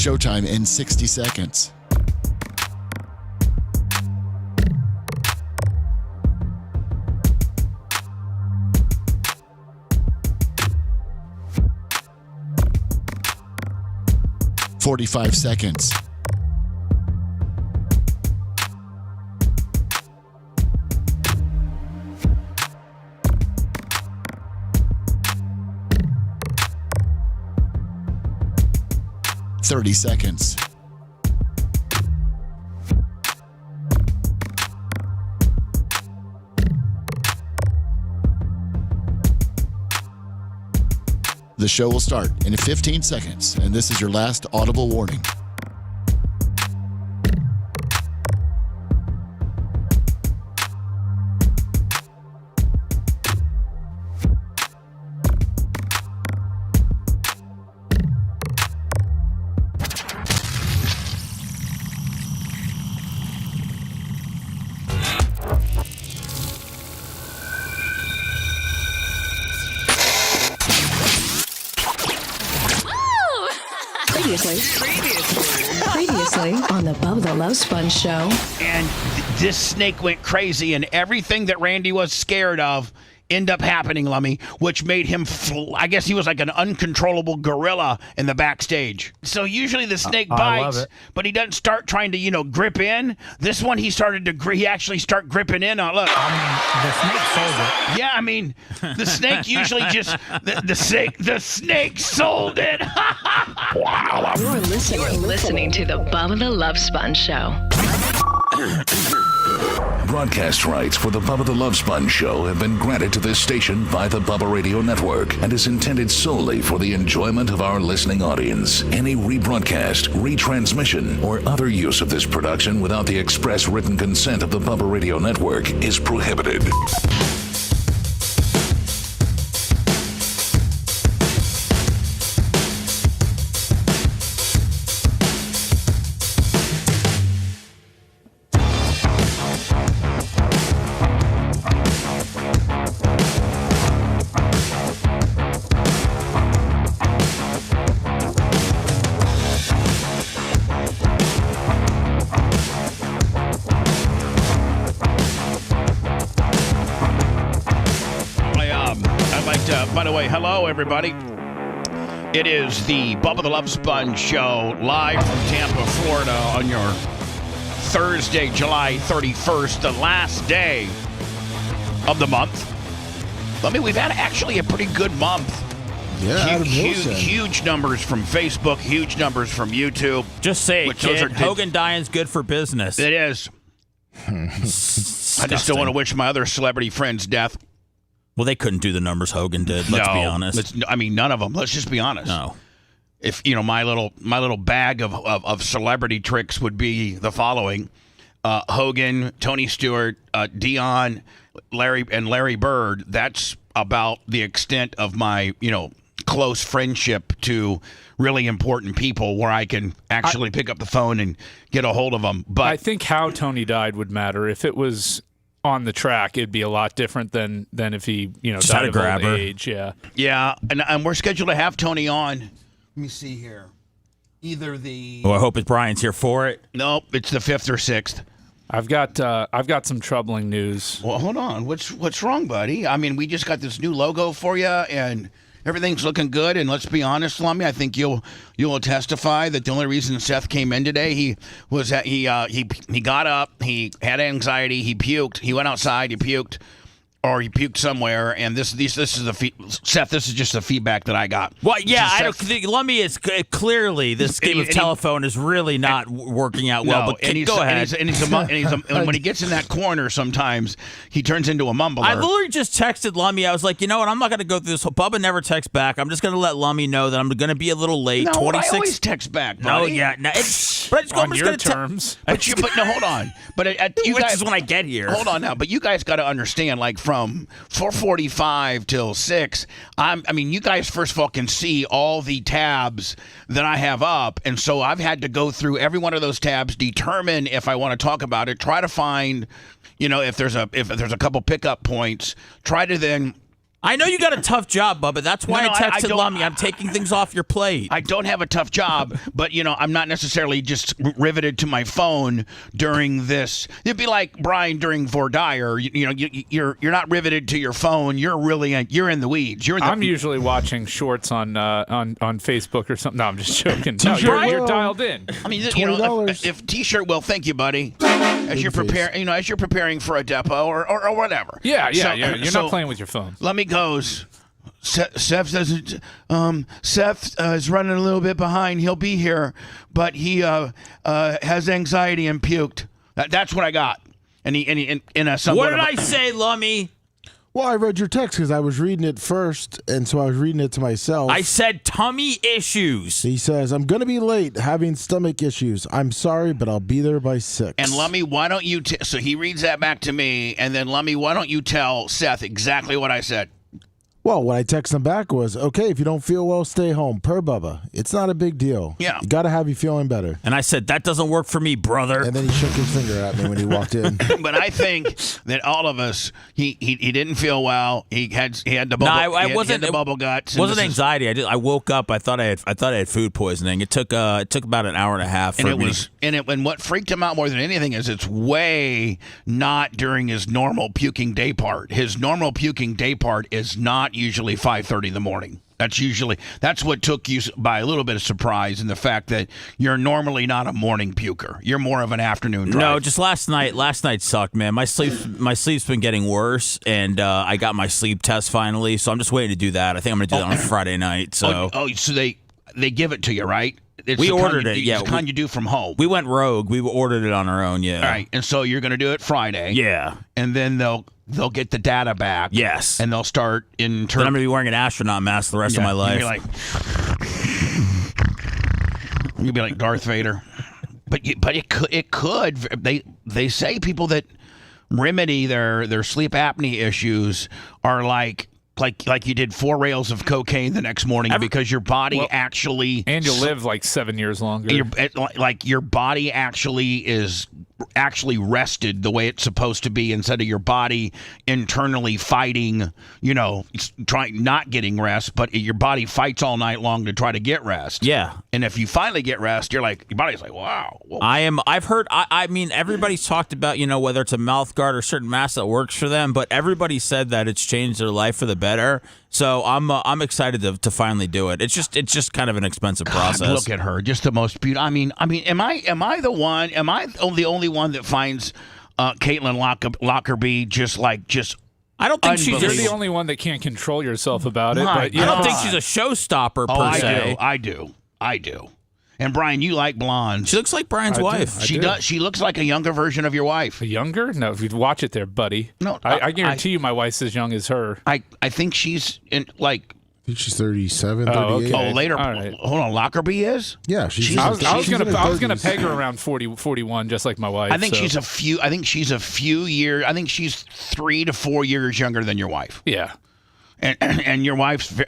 Showtime in 60 seconds. "45 seconds. "30 seconds. The show will start in 15 seconds, and this is your last audible warning. Previously on the Bubba the Love Sponge show. And this snake went crazy, and everything that Randy was scared of ended up happening, Lummy, which made him, I guess he was like an uncontrollable gorilla in the backstage. So usually the snake bites, but he doesn't start trying to, grip in. This one, he actually started gripping in on, look. The snake sold it. Yeah, the snake usually just, the snake sold it. Wow. You're listening to the Bubba the Love Sponge show. Broadcast rights for the Bubba the Love Sponge show have been granted to this station by the Bubba Radio Network and is intended solely for the enjoyment of our listening audience. Any rebroadcast, retransmission, or other use of this production without the express written consent of the Bubba Radio Network is prohibited. By the way, hello, everybody. It is the Bubba the Love Sponge show live from Tampa, Florida on your Thursday, July 31st, the last day of the month. We've had actually a pretty good month. Yeah, huge numbers from Facebook, huge numbers from YouTube. Just say it, kid. Hogan dying's good for business. It is. I just don't want to wish my other celebrity friends death. Well, they couldn't do the numbers Hogan did. Let's be honest. None of them. Let's just be honest. No. If my little bag of celebrity tricks would be the following: Hogan, Tony Stewart, Dion, Larry Bird. That's about the extent of my close friendship to really important people, where I can actually pick up the phone and get a hold of them. But I think how Tony died would matter. If it was on the track, it'd be a lot different than if he died of old age. Yeah, and we're scheduled to have Tony on. Let me see here. Either the I hope Brian's here for it. Nope, it's the 5th or 6th. I've got some troubling news. Well, hold on. What's wrong, buddy? we just got this new logo for you, and everything's looking good. And let's be honest, Lummy, I think you'll testify that the only reason Seth came in today, he got up, he had anxiety, he puked, he went outside, he puked, or he puked somewhere. And this is Seth. This is just the feedback that I got. Well, yeah, I don't think Lummy is clearly this game of telephone is really not working out well. But go ahead. And when he gets in that corner, sometimes he turns into a mumbler. I literally just texted Lummy. I was like, you know what? I'm not going to go through this. Bubba never texts back. I'm just going to let Lummy know that I'm going to be a little late. No, 26. I always text back, buddy. No, yeah, no. On your terms. But no, hold on. But you Which guys, is when I get here. Hold on now. But you guys got to understand, from 4:45 till 6, you guys first of all can see all the tabs that I have up, and so I've had to go through every one of those tabs, determine if I want to talk about it, try to find, if there's a couple pickup points, try to then I know you got a tough job, Bubba. That's why I texted Lummy. I'm taking things off your plate. I don't have a tough job, but I'm not necessarily just riveted to my phone during this. It'd be like Brian during Vordire. You're not riveted to your phone. You're in the weeds. I'm usually watching shorts on Facebook or something. No, I'm just joking. No, you're dialed in. I mean, $20. If T-shirt, well, thank you, buddy. As you're preparing for a depot or whatever. Yeah. You're not playing with your phone. Let me goes. Seth says Seth is running a little bit behind. He'll be here, but he has anxiety and puked. That's what I got. And what did I say, Lummy? Well, I read your text because I was reading it first, and so I was reading it to myself. I said tummy issues. He says, I'm going to be late having stomach issues. I'm sorry, but I'll be there by 6. And Lummy, why don't you so he reads that back to me, and then Lummy, why don't you tell Seth exactly what I said? Well, what I texted him back was, okay, if you don't feel well, stay home. Per Bubba. It's not a big deal. Yeah. You got to have you feeling better. And I said, that doesn't work for me, brother. And then he shook his finger at me when he walked in. But I think that all of us, he didn't feel well. He had the bubble. No, I wasn't. The bubble guts. It wasn't anxiety. I woke up. I thought I had food poisoning. It took about an hour and a half. And what freaked him out more than anything is it's way not during his normal puking day part. His normal puking day part is not usually 5:30 in the morning. That's what took you by a little bit of surprise in the fact that you're normally not a morning puker. You're more of an afternoon drive. No, just last night. Last night sucked, man. My sleep's been getting worse, and I got my sleep test finally, so I'm just waiting to do that. I think I'm going to do that on Friday night. So so they give it to you, right? We ordered it. It's the kind you do from home. We went rogue. We ordered it on our own. Yeah. All right, and so you're going to do it Friday. Yeah. And then they'll get the data back. Yes. And they'll start in Then I'm going to be wearing an astronaut mask the rest of my life. You'll be like Darth Vader. But it could. They say people that remedy their sleep apnea issues are like you did 4 rails of cocaine the next morning because your body actually... And you'll live like 7 years longer. Your body is actually rested the way it's supposed to be instead of your body internally fighting, trying not getting rest, but your body fights all night long to try to get rest. Yeah. And if you finally get rest, your body's like, wow. Whoa. I've heard, I mean, everybody's talked about, whether it's a mouth guard or certain mask that works for them, but everybody said that it's changed their life for the better. So I'm excited to finally do it. It's just kind of an expensive process. Look at her, just the most beautiful. I mean, am I the one? Am I the only one that finds Caitlin Lockerbie just? I don't think you're the only one that can't control yourself about it. But I don't think she's a showstopper per se. I do. And Brian, you like blondes. She looks like Brian's wife. She does. She looks like a younger version of your wife. A younger? No, if you watch it there, buddy. No, I guarantee you my wife's as young as her. I think she's in I think she's 37, 38. Okay. Oh, later. Right. Hold on, Lockerbie is? Yeah, I was gonna peg her around 40, 41, just like my wife. I think she's a few years. I think she's 3 to 4 years younger than your wife. Yeah, and your wife's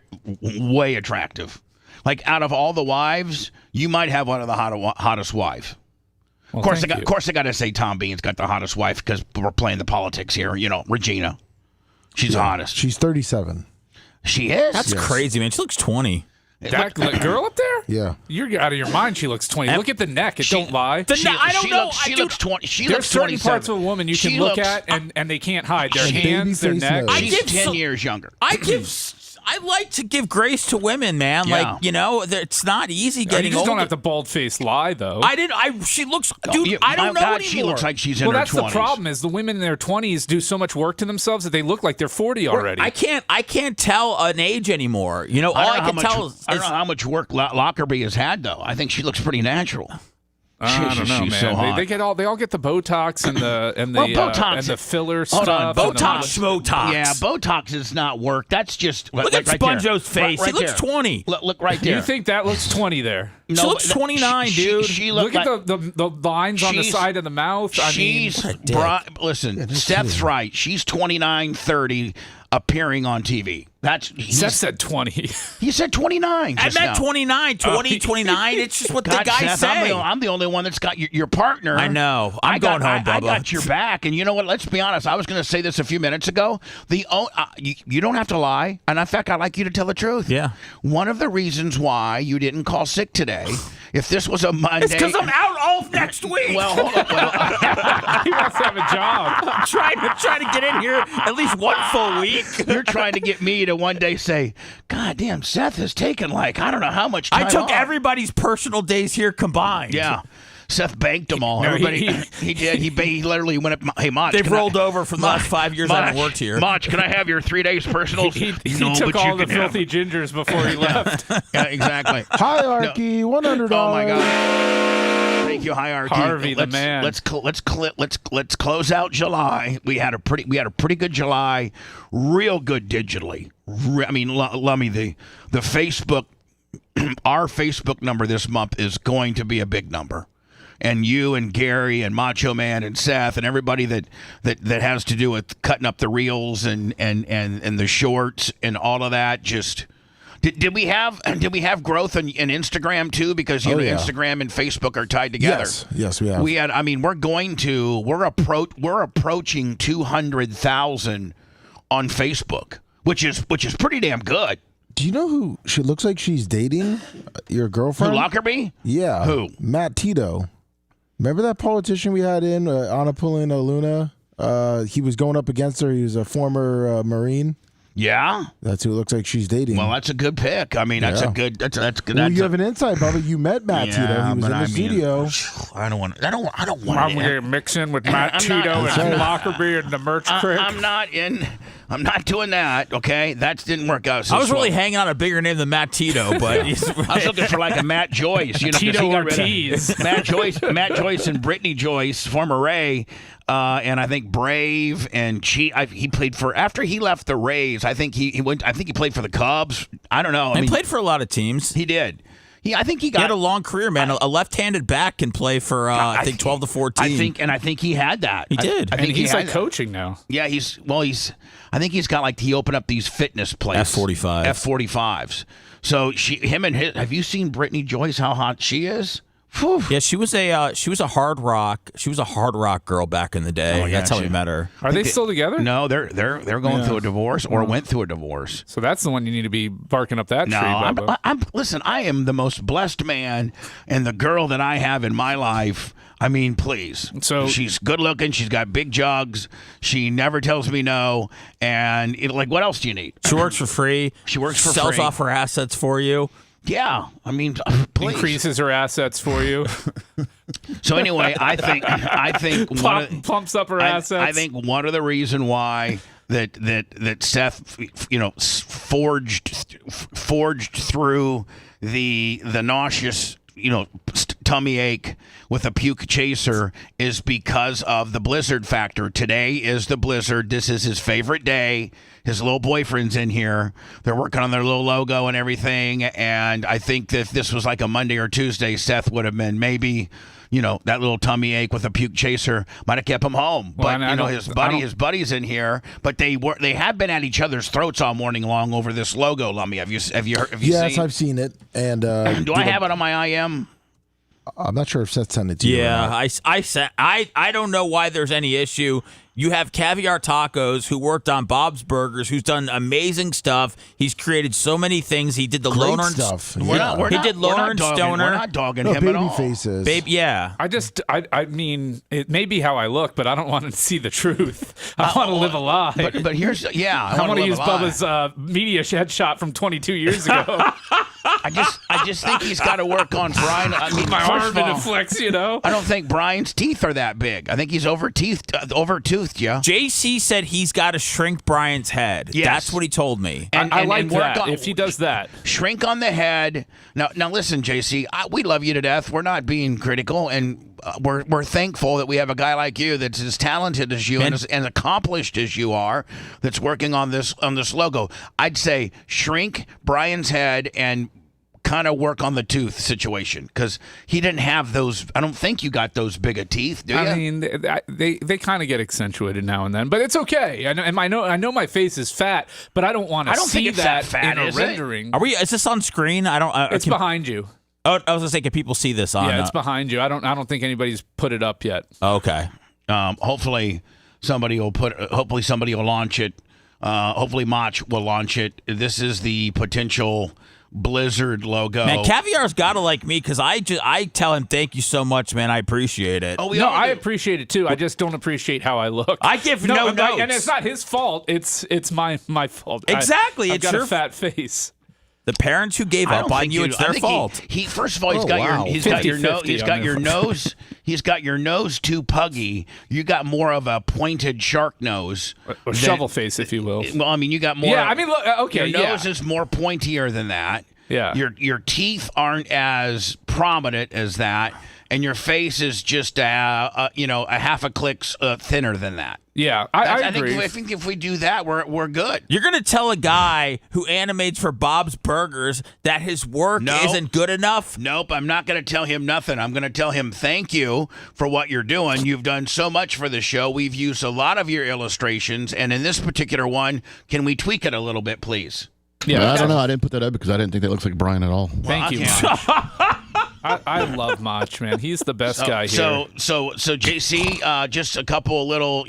way attractive. Like out of all the wives, you might have one of the hottest wives. Well, of course, I got to say Tom Bean's got the hottest wife because we're playing the politics here. Regina, she's the hottest. She's 37. She is. That's crazy, man. She looks 20. That girl up there? Yeah. You're out of your mind. She looks 20. Look at the neck. Don't lie. I don't know. She looks 20. There's certain parts of a woman you can look at and they can't hide. Their hands, their neck. She's 10 years younger. I like to give grace to women, man. Yeah. It's not easy getting You just older. don't have to bald-faced lie, though. She looks... Dude, I don't know anymore. She looks like she's in her 20s. Well, that's the problem is the women in their 20s do so much work to themselves that they look like they're 40 already. I can't tell an age anymore. All I can tell is... I don't know how much work Lockerbie has had, though. I think she looks pretty natural. I don't know, man. So hot. They all get the Botox and the filler stuff. Hold on, Botox, Schmotox. Yeah, Botox is not work. That's just look at right Sponjo's face. Right he looks there. 20. Look right there. You think that looks 20 there? She looks 29, dude. She Look like, at the lines on the side of the mouth. Listen, Seth's right. She's 29, 30, appearing on TV. Seth said 20. He said 29. I meant 29, 20, 29. It's just what the guys say. I'm the only one that's got your partner. I know. I'm going home, Bubba. I got your back. And you know what? Let's be honest. I was going to say this a few minutes ago. You don't have to lie. And in fact, I'd like you to tell the truth. Yeah. One of the reasons why you didn't call sick today, if this was a Monday. It's because I'm out all next week. Well, hold on. He wants to have a job. I'm trying to get in here at least one full week. You're trying to get me to one day say, God damn, Seth has taken I don't know how much time I took off. Everybody's personal days here combined. Yeah. Seth banked them all. No, Everybody, he did. He literally went up. Hey, Mach. They've rolled over from the last 5 years I haven't worked here. Mach, can I have your 3 days personals? He took all the filthy gingers before he left. Yeah, exactly. Hierarchy, $100. Oh my God. Thank you, Hierarchy. Harvey, the man. Let's close out July. We had a pretty good July, real good digitally. Lummy, the Facebook, our Facebook number this month is going to be a big number. And you and Gary and Macho Man and Seth and everybody that has to do with cutting up the reels and the shorts and all of that. Just did we have growth in Instagram too? Because Instagram and Facebook are tied together. Yes, we have. We had. We're approaching 200,000 on Facebook, which is pretty damn good. Do you know who she looks like she's dating? Your girlfriend? Who, Lockerbie? Yeah. Who? Matt Tito. Remember that politician we had in, Anna Paulina Luna? He was going up against her. He was a former Marine. Yeah. That's who it looks like she's dating. Well, that's a good pick. That's a good. That's good. Well, you have an insight, Bubba. You met Matt Tito. He was in the studio. I don't want. I'm going to mix in with Matt Tito and Lockerbie and the Merch Crick. I'm not doing that. Okay, that didn't work out. I was really hanging on a bigger name than Matt Tito, but I was looking for like a Matt Joyce. Tito Ortiz. Matt Joyce, and Brittany Joyce, former Ray. And I think Brave and he played for after he left the Rays. I think he went. I think he played for the Cubs. I don't know. He played for a lot of teams. He did. I think he had a long career, man. A left-handed back can play for I think 12 to 14. I think he had that. He did. I think he's like coaching now. Yeah, I think he's got he opened up these fitness places. F45s. So have you seen Brittany Joyce? How hot she is? Whew. Yeah, she was a hard rock girl back in the day. Oh, yeah, that's how we met her. Are they still together? No, they're going through a divorce or went through a divorce. So that's the one you need to be barking up that tree, Bubba. Listen, I am the most blessed man, and the girl that I have in my life. I mean, please. So she's good looking. She's got big jugs. She never tells me no. And what else do you need? She works for free. Sells off her assets for you. Yeah, I mean, please. Increases her assets for you. So anyway, I think pumps up her assets. I think one of the reason why that Seth, forged through the nauseous, tummy ache with a puke chaser is because of the blizzard factor. Today is the blizzard. This is his favorite day. His little boyfriend's in here. They're working on their little logo and everything. And I think that if this was like a Monday or Tuesday, Seth would have been maybe, that little tummy ache with a puke chaser might have kept him home. Well, but his buddy's in here. But they have been at each other's throats all morning long over this logo. Lummy, have you seen? Yes, I've seen it. And do I have it on my IM? I'm not sure if Seth sent it to you. Yeah, I don't know why there's any issue. You have Caviar Tacos, who worked on Bob's Burgers, who's done amazing stuff. He's created so many things. He did the Loner stuff. He did Loner and Stoner. We're not dogging him at all. Faces. Baby, yeah. I mean, it may be how I look, but I don't want to see the truth. I want to live a lie. But here's I want to use Bubba's media headshot from 22 years ago. I just think he's got to work on Brian. I mean, my arm in a flex, I don't think Brian's teeth are that big. I think he's over-toothed, yeah. JC said he's got to shrink Brian's head. Yes. That's what he told me. And I like that. If he does that. Shrink on the head. Now listen, JC, we love you to death. We're not being critical, and we're thankful that we have a guy like you that's as talented as you and as accomplished as you are that's working on this logo. I'd say shrink Brian's head and kind of work on the tooth situation because he didn't have those. I don't think you got those big of teeth, do you? I mean, they kind of get accentuated now and then, but it's okay. I know my face is fat, but I don't want to see that fat, in a rendering. Is this on screen? It's behind you. Oh, I was gonna say, can people see this on? Yeah, it's behind you. I don't think anybody's put it up yet. Okay. Hopefully somebody will launch it. Hopefully Mach will launch it. This is the potential Blizzard logo. Man, Caviar's got to like me because I tell him thank you so much, man. I appreciate it. Oh, I appreciate it too. I just don't appreciate how I look. I give no notes, and it's not his fault. It's my fault. Exactly, I've got a fat face. The parents who gave up on you, it's their fault. He first of all, he's got your nose. He's got your nose too puggy. You got more of a pointed shark nose, or shovel face, if you will. Well, I mean, you got more. Yeah, I mean, look, okay, your nose is more pointier than that. Yeah, your teeth aren't as prominent as that, and your face is just a half a click thinner than that. Yeah, I agree. I think if we do that, we're good. You're going to tell a guy who animates for Bob's Burgers that his work isn't good enough? Nope, I'm not going to tell him nothing. I'm going to tell him thank you for what you're doing. You've done so much for the show. We've used a lot of your illustrations, and in this particular one, can we tweak it a little bit, please? Yeah, I don't know. I didn't put that up because I didn't think that looks like Brian at all. Thank you. I love Mach, man. He's the best guy here. So JC, just a couple little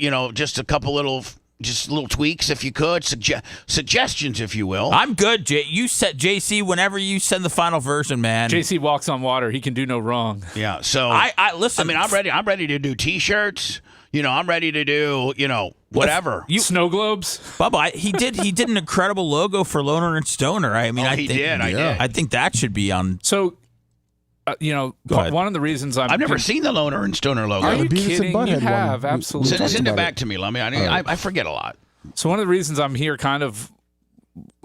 tweaks, if you could, suggestions, if you will. I'm good, You set JC whenever you send the final version, man. JC walks on water. He can do no wrong. Yeah. So I listen. I mean, I'm ready. I'm ready to do T-shirts. I'm ready to do whatever. Snow globes. Bubba, he did an incredible logo for Loner and Stoner. I mean, I did. I think that should be on. So. One of the reasons I've never seen the Loner and Stoner logo. Are you kidding? You have, absolutely. Send it back to me, Lummy. I forget a lot. So one of the reasons I'm here kind of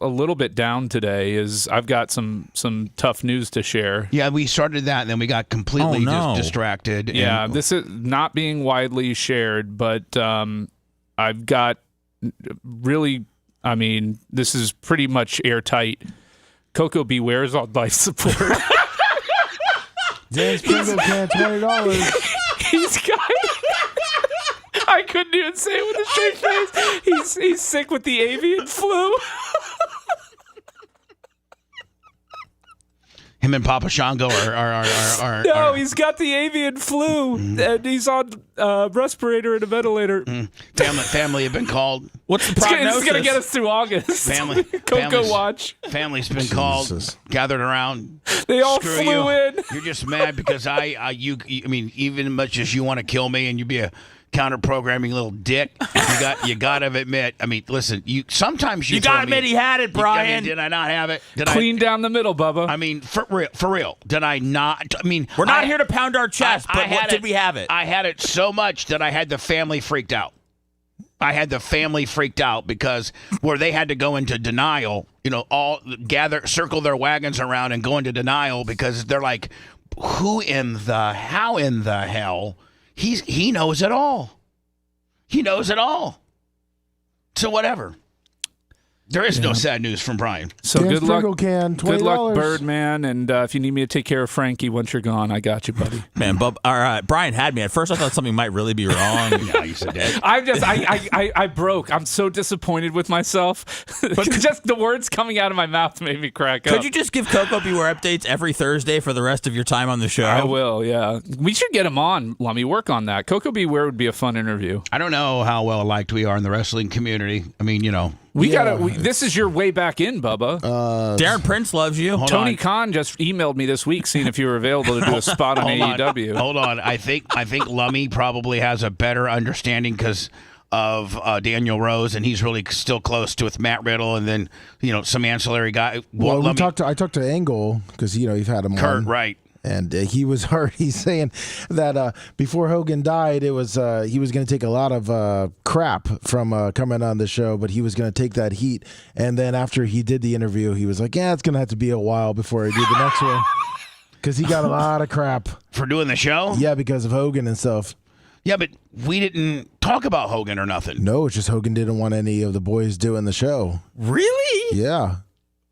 a little bit down today is I've got some tough news to share. Yeah, we started that, and then we got completely distracted. Yeah, this is not being widely shared, but I've got really, this is pretty much airtight. Coco Beware's on life support. Dan Springle can $20. He's got. I couldn't even say it with a straight face. He's sick with the avian flu. Him and Papa Shango are No, he's got the avian flu, and he's on respirator and a ventilator. Family have been called. What's the prognosis? It's going to get us through August. Coco watch. Family's been called, gathered around. They all flew in. You're just mad because even much as you want to kill me and you be a counter-programming little dick, you got to admit. Listen, you sometimes you got to admit he had it, Brian. Did I not have it? Clean down the middle, Bubba. For real. Did I not? We're not here to pound our chest, but did we have it? I had it so much that I had the family freaked out. Because where they had to go into denial, all circle their wagons around and go into denial because they're like, how in the hell? He knows it all. He knows it all. So whatever. There is no sad news from Brian. So Dan good luck, can, good luck, Birdman. And if you need me to take care of Frankie once you're gone, I got you, buddy. Man, Bub. All right, Brian had me at first. I thought something might really be wrong. Yeah, you said that. I broke. I'm so disappointed with myself. But just the words coming out of my mouth made me crack up. Could you just give Coco Beware updates every Thursday for the rest of your time on the show? I will. Yeah, we should get him on. Let me work on that. Coco Beware would be a fun interview. I don't know how well liked we are in the wrestling community. This is your way back in, Bubba. Darren Prince loves you. Tony Khan just emailed me this week seeing if you were available to do a spot on AEW. Hold on. I think Lummy probably has a better understanding because of Daniel Rose, and he's really still close to with Matt Riddle, and then some ancillary guy. Well, I talked to Angle because you've had him Kurt, on. right? And he was hurt. He's saying that before Hogan died, it was he was going to take a lot of crap from coming on the show, but he was going to take that heat. And then after he did the interview, he was like, "Yeah, it's going to have to be a while before I do the next one," because he got a lot of crap for doing the show. Yeah, because of Hogan and stuff. Yeah, but we didn't talk about Hogan or nothing. No, it's just Hogan didn't want any of the boys doing the show. Really? Yeah.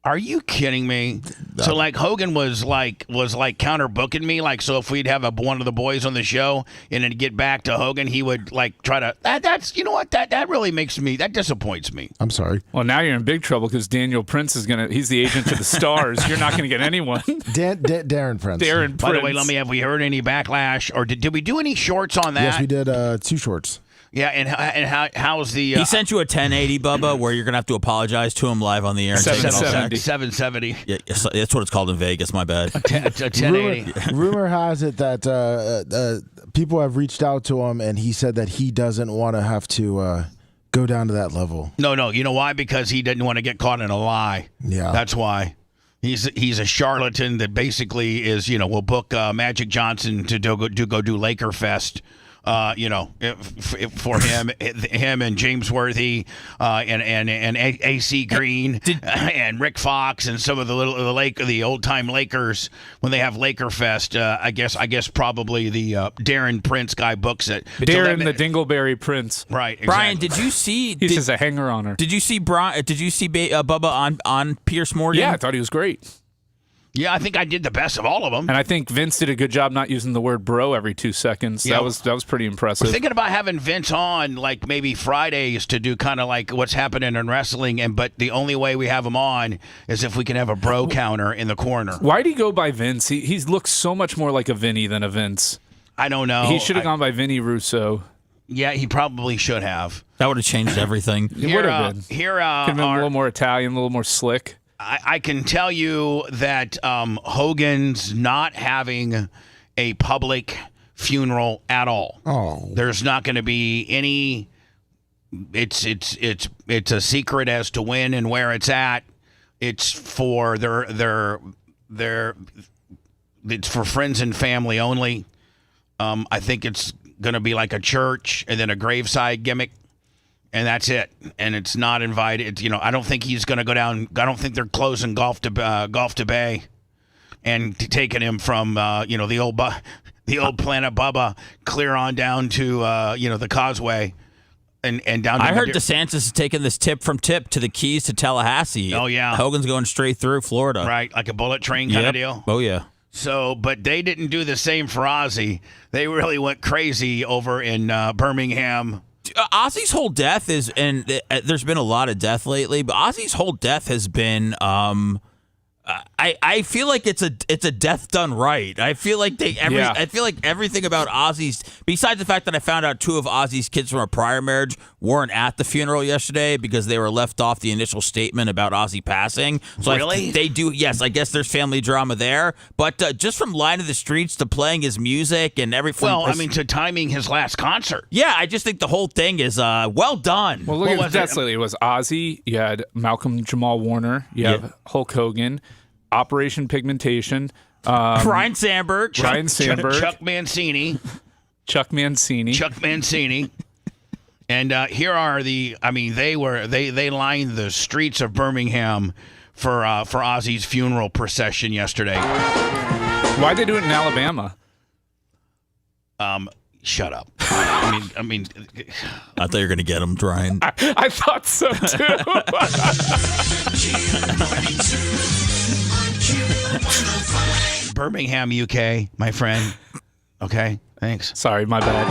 Are you kidding me? So like Hogan was counter booking me, like, so if we'd have one of the boys on the show and then get back to Hogan, he would like try to that's you know what, that really that disappoints me. I'm sorry. Well, now you're in big trouble because Daniel Prince he's the agent to the stars. You're not gonna get anyone. Darren Prince. Darren Prince. By the way, have we heard any backlash, or did we do any shorts on that? Yes, we did 2 shorts. Yeah, and how's the? He sent you a 1080, Bubba, where you're gonna have to apologize to him live on the air. 770. Yeah, that's what it's called in Vegas. My bad. A 1080. Rumor has it that people have reached out to him, and he said that he doesn't want to have to go down to that level. No. You know why? Because he didn't want to get caught in a lie. Yeah, that's why. He's a charlatan that basically is, will book Magic Johnson to go do Laker Fest. For him and James Worthy and AC Green and Rick Fox and some of the old time Lakers when they have Laker Fest. I guess probably the Darren Prince guy books it. Darren the Dingleberry Prince. Right. Exactly. Brian, did you see? He's just a hanger on her. Did you see Bubba on Pierce Morgan? Yeah, I thought he was great. Yeah, I think I did the best of all of them. And I think Vince did a good job not using the word bro every 2 seconds. Yeah. That was pretty impressive. We're thinking about having Vince on like maybe Fridays to do kind of like what's happening in wrestling, but the only way we have him on is if we can have a bro counter in the corner. Why'd he go by Vince? He looks so much more like a Vinny than a Vince. I don't know. He should have gone by Vinny Russo. Yeah, he probably should have. That would have changed everything. It would have been. Could have been a little more Italian, a little more slick. I can tell you that Hogan's not having a public funeral at all. Oh, there's not going to be any. It's a secret as to when and where it's at. It's for it's for friends and family only. I think it's going to be like a church and then a graveside gimmick. And that's it. And it's not invited. I don't think he's going to go down. I don't think they're closing Golf to Bay and taking him from the old Planet Bubba clear on down to the Causeway and down. I heard DeSantis is taking this tip to the Keys to Tallahassee. Oh yeah, Hogan's going straight through Florida. Right, like a bullet train kind of deal. Oh yeah. So, but they didn't do the same for Ozzy. They really went crazy over in Birmingham. Ozzy's whole death is, and there's been a lot of death lately, but Ozzy's whole death has been, I feel like it's a death done right. I feel like I feel like everything about Ozzy's, besides the fact that I found out 2 of Ozzy's kids from a prior marriage weren't at the funeral yesterday because they were left off the initial statement about Ozzy passing. So really? They do, yes, I guess there's family drama there, but just from Line of the Streets to playing his music and everything. Well, to timing his last concert. Yeah, I just think the whole thing is well done. Well, look at that. It was Ozzy, you had Malcolm Jamal Warner, you have Hulk Hogan, Operation Pigmentation, Ryan Sandberg, Chuck Mancini, and here are they lined the streets of Birmingham for Ozzy's funeral procession yesterday. Why'd they do it in Alabama? Shut up. I mean, I thought you were going to get him, Ryan. I thought so too. Birmingham, UK, my friend. Okay, thanks. Sorry, my bad.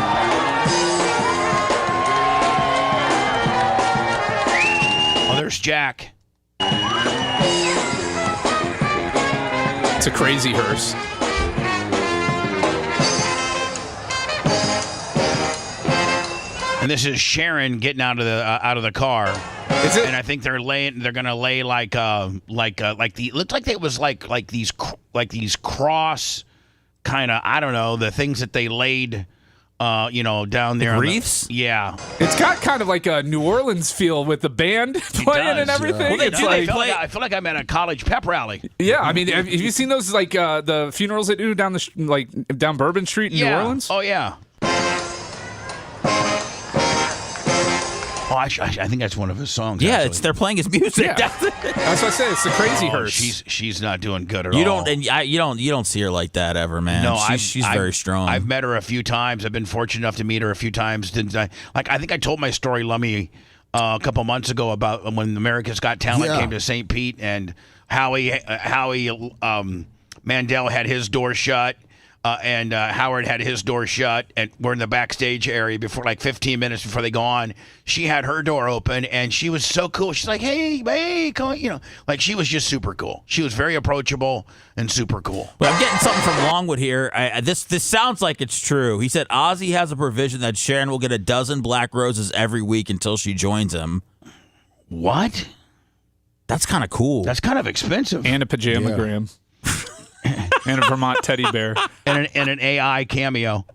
Oh, there's Jack. It's a crazy hearse. And this is Sharon getting out of the car. Is it? And I think they're gonna lay it looked like it was like these cross kind of, I don't know, the things that they laid down there. Wreaths? Yeah. It's got kind of like a New Orleans feel with the band playing and everything. Well, I feel like I'm at a college pep rally. Yeah, I mean, have you seen those like the funerals they do down down Bourbon Street in New Orleans? Oh yeah. Oh, I think that's one of his songs. Yeah, actually. they're playing his music. Yeah. That's what I say. It's the crazy hearse. She's not doing good at you all. You don't see her like that ever, man. No, she's very strong. I've met her a few times. I've been fortunate enough to meet her a few times. Didn't I? I think I told my story, Lummy, a couple months ago about when America's Got Talent came to St. Pete, and Howie Mandel had his door shut. And Howard had his door shut, and we're in the backstage area before, like 15 minutes before they go on. She had her door open, and she was so cool. She's like, hey, come on, like she was just super cool. She was very approachable and super cool. But I'm getting something from Longwood here. This sounds like it's true. He said Ozzy has a provision that Sharon will get a dozen black roses every week until she joins him. What? That's kind of cool. That's kind of expensive. And a pajamagram. And a Vermont teddy bear. And an AI cameo.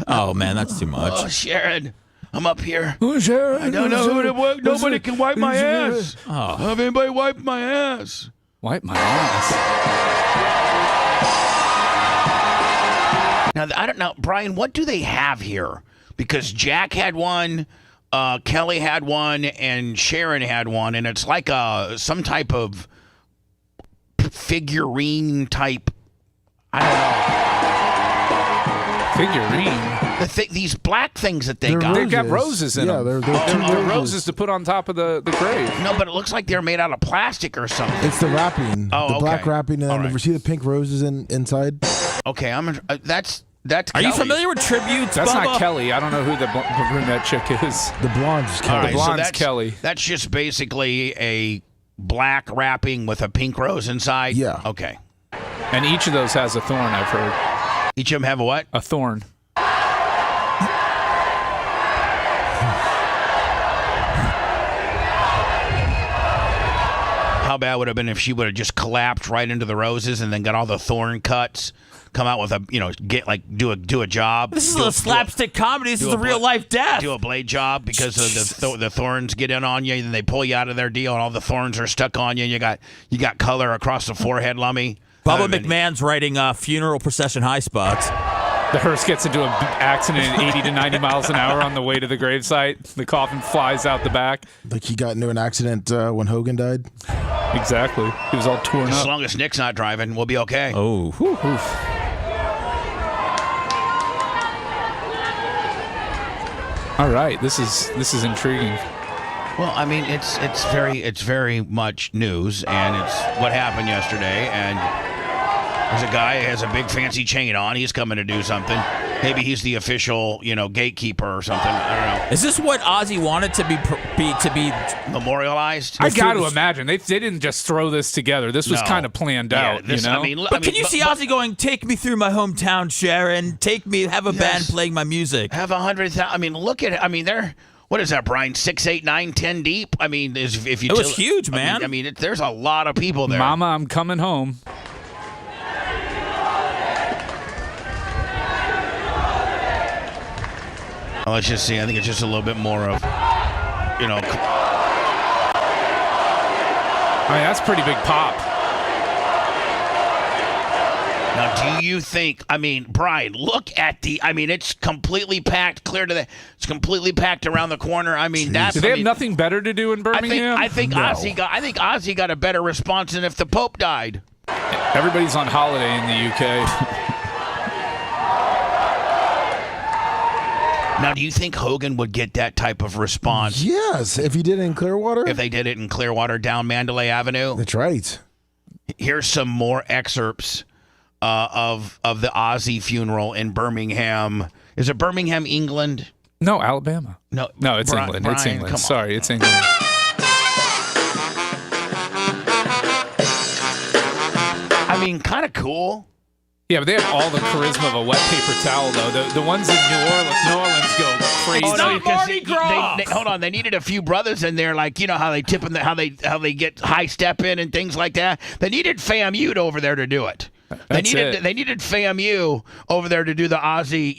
Oh, man, that's too much. Oh, Sharon, I'm up here. Oh, Sharon. I don't know who to work. Nobody can wipe my ass. Oh. Have anybody wipe my ass? Wipe my ass. Now, I don't know, Brian, what do they have here? Because Jack had one, Kelly had one, and Sharon had one, and it's like some type of figurine type. I don't know. Figurine? These black things that they got. They've got roses in them. Yeah, they're two roses to put on top of the grave. No, but it looks like they're made out of plastic or something. It's the wrapping, the black wrapping, and then you see the pink roses inside. Okay, that's. Are you familiar with tributes? That's Bubba? not Kelly. I don't know who the brunette chick is. The blonde's Kelly. The blonde's that's Kelly. That's just basically a black wrapping with a pink rose inside? Yeah. Okay. And each of those has a thorn, I've heard. Each of them have a what? A thorn. How bad would it have been if she would have just collapsed right into the roses and then got all the thorn cuts, come out with a, do a job. This is a slapstick comedy. This is a real life death. Do a blade job because of the thorns get in on you, and they pull you out of their deal, and all the thorns are stuck on you, and you got color across the forehead, Lummy. Bubba McMahon's writing funeral procession high spots. The hearse gets into an accident at 80 to 90 miles an hour on the way to the gravesite. The coffin flies out the back. Like he got into an accident when Hogan died. Exactly. He was all torn up. As long as Nick's not driving, we'll be okay. Oh, whew. All right, this is intriguing. Well, I mean, it's very much news, and it's what happened yesterday. And there's a guy who has a big fancy chain on. He's coming to do something. Maybe he's the official, gatekeeper or something. I don't know. Is this what Ozzy wanted to be Memorialized? I got to imagine they didn't just throw this together. This was kind of planned out. But can you see Ozzy going, "Take me through my hometown, Sharon. Take me, have a band playing my music. Have 100,000. I mean, look at it. I mean, they're. What is that, Brian? 6, 8, 9, 10 deep? I mean, if you. It was huge, man. I mean, there's a lot of people there. Mama, I'm coming home. Well, let's just see. I think it's just a little bit more of, I mean, that's pretty big pop. Now, do you think, Brian, look at it's completely packed, it's completely packed around the corner. I mean, Do they have nothing better to do in Birmingham? I think Ozzy got a better response than if the Pope died. Everybody's on holiday in the UK. Now, do you think Hogan would get that type of response? Yes, if he did it in Clearwater. If they did it in Clearwater down Mandalay Avenue? That's right. Here's some more excerpts of the Ozzy funeral in Birmingham. Is it Birmingham, England? No, Alabama. No, it's England. It's England. Sorry, it's England. I mean, kind of cool. Yeah, but they have all the charisma of a wet paper towel, though. The ones in New Orleans go crazy. Oh, no, not Mardi Gras. Hold on, they needed a few brothers in there, like how they tip in how they get high step in and things like that. They needed FAMU over there to do it. They needed FAMU over there to do the Ozzy.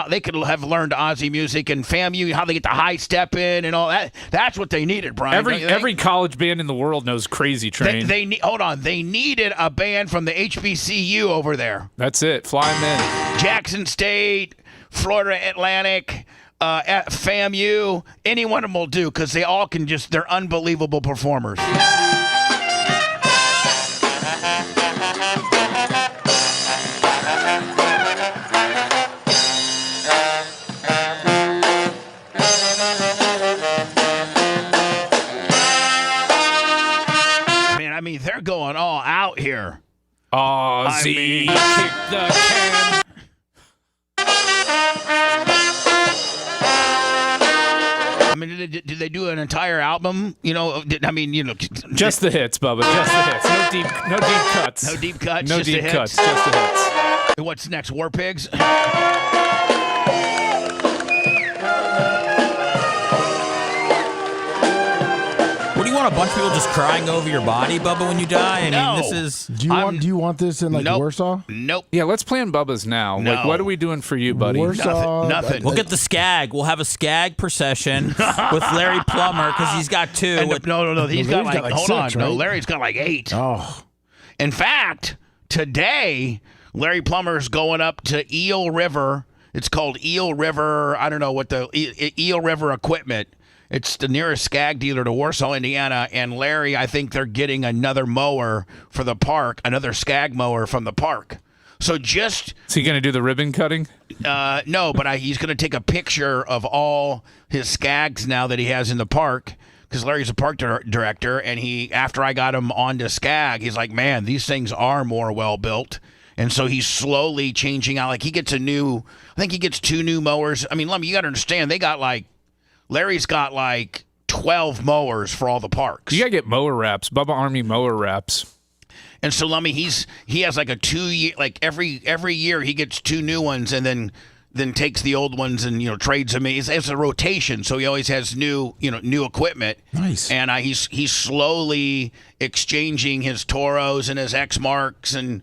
They could have learned Ozzy music and FAMU, how they get the high step in and all that. That's what they needed, Brian. Every college band in the world knows Crazy Train. Hold on. They needed a band from the HBCU over there. That's it. Fly them in. Jackson State, Florida Atlantic, FAMU. Any one of them will do because they all can they're unbelievable performers. out here. Ozzy kicked the can. I mean, did they do an entire album? Just the hits, Bubba. Just the hits. No deep cuts. No deep cuts. No just deep the cuts. hits. Just the hits. What's next? War Pigs? What do you want? A bunch of people just crying over your body, Bubba, when you die? I mean, No. this is. Do you want this in Nope. Warsaw? Nope. Yeah, let's plan Bubba's now. No. Like, what are we doing for you, buddy? Warsaw. Nothing. We'll get the skag. We'll have a skag procession with Larry Plummer because he's got two. And no. He's got Larry's got like, like hold 6, on. No, right? Larry's got like 8. Oh, In fact, today, Larry Plummer's going up to Eel River. It's called Eel River. I don't know what the Eel River Equipment. It's the nearest skag dealer to Warsaw, Indiana. And Larry, I think they're getting another mower for the park, another skag mower from the park. So just Is he going to do the ribbon cutting? no, but he's going to take a picture of all his skags now that he has in the park. Because Larry's a park director, and after I got him onto skag, he's like, man, these things are more well built. And so he's slowly changing out. Like I think he gets 2 new mowers. I mean, Lummy, you got to understand, Larry's got like 12 mowers for all the parks. You got to get mower wraps. Bubba Army mower wraps. And so Lummy, he has like a 2-year, like every year he gets 2 new ones, and then takes the old ones and trades them. It's a rotation, so he always has new equipment. Nice. And he's slowly exchanging his Toros and his X Marks and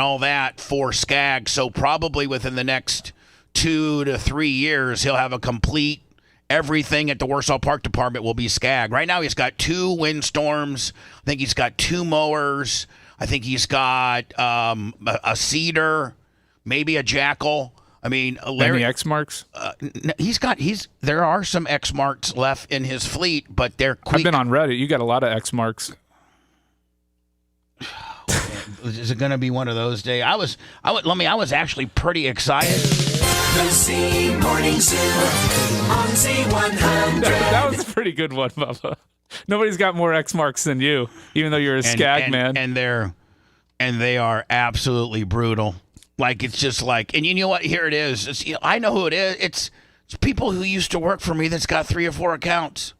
all that for skag. So probably within the next 2 to 3 years, he'll have a complete. Everything at the Warsaw Park Department will be skag. Right now, he's got 2 windstorms. I think he's got 2 mowers. I think he's got a cedar, maybe a jackal. I mean, Larry. Any X marks? There are some X marks left in his fleet, but they're quick. I've been on Reddit. You got a lot of X marks. Is it going to be one of those days? I was actually pretty excited. The Z Morning Zoo on Z100. That was a pretty good one, Bubba. Nobody's got more X marks than you, even though you're a skag man. And they are absolutely brutal. Like it's just like, and you know what? Here it is. I know who it is. It's people who used to work for me that's got 3 or 4 accounts.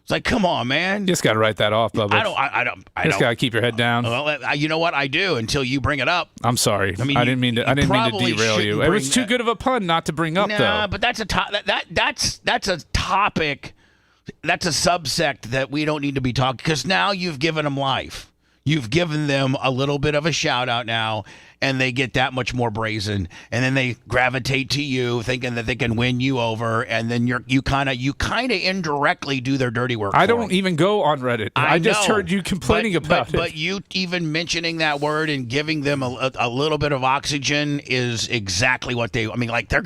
It's like, come on, man. You just got to write that off, Bubba. I You just got to keep your head down. Well, you know what? I do until you bring it up. I'm sorry. I mean, I didn't mean to probably derail you. shouldn't It was bring too that- good of a pun not to bring up, though. But that's a that's a topic. That's a subsect that we don't need to be talking, because now you've given them life. You've given them a little bit of a shout out now, and they get that much more brazen, and then they gravitate to you, thinking that they can win you over, and then you kind of indirectly do their dirty work. I for don't them. even go on Reddit. I just know, heard you complaining about it. But you even mentioning that word and giving them a little bit of oxygen is exactly what they. I mean, like they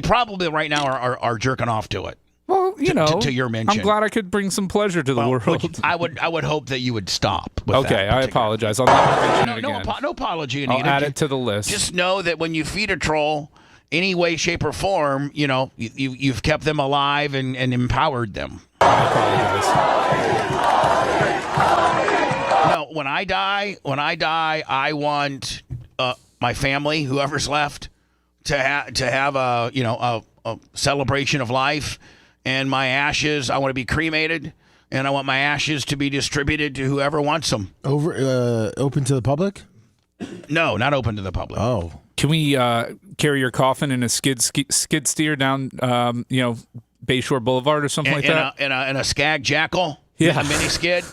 probably right now are jerking off to it. Well, to your mention. I'm glad I could bring some pleasure to the world. I would hope that you would stop. With Okay, that I apologize. I'll never mention it No, again. no apology I'll needed. add it to the list. Just know that when you feed a troll, any way, shape, or form, you've kept them alive and empowered them. I apologize. No, when I die, I want my family, whoever's left, to have a celebration of life. And my ashes, I want to be cremated, and I want my ashes to be distributed to whoever wants them. Open to the public? No, not open to the public. Oh. Can we carry your coffin in a skid steer down, Bayshore Boulevard or something like that? In a skag jackal? Yeah. A mini skid?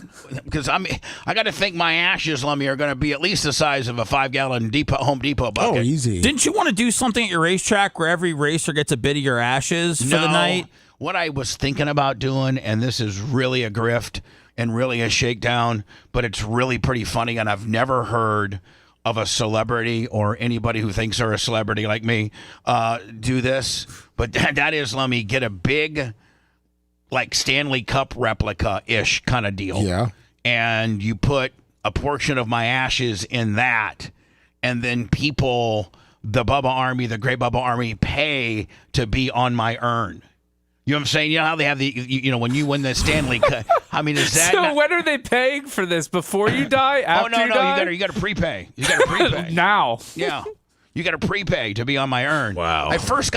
Because I got to think my ashes, Lummy, are going to be at least the size of a 5-gallon Home Depot bucket. Oh, easy. Didn't you want to do something at your racetrack where every racer gets a bit of your ashes for the night? What I was thinking about doing, and this is really a grift and really a shakedown, but it's really pretty funny, and I've never heard of a celebrity or anybody who thinks they're a celebrity like me do this. But that is, let me get a big, like Stanley Cup replica-ish kind of deal. Yeah. And you put a portion of my ashes in that, and then people, the Bubba Army, the Great Bubba Army, pay to be on my urn. You know what I'm saying? You know how they have when you win the Stanley Cup. I mean, is that So when are they paying for this? Before you die? After you die? You got to prepay. You got to prepay now. Yeah, you got to prepay to be on my urn. Wow. I first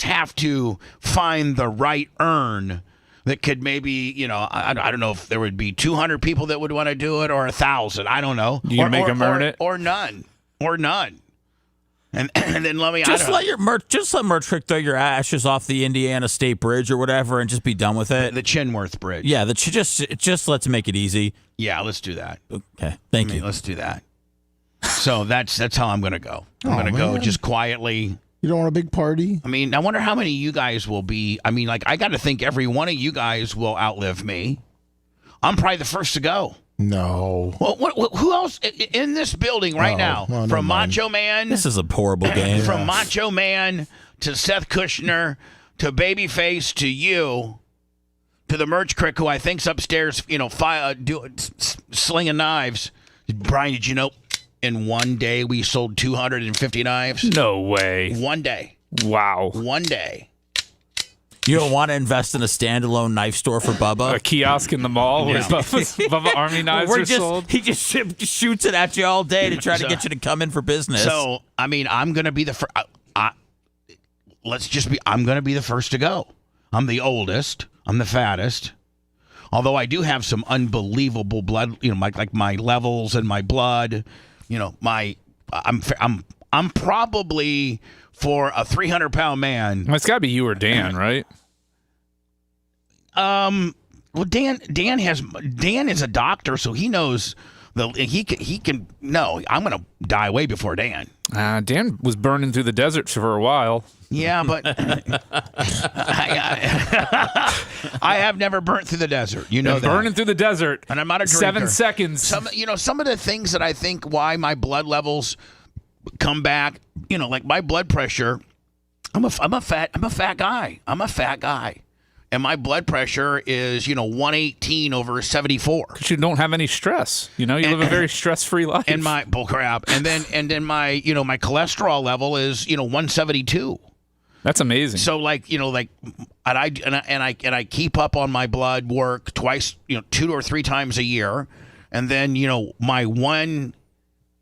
have to find the right urn that could maybe, I don't know if there would be 200 people that would want to do it or 1,000. I don't know. You make them earn it? Or none. And then let Merch Trick throw your ashes off the Indiana State Bridge or whatever and just be done with it. The Chinworth Bridge. Yeah, just let's make it easy. Yeah, let's do that. Okay, thank you. Let's do that. So that's how I'm going to go. I'm going to go just quietly. You don't want a big party? I mean, I wonder how many of you guys will be. I mean, I got to think every one of you guys will outlive me. I'm probably the first to go. No. Well, who else in this building right now? No, From Macho Man. This is a horrible game. From Macho Man to Seth Kushner to Babyface to you to the Merch Crick, who I think's upstairs, slinging knives. Brian, did you know in one day we sold 250 knives? No way. One day. Wow. One day. You don't want to invest in a standalone knife store for Bubba? A kiosk in the mall where Bubba Army knives are sold? He just shoots it at you all day to try to get you to come in for business. So, I mean, I'm going to be the first. I'm going to be the first to go. I'm the oldest. I'm the fattest. Although I do have some unbelievable blood, my levels and my blood, I'm probably for a 300-pound man. It's got to be you or Dan, right? Well, Dan is a doctor, so he knows he can. No, I'm going to die way before Dan. Dan was burning through the desert for a while. Yeah, but I have never burnt through the desert. You know that. Burning through the desert. And I'm not a drinker. 7 seconds. Some of the things that I think why my blood levels come back, like my blood pressure. I'm a fat guy. And my blood pressure is, 118 over 74. Because you don't have any stress. You live a very stress-free life. And my bullcrap. And then my, my cholesterol level is, 172. That's amazing. So and I keep up on my blood work twice, 2 or 3 times a year. And then, my one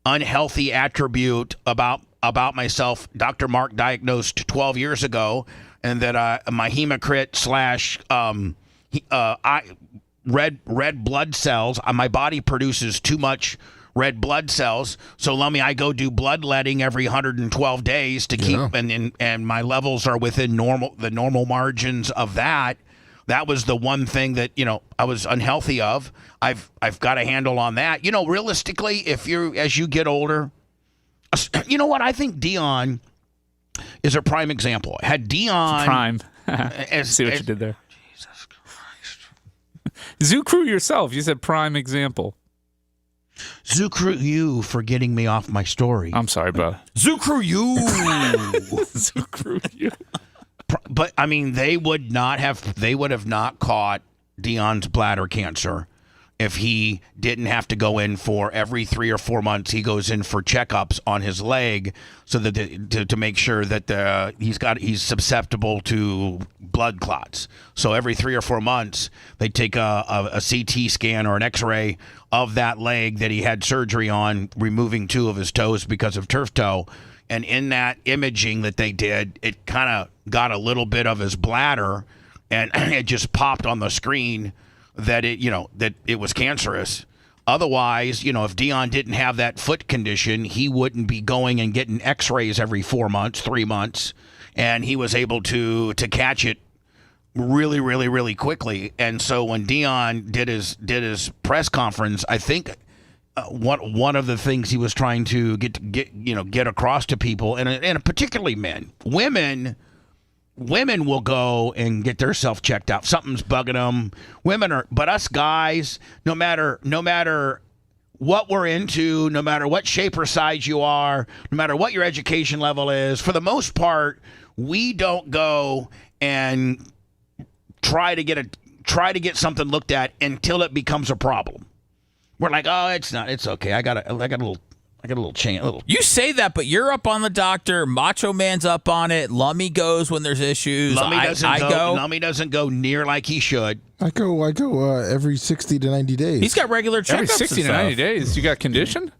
unhealthy attribute about myself, Dr. Mark diagnosed 12 years ago, and that my hematocrit / red blood cells, my body produces too much red blood cells. So I go do bloodletting every 112 days to keep, and my levels are within the normal margins of that. That was the one thing that, I was unhealthy of. I've got a handle on that. Realistically, as you get older, you know what? I think Dion is a prime example. Had Dion prime. See what you did there. Jesus Christ. Zoo Crew yourself. You said prime example. Zoo Crew, you for getting me off my story. I'm sorry, bro. Zoo Crew, you. Zoo Crew, you. But I mean, they would have not caught Dion's bladder cancer if he didn't have to go in for every 3 or 4 months. He goes in for checkups on his leg so that to make sure that he's susceptible to blood clots. So every 3 or 4 months they take a CT scan or an X-ray of that leg that he had surgery on, removing 2 of his toes because of turf toe. And in that imaging that they did, it kind of got a little bit of his bladder, and it just popped on the screen that it was cancerous. Otherwise, if Dion didn't have that foot condition, he wouldn't be going and getting X-rays every 4 months, 3 months, and he was able to catch it really, really, really quickly. And so when Dion did his press conference, I think one of the things he was trying to get across to people, and particularly men, women will go and get themselves checked out. Something's bugging them. But us guys, no matter what we're into, no matter what shape or size you are, no matter what your education level is, for the most part, we don't go and try to get something looked at until it becomes a problem. We're like, oh, it's okay. I got a I got a little chain. A little. You say that, but you're up on the doctor. Macho Man's up on it. Lummy goes when there's issues. Lummy doesn't go near like he should. I go every 60 to 90 days. He's got regular checkups. Every 60 to 90 days. You got conditioned?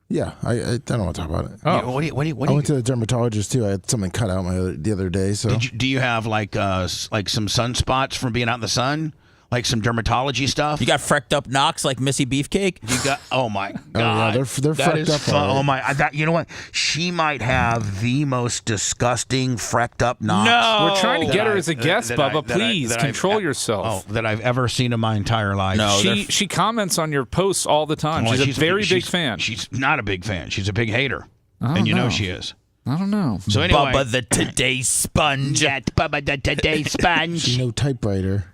Yeah, I don't want to talk about it. Oh. What do you? I went to the dermatologist too. I had something cut out the other day. So do you have like some sunspots from being out in the sun? Like some dermatology stuff. You got frecked up knocks like Missy Beefcake. You got. Oh my God. Oh, yeah, they're frecked up. Oh my. You know what? She might have the most disgusting frecked up knocks. No. We're trying to get her as a guest, Bubba. Please control yourself. That I've ever seen in my entire life. No, she comments on your posts all the time. Well, she's a very big fan. She's not a big fan. She's a big hater, and you know she is. I don't know. So anyway, Bubba the Today Sponge. Bubba the Today Sponge. She's no typewriter.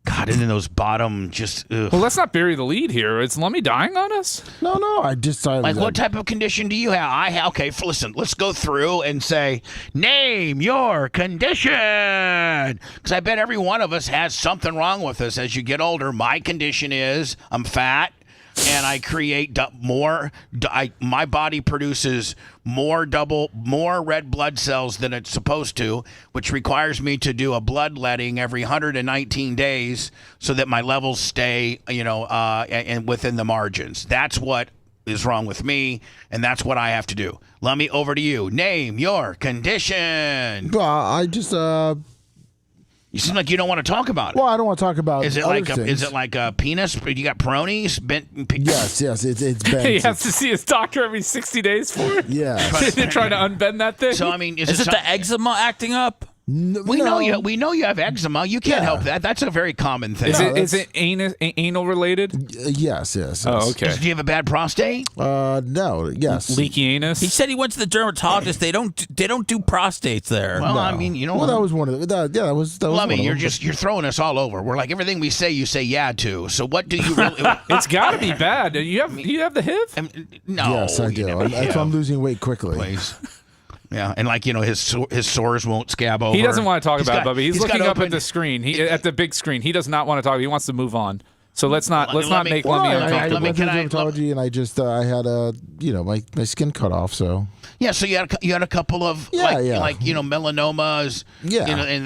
God, and then those bottom just. Ugh. Well, let's not bury the lead here. Is Lummy dying on us? No. What type of condition do you have? Okay, listen, let's go through and say, name your condition. Because I bet every one of us has something wrong with us as you get older. My condition is I'm fat. And I create more. My body produces more red blood cells than it's supposed to, which requires me to do a bloodletting every 119 days so that my levels stay, and within the margins. That's what is wrong with me, and that's what I have to do. Lummy, over to you. Name your condition. I just You seem like you don't want to talk about it. Well, I don't want to talk about. Is it like a penis? You got pronies? Yes, it's bent. He has to see his doctor every 60 days for it? Yeah. They're trying to unbend that thing? So, I mean, Is it the eczema acting up? We know you have eczema. You can't help that. That's a very common thing. Is it anal related? Yes. Oh, okay. Do you have a bad prostate? No. Yes. Leaky anus? He said he went to the dermatologist. They don't do prostates there. Well, No. I mean, Well, that was one of the. That was. Lummy, one of you're them. throwing us all over. We're like everything we say, you say yeah to. So what do you really? It's got to be bad. You have the HIV? No. Yes, I do. I'm losing weight quickly. Please. Yeah, and his sores won't scab over. He doesn't want to talk about it, Bubba. He's looking up at the screen. At the big screen. He does not want to talk. He wants to move on. So let's not make Lummy uncomfortable. I went to dermatology and I just I had my skin cut off. So yeah, so you had a couple of melanomas. Yeah. And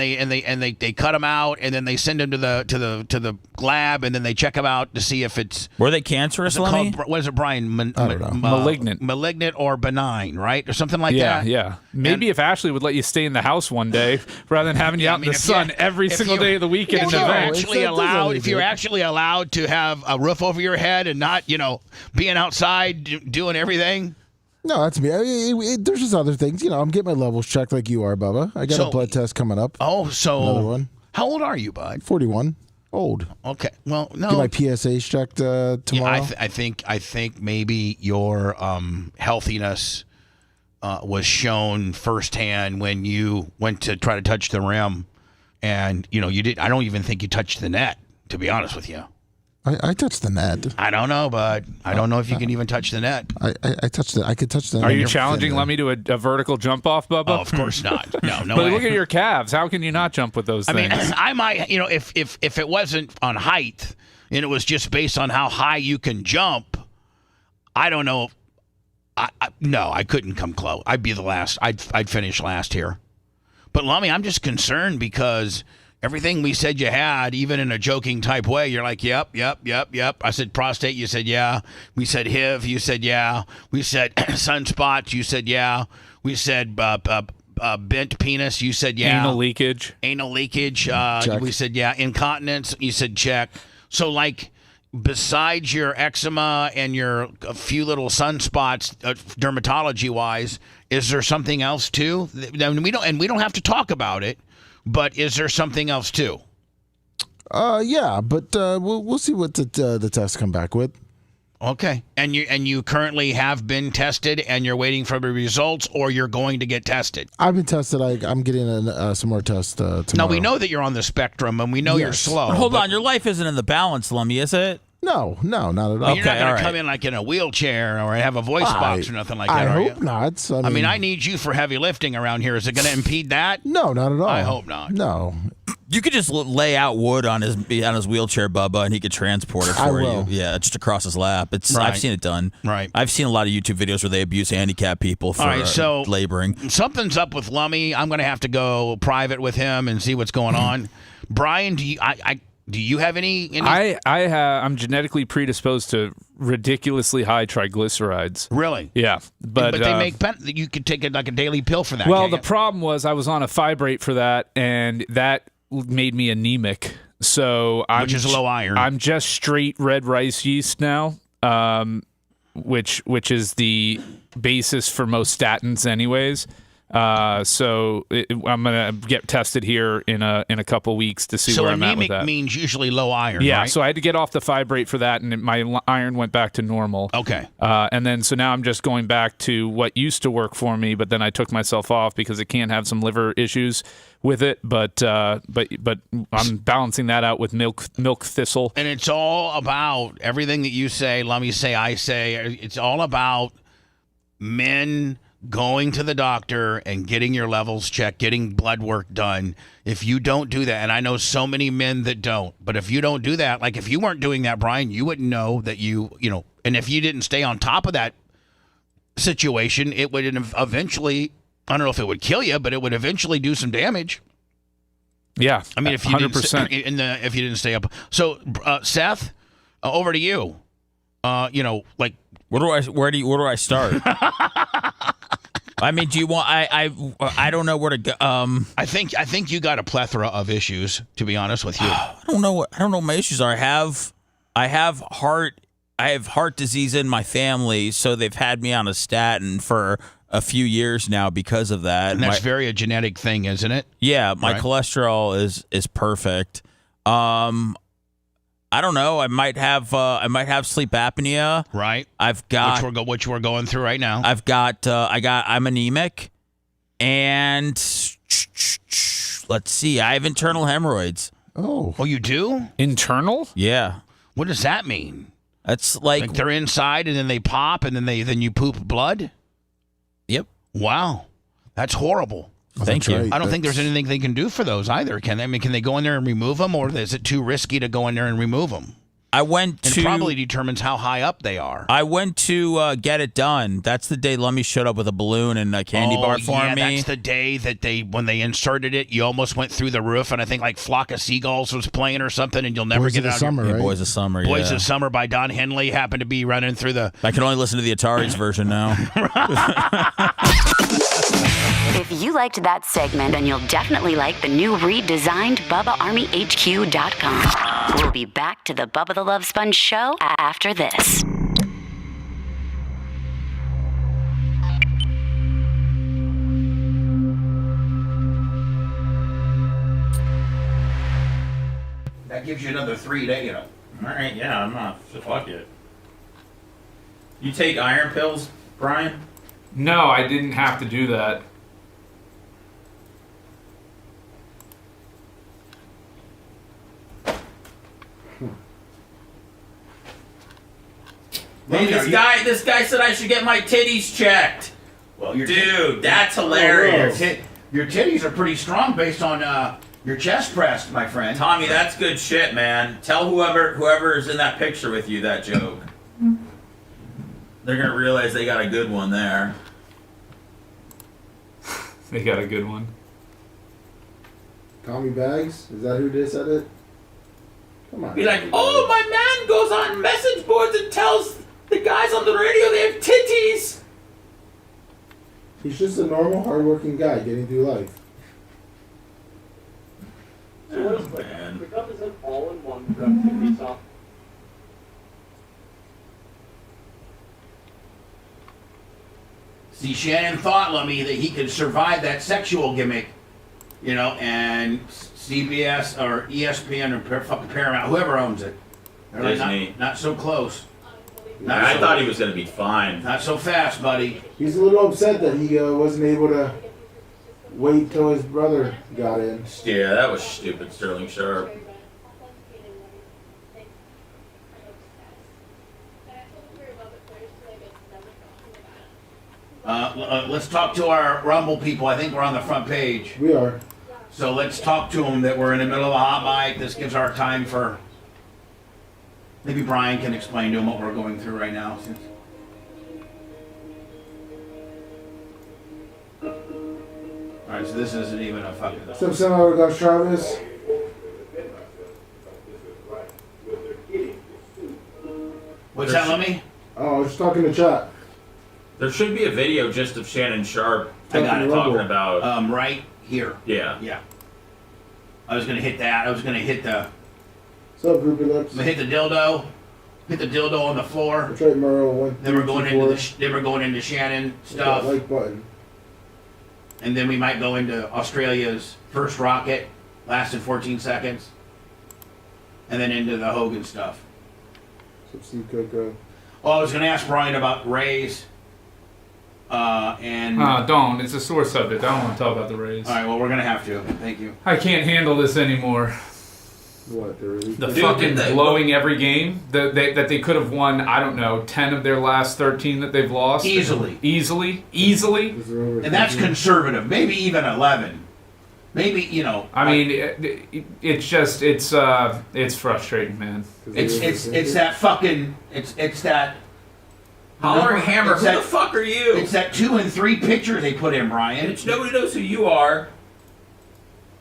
they cut them out and then they send them to the lab and then they check them out to see if it's Were they cancerous, Lummy? what is it, Brian? I don't know. Malignant or benign, right, or something like that. Yeah. Maybe if Ashley would let you stay in the house one day rather than having you out in the sun every single day of the week at an event. If you're actually allowed to have a roof over your head and not, being outside doing everything. No, that's me. There's just other things. I'm getting my levels checked like you are, Bubba. I got a blood test coming up. Oh, so another one. How old are you, bud? 41. Old. Okay. Well, no. Get my PSAs checked tomorrow. Yeah, I think maybe your healthiness was shown firsthand when you went to try to touch the rim, and you did. I don't even think you touched the net, to be honest with you. I touched the net. I don't know, but I don't know if you can even touch the net. I touched it. I could touch the net. Are you challenging Lummy to a vertical jump off, Bubba? Oh, of course not. No But way. look at your calves. How can you not jump with those things? I mean, I might, if it wasn't on height and it was just based on how high you can jump, I don't know. No, I couldn't come close. I'd be the last. I'd finish last here. But Lummy, I'm just concerned because everything we said you had, even in a joking type way, you're like, yep. I said prostate, you said yeah. We said HIV, you said yeah. We said sunspots, you said yeah. We said bent penis, you said yeah. Anal leakage. We said yeah. Incontinence, you said check. So like, besides your eczema and your a few little sunspots, dermatology wise, is there something else too? We don't have to talk about it. But is there something else too? Yeah, but we'll see what the tests come back with. Okay, and you currently have been tested, and you're waiting for the results, or you're going to get tested. I've been tested. I'm getting some more tests tomorrow. Now we know that you're on the spectrum, and we know you're slow. Hold on, your life isn't in the balance, Lummy, is it? No, not at all. Well, you're not going to come in like in a wheelchair or have a voice box or nothing like that, I are hope you? not. I mean, I need you for heavy lifting around here. Is it going to impede that? No, not at all. I hope not. No. You could just lay out wood on his wheelchair, Bubba, and he could transport it for you. Yeah, just across his lap. I've seen it done. Right. I've seen a lot of YouTube videos where they abuse handicapped people for laboring. Something's up with Lummy. I'm going to have to go private with him and see what's going on. Brian, do you have any? I'm genetically predisposed to ridiculously high triglycerides. Really? Yeah, but they make you could take it like a daily pill for that. Well, the problem was I was on a fibrate for that, and that made me anemic. So which is low iron. I'm just straight red rice yeast now, which is the basis for most statins, anyways. So I'm gonna get tested here in a couple weeks to see where I'm at with that. So anemic means usually low iron. Yeah. Right? So I had to get off the fibrate for that, and my iron went back to normal. Okay. And then so now I'm just going back to what used to work for me, but then I took myself off because it can have some liver issues with it. But I'm balancing that out with milk thistle. And it's all about everything that you say. Let me say, I say. It's all about men going to the doctor and getting your levels checked, getting blood work done. If you don't do that, and I know so many men that don't, but if you don't do that, like if you weren't doing that, Brian, you wouldn't know that and if you didn't stay on top of that situation, it would eventually, I don't know if it would kill you, but it would eventually do some damage. Yeah. I mean, if you 100%. if you didn't stay up. So, Seth, over to you. Like, where do I start? I mean, do you want? I don't know where to go. I think you got a plethora of issues. To be honest with you, I don't know what my issues are. I have heart disease in my family, so they've had me on a statin for a few years now because of that. And that's very a genetic thing, isn't it? Yeah, my cholesterol is perfect. I don't know. I might have sleep apnea. Right. I've got which we're going through right now. I'm anemic, and let's see. I have internal hemorrhoids. Oh, you do? Internal? Yeah. What does that mean? That's like they're inside and then they pop and then you poop blood? Yep. Wow. That's horrible. Thank you. I don't think there's anything they can do for those either. Can they? I mean, can they go in there and remove them, or is it too risky to go in there and remove them? It probably determines how high up they are. I went to get it done. That's the day Lummy showed up with a balloon and a candy bar for me. That's the day that when they inserted it, you almost went through the roof, and I think like Flock of Seagulls was playing or something, and you'll never get it out. Summer, right? Boys of Summer. Boys of Summer by Don Henley happened to be running through the. I can only listen to the Atari's version now. If you liked that segment, then you'll definitely like the new redesigned BubbaArmyHQ.com. We'll be back to the Bubba the Love Sponge show after this. That gives you another 3 days, All right, yeah, I'm not. Fuck it. You take iron pills, Brian? No, I didn't have to do that. Hey, this guy said I should get my titties checked. Well, dude, that's hilarious. Your titties are pretty strong based on your chest pressed, my friend. Tommy, that's good shit, man. Tell whoever is in that picture with you that joke. They're gonna realize they got a good one there. They got a good one. Tommy Bags? Is that who said it? Come on. Be like, oh, my man goes on message boards and tells the guys on the radio they have titties. He's just a normal, hardworking guy getting through life. Oh, man. The cup is an all-in-one productivity software. See, Shannon thought, Lummy, that he could survive that sexual gimmick, and CBS or ESPN or Paramount, whoever owns it. They're like, Disney. not so close. I thought he was going to be fine. Not so fast, buddy. He's a little upset that he wasn't able to wait till his brother got in. Yeah, that was stupid, Sterling Sharpe. Let's talk to our Rumble people. I think we're on the front page. We are. So let's talk to them that we're in the middle of a hot mic. This gives our time for... Maybe Brian can explain to them what we're going through right now. All right, so this isn't even a fucking... What's up, Senator Travis? What's that, Lemmy? Oh, I was just talking to chat. There should be a video just of Shannon Sharpe I got it. talking about. Right here. Yeah. Yeah. I was gonna hit that. I was gonna hit the... What's up, Groupie Lips? I'm gonna hit the dildo. Hit the dildo on the floor. That's right, Merle. Then we're going into then we're going into Shannon stuff. Like button. And then we might go into Australia's first rocket, lasted 14 seconds. And then into the Hogan stuff. What's up, Steve Coco? Oh, I was going to ask Brian about Rays. Don't. It's a sore subject. I don't want to talk about the Rays. All right, well, we're going to have to. Thank you. I can't handle this anymore. What, they're really... The fucking blowing every game that they could have won, I don't know, 10 of their last 13 that they've lost. Easily. And And that's conservative. Maybe even 11. Maybe, you know. I mean, it's just, it's frustrating, man. It's that fucking, it's that. Holler Hammer, who the fuck are you? It's that 2 and 3 picture they put in, Brian. Bitch, nobody knows who you are.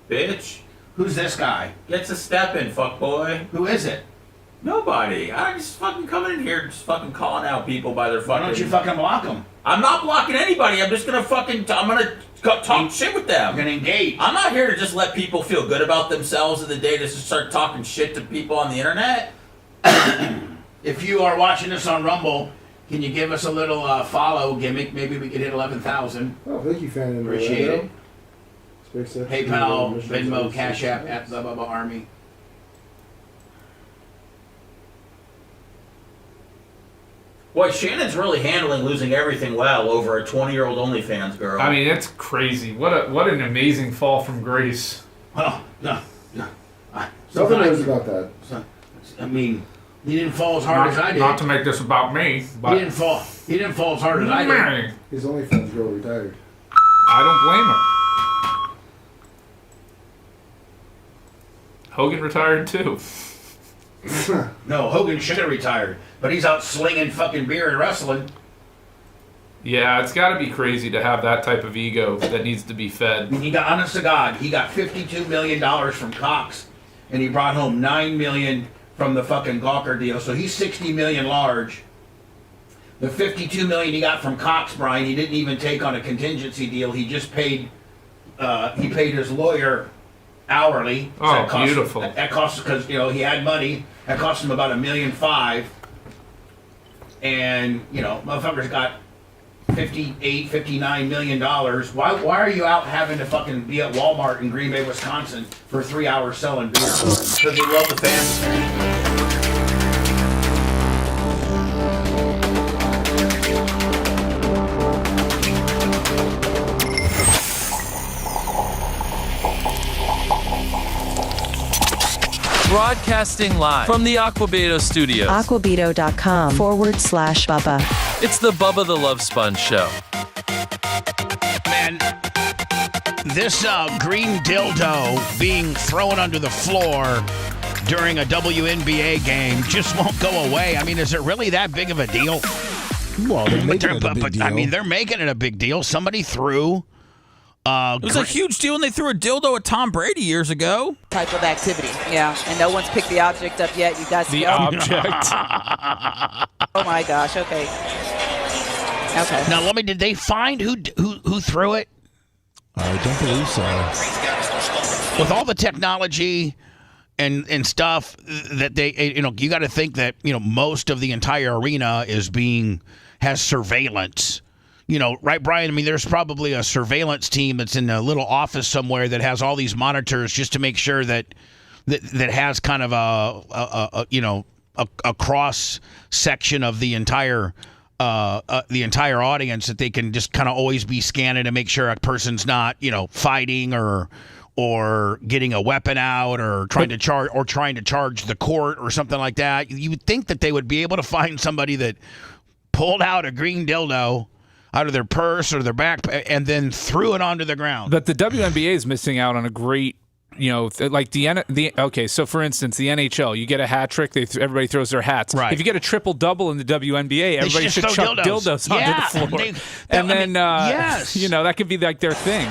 Bitch. Who's this guy? Gets a step in, fuckboy. Who is it? Nobody. I just fucking coming in here just fucking calling out people by their fucking... Why don't you fucking block them? I'm not blocking anybody. I'm just gonna fucking... I'm gonna talk shit with them. You're gonna engage. I'm not here to just let people feel good about themselves in the day to just start talking shit to people on the internet. If you are watching this on Rumble, can you give us a little follow gimmick? Maybe we could hit 11,000. Oh, thank you, fan. Appreciate it. PayPal, Venmo, Cash App, at the Bubba Army. Boy, Shannon's really handling losing everything well over a 20-year-old OnlyFans girl. I mean, it's crazy. What an amazing fall from grace. Well, no. Nothing knows about that. I mean, he didn't fall as hard as I did. Not to make this about me, but... He didn't fall as hard as I did. His OnlyFans girl retired. I don't blame her. Hogan retired too. No, Hogan should have retired, but he's out slinging fucking beer and wrestling. Yeah, it's got to be crazy to have that type of ego that needs to be fed. I mean, he got, honest to God, he got $52 million from Cox, and he brought home $9 million from the fucking Gawker deal, so he's $60 million large. The $52 million he got from Cox, Brian, he didn't even take on a contingency deal. He just paid, he paid his lawyer hourly. Oh, So beautiful. That cost, because, you know, he had money. That cost him about $1.5 million. And, you know, motherfuckers got $58, $59 million. Why are you out having to fucking be at Walmart in Green Bay, Wisconsin for 3 hours selling beer? Because they love the fans. Broadcasting live from the Aquabeto studios. Aquabeto.com/Bubba. It's the Bubba the Love Sponge show. Man, this green dildo being thrown under the floor during a WNBA game just won't go away. I mean, is it really that big of a deal? Well, they're making it a big deal. I mean, they're making it a big deal. Somebody threw... it was a huge deal when they threw a dildo at Tom Brady years ago. Type of activity, yeah. And no one's picked the object up yet. You guys The object. Oh my gosh. Okay. Okay. Now, let me. Did they find who threw it? I don't believe so. With all the technology and stuff that they, you know, you got to think that, you know, most of the entire arena has surveillance. You know, right, Brian? I mean, there's probably a surveillance team that's in a little office somewhere that has all these monitors just to make sure that has kind of a cross section of the entire audience that they can just kind of always be scanning to make sure a person's not, you know, fighting or getting a weapon out or trying to charge the court or something like that. You would think that they would be able to find somebody that pulled out a green dildo. out of their purse or their backpack and then threw it onto the ground. But the WNBA is missing out on a great, like okay, so for instance, the NHL, you get a hat trick, everybody throws their hats. Right. If you get a triple double in the WNBA, everybody should chuck dildos onto the floor. Yes. That could be like their thing.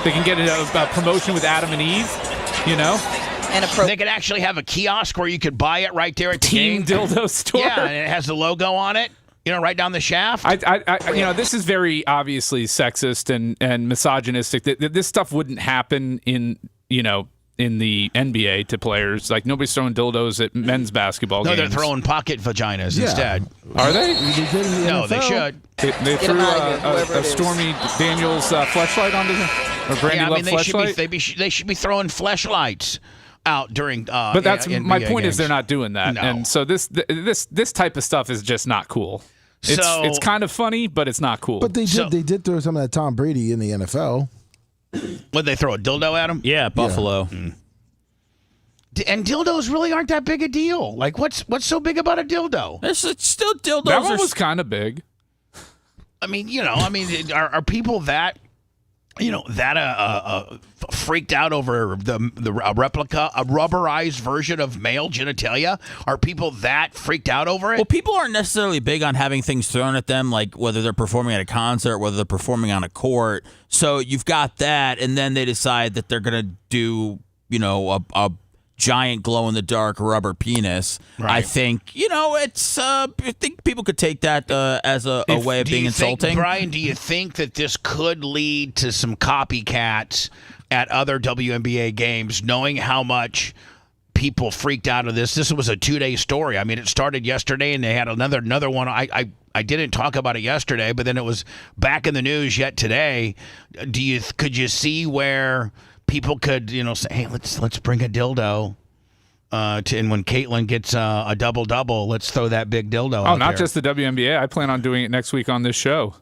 They can get a promotion with Adam and Eve, And they could actually have a kiosk where you could buy it right there at the Team game. Dildo store. Yeah, and it has the logo on it. Right down the shaft. This is very obviously sexist and misogynistic. This stuff wouldn't happen in the NBA to players. Like, nobody's throwing dildos at men's basketball games. No, they're throwing pocket vaginas instead. Are they? No, they should. They threw a Stormy Daniels fleshlight onto them? Or Brandy Love fleshlight? They should be throwing fleshlights out during. But that's my point. games. Is they're not doing that, No. and so this type of stuff is just not cool. It's kind of funny, but it's not cool. But they did throw some of that Tom Brady in the NFL. Would they throw a dildo at him? Yeah, Buffalo. Mm. And dildos really aren't that big a deal. Like, what's so big about a dildo? It's still dildos. That one was kind of big. I mean, are people that freaked out over a replica, a rubberized version of male genitalia? Are people that freaked out over it? Well, people aren't necessarily big on having things thrown at them, like whether they're performing at a concert, whether they're performing on a court. So you've got that, and then they decide that they're going to do, a giant glow-in-the-dark rubber penis. Right. I think, it's. I think people could take that as a way of being insulting. Brian, do you think that this could lead to some copycats at other WNBA games, knowing how much people freaked out of this? This was a 2-day story. I mean, it started yesterday, and they had another one. I didn't talk about it yesterday, but then it was back in the news yet today. Could you see where people could, say, hey, let's bring a dildo, and when Caitlin gets a double, let's throw that big dildo. Oh, not just the WNBA. I plan on doing it next week on this show.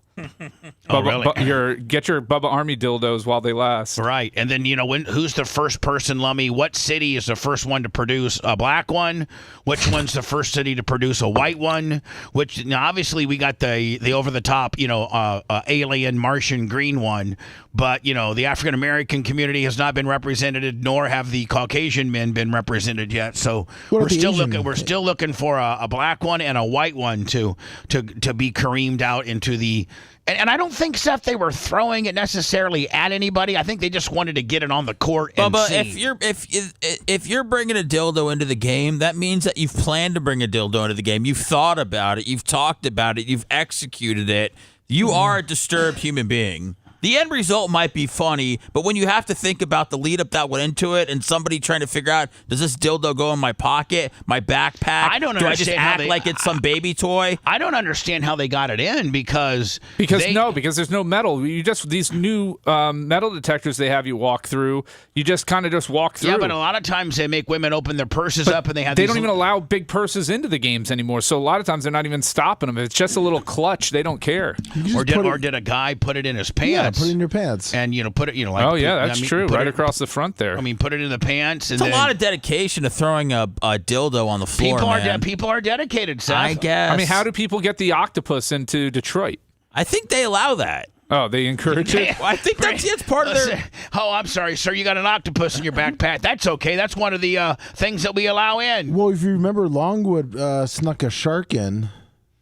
Really? Get your Bubba Army dildos while they last. Right, and then who's the first person, Lummy? What city is the first one to produce a black one? Which one's the first city to produce a white one? Which now obviously we got the over the top, alien Martian green one, but the African American community has not been represented, nor have the Caucasian men been represented yet. So we're still looking for a black one and a white one to be careened out into the. And I don't think, Seth, they were throwing it necessarily at anybody. I think they just wanted to get it on the court and Bubba, see. if you're bringing a dildo into the game, that means that you've planned to bring a dildo into the game. You've thought about it. You've talked about it. You've executed it. You are a disturbed human being. The end result might be funny, but when you have to think about the lead up that went into it and somebody trying to figure out, does this dildo go in my pocket, my backpack? I don't Do I understand just how act like it's some baby toy? I don't understand how they got it in because there's no metal. These new metal detectors they have you walk through. You just kind of just walk through. Yeah, but a lot of times they make women open their purses up and they have. They don't even allow big purses into the games anymore. So a lot of times they're not even stopping them. It's just a little clutch. They don't care. Or did a guy put it in his pants? Yeah, put it in your pants. And put it, oh yeah, that's true. Right across the front there. I mean, put it in the pants. It's a lot of dedication to throwing a dildo on the floor. People are dedicated, Seth. I guess. I mean, how do people get the octopus into Detroit? I think they allow that. Oh, they encourage it? Well, I think that's part of their. Oh, I'm sorry, sir. You got an octopus in your backpack. That's okay. That's one of the things that we allow in. Well, if you remember, Longwood snuck a shark in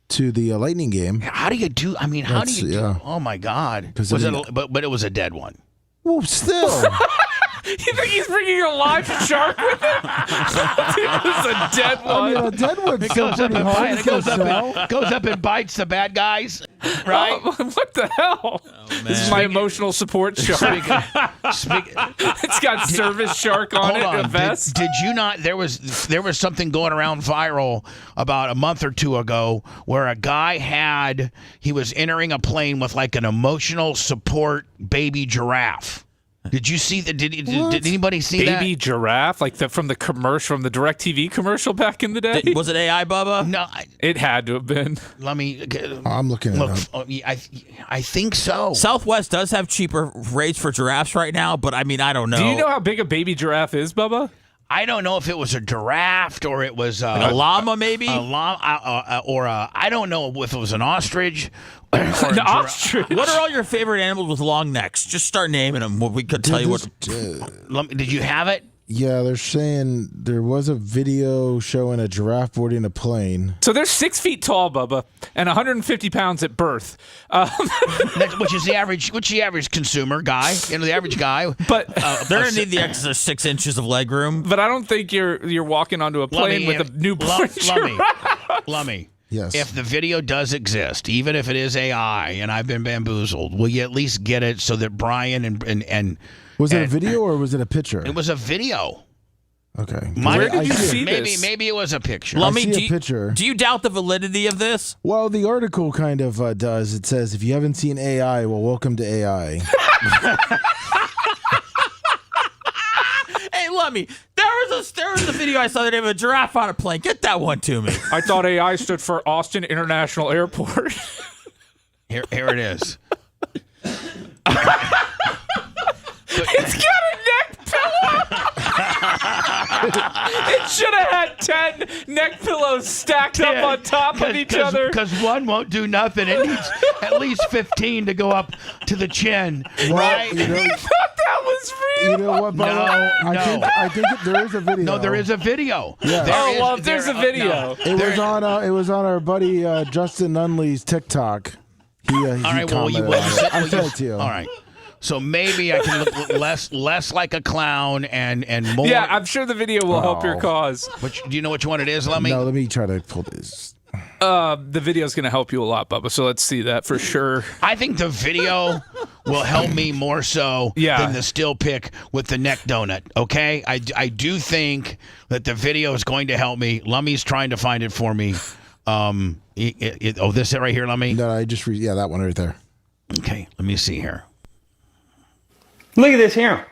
to the Lightning game. How do you do? I mean, how do you do? Yeah. Oh my God! But it was a dead one. Well, still. You think he's bringing a live shark with him? It was a dead one. I mean, a dead one's still pretty hard. It goes up and bites the bad guys, right? What the hell? Oh, this is my emotional support shark. It's got service shark on it, a vest. Did you not? There was something going around viral about a month or two ago where a guy he was entering a plane with like an emotional support baby giraffe. Did you see that? Did anybody see that? Baby giraffe, like from the commercial, from the DirecTV commercial back in the day? Was it AI, Bubba? No, it had to have been. Let me. I'm looking it up. I think so. Southwest does have cheaper rates for giraffes right now, but I mean, I don't know. Do you know how big a baby giraffe is, Bubba? I don't know if it was a giraffe or it was a llama, maybe a llama, or I don't know if it was an ostrich. An ostrich. What are all your favorite animals with long necks? Just start naming them. We could tell you what. Did you have it? Yeah, they're saying there was a video showing a giraffe boarding a plane. So they're 6 feet tall, Bubba, and 150 pounds at birth. Which is the average consumer guy, the average guy. But they're gonna need the extra 6 inches of leg room. But I don't think you're walking onto a plane with a newborn giraffe. Lummy. Yes. If the video does exist, even if it is AI, and I've been bamboozled, will you at least get it so that Brian and was it a video or was it a picture? It was a video. Okay. Where did you see this? Maybe it was a picture. Lummy, picture. Do you doubt the validity of this? Well, the article kind of does. It says, if you haven't seen AI, well, welcome to AI. Hey, Lummy, there was a video I saw the name of a giraffe on a plane. Get that one to me. I thought AI stood for Austin International Airport. Here it is. It's got a neck pillow. It should have had 10 neck pillows stacked up on top of each other. Because one won't do nothing. It needs at least 15 to go up to the chin. Right? You thought that was real? You know what, Bubba? I think there is a video. No, there is a video. Yeah. If there's a video. It was on our buddy Justin Nunley's TikTok. He all right, commented on it. I sent it to you. All right. So maybe I can look less like a clown and more. Yeah, I'm sure the video will help your cause. Do you know which one it is, Lummy? No, let me try to pull this. The video's going to help you a lot, Bubba, so let's see that for sure. I think the video will help me more so than the still pic with the neck donut, okay? I do think that the video is going to help me. Lummy's trying to find it for me. This it right here, Lummy? No, I just that one right there. Okay, let me see here. Look at this here.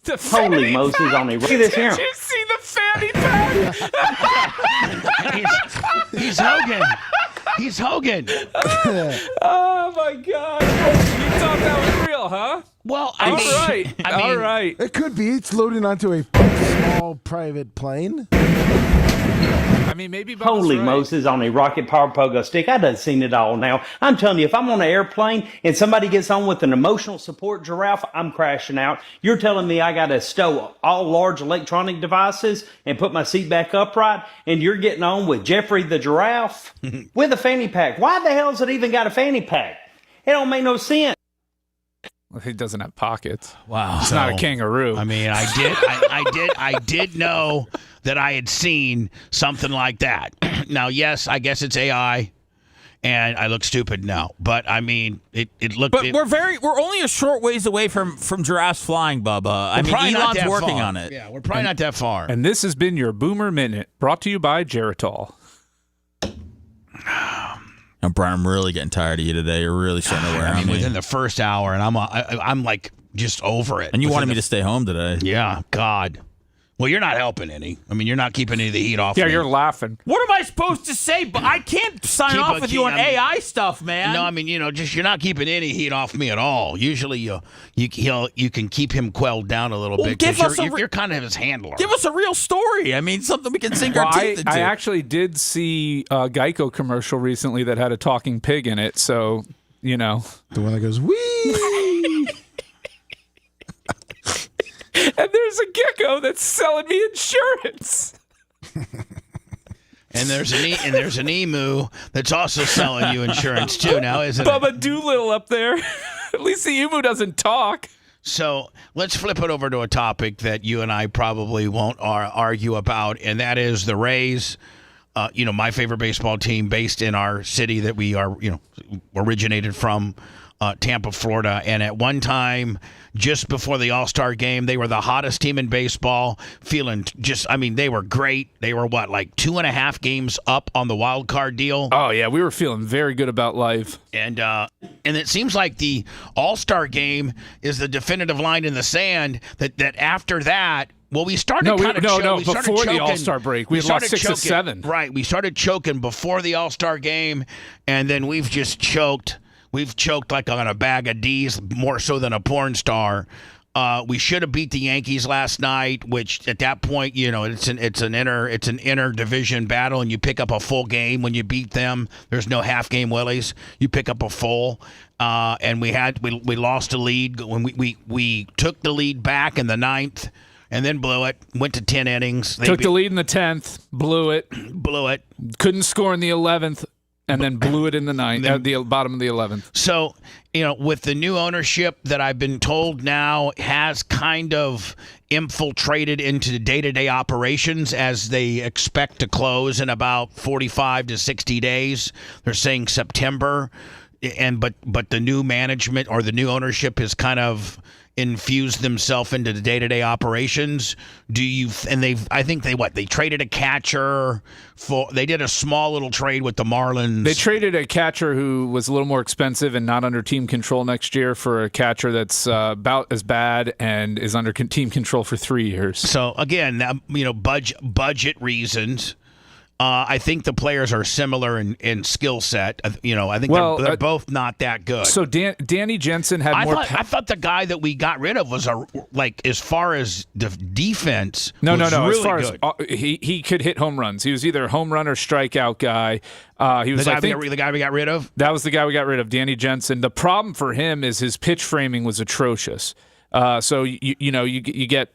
Holy Moses on me. Look at this here. Did you see the fanny pack? He's Hogan. He's Hogan. Oh, my God. You thought that was real, huh? Well, all right. It could be. It's loading onto a small private plane. I mean, maybe Bubba's Holy right. Moses on a rocket powered pogo stick. I done seen it all now. I'm telling you, if I'm on an airplane and somebody gets on with an emotional support giraffe, I'm crashing out. You're telling me I got to stow all large electronic devices and put my seat back upright, and you're getting on with Jeffrey the giraffe with a fanny pack. Why the hell has it even got a fanny pack? It don't make no sense. Well, he doesn't have pockets. Wow. It's not a kangaroo. I mean, I did know that I had seen something like that. Now, yes, I guess it's AI, and I look stupid now. But I mean, it looked. But we're only a short ways away from giraffes flying, Bubba. I mean, Elon's working on it. Yeah, we're probably not that far. And this has been your Boomer Minute, brought to you by Geritol. And Brian, I'm really getting tired of you today. You're really starting to wear on me. Within the first hour, and I'm like just over it. And you wanted me to stay home today. Yeah, God. Well, you're not helping any. I mean, you're not keeping any of the heat off. Yeah, me. you're laughing. What am I supposed to say? But I can't sign off with you on AI stuff, man. No, I mean, just you're not keeping any heat off me at all. Usually, you can keep him quelled down a little bit because you're kind of his handler. Give us a real story. I mean, something we can sink our teeth into. I actually did see a Geico commercial recently that had a talking pig in it, so the one that goes wee. And there's a gecko that's selling me insurance. And there's an emu that's also selling you insurance too now, isn't it? Bubba Doolittle up there. At least the emu doesn't talk. So let's flip it over to a topic that you and I probably won't argue about, and that is the Rays. My favorite baseball team based in our city that we are, originated from, Tampa, Florida. And at one time, just before the All-Star game, they were the hottest team in baseball, they were great. They were, 2.5 games up on the wild card deal? Oh, yeah, we were feeling very good about life. And it seems like the All-Star game is the definitive line in the sand that after that, we started before the All-Star break. We lost 6 or 7. Right, we started choking before the All-Star game, and then we've just choked. we've choked like on a bag of D's, more so than a porn star. We should have beat the Yankees last night, which at that point, it's an inter division battle, and you pick up a full game when you beat them. There's no half game willies. You pick up a full, and we lost the lead when we took the lead back in the 9th, and then blew it. Went to 10 innings. Took the lead in the 10th, blew it. Couldn't score in the 11th. And then blew it in the 9th, at the bottom of the 11th. So, with the new ownership that I've been told now has kind of infiltrated into the day-to-day operations as they expect to close in about 45 to 60 days. They're saying September, but the new management or the new ownership has kind of infused themselves into the day-to-day operations. I think they traded a catcher they did a small little trade with the Marlins. They traded a catcher who was a little more expensive and not under team control next year for a catcher that's about as bad and is under team control for 3 years. So again, budget reasons. I think the players are similar in skill set. I think they're both not that good. So Danny Jensen had more. I thought the guy that we got rid of was as far as the defense. No. Really as far good. as he could hit home runs. He was either a home run or strikeout guy. He was the guy we got rid of. That was the guy we got rid of, Danny Jensen. The problem for him is his pitch framing was atrocious. So you get.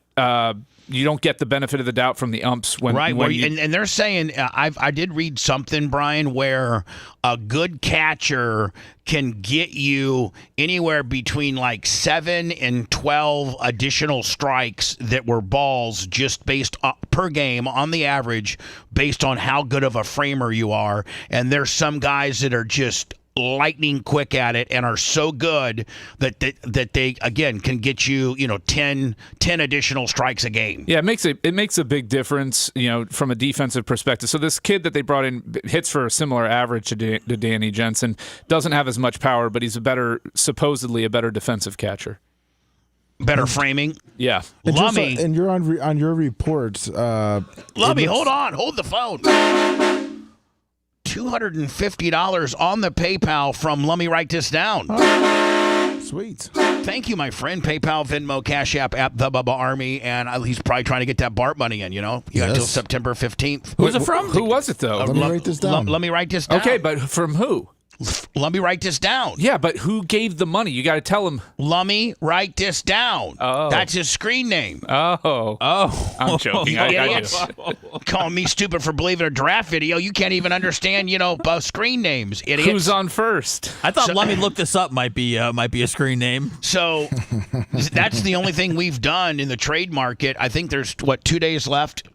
You don't get the benefit of the doubt from the umps and they're saying I did read something, Brian, where a good catcher can get you anywhere between like 7 and 12 additional strikes that were balls just based per game on the average based on how good of a framer you are. And there's some guys that are just lightning quick at it and are so good that they again can get you 10 additional strikes a game. Yeah, it makes a big difference from a defensive perspective. So this kid that they brought in hits for a similar average to Danny Jensen, doesn't have as much power, but he's supposedly a better defensive catcher. Better framing. Yeah. Lummy. And you're on your reports. Lummy, hold the phone. $250 on the PayPal from Lummy. Write this down. Sweet. Thank you, my friend. PayPal, Venmo, Cash App, the Bubba Army, and he's probably trying to get that BART money in. You got until September 15th. Who's it from? Who was it though? Let me write this down. Let me write this down. Okay, but from who? Let me write this down. Yeah, but who gave the money? You got to tell him. Lummy, write this down. Oh. That's his screen name. Oh. I'm joking. Calling me stupid for believing a draft video. You can't even understand, screen names, idiots. Who's on first? I thought Lummy looked this up might be a screen name. So that's the only thing we've done in the trade market. I think there's 2 days left.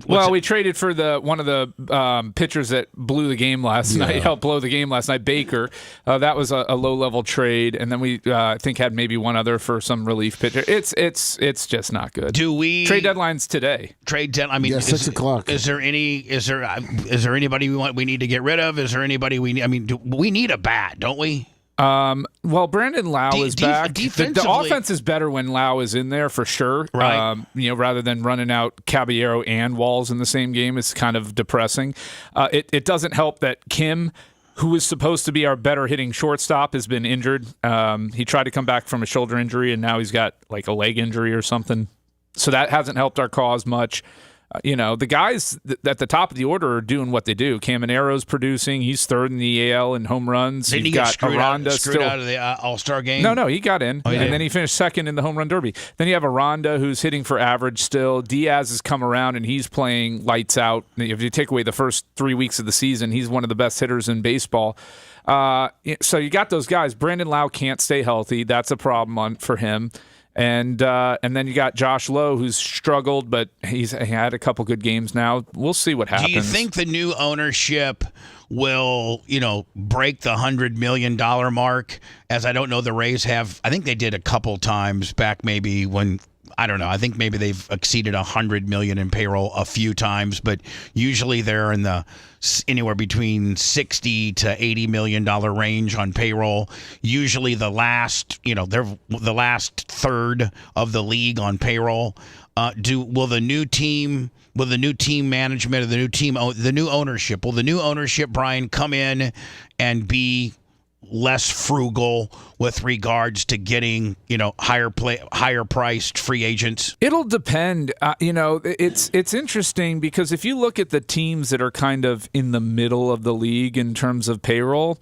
We traded for one of the pitchers that blew the game last night, helped blow the game last night, Baker. That was a low-level trade, and then we I think had maybe one other for some relief pitcher. It's just not good. Trade deadline's today? Trade deadline. I mean, 6 o'clock. Is there anybody we need to get rid of? Is there anybody we need a bat, don't we? Brandon Lau is back. The offense is better when Lau is in there for sure. Right. Rather than running out Caballero and Walls in the same game, it's kind of depressing. It doesn't help that Kim, who was supposed to be our better hitting shortstop, has been injured. He tried to come back from a shoulder injury, and now he's got like a leg injury or something. So that hasn't helped our cause much. The guys at the top of the order are doing what they do. Camanero's producing. He's third in the AL in home runs. Didn't he get screwed out of the All-Star game? No, he got in. And then he finished second in the home run derby. Then you have Aranda, who's hitting for average still. Diaz has come around, and he's playing lights out. If you take away the first 3 weeks of the season, he's one of the best hitters in baseball. So you got those guys. Brandon Lau can't stay healthy. That's a problem for him. And then you got Josh Lowe, who's struggled, but he had a couple good games now. We'll see what happens. Do you think the new ownership will, break the $100 million mark? As I don't know, the Rays have. I think they did a couple times back, maybe when. I don't know. I think maybe they've exceeded $100 million in payroll a few times, but usually they're in the anywhere between $60 to $80 million range on payroll. Usually the last, they're the last third of the league on payroll. Will the new team management, or the new ownership, Brian, come in and be less frugal with regards to getting, higher priced free agents? It'll depend. It's interesting because if you look at the teams that are kind of in the middle of the league in terms of payroll,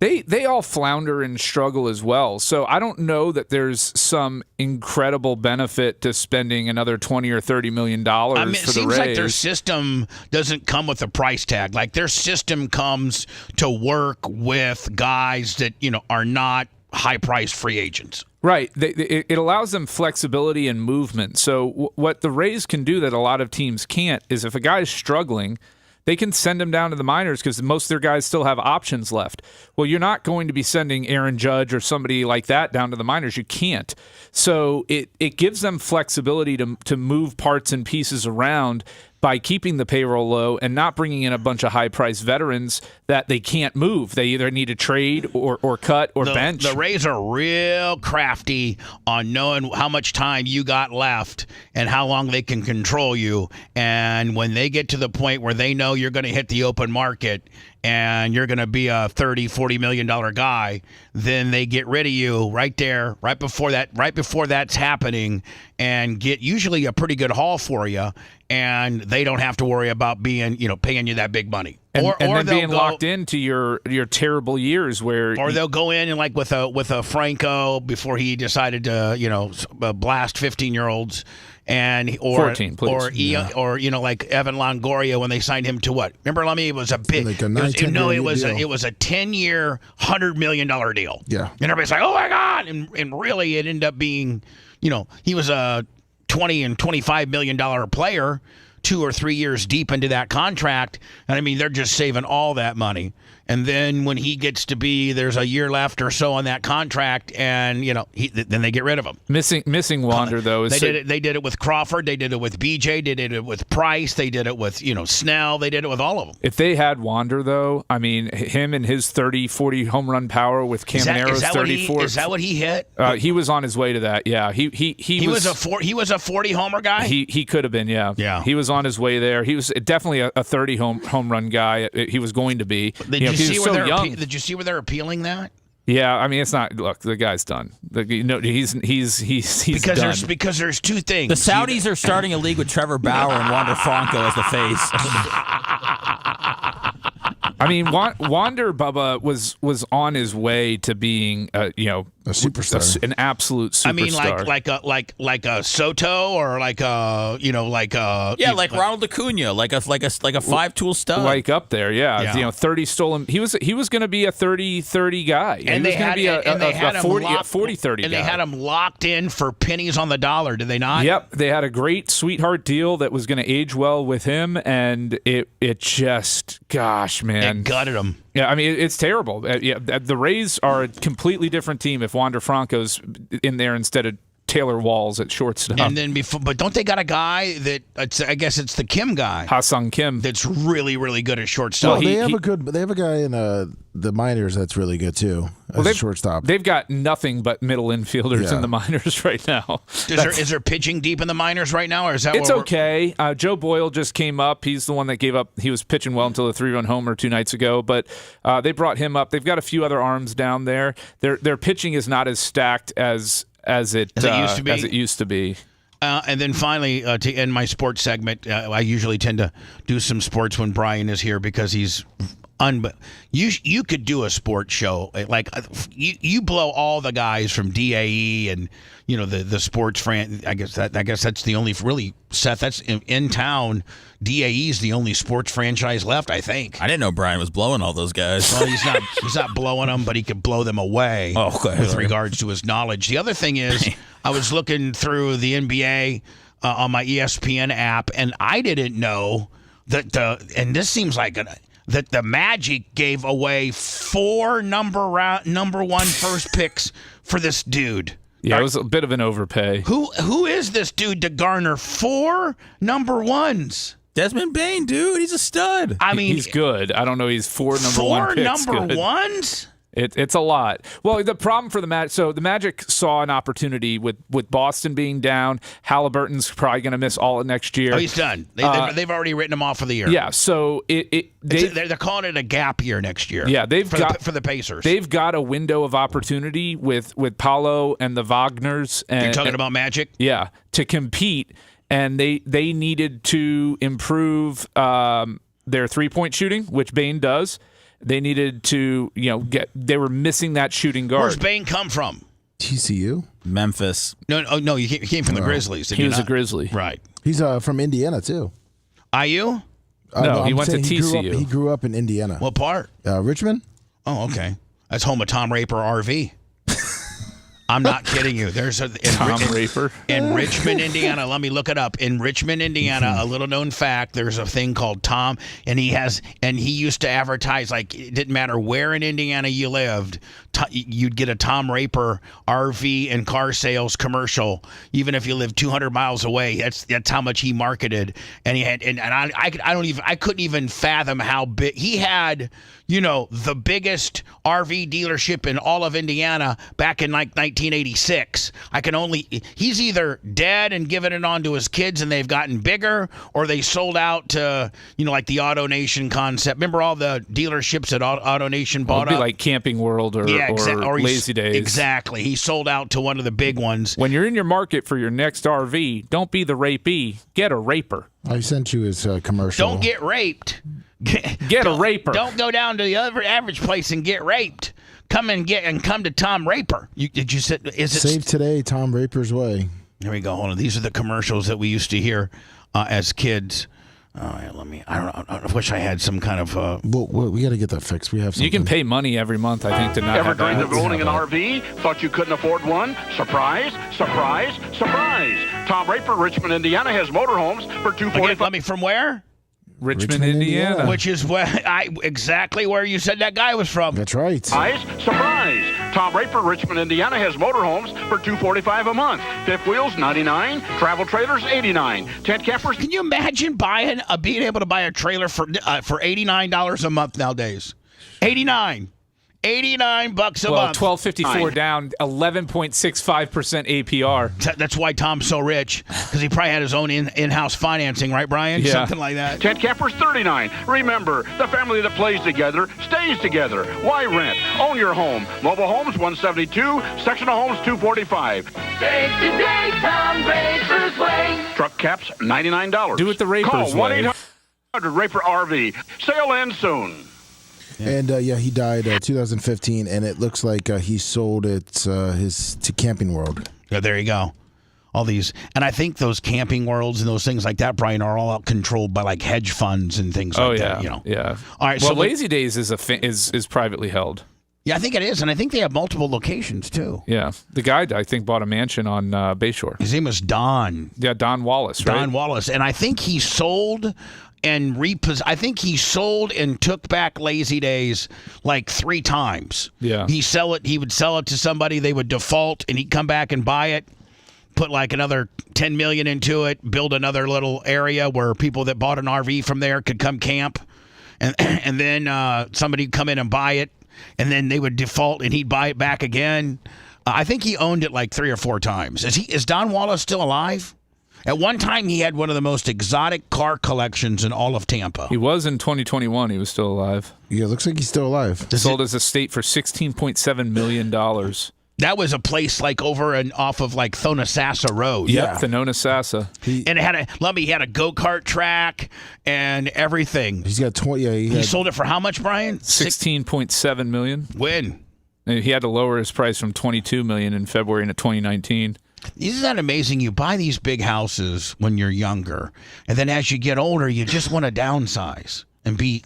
they all flounder and struggle as well. So I don't know that there's some incredible benefit to spending another $20 or $30 million for the Rays. It seems like their system doesn't come with a price tag. Like their system comes to work with guys that are not high-priced free agents. Right. It allows them flexibility and movement. So what the Rays can do that a lot of teams can't is if a guy is struggling, they can send him down to the minors because most of their guys still have options left. Well, you're not going to be sending Aaron Judge or somebody like that down to the minors. You can't. So it gives them flexibility to move parts and pieces around by keeping the payroll low and not bringing in a bunch of high-priced veterans that they can't move. They either need to trade or cut or bench. The Rays are real crafty on knowing how much time you got left and how long they can control you. And when they get to the point where they know you're going to hit the open market and you're going to be a $30, $40 million guy, then they get rid of you right there, right before that's happening, and get usually a pretty good haul for you, and they don't have to worry about being, paying you that big money. Or then being locked into your terrible years or they'll go in and like with a Franco before he decided to blast 15-year-olds and 14, please. Or like Evan Longoria when they signed him to what? Remember, Lummy, it was a big it was a 10-year, $100 million deal. Yeah, and everybody's like, oh my God, and really it ended up being he was a $20 and $25 million player 2 or 3 years deep into that contract. And I mean, they're just saving all that money. And then when he gets to be, there's a year left or so on that contract, and then they get rid of him. Missing Wander though is they did it with Crawford, they did it with BJ, they did it with Price, they did it with Snell, they did it with all of them. If they had Wander though, I mean, him and his 30-40 home run power with Camaro's 34. Is that what he hit? He was on his way to that. Yeah, he was a 40 homer guy. He could have been. Yeah. He was on his way there. He was definitely a 30 home run guy. He was going to be. Did you see where they're appealing that? Yeah, I mean, it's not. Look, the guy's done. He's done. Because there's two things. The Saudis are starting a league with Trevor Bauer and Wander Franco as the face. I mean, Wander Bubba was on his way to being a superstar, an absolute superstar. I mean, like a Soto or like Ronald Acuna, like a 5-tool stud, like up there. Yeah. 30 stolen. He was going to be a 30-30 guy, and he was going to be a 40-30 and guy. they had him locked in for pennies on the dollar. Did they not? Yep, they had a great sweetheart deal that was going to age well with him, and it just, gosh, man. It gutted him. Yeah, I mean, it's terrible. The Rays are a completely different team if Wander Franco's in there instead of Taylor Walls at shortstop. And then but don't they got a guy that I guess it's the Kim guy, Ha-Sung Kim, that's really really good at shortstop. Well, they have a guy in the minors that's really good too as a shortstop. They've got nothing but middle infielders in the minors right now. Is there pitching deep in the minors right now, or is that? It's okay. Joe Boyle just came up. He's the one that gave up. He was pitching well until a 3-run homer 2 nights ago, but they brought him up. They've got a few other arms down there. Their pitching is not as stacked as it used to be. And then finally, to end my sports segment, I usually tend to do some sports when Brian is here because he's you could do a sports show like you blow all the guys from DAE and the sports I guess that's the only really, Seth, that's in town. DAE is the only sports franchise left, I think. I didn't know Brian was blowing all those guys. Well, he's not blowing them, but he could blow them away with regards to his knowledge. The other thing is, I was looking through the NBA on my ESPN app, and I didn't know that and this seems like that the Magic gave away 4 number 1 first picks for this dude. Yeah, it was a bit of an overpay. Who is this dude to garner 4 number 1s? Desmond Bain, dude. He's a stud. I mean, he's good. I don't know. He's 4 number 1 picks. 4 number 1s? It's a lot. Well, the problem for the Magic, so the Magic saw an opportunity with Boston being down. Halliburton's probably going to miss all of next year. Oh, he's done. They've already written him off for the year. Yeah, so they're calling it a gap year next year. Yeah, for the Pacers. They've got a window of opportunity with Paolo and the Wagners. And, You're talking about Magic? Yeah, to compete, and they needed to improve their 3-point shooting, which Bane does. They needed to, they were missing that shooting guard. Where's Bane come from? TCU? Memphis. No, he came from the Grizzlies. He was a Grizzly. Right. He's from Indiana, too. IU? No, he went to TCU. He grew up in Indiana. What part? Richmond? Oh, okay. That's home of Tom Raper RV. I'm not kidding you. There's Tom Raper in Richmond, Indiana. Let me look it up. In Richmond, Indiana, a little known fact, there's a thing called Tom, and he used to advertise, like, it didn't matter where in Indiana you lived, you'd get a Tom Raper RV and car sales commercial, even if you lived 200 miles away. That's how much he marketed, and he had, and I couldn't even fathom how big he had. The biggest RV dealership in all of Indiana back in like 1986. He's either dead and giving it on to his kids and they've gotten bigger, or they sold out to, like the Auto Nation concept. Remember all the dealerships that Auto Nation bought up? Like Camping World or Lazy Days. Exactly. He sold out to one of the big ones. When you're in your market for your next RV, don't be the rapee. Get a raper. I sent you his commercial. Don't get raped. Get a raper. Don't go down to the other average place and get raped. Come to Tom Raper. Save today, Tom Raper's way. There we go. Hold on. These are the commercials that we used to hear as kids. I wish I had some kind of. Well, we got to get that fixed. We have something. You can pay money every month, I think, to not Ever have that. dreamed of owning an RV? Thought you couldn't afford one? Surprise! Surprise! Surprise! Tom Raper, Richmond, Indiana, has motorhomes for $245. Let me from where? Richmond, Indiana. Which is exactly where you said that guy was from. That's right. Surprise! Tom Raper, Richmond, Indiana, has motorhomes for $245 a month. Fifth wheels, $99. Travel trailers, $89. Tent campers. Can you imagine being able to buy a trailer for $89 a month nowadays? $89 $89 a month. $12.54 down, 11.65% APR. That's why Tom's so rich, because he probably had his own in-house financing, right, Brian? Yeah. Something like that. Tent campers, $39. Remember, the family that plays together stays together. Why rent? Own your home. Mobile homes, $172. Sectional homes, $245. Save today, Tom Raper's Way. Truck caps, $99. Do it the Raper's way. Call 1-800-RAPER-RV. Sale ends soon. And he died 2015, and it looks like he sold it to Camping World. Yeah, there you go. All these, and I think those camping worlds and those things like that, Brian, are all controlled by like hedge funds and things like that. Yeah. All right. Well, so Lazy Days is privately held. Yeah, I think it is, and I think they have multiple locations too. Yeah, the guy I think bought a mansion on Bayshore. His name was Don. Yeah, Don Wallace. Right? Don Wallace, and I think he sold. I think he sold and took back Lazy Days like 3 times. Yeah. He would sell it to somebody, they would default, and he'd come back and buy it, put like another $10 million into it, build another little area where people that bought an RV from there could come camp, and then somebody would come in and buy it, and then they would default and he'd buy it back again. I think he owned it like 3 or 4 times. Is Don Wallace still alive? At one time, he had one of the most exotic car collections in all of Tampa. He was in 2021. He was still alive. Yeah, it looks like he's still alive. Sold his estate for $16.7 million. That was a place like over and off of like Thonotassa Road. Yep, Thonotassa. And he had a go-kart track and everything. He's got 20. Yeah, he sold it for how much, Brian? $16.7 million. When? And he had to lower his price from $22 million in February into 2019. Isn't that amazing? You buy these big houses when you're younger, and then as you get older, you just want to downsize and be,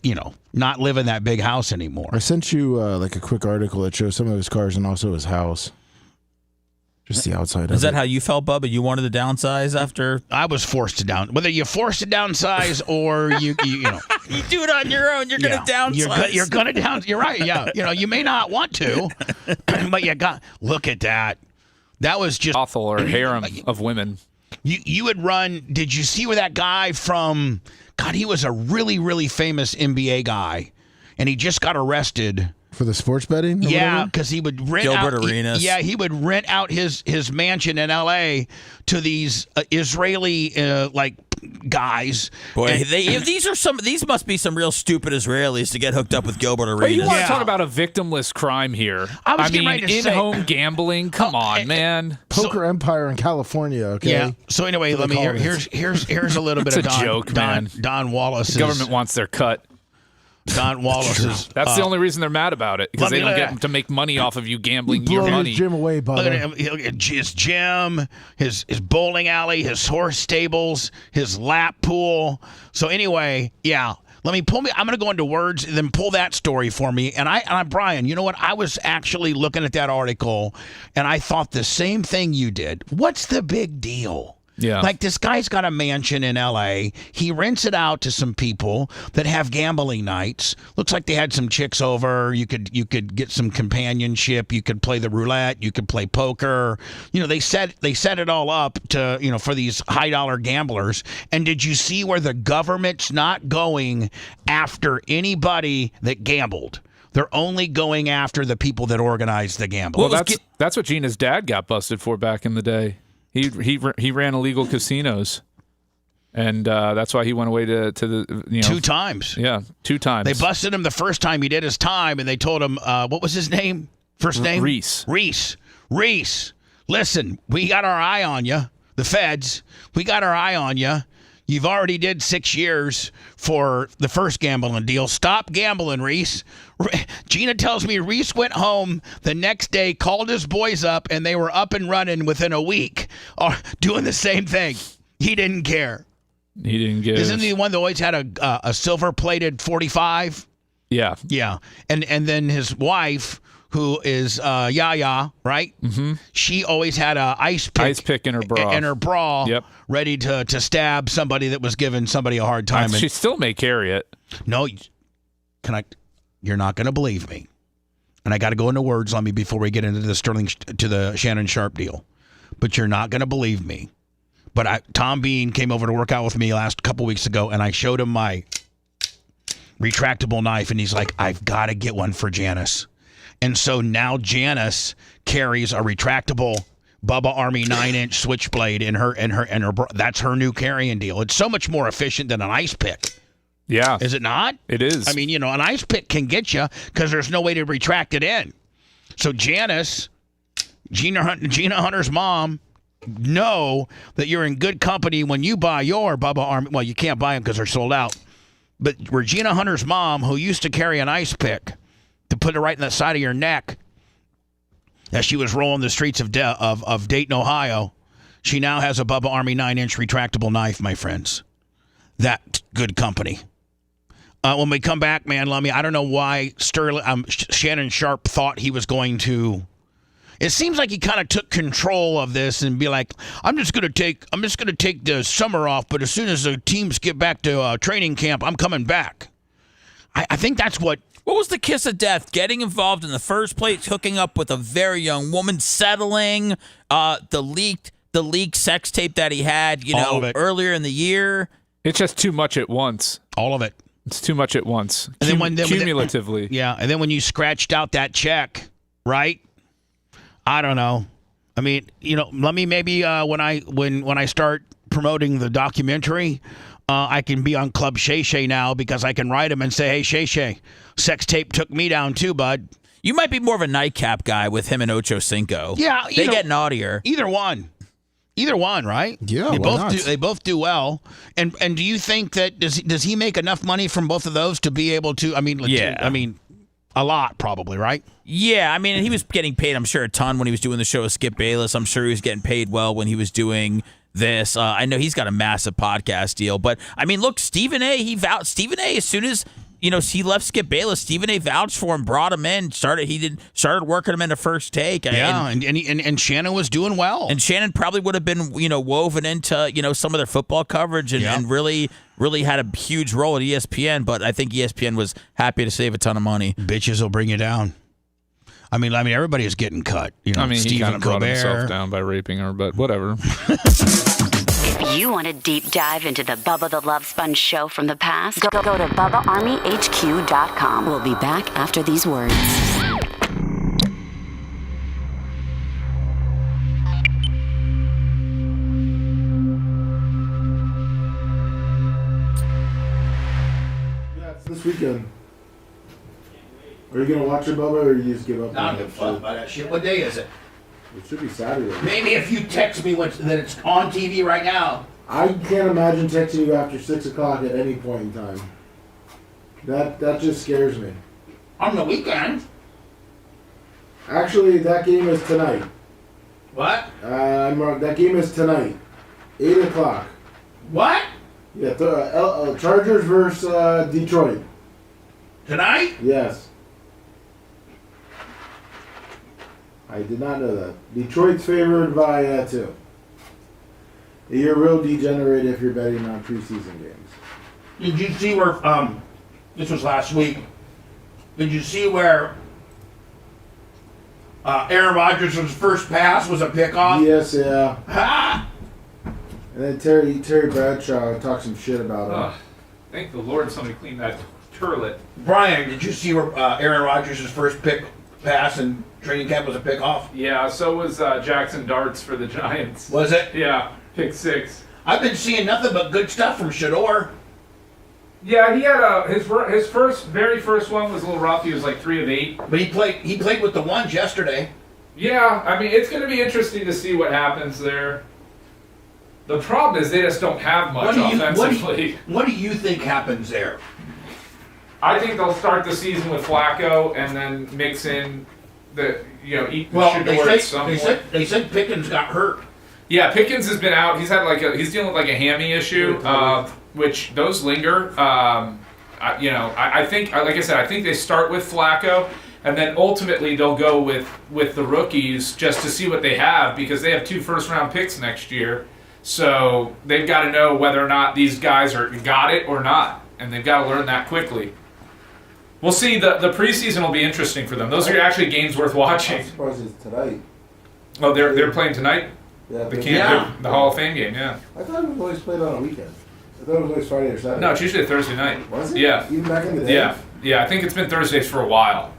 not live in that big house anymore. I sent you like a quick article that shows some of his cars and also his house. Just the outside of it. Is that how you felt, Bubba? You wanted to downsize after? I was forced to whether you're forced to downsize or you you do it on your own. You're going to downsize. You're going to downsize. You're right. Yeah. You may not want to, but you got, look at that. That was just brothel or harem of women. You would run. Did you see where that guy from? God, he was a really, really famous NBA guy, and he just got arrested For the sports betting? Yeah, because he would rent Gilbert out. Arenas. He would rent out his mansion in L.A. to these Israeli guys. Boy, these must be some real stupid Israelis to get hooked up with Gilbert Arenas. Well, you want to talk about a victimless crime here? I mean, in-home gambling. Come on, man. Poker empire in California. Okay. Yeah. So anyway, let me here's a little bit It's of a joke, man. Don Wallace. The government wants their cut. Don Wallace's. That's the only reason they're mad about it, because they don't get to make money off of you gambling your money. His gym away, Look at him. His gym, his bowling alley, his horse stables, his lap pool. So anyway, yeah. I'm going to go into words and then pull that story for me. And Brian, you know what? I was actually looking at that article, and I thought the same thing you did. What's the big deal? Yeah. Like, this guy's got a mansion in L.A. He rents it out to some people that have gambling nights. Looks like they had some chicks over. You could get some companionship. You could play the roulette. You could play poker. They set it all up to, for these high-dollar gamblers. And did you see where the government's not going after anybody that gambled? They're only going after the people that organized the gambling. Well, that's what Gina's dad got busted for back in the day. He ran illegal casinos, and that's why he went away to the 2 times. Yeah, 2 times. They busted him the first time he did his time, and they told him what was his name? First name? Reese. Reese. Listen, we got our eye on you. The feds. We got our eye on you. You've already did 6 years for the first gambling deal. Stop gambling, Reese. Gina tells me Reese went home the next day, called his boys up, and they were up and running within a week, doing the same thing. He didn't care. He didn't give. Isn't he the one that always had a silver-plated 45? Yeah. Yeah. And then his wife, who is Yaya, right? Mm-hmm. She always had a ice pick in her bra. Yep. Ready to stab somebody that was giving somebody a hard time. She still may carry it. No, you're not going to believe me. And I got to go into words on me before we get into the Shannon Sharpe deal. But you're not going to believe me. But Tom Bean came over to work out with me last couple weeks ago, and I showed him my retractable knife, and he's like, I've got to get one for Janice. And so now Janice carries a retractable Bubba Army 9-inch switchblade in her. That's her new carrying deal. It's so much more efficient than an ice pick. Yeah. Is it not? It is. I mean, an ice pick can get you because there's no way to retract it in. So Janice, Gina Hunter's mom, know that you're in good company when you buy your Bubba Army. Well, you can't buy them because they're sold out. But Regina Hunter's mom, who used to carry an ice pick to put it right in the side of your neck as she was rolling the streets of Dayton, Ohio, she now has a Bubba Army 9-inch retractable knife, my friends. That good company. When we come back, man, Lummy, I don't know why Shannon Sharpe thought he was going to. It seems like he kind of took control of this and be like, I'm just going to take the summer off, but as soon as the teams get back to training camp, I'm coming back. I think that's what. What was the kiss of death? Getting involved in the first place, hooking up with a very young woman, settling, the leaked sex tape that he had, earlier in the year. It's just too much at once. All of it. It's too much at once. And then cumulatively. Yeah, and then when you scratched out that check, right? I don't know. I mean, let me maybe when I start promoting the documentary, I can be on Club Shay Shay now because I can write him and say, hey, Shay Shay, sex tape took me down too, bud. You might be more of a nightcap guy with him and Ocho Cinco. Yeah. They get naughtier. Either one, right? Yeah, they both do well. And do you think that does he make enough money from both of those to be able to? A lot probably, right? Yeah, I mean, he was getting paid, I'm sure, a ton when he was doing the show with Skip Bayless. I'm sure he was getting paid well when he was doing this. I know he's got a massive podcast deal, but I mean, look, Stephen A. As soon as he left Skip Bayless, Stephen A. vouched for him, brought him in, started working him into First Take. Yeah, and Shannon was doing well. And Shannon probably would have been woven into some of their football coverage and really had a huge role at ESPN. But I think ESPN was happy to save a ton of money. Bitches will bring you down. I mean, everybody is getting cut. He Stephen kind of brought Colbert. himself down by raping her, but whatever. If You want to deep dive into the Bubba the Love Sponge show from the past? Go to BubbaArmyHQ.com. We'll be back after these words. This weekend. Are you gonna watch it, Bubba, or you just give up? I don't give a fuck about that shit. What day is it? It should be Saturday. Maybe if you text me that it's on TV right now. I can't imagine texting you after 6 o'clock at any point in time. That just scares me. On the weekend? Actually, that game is tonight. What? I'm wrong. That game is tonight, 8 o'clock. What? Yeah, Chargers versus Detroit. Tonight? Yes. I did not know that. Detroit's favored by 2. You're a real degenerate if you're betting on preseason games. Did you see where, this was last week, did you see where Aaron Rodgers' first pass was a pickoff? Yes, yeah. Ha! And then Terry Bradshaw talked some shit about him. Thank the Lord somebody cleaned that turlet. Brian, did you see where Aaron Rodgers' first pass in training camp was a pickoff? Yeah, so was Jackson Darts for the Giants. Was it? Yeah, pick 6. I've been seeing nothing but good stuff from Shador. Yeah, he had his very first one was a little rough. He was like 3 of 8. But he played with the ones yesterday. Yeah, I mean it's going to be interesting to see what happens there. The problem is they just don't have much offensively. What do you think happens there? I think they'll start the season with Flacco and then mix in Shador at some point. They said Pickens got hurt. Yeah, Pickens has been out. He's had he's dealing with like a hammy issue, which those linger. I think, like I said, I think they start with Flacco, and then ultimately they'll go with the rookies just to see what they have because they have 2 first-round picks next year. So they've got to know whether or not these guys got it or not, and they've got to learn that quickly. We'll see. The preseason will be interesting for them. Those are actually games worth watching. I'm surprised it's tonight. Oh, they're playing tonight? Yeah. The Hall of Fame game, yeah. I thought it was always played on a weekend. I thought it was always Friday or Saturday. No, it's usually a Thursday night. Was it? Yeah. Even back in the day? Yeah. I think it's been Thursdays for a while.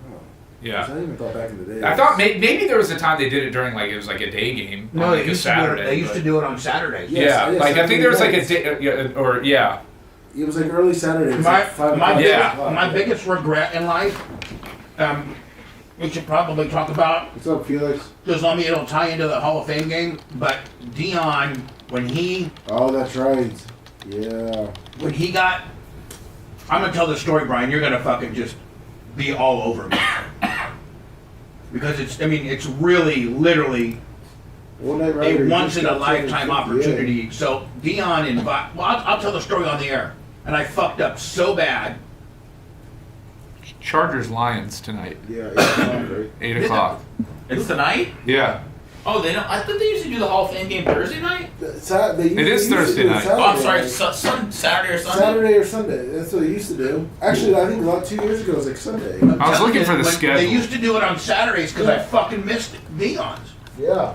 Oh. Yeah. I even thought back in the day. I thought maybe there was a time they did it during it was like a day game. No, they used Saturday. They used to do it on Saturdays. Yes, I think there was like a day, It was like early Saturday. My biggest regret in life, we should probably talk about. What's up, Felix? Just let me, it'll tie into the Hall of Fame game. But Dion, when he. Oh, that's right. Yeah. When he got. I'm gonna tell the story, Brian. You're gonna fucking just be all over me. Because it's really, literally a once in a lifetime opportunity. So Dion I'll tell the story on the air. And I fucked up so bad. Chargers Lions tonight. Yeah, 8 o'clock, right? 8 o'clock. It's tonight? Yeah. Oh, they don't. I thought they used to do the Hall of Fame game Thursday night. It is Thursday night. Oh, I'm sorry. Saturday or Sunday. Saturday or Sunday. That's what they used to do. Actually, I think about 2 years ago it was like Sunday. I was looking for the schedule. They used to do it on Saturdays because I fucking missed Dion's. Yeah.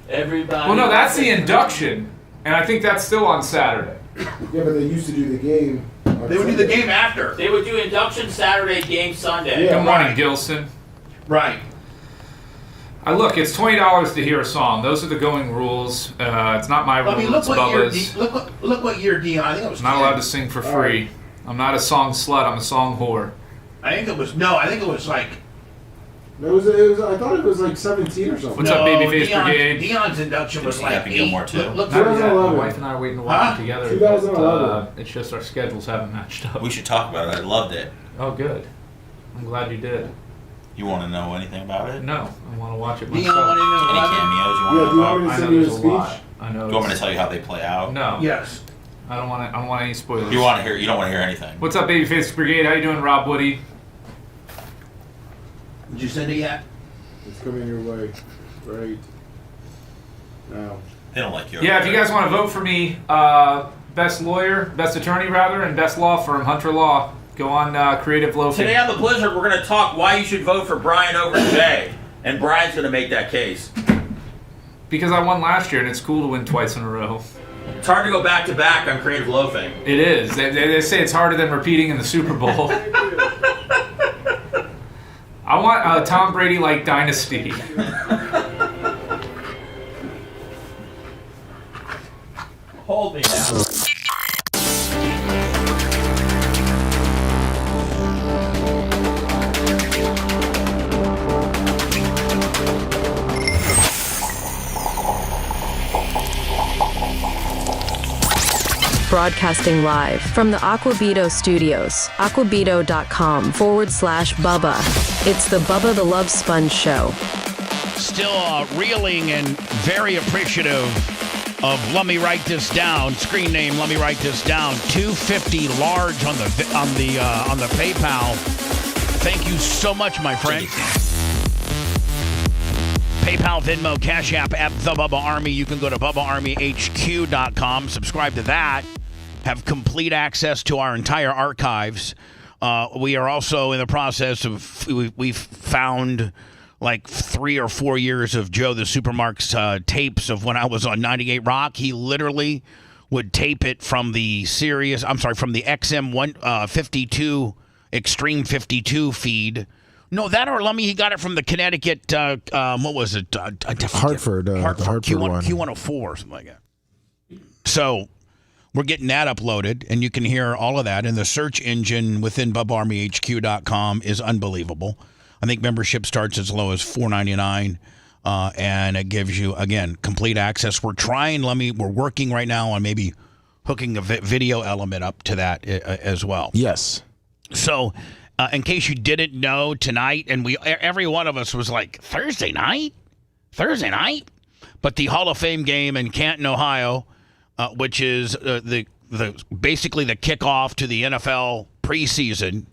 Everybody. Well, no, that's the induction, and I think that's still on Saturday. Yeah, but they used to do the game. They would do the game after. They would do induction Saturday, game Sunday. Yeah. Good morning, Gilson. Right. Look, it's $20 to hear a song. Those are the going rules. It's not my rules. Look It's what year. Bubba's. Look what year Dion. I think it was. I'm not allowed to sing for free. I'm not a song slut. I'm a song whore. I think it was like. It was. I thought it was like 17 or something. What's up, Babyface Brigade? Dion's induction was like 8. Gilmore too. Look, Not yet. My wife and I are waiting to watch it together. 2011. But, it's just our schedules haven't matched up. We should talk about it. I loved it. Oh, good. I'm glad you did. You want to know anything about it? No, I want to watch it Dion myself. wanted to know Any about it? cameos you Yeah, want to do you know want about? me to I send know you a there's a speech? lot. I know. Do you want me to tell you how they play out? No. Yes. I don't want any spoilers. You want to hear? You don't want to hear anything. What's up, Babyface Brigade? How you doing, Rob Woody? Did you send it yet? It's coming your way. Right now. They don't like you. Yeah, if you guys want to vote for me, best attorney, and best law firm, Hunter Law, go on Creative Loafing. Today on the Blizzard, we're going to talk why you should vote for Brian over Jay, and Brian's going to make that case. Because I won last year, and it's cool to win twice in a row. It's hard to go back to back on creative loafing. It is. They say it's harder than repeating in the Super Bowl. I want a Tom Brady-like dynasty. Hold me now. Broadcasting live from the Aquabito studios, aquabito.com/Bubba. It's the Bubba the Love Sponge Show. Still reeling and very appreciative of Let Me Write This Down. Screen name, Let Me Write This Down. $2.50 large on the PayPal. Thank you so much, my friend. PayPal, Venmo, Cash App, The Bubba Army. You can go to BubbaArmyHQ.com. Subscribe to that. Have complete access to our entire archives. We are also in the process of, we've found like 3 or 4 years of Joe the Supermark's tapes of when I was on 98 Rock. He literally would tape it from the from the XM 52 Extreme 52 feed. No, that or he got it from the Connecticut, what was it? Hartford, the Hartford one. Q104 or something like that. So we're getting that uploaded, and you can hear all of that. And the search engine within BubbaArmyHQ.com is unbelievable. I think membership starts as low as $4.99, and it gives you, again, complete access. We're working right now on maybe hooking a video element up to that as well. Yes. So, in case you didn't know, tonight, and every one of us was like, Thursday night? But the Hall of Fame game in Canton, Ohio, which is basically the kickoff to the NFL preseason.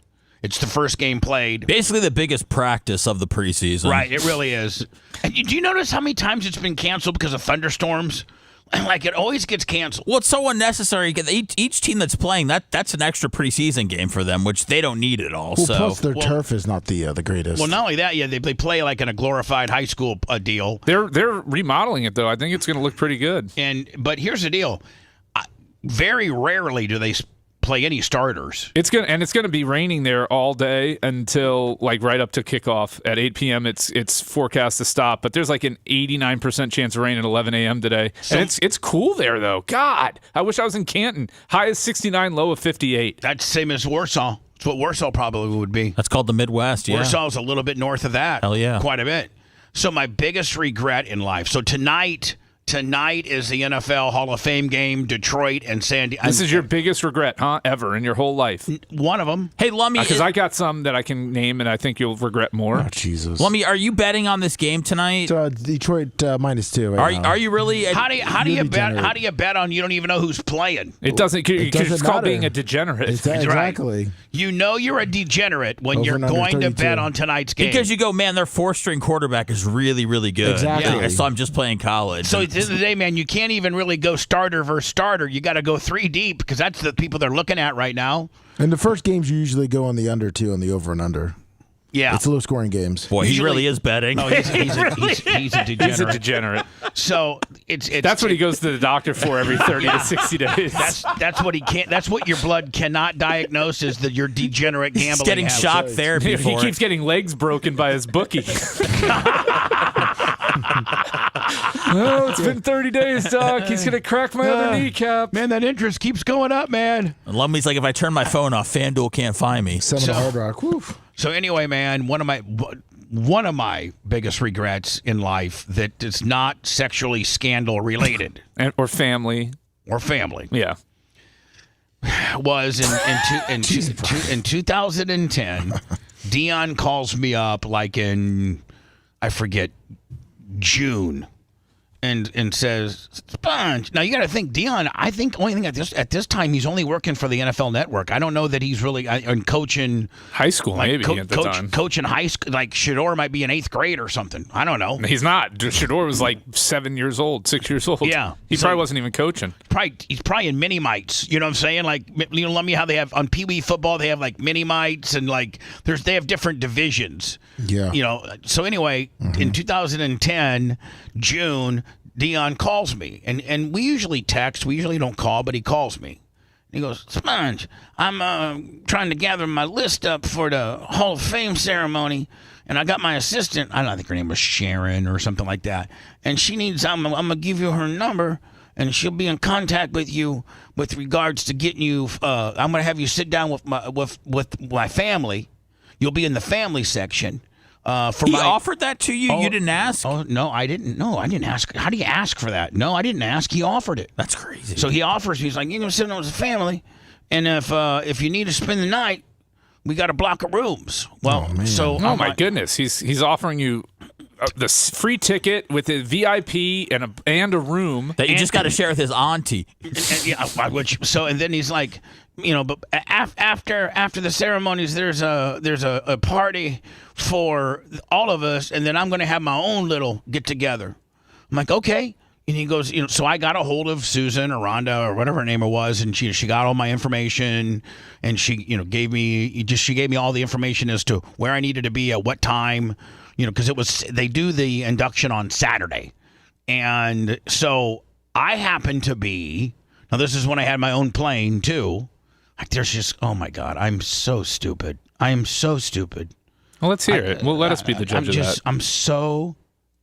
It's the first game played. Basically the biggest practice of the preseason. Right, it really is. And do you notice how many times it's been canceled because of thunderstorms? Like, it always gets canceled. Well, it's so unnecessary. Each team that's playing, that's an extra preseason game for them, which they don't need at all. Well, plus their turf is not the greatest. Well, not only that, they play like in a glorified high school deal. They're remodeling it, though. I think it's going to look pretty good. But here's the deal. Very rarely do they play any starters. It's gonna be raining there all day until right up to kickoff at 8 p.m. It's forecast to stop, but there's like an 89% chance of rain at 11 a.m. today. So, and it's cool there though. God, I wish I was in Canton. High is 69, low of 58. That's the same as Warsaw. That's what Warsaw probably would be. That's called the Midwest. Yeah, Warsaw's a little bit north of that. Hell yeah, quite a bit. So my biggest regret in life. So tonight is the NFL Hall of Fame game, Detroit and San Diego. This is your biggest regret, huh? Ever in your whole life? One of them. Hey, Lummy. Because I got some that I can name, and I think you'll regret more. Oh, Jesus. Lummy, are you betting on this game tonight? Detroit -2. Are you really? How do you bet? How do you bet on you don't even know who's playing? It doesn't. It's called being a degenerate. Exactly. Right. You know you're a degenerate when you're going to bet on tonight's game. Because you go, man, their 4-string quarterback is really, really good. Exactly. Yeah, I saw him just playing college. So at the end of the day, man, you can't even really go starter versus starter. You got to go 3 deep because that's the people they're looking at right now. In the first games, you usually go on the under too, on the over and under. Yeah, it's low-scoring games. Boy, he really is betting. No, he's a degenerate. He's a degenerate. So that's what he goes to the doctor for every 30 to 60 days. That's what he can't. That's what your blood cannot diagnose is that your degenerate gambling. He's getting shock therapy. He keeps getting legs broken by his bookie. Oh, it's been 30 days, Doc. He's gonna crack my other kneecap. Man, that interest keeps going up, man. And Lummy's like, if I turn my phone off, FanDuel can't find me. Hard Rock. Woof. So anyway, man, one of my biggest regrets in life that is not sexually scandal related or family. Yeah. Was in 2010, Dion calls me up like in, I forget, June. And says, Sponge. Now you got to think, Dion. I think only thing at this time he's only working for the NFL Network. I don't know that he's really coaching high school. Maybe at the time, coaching high school. Like Shador might be in 8th grade or something. I don't know. He's not. Shador was like 7 years old, 6 years old. Yeah, he probably wasn't even coaching. He's probably in mini mites. You know what I'm saying? Like, you know, let me how they have on Pee Wee football. They have like mini mites and like they have different divisions. Yeah. You know. So anyway, in 2010 June. Dion calls me, and we usually text. We usually don't call, but he calls me. He goes, Sponge, I'm trying to gather my list up for the Hall of Fame ceremony, and I got my assistant. I think her name was Sharon or something like that, and she needs. I'm gonna give you her number, and she'll be in contact with you with regards to getting you. I'm gonna have you sit down with my family. You'll be in the family section. He offered that to you? You didn't ask? Oh, no, I didn't. No, I didn't ask. How do you ask for that? No, I didn't ask. He offered it. That's crazy. So he offers. He's like, you're going to sit down with the family, and if you need to spend the night, we got a block of rooms. Well, oh my goodness, he's offering you the free ticket with a VIP and a room that you just got to share with his auntie. And then he's like, but after the ceremonies, there's a party for all of us, and then I'm going to have my own little get together. I'm like, okay. And he goes, so I got a hold of Susan or Rhonda or whatever her name was, and she got all my information, and she gave me all the information as to where I needed to be at what time, because they do the induction on Saturday, and so I happened to be. Now this is when I had my own plane too. Like there's just, oh my God, I'm so stupid. I am so stupid. Well, let's hear it. Well, let us be the judge of that. I'm so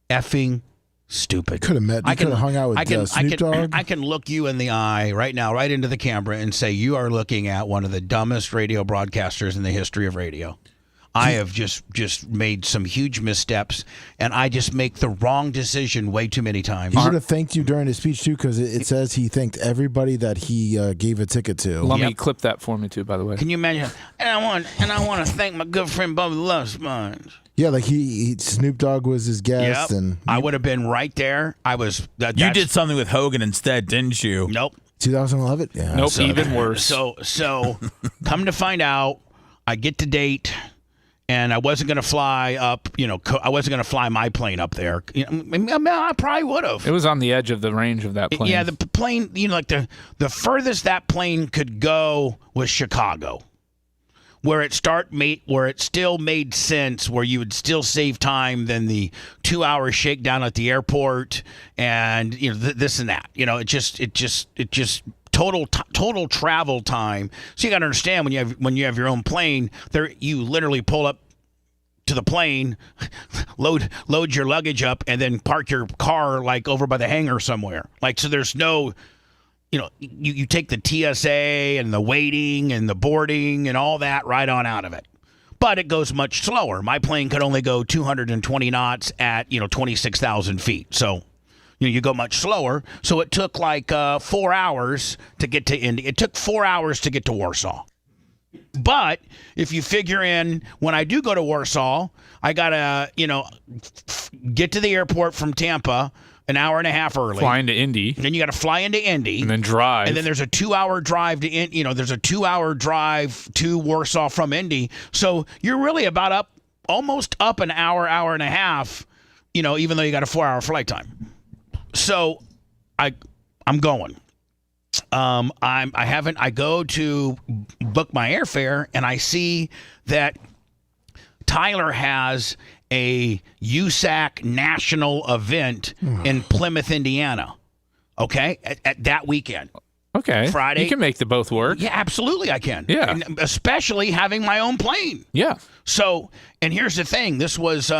effing stupid. Could have met. You could have hung out with Snoop Dogg. I can look you in the eye right now, right into the camera, and say you are looking at one of the dumbest radio broadcasters in the history of radio. I have just made some huge missteps, and I just make the wrong decision way too many times. He should have thanked you during his speech too, because it says he thanked everybody that he gave a ticket to. Let me clip that for me too, by the way. Can you imagine? And I want to thank my good friend Bubba the Love Sponge. Yeah, like Snoop Dogg was his guest, and I would have been right there. I was. You did something with Hogan instead, didn't you? Nope. 2011. Yeah. Nope. Even worse. So come to find out, I get the date. And I wasn't going to fly up, I wasn't going to fly my plane up there. I probably would have. It was on the edge of the range of that plane. Yeah, the plane, like the furthest that plane could go was Chicago, where it still made sense, where you would still save time than the 2-hour shakedown at the airport, and this and that. It just. Total travel time. So you got to understand when you have your own plane, you literally pull up to the plane, load your luggage up, and then park your car like over by the hangar somewhere. Like, so there's no, you take the TSA and the waiting and the boarding and all that right on out of it. But it goes much slower. My plane could only go 220 knots at 26,000 feet. So. You go much slower. So it took like 4 hours to get to Indy. It took 4 hours to get to Warsaw. But if you figure in when I do go to Warsaw, I got to, get to the airport from Tampa an hour and a half early. Fly into Indy. Then you got to fly into Indy. And then drive. And then there's a 2-hour drive to, there's a 2-hour drive to Warsaw from Indy. So you're really about almost up an hour and a half, even though you got a 4-hour flight time. So I'm going. I go to book my airfare, and I see that Tyler has a USAC national event in Plymouth, Indiana. Okay, at that weekend. Okay, Friday. You can make the both work. Yeah, absolutely, I can. Yeah, and especially having my own plane. Yeah. So, and here's the thing: this was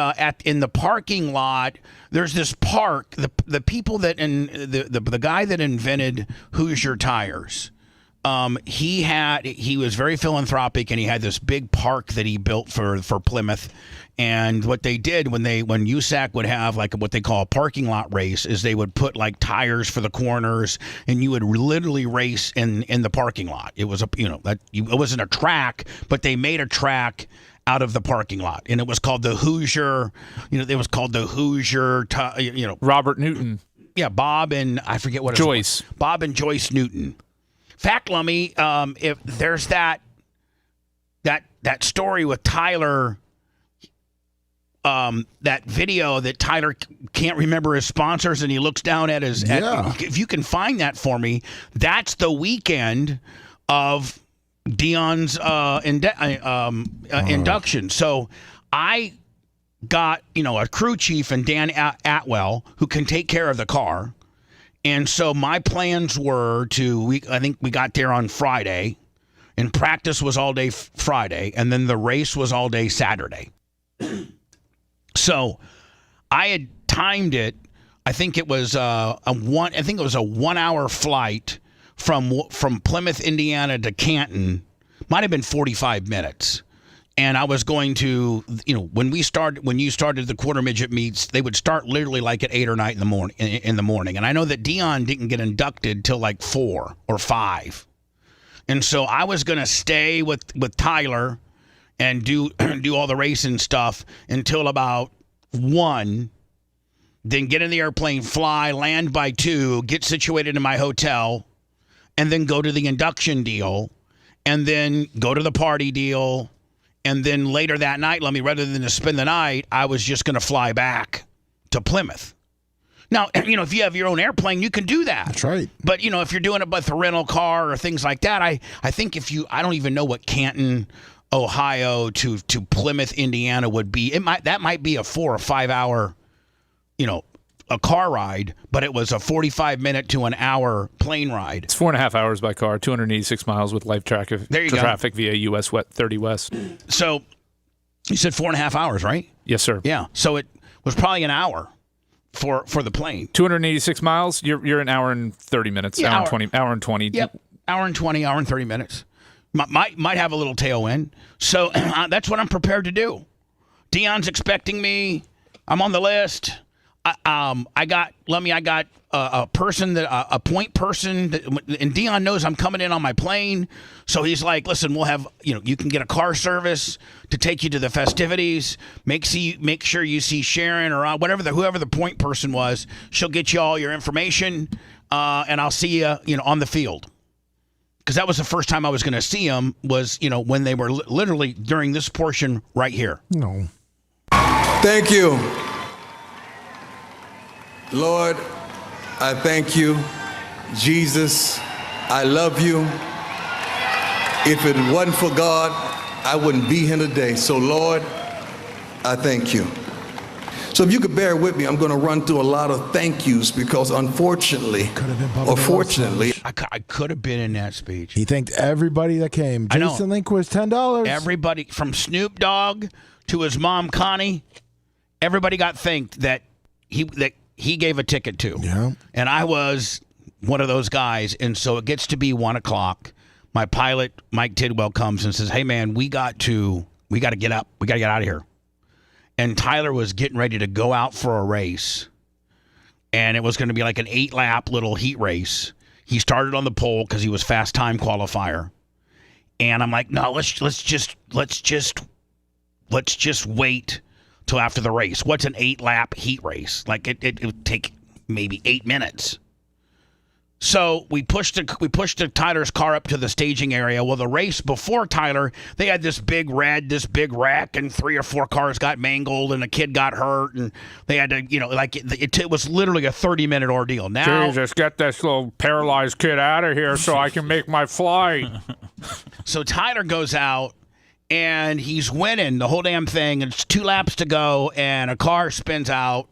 in the parking lot. There's this park. The people that the guy that invented Hoosier tires. He was very philanthropic, and he had this big park that he built for Plymouth. And what they did when USAC would have like what they call a parking lot race is they would put like tires for the corners, and you would literally race in the parking lot. It was it wasn't a track, but they made a track out of the parking lot, and it was called the Hoosier. It was called the Hoosier. Robert Newton. Yeah, Bob and I forget what Joyce. Bob and Joyce Newton. Fact, Lummy, if there's that story with Tyler, that video that Tyler can't remember his sponsors, and he looks down at his. If you can find that for me, that's the weekend of Dion's induction. So I got, a crew chief and Dan Atwell who can take care of the car. And so my plans were I think we got there on Friday, and practice was all day Friday, and then the race was all day Saturday. So I had timed it. I think it was a 1 hour flight from Plymouth, Indiana to Canton. Might have been 45 minutes. And I was going to, when you started the quarter midget meets, they would start literally like at 8 or 9 in the morning. And I know that Dion didn't get inducted till like 4 or 5. And so I was going to stay with Tyler and do all the racing stuff until about 1, then get in the airplane, fly, land by 2, get situated in my hotel, and then go to the induction deal, and then go to the party deal. And then later that night, rather than to spend the night, I was just going to fly back to Plymouth. Now, if you have your own airplane, you can do that. That's right. But, if you're doing it with a rental car or things like that, I think I don't even know what Canton, Ohio to Plymouth, Indiana would be. That might be a 4 or 5 hour, a car ride, but it was a 45-minute to an hour plane ride. It's 4.5 hours by car, 286 miles with live traffic via US 30 West. So you said 4.5 hours, right? Yes, sir. Yeah. So it was probably an hour for the plane. 286 miles. You're an hour and 30 minutes. Yeah, hour and 20. Yep. Hour and 20. Hour and 30 minutes. Might have a little tailwind. So that's what I'm prepared to do. Dion's expecting me. I'm on the list. I got a person a point person and Dion knows I'm coming in on my plane, so he's like, listen, we'll have you can get a car service to take you to the festivities. Make sure you see Sharon or whoever the point person was. She'll get you all your information, and I'll see you on the field, because that was the first time I was going to see him was when they were literally during this portion right here. No. Thank you. Lord, I thank you. Jesus, I love you. If it wasn't for God, I wouldn't be here today. So, Lord, I thank you. So if you could bear with me, I'm going to run through a lot of thank yous, because unfortunately, or fortunately, I could have been in that speech. He thanked everybody that came. Jason Lindquist, $10. Everybody from Snoop Dogg to his mom, Connie, everybody got thanked that he gave a ticket to. Yeah. And I was one of those guys. And so it gets to be 1 o'clock. My pilot, Mike Tidwell, comes and says, hey, man, we got to get up. We got to get out of here. And Tyler was getting ready to go out for a race. And it was going to be like an 8-lap little heat race. He started on the pole because he was fast time qualifier. And I'm like, no, let's just wait till after the race. What's an 8-lap heat race? Like it would take maybe 8 minutes. So we pushed Tyler's car up to the staging area. Well, the race before Tyler, they had this big wreck, and 3 or 4 cars got mangled, and a kid got hurt, and they had to, it was literally a 30-minute ordeal. Now, Jesus, get this little paralyzed kid out of here so I can make my flight. So Tyler goes out, and he's winning the whole damn thing. And it's 2 laps to go, and a car spins out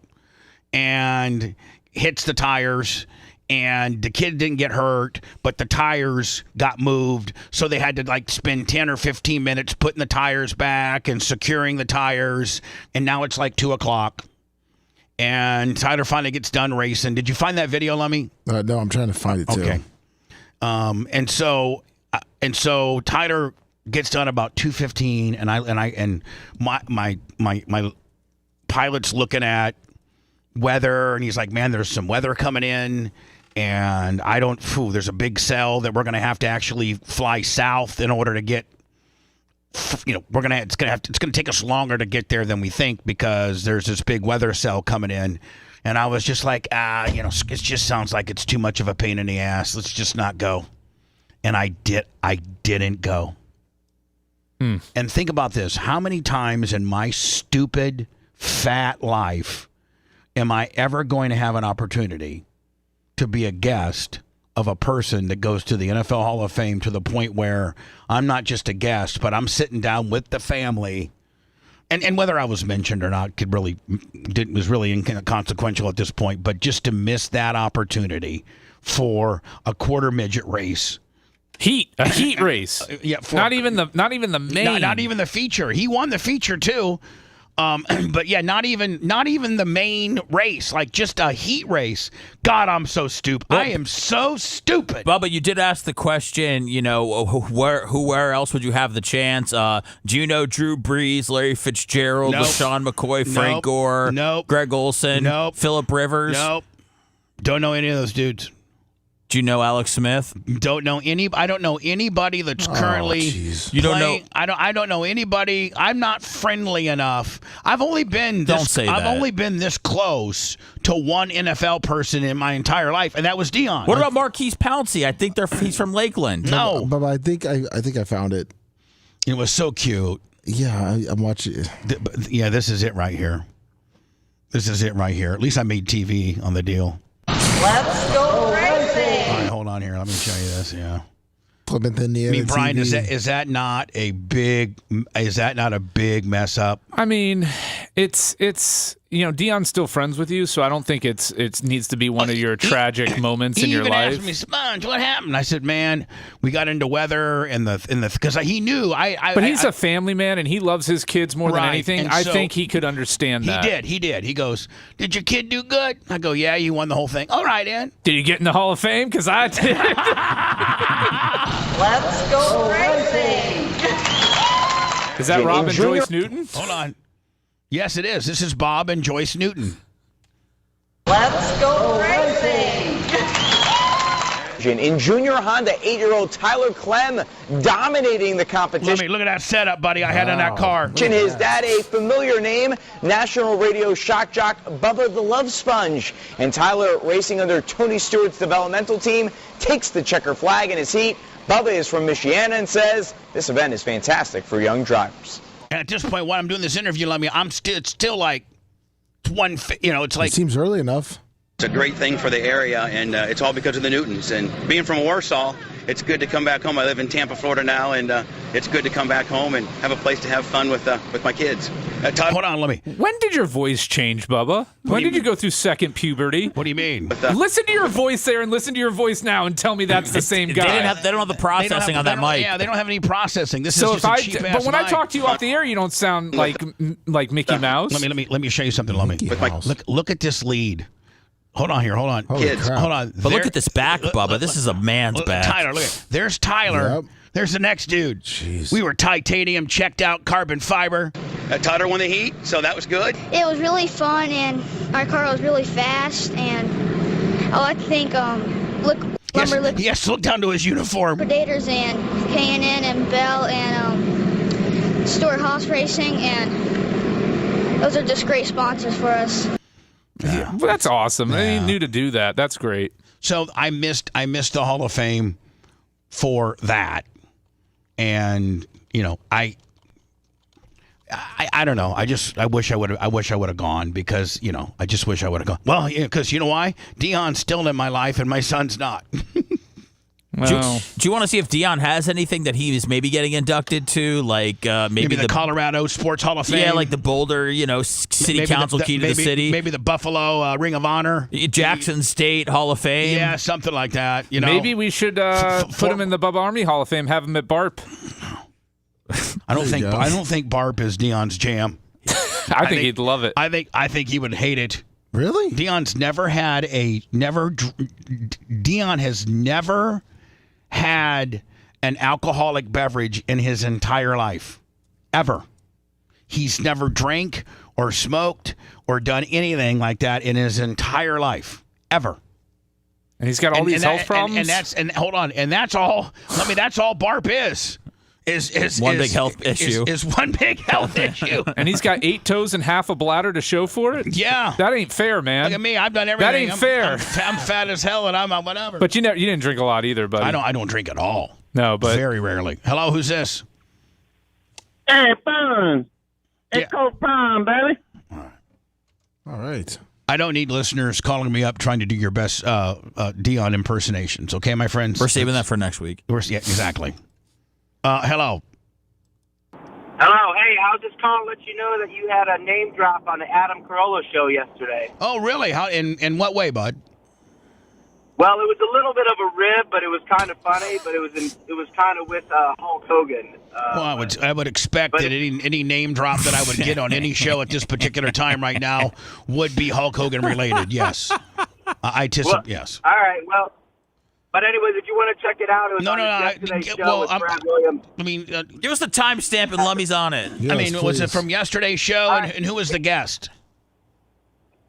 and hits the tires. And the kid didn't get hurt, but the tires got moved. So they had to spend 10 or 15 minutes putting the tires back and securing the tires. And now it's 2 o'clock. And Tyler finally gets done racing. Did you find that video, Lummy? No, I'm trying to find it too. Okay. And so Tyler gets done about 2:15, and my pilot's looking at weather, and he's like, man, there's some weather coming in, and there's a big cell that we're going to have to actually fly south in order to get, it's going to take us longer to get there than we think, because there's this big weather cell coming in. And I was just like, it just sounds like it's too much of a pain in the ass. Let's just not go. And I didn't go. And think about this. How many times in my stupid, fat life am I ever going to have an opportunity to be a guest of a person that goes to the NFL Hall of Fame, to the point where I'm not just a guest, but I'm sitting down with the family and whether I was mentioned or not was really inconsequential at this point. But just to miss that opportunity for a quarter midget race. A heat race. Not even the main. Not even the feature. He won the feature too. But yeah, not even the main race, like just a heat race. God, I'm so stupid. I am so stupid. Bubba, you did ask the question, where else would you have the chance? Do you know Drew Brees, Larry Fitzgerald, Nope. LaShawn McCoy, Frank Nope. Gore, Nope. Greg Olson, Nope. Phillip Rivers? Nope. Don't know any of those dudes. Do you know Alex Smith? Don't know any. I don't know anybody that's currently. You don't know. I don't know anybody. I'm not friendly enough. I've only been. I've only been this close to one NFL person in my entire life, and that was Dion. What about Marquise Pouncey? I think he's from Lakeland. No, but I think I found it. It was so cute. Yeah, I'm watching. Yeah, this is it right here. This is it right here. At least I made TV on the deal. Let's go racing. All right, hold on here. Let me show you this. Yeah. Plymouth, Indiana. I mean, Brian, TV. is that not a big mess up? I mean, it's Dion's still friends with you, so I don't think it needs to be one of your tragic moments in your life. He even asked me, Sponge, what happened? I said, man, we got into weather and because he knew But he's a family man and he loves his kids more than anything. And I so think he could understand that. He did. He goes, did your kid do good? I go, yeah, you won the whole thing. All right, Ed. Did he get in the Hall of Fame? Because I did. Let's go racing. Is that Rob and Joyce Newton? Hold on. Yes, it is. This is Bob and Joyce Newton. Let's go racing. In junior Honda, 8-year-old Tyler Clem dominating the competition. Look at that setup, buddy, I had in that car. His dad, a familiar name, national radio shock jock Bubba the Love Sponge. And Tyler, racing under Tony Stewart's developmental team, takes the checker flag in his heat. Bubba is from Michiana and says this event is fantastic for young drivers. And at this point, while I'm doing this interview, it's still like one, it's like. It seems early enough. It's a great thing for the area, and it's all because of the Newtons. And being from Warsaw, it's good to come back home. I live in Tampa, Florida now, and it's good to come back home and have a place to have fun with my kids. Todd, hold on, let me. When did your voice change, Bubba? When did you go through second puberty? What do you mean? Listen to your voice there and listen to your voice now and tell me that's the same guy. They don't have the processing on that mic. Yeah, they don't have any processing. This so is just a cheap-ass But when I mic. talk to you off the air, you don't sound like Mickey Mouse. Let me show you something. Look at this lead. Hold on here. Hold on. Kids, hold on. But look at this back, Bubba. This is a man's back. Tyler, look. There's Tyler. Yep. There's the next dude. Jeez. We were titanium, checked out, carbon fiber. Tyler won the heat, so that was good. It was really fun, and our car was really fast, and I like to think, Yes, look down to his uniform. Predators and K&N and Bell and Stuart Haas Racing, and those are just great sponsors for us. Yeah. Well, that's awesome. They knew to do that. That's great. So I missed the Hall of Fame for that, and I don't know. I wish I would have gone because I just wish I would have gone. Well, because you know why? Dion's still in my life and my son's not. Do you want to see if Dion has anything that he is maybe getting inducted to, like maybe the Colorado Sports Hall of Fame? Yeah, like the Boulder, city council key to the city. Maybe the Buffalo Ring of Honor, Jackson State Hall of Fame. Yeah, something like that. Maybe we should put him in the Bubba Army Hall of Fame. Have him at BARP. I don't think BARP is Dion's jam. I think he'd love it. I think he would hate it. Really? Dion has never had an alcoholic beverage in his entire life. Ever. He's never drank or smoked or done anything like that in his entire life. Ever. And he's got all these health problems? Hold on. And that's all. That's all BARP is. Is one big health issue. Is one big health issue. And he's got 8 toes and half a bladder to show for it? Yeah. That ain't fair, man. Look at me. I've done everything. That ain't fair. I'm fat as hell and I'm whatever. But you didn't drink a lot either, buddy. I don't drink at all. No, but very rarely. Hello, who's this? Hey, Bun. It's Coach Prime, baby. All right. I don't need listeners calling me up trying to do your best Dion impersonations. Okay, my friends? We're saving that for next week. Yeah, exactly. Hello. Hello, hey, I was just calling to let you know that you had a name drop on the Adam Carolla show yesterday. Oh, really? How? In what way, bud? Well, it was a little bit of a rib, but it was kind of funny. But it was kind of with Hulk Hogan. Well, I would expect that any name drop that I would get on any show at this particular time right now would be Hulk Hogan related. Yes, I anticipate. Yes. All right. Well, but anyways, if you want to check it out, it was on yesterday's show with Brad Williams. I mean, give us the timestamp and Lummy's on it. I mean, was it from yesterday's show, and who was the guest?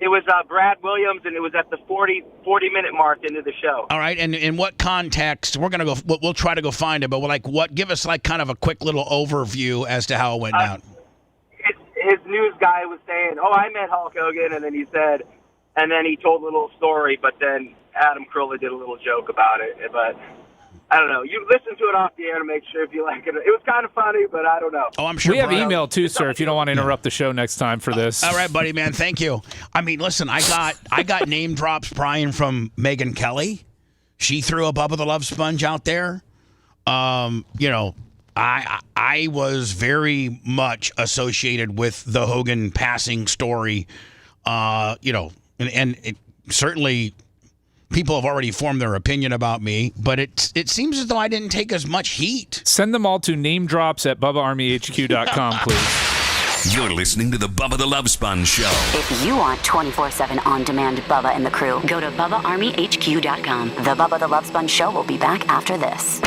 It was Brad Williams, and it was at the 40-minute mark into the show. All right, and in what context? We're gonna go. We'll try to go find it, but what? Give us like kind of a quick little overview as to how it went down. His news guy was saying, "Oh, I met Hulk Hogan," and then he said, and then he told a little story, but then Adam Carolla did a little joke about it. But I don't know. You listen to it off the air to make sure if you like it. It was kind of funny, but I don't know. Oh, I'm sure we have email too, sir. If you don't want to interrupt the show next time for this. All right, buddy, man. Thank you. I mean, listen, I got name drops, Brian, from Megyn Kelly. She threw a Bubba the Love Sponge out there. You know, I was very much associated with the Hogan passing story. You know, and it certainly. People have already formed their opinion about me, but it seems as though I didn't take as much heat. Send them all to namedrops@BubbaArmyHQ.com, please. You're listening to the Bubba the Love Sponge Show. If you want 24/7 on-demand Bubba and the crew, go to BubbaArmyHQ.com. The Bubba the Love Sponge Show will be back after this.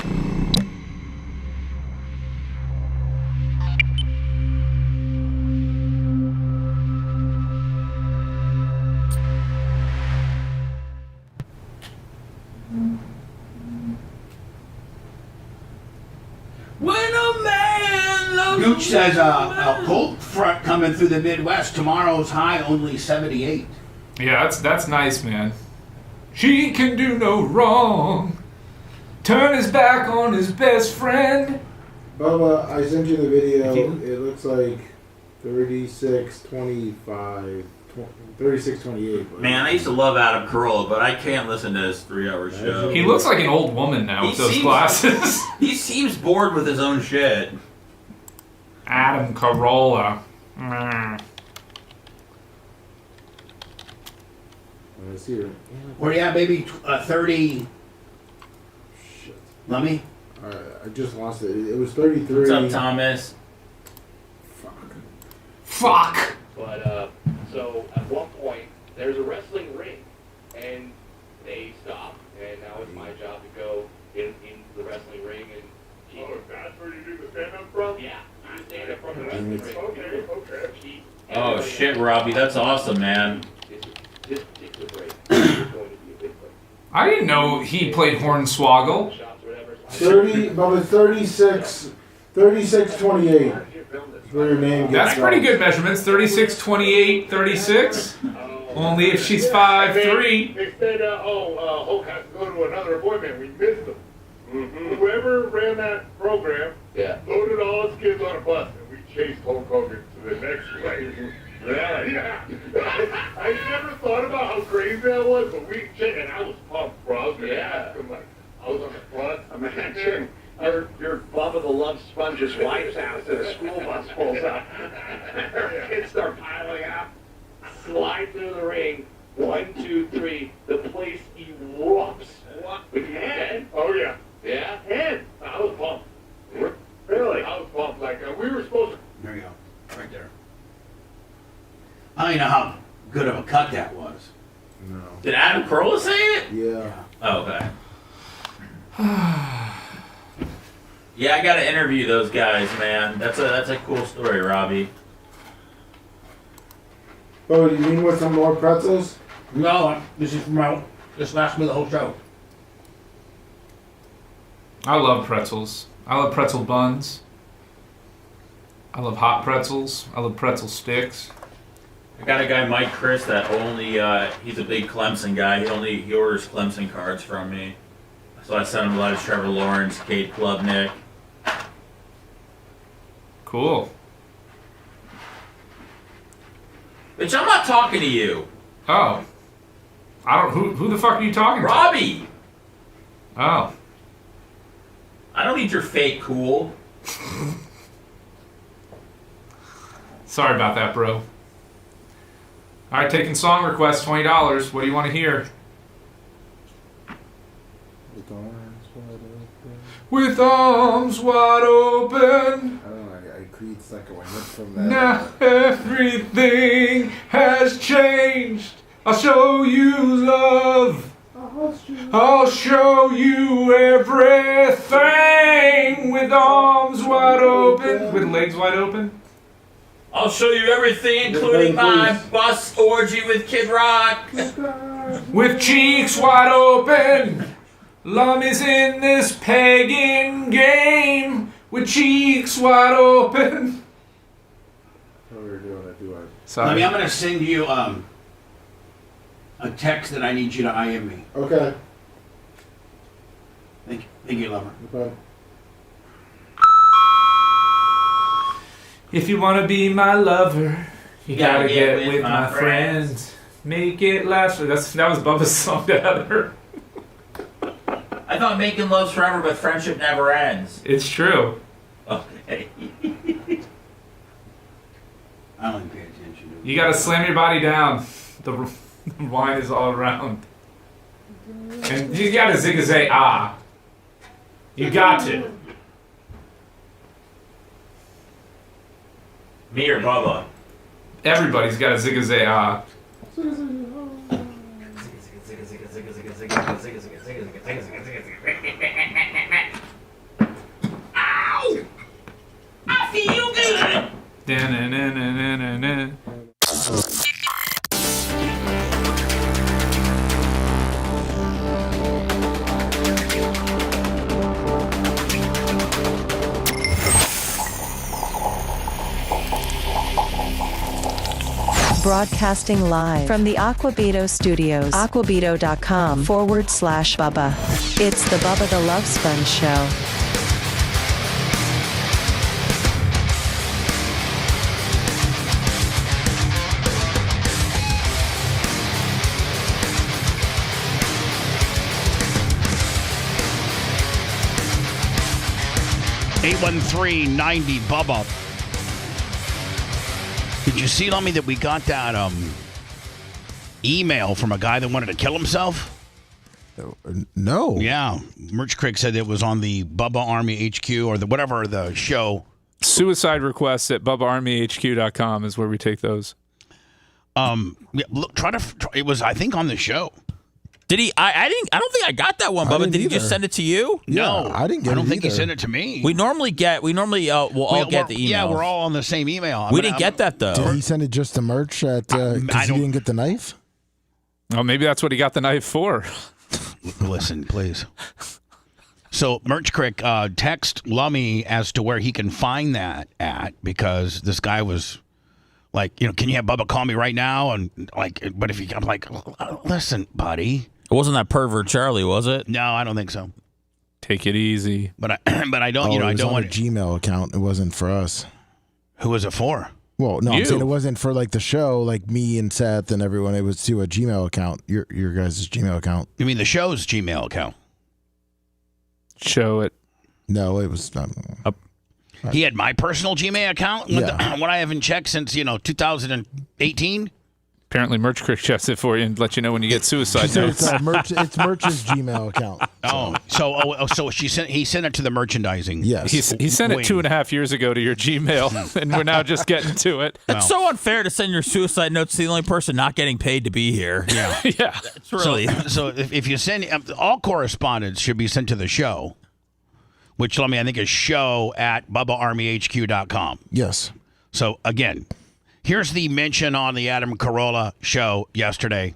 When a man loves Gooch says a cold front coming through the Midwest. Tomorrow's high only 78. Yeah, that's nice, man. She can do no wrong. Turn his back on his best friend. Bubba, I sent you the video. It looks like 36-25, 36-28. Man, I used to love Adam Carolla, but I can't listen to his 3-hour show. He looks like an old woman now with those glasses. He seems bored with his own shit. Adam Carolla. I see her. Where you at, baby? 30. Shit. Let me. Alright, I just lost it. It was 33. What's up, Thomas? Fuck! But, so at one point, there's a wrestling ring, and they stop, and now it's my job to go in the wrestling ring and keep. Oh, that's where you do the stand-up from? Yeah, you stand up from the wrestling ring. Okay. Oh, shit, Robbie, that's awesome, man. This particular break is going to be a big break. I didn't know he played Hornswoggle. 36-28. Where your name gets That's pretty good measurements. 36, 28, 36. Only if she's 5'3". They said, Hulk has to go to another appointment. We missed him. Mm-hmm. Whoever ran that program loaded all his kids on a bus, and we chased Hulk Hogan to the next place. Yeah. I never thought about how crazy that was, but we checked, and I was pumped, bro. I was going to ask him, like, I was on the bus. Imagine your Bubba the Love Sponge's wife's house and a school bus pulls up. Her kids start piling up. Slide through the ring. 1, 2, 3. The place erupts. What? With your head. Oh, yeah. Yeah? And I was pumped. Really? I was pumped. Like, we were supposed to. There you go. Right there. I don't know how good of a cut that was. No. Did Adam Carolla say it? Yeah. Oh, okay. Yeah, I gotta interview those guys, man. That's a cool story, Robbie. Oh, you mean with some more pretzels? No, this lasts me the whole show. I love pretzels. I love pretzel buns. I love hot pretzels. I love pretzel sticks. I got a guy, Mike Chris, that only he's a big Clemson guy. He orders Clemson cards from me. So I sent him a lot of Trevor Lawrence, Kate Klubnik. Cool. Bitch, I'm not talking to you. Oh. I don't. Who the fuck are you talking to? Robbie. Oh. I don't need your fake cool. Sorry about that, bro. All right, taking song requests, $20. What do you want to hear? With arms wide open. I don't know. I create like a whip from that. Now everything has changed. I'll show you love. I'll show you everything with arms wide open. With legs wide open. I'll show you everything, including my bus orgy with Kid Rock. With cheeks wide open. Lummy's in this pagan game. With cheeks wide open. What we were doing at do Sorry. Let me, I'm going to send you a text that I need you to IM me. Okay. Thank you, lover. Okay. If you want to be my lover, you gotta get with my friends. Make it last. That was Bubba's song to Heather. I thought making love's forever, but friendship never ends. It's true. Okay. I don't pay attention to it. You gotta slam your body down. The wine is all around. And you gotta zig-a-zag ah. You got to. Me or Bubba? Everybody's got a zig-a-zag ah. Ow! I feel good! Da-na-na-na-na-na. Broadcasting live from the Aquabito Studios. Aquabito.com/Bubba. It's the Bubba the Love Sponge Show. $813-90 Bubba. Did you see, Lummy, that we got that email from a guy that wanted to kill himself? No. Yeah. Merch Crick said it was on the Bubba Army HQ or the whatever the show. Suicide requests at BubbaArmyHQ.com is where we take those. Yeah, look, it was, I think, on the show. Did he? I don't think I got that one, Bubba. Did he just send it to you? No, I didn't get it. I don't think he either. sent it to me. We normally we'll all get the email. Yeah, we're all on the same email. We didn't get that though. Did he send it just to merch at because he didn't get the knife? Oh, maybe that's what he got the knife for. Listen, please. So, Merch Crick, text Lummy as to where he can find that at, because this guy was like, can you have Bubba call me right now? And but if I'm like, listen, buddy. It wasn't that pervert Charlie, was it? No, I don't think so. Take it easy. But I don't. It I was don't on want a Gmail account. It wasn't for us. Who was it for? Well, no, I'm saying it wasn't for like the show, like me and Seth and everyone. It was to a Gmail account, your guys' Gmail account. You mean the show's Gmail account? Show it. No, it was. He had my personal Gmail account. Yeah. What I haven't checked since 2018. Apparently, Merch Crick checks it for you and let you know when you get suicide notes. It's Merch's Gmail account. So he sent it to the merchandising. Yes, he sent it 2.5 years ago to your Gmail, and we're now just getting to it. It's so unfair to send your suicide notes to the only person not getting paid to be here. Yeah, yeah. It's really so if you send all correspondence should be sent to the show, which I think is show@BubbaArmyHQ.com. Yes. So again. Here's the mention on the Adam Carolla show yesterday.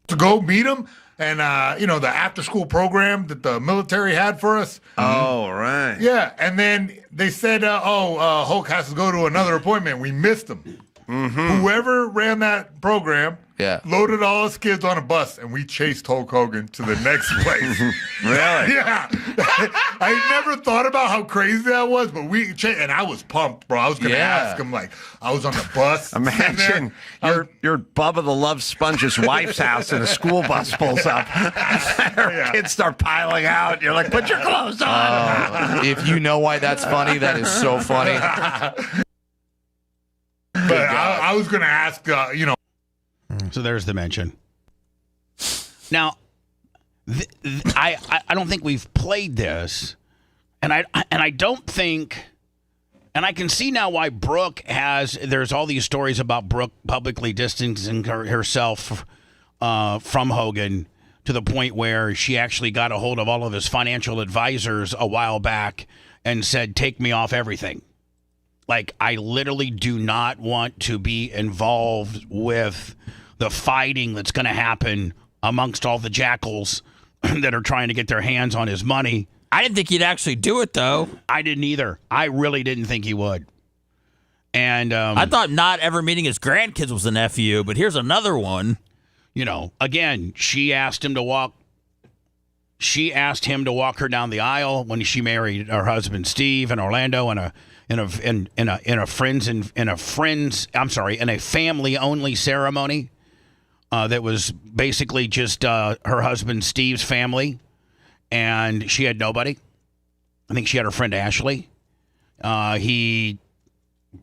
To go meet him and, the after-school program that the military had for us. Oh, right. Yeah, and then they said, Hulk has to go to another appointment. We missed him. Mm-hmm. Whoever ran that program loaded all his kids on a bus, and we chased Hulk Hogan to the next place. Really? Yeah. I never thought about how crazy that was, but and I was pumped, bro. I was going to ask him, I was on the bus. Imagine you're Bubba the Love Sponge's wife's house and a school bus pulls up. Her kids start piling out. You're like, put your clothes on. If you know why that's funny, that is so funny. But I was going to ask, So there's the mention. Now, I don't think we've played this, and I don't think, and I can see now why Brooke there's all these stories about Brooke publicly distancing herself from Hogan to the point where she actually got a hold of all of his financial advisors a while back and said, take me off everything. Like, I literally do not want to be involved with the fighting that's going to happen amongst all the jackals that are trying to get their hands on his money. I didn't think he'd actually do it, though. I didn't either. I really didn't think he would. And I thought not ever meeting his grandkids was an FU, but here's another one. You know, again, she asked him to walk her down the aisle when she married her husband Steve in Orlando in a family only ceremony that was basically just her husband Steve's family, and she had nobody. I think she had her friend Ashley. He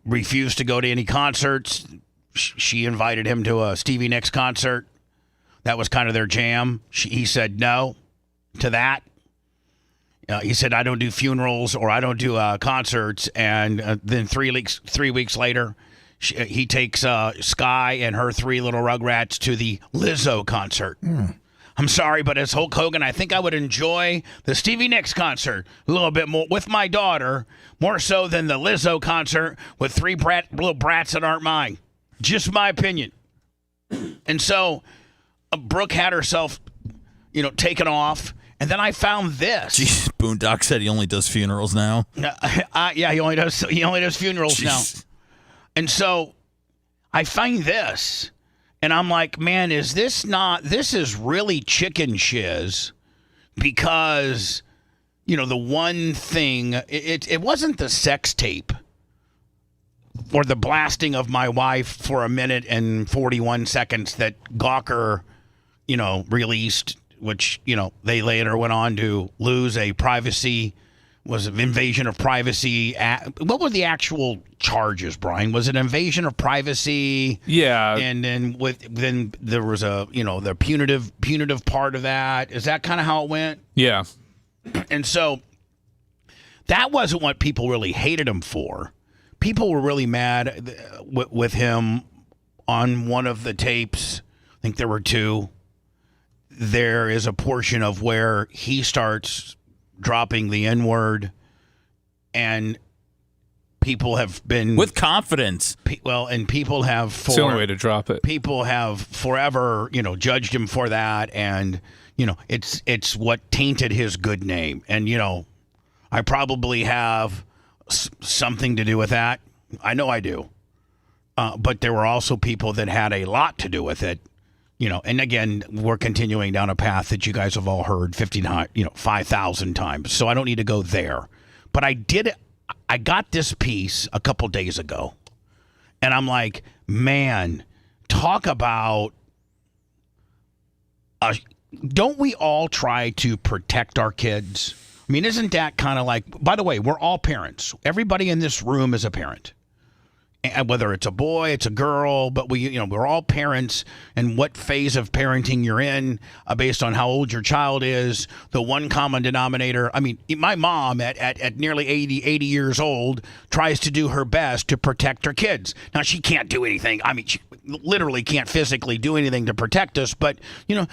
refused to go to any concerts. She invited him to a Stevie Nicks concert. That was kind of their jam. He said no to that. He said, I don't do funerals or I don't do concerts. And then 3 weeks later, he takes Sky and her 3 little Rugrats to the Lizzo concert. I'm sorry, but as Hulk Hogan, I think I would enjoy the Stevie Nicks concert a little bit more with my daughter, more so than the Lizzo concert with 3 little brats that aren't mine. Just my opinion. And so Brooke had herself, taken off. And then I found this. Jeez, Boondock said he only does funerals now. Yeah, he only does funerals now. And so I find this, and I'm like, man, this is really chicken shiz, because, the one thing, it wasn't the sex tape or the blasting of my wife for 1 minute and 41 seconds that Gawker, released, which, they later went on to lose a invasion of privacy. What were the actual charges, Brian? Was it invasion of privacy? Yeah. And then there was the punitive part of that. Is that kind of how it went? Yeah. And so that wasn't what people really hated him for. People were really mad with him on one of the tapes. I think there were 2. There is a portion of where he starts dropping the N-word, and people have been with confidence. And people have it's the only way to drop it. People have forever, judged him for that, and it's what tainted his good name. And I probably have something to do with that. I know I do. But there were also people that had a lot to do with it. And again, we're continuing down a path that you guys have all heard 5,000 times. So I don't need to go there. But I got this piece a couple days ago, and I'm like, man, talk about, don't we all try to protect our kids? I mean, isn't that kind of like, by the way, we're all parents. Everybody in this room is a parent. And whether it's a boy, it's a girl, but we're all parents, and what phase of parenting you're in based on how old your child is, the one common denominator. I mean, my mom at nearly 80 years old tries to do her best to protect her kids. Now, she can't do anything. I mean, she literally can't physically do anything to protect us, but,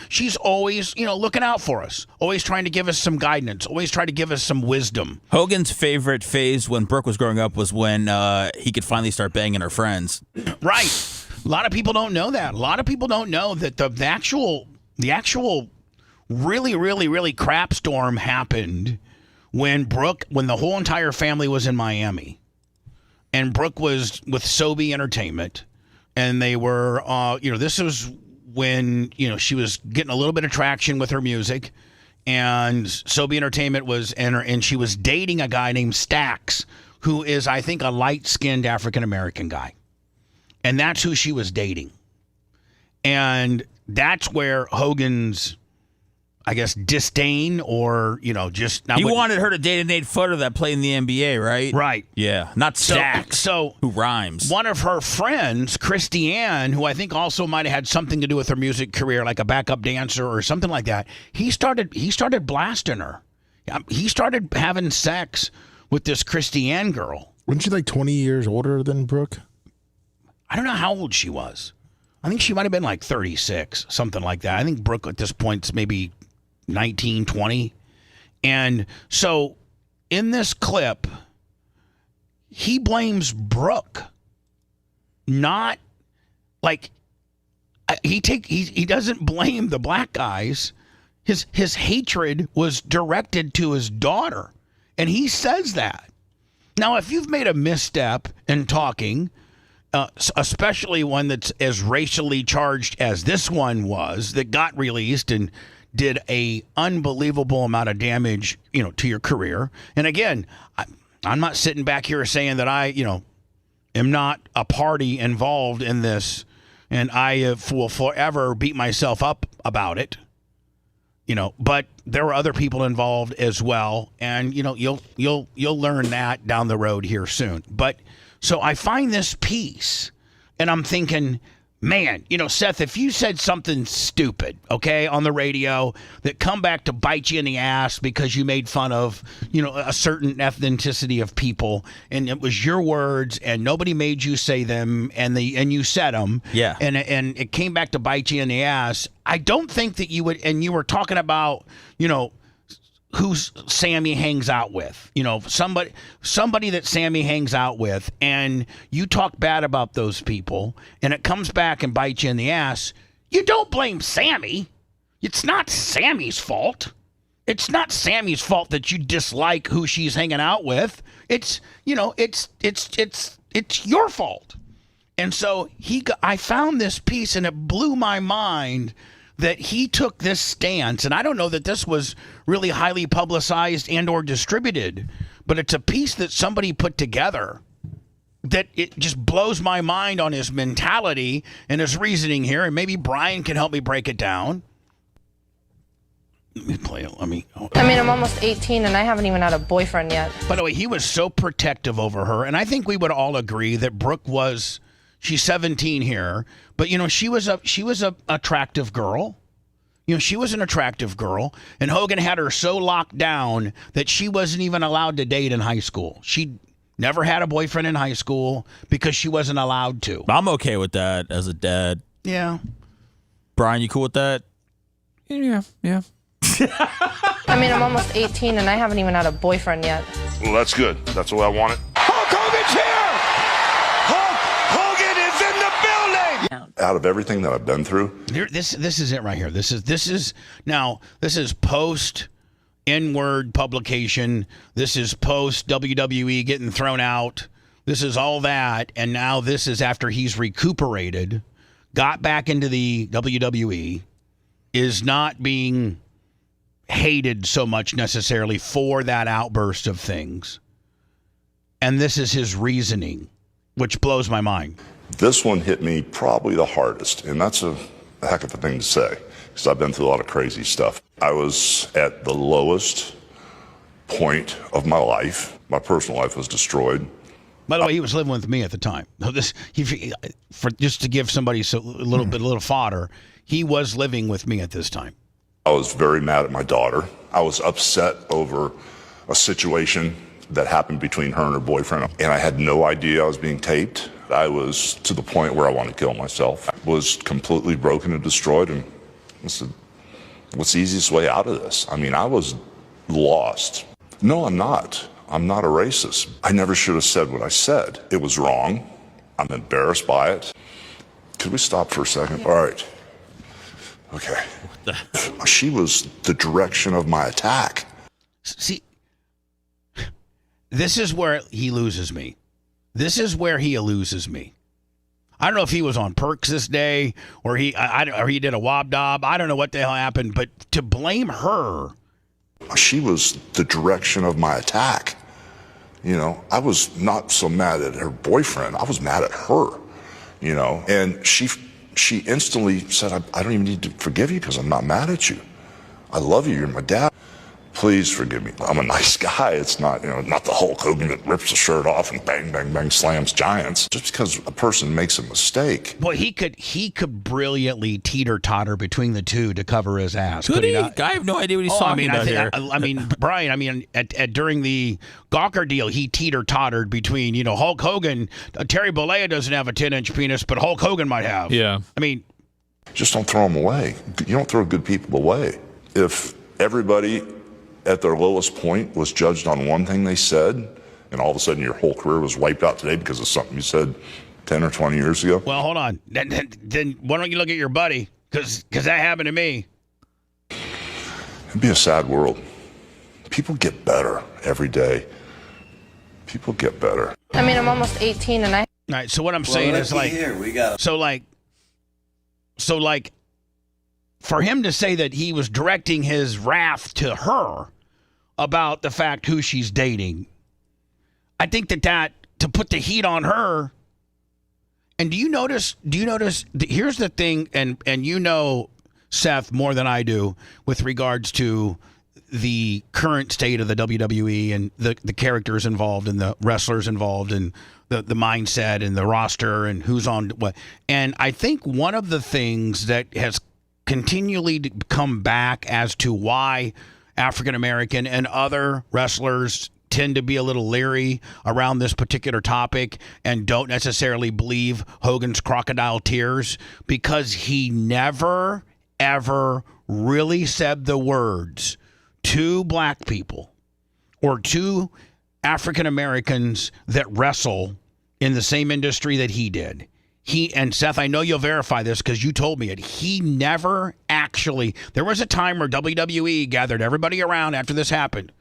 she's always, looking out for us, always trying to give us some guidance, always trying to give us some wisdom. Hogan's favorite phase when Brooke was growing up was when he could finally start banging her friends. Right. A lot of people don't know that. A lot of people don't know that the actual really, really, really crap storm happened when the whole entire family was in Miami. And Brooke was with Sobe Entertainment. And they were, this was when, she was getting a little bit of traction with her music. And Sobe Entertainment and she was dating a guy named Stax, who is, I think, a light-skinned African-American guy. And that's who she was dating. And that's where Hogan's I guess, disdain or, just... He wanted her to date a Nate Footer that played in the NBA, right? Right. Yeah, not Stack, who rhymes. One of her friends, Christy Ann, who I think also might have had something to do with her music career, like a backup dancer or something like that, he started blasting her. He started having sex with this Christy Ann girl. Wasn't she like 20 years older than Brooke? I don't know how old she was. I think she might have been like 36, something like that. I think Brooke at this point is maybe 19, 20. And so in this clip, he blames Brooke. Not like he doesn't blame the black guys. His hatred was directed to his daughter. And he says that. Now, if you've made a misstep in talking, especially one that's as racially charged as this one was, that got released and did a unbelievable amount of damage, to your career. And again, I'm not sitting back here saying that I, am not a party involved in this, and I will forever beat myself up about it. But there were other people involved as well, and you'll learn that down the road here soon. But so I find this piece, and I'm thinking, man, Seth, if you said something stupid, okay, on the radio that come back to bite you in the ass because you made fun of, a certain ethnicity of people, and it was your words, and nobody made you say them, and you said them, yeah, and it came back to bite you in the ass. I don't think that you would, and you were talking about, who Sammy hangs out with, somebody that Sammy hangs out with, and you talk bad about those people, and it comes back and bites you in the ass. You don't blame Sammy. It's not Sammy's fault. It's not Sammy's fault that you dislike who she's hanging out with. It's your fault. And so I found this piece, and it blew my mind that he took this stance, and I don't know that this was really highly publicized and or distributed, but it's a piece that somebody put together that it just blows my mind on his mentality and his reasoning here, and maybe Brian can help me break it down. Let me play it. I'm almost 18, and I haven't even had a boyfriend yet. By the way, he was so protective over her, and I think we would all agree that Brooke was... She's 17 here, but she was a attractive girl. She was an attractive girl, and Hogan had her so locked down that she wasn't even allowed to date in high school. She never had a boyfriend in high school because she wasn't allowed to. I'm okay with that as a dad. Yeah. Brian, you cool with that? Yeah. I'm almost 18, and I haven't even had a boyfriend yet. Well, that's good. That's the way I want it. Hulk Hogan's here! Out of everything that I've been through, this is it right here. This is post N-word publication. This is post WWE getting thrown out. This is all that, and now this is after he's recuperated, got back into the WWE, is not being hated so much necessarily for that outburst of things, and this is his reasoning, which blows my mind. this one hit me probably the hardest, and that's a heck of a thing to say, because I've been through a lot of crazy stuff. I was at the lowest point of my life. My personal life was destroyed. By the way, he was living with me at the time. Just to give somebody a little fodder, he was living with me at this time. I was very mad at my daughter. I was upset over a situation that happened between her and her boyfriend, and I had no idea I was being taped. I was to the point where I wanted to kill myself. I was completely broken and destroyed, and I said, what's the easiest way out of this? I mean, I was lost. No, I'm not. I'm not a racist. I never should have said what I said. It was wrong. I'm embarrassed by it. Could we stop for a second? All right. Okay. She was the direction of my attack. See, this is where he loses me. This is where he loses me. I don't know if he was on perks this day or he did a wob-dob. I don't know what the hell happened, but to blame her. She was the direction of my attack. You know, I was not so mad at her boyfriend. I was mad at her, you know, and she instantly said, I don't even need to forgive you because I'm not mad at you. I love you. You're my dad. Please forgive me. I'm a nice guy. It's not, not the Hulk Hogan that rips the shirt off and bang, bang, bang, slams giants. Just because a person makes a mistake. Boy, he could brilliantly teeter-totter between the two to cover his ass. Could he? Not? I have no idea what he's talking about here. Brian, during the Gawker deal, he teeter-tottered between, Hulk Hogan. Terry Bollea doesn't have a 10-inch penis, but Hulk Hogan might have. Yeah. Just don't throw them away. You don't throw good people away. If everybody at their lowest point was judged on one thing they said, and all of a sudden your whole career was wiped out today because of something you said 10 or 20 years ago. Well, hold on. Then why don't you look at your buddy? Because that happened to me. It'd be a sad world. People get better every day. People get better. I mean, I'm almost 18 and I... All right, so what I'm saying is for him to say that he was directing his wrath to her about the fact who she's dating, I think that to put the heat on her. And do you notice, here's the thing, and Seth, more than I do with regards to the current state of the WWE and the characters involved and the wrestlers involved and the mindset and the roster and who's on what. And I think one of the things that has continually come back as to why African American and other wrestlers tend to be a little leery around this particular topic and don't necessarily believe Hogan's crocodile tears, because he never, ever really said the words to black people or to African Americans that wrestle in the same industry that he did. And Seth, I know you'll verify this because you told me it. He never actually, there was a time where WWE gathered everybody around after this happened,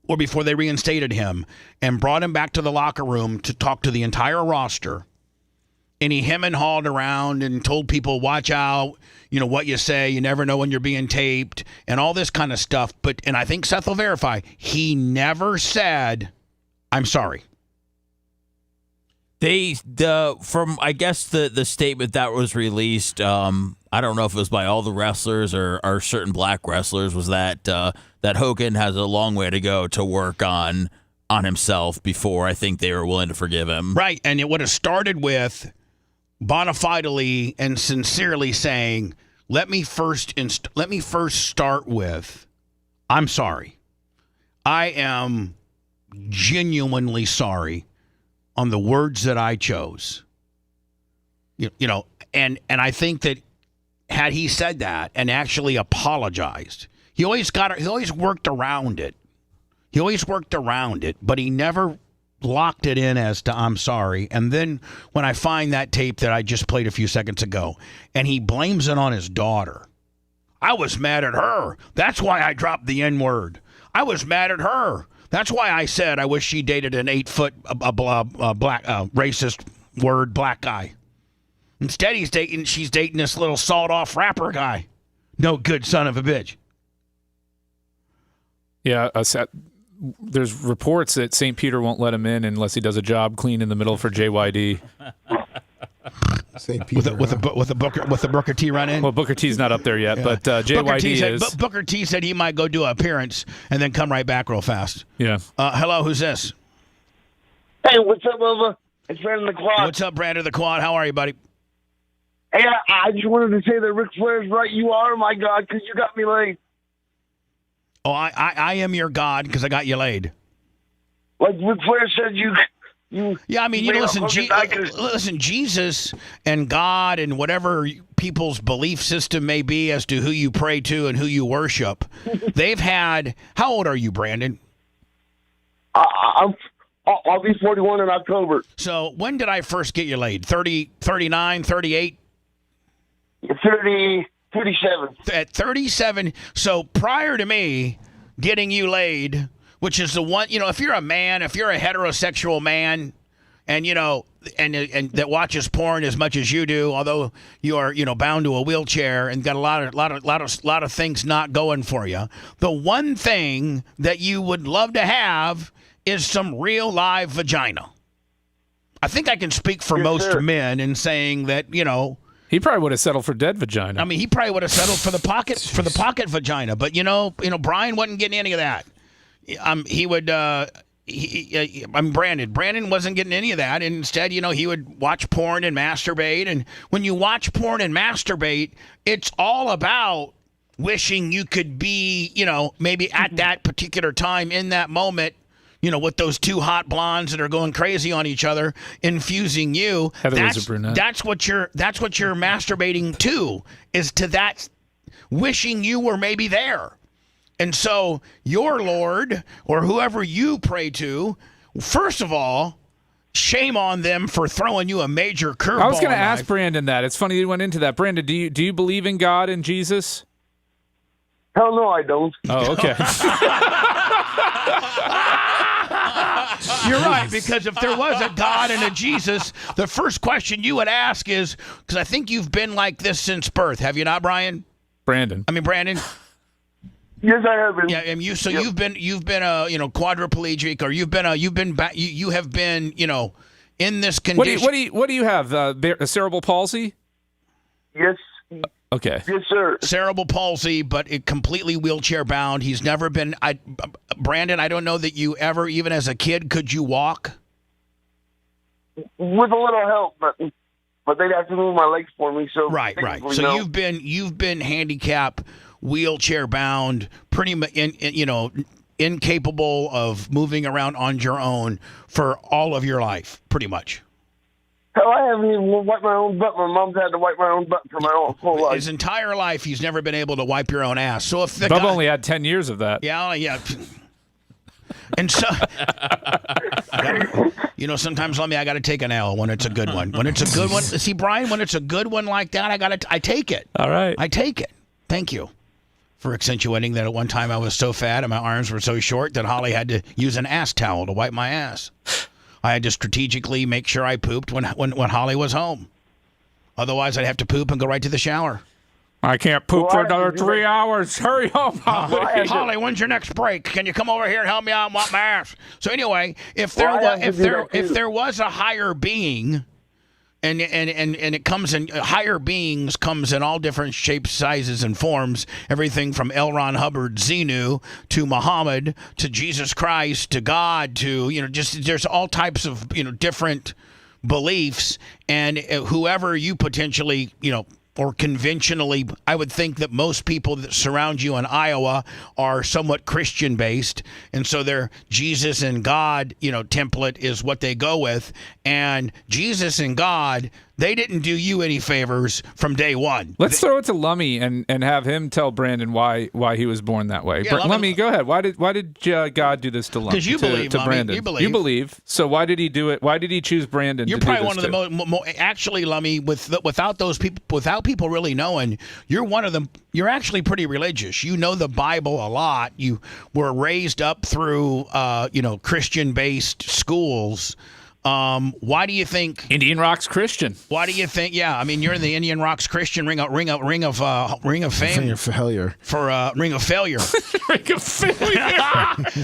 or before they reinstated him, and brought him back to the locker room to talk to the entire roster. And he hem and hawed around and told people, watch out, what you say, you never know when you're being taped, and all this kind of stuff. And I think Seth will verify, he never said, I'm sorry. From I guess the statement that was released, I don't know if it was by all the wrestlers or certain black wrestlers, was that Hogan has a long way to go to work on himself before I think they were willing to forgive him. Right, and it would have started with bona fidely and sincerely saying, let me first start with, I'm sorry. I am genuinely sorry on the words that I chose. And I think that had he said that and actually apologized, he always worked around it. But he never locked it in as to I'm sorry. And then when I find that tape that I just played a few seconds ago, and he blames it on his daughter. I was mad at her. That's why I dropped the N-word. I was mad at her. That's why I said I wish she dated an 8-foot black racist black guy. Instead, she's dating this little sawed-off rapper guy. No good son of a bitch. Yeah, there's reports that St. Peter won't let him in unless he does a job clean in the middle for JYD. St. Peter, with the Booker T run in. Well, Booker T's not up there yet, but JYD is. Booker T said he might go do an appearance and then come right back real fast. Yeah. Hello, who's this? Hey, what's up, Bubba? It's Brandon the Quad. What's up, Brandon the Quad? How are you, buddy? Hey, I just wanted to say that Ric Flair's right. You are my God because you got me laid. Oh, I am your God because I got you laid. Like Ric Flair said, you. Yeah, I mean, listen, Jesus and God and whatever people's belief system may be as to who you pray to and who you worship, they've had. How old are you, Brandon? I'll be 41 in October. So when did I first get you laid? 30, 39, 38? 37. At 37. So prior to me getting you laid, which is the one, if you're a man, if you're a heterosexual man, and and that watches porn as much as you do, although you are bound to a wheelchair and got a lot of things not going for you, the one thing that you would love to have is some real live vagina. I think I can speak for most men in saying that He probably would have settled for dead vagina. I mean, he probably would have settled for the pocket vagina. But Brian wasn't getting any of that. Brandon wasn't getting any of that. And instead, he would watch porn and masturbate. And when you watch porn and masturbate, it's all about wishing you could be, maybe at that particular time in that moment, with those two hot blondes that are going crazy on each other, infusing you. Heather was a brunette. That's what you're masturbating to, is to that, wishing you were maybe there. And so your Lord, or whoever you pray to, first of all, shame on them for throwing you a major curveball. I was going to ask Brandon that. It's funny you went into that. Brandon, do you believe in God and Jesus? Hell no, I don't. Oh, okay. You're right, because if there was a God and a Jesus, the first question you would ask is, because I think you've been like this since birth, have you not, Brandon? Brandon. Yes, I have been. Yeah, and you've been quadriplegic, or you have been in this condition. What do you have? Cerebral palsy? Yes. Okay. Yes, sir. Cerebral palsy, but completely wheelchair bound. He's never been. Brandon, I don't know that you ever, even as a kid, could you walk? With a little help, but they'd have to move my legs for me. So right. So no. you've been handicapped, wheelchair bound, pretty much incapable of moving around on your own for all of your life, pretty much. Hell, I haven't even wiped my own butt. My mom's had to wipe my own butt for my whole life. His entire life, he's never been able to wipe your own ass. So if the Bubba only had 10 years of that. Yeah. And so, sometimes I got to take an L when it's a good one. When it's a good one, see, Brian, when it's a good one like that, I take it. All right. I take it. Thank you for accentuating that. At one time I was so fat and my arms were so short that Holly had to use an ass towel to wipe my ass. I had to strategically make sure I pooped when Holly was home. Otherwise, I'd have to poop and go right to the shower. I can't poop for another 3 hours. Hurry home, Holly. Holly, when's your next break? Can you come over here and help me out and wipe my ass? So anyway, if there was a higher being, and it comes in higher beings comes in all different shapes, sizes, and forms. Everything from L. Ron Hubbard, Xenu, to Muhammad, to Jesus Christ, to God, to there's all types of different beliefs, and whoever you potentially or conventionally, I would think that most people that surround you in Iowa are somewhat Christian-based, and so their Jesus and God, template is what they go with. And Jesus and God, they didn't do you any favors from day one. Let's throw it to Lummy and have him tell Brandon why he was born that way. Yeah, Lummy, go ahead. Why did God do this to Lummy? Because you believe, to Lummy. Brandon. You believe. So why did he do it? Why did he choose Brandon? You're to probably do one this of the most. Actually, Lummy, without those people, without people really knowing, you're one of them. You're actually pretty religious. You know the Bible a lot. You were raised up through, Christian-based schools. Why do you think Indian Rocks Christian? Why do you think? Yeah, I mean, you're in the Indian Rocks Christian ring of fame Ring of failure. For ring of failure. Ring of failure.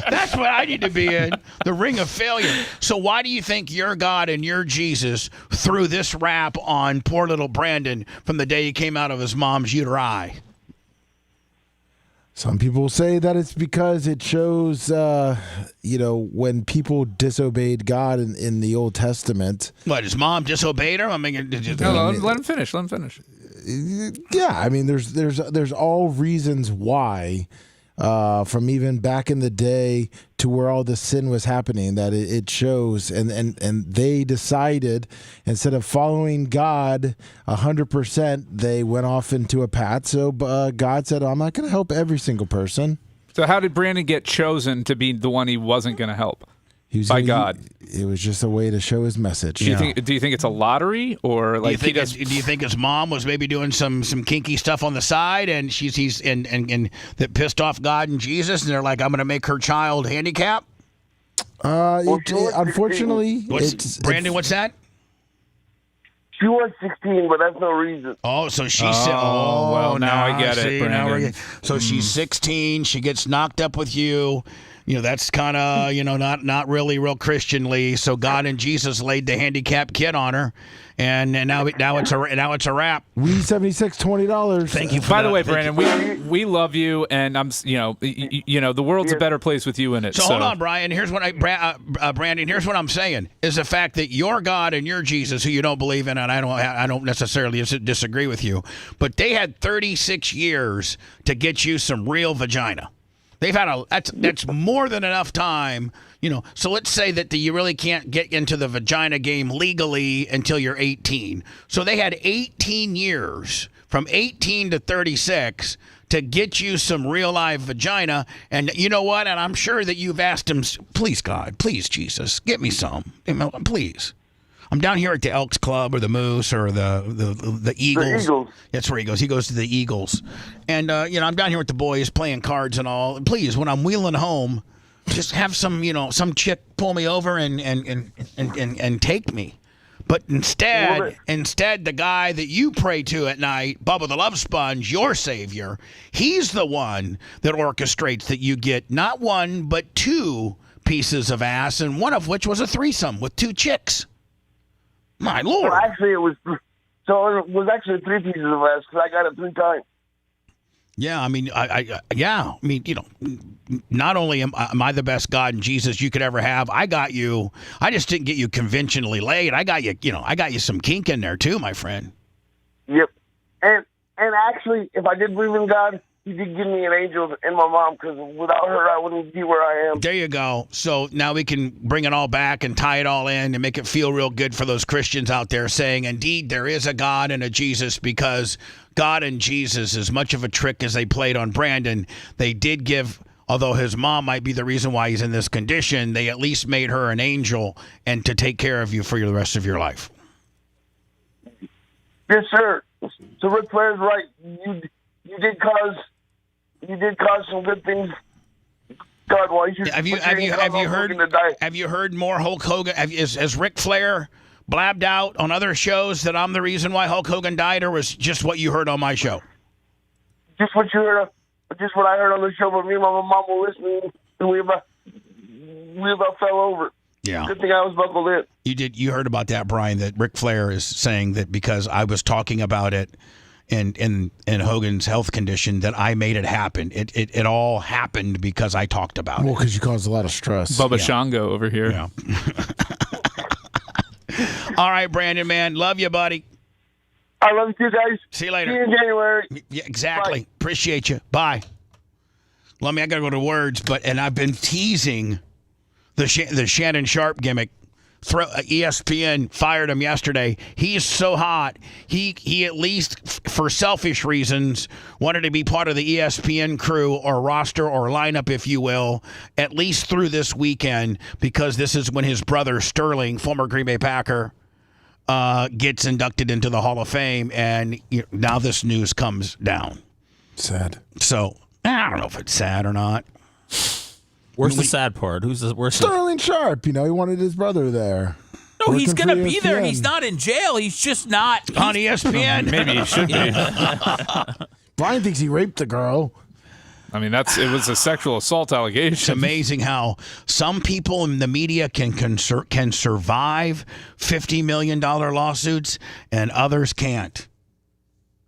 That's what I need to be in, the ring of failure. So why do you think your God and your Jesus threw this rap on poor little Brandon from the day he came out of his mom's uteri? Some people say that it's because it shows, when people disobeyed God in the Old Testament. What, his mom disobeyed her? I mean, let him finish. Let him finish. Yeah, I mean, there's all reasons why, from even back in the day to where all the sin was happening, that it shows, and they decided, instead of following God 100%, they went off into a path. So God said, I'm not going to help every single person. So how did Brandon get chosen to be the one he wasn't going to help? By God. It was just a way to show his message. Do you think it's a lottery, or like do you think his mom was maybe doing some kinky stuff on the side, and he's that pissed off God and Jesus, and they're like, I'm going to make her child handicapped? Unfortunately, Brandon, what's that? She was 16, but that's no reason. Oh, so she's... well, now I get it, Brandon. So she's 16. She gets knocked up with you, that's kind of not really real Christianly. So God and Jesus laid the handicapped kid on her, and now it's a wrap. We 76 $20. Thank you. By the way, Brandon, we love you, and I'm the world's a better place with you in it. So hold on, Brian. Here's what Brandon. Here's what I'm saying: is the fact that your God and your Jesus, who you don't believe in, and I don't necessarily disagree with you, but they had 36 years to get you some real vagina. They've had that's more than enough time, So let's say that you really can't get into the vagina game legally until you're 18. So they had 18 years, from 18 to 36, to get you some real live vagina. And you know what? And I'm sure that you've asked him, please God, please Jesus, get me some, please. I'm down here at the Elks Club or the Moose or the Eagles. The Eagles. That's where he goes. He goes to the Eagles. And, I'm down here with the boys playing cards and all. And please, when I'm wheeling home, just have some chick pull me over and take me. But instead, the guy that you pray to at night, Bubba the Love Sponge, your savior, he's the one that orchestrates that you get not one, but two pieces of ass, and one of which was a threesome with two chicks. My Lord. Well, actually, it was actually 3 pieces of ass because I got it 3 times. Yeah, I mean, not only am I the best God and Jesus you could ever have, I got you. I just didn't get you conventionally laid. I got you, I got you some kink in there too, my friend. Yep. And actually, if I did believe in God, He did give me an angel and my mom, because without her, I wouldn't be where I am. There you go. So now we can bring it all back and tie it all in and make it feel real good for those Christians out there saying, indeed, there is a God and a Jesus, because God and Jesus, as much of a trick as they played on Brandon, they did give, although his mom might be the reason why he's in this condition, they at least made her an angel and to take care of you for the rest of your life. Yes, sir. So Ric Flair's right. You did cause some good things. God, why you have you heard more Hulk Hogan? Has Ric Flair blabbed out on other shows that I'm the reason why Hulk Hogan died, or was just what you heard on my show? Just what you heard. Just what I heard on the show. But me and my mom were listening, and we about fell over. Yeah. Good thing I was buckled in. You heard about that, Brian? That Ric Flair is saying that because I was talking about it. In Hogan's health condition, that I made it happen. It all happened because I talked about it. Well, because you caused a lot of stress. Bubba Shango over here. Yeah. All right, Brandon, man. Love you, buddy. I love you, guys. See you later. See you in January. Yeah, exactly. Bye. Appreciate you. Bye. Let me. I got to go to words, and I've been teasing the Shannon Sharpe gimmick. ESPN fired him yesterday. He's so hot. He at least, for selfish reasons, wanted to be part of the ESPN crew or roster or lineup, if you will, at least through this weekend, because this is when his brother Sterling, former Green Bay Packer, gets inducted into the Hall of Fame, and now this news comes down. Sad. So I don't know if it's sad or not. Where's the sad part? Where's Sterling Sharpe? He wanted his brother there. No, he's going to be there. He's not in jail. He's just not on ESPN. Maybe he should be. Brian thinks he raped the girl. I mean, it was a sexual assault allegation. It's amazing how some people in the media can survive $50 million lawsuits and others can't.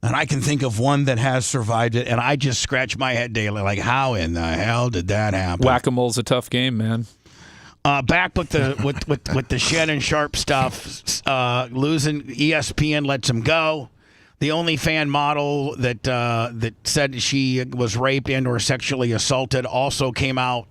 And I can think of one that has survived it, and I just scratch my head daily, like, how in the hell did that happen? Whack-a-mole's a tough game, man. Back with the Shannon Sharpe stuff, losing, ESPN lets him go. The OnlyFans model that said she was raped and or sexually assaulted also came out.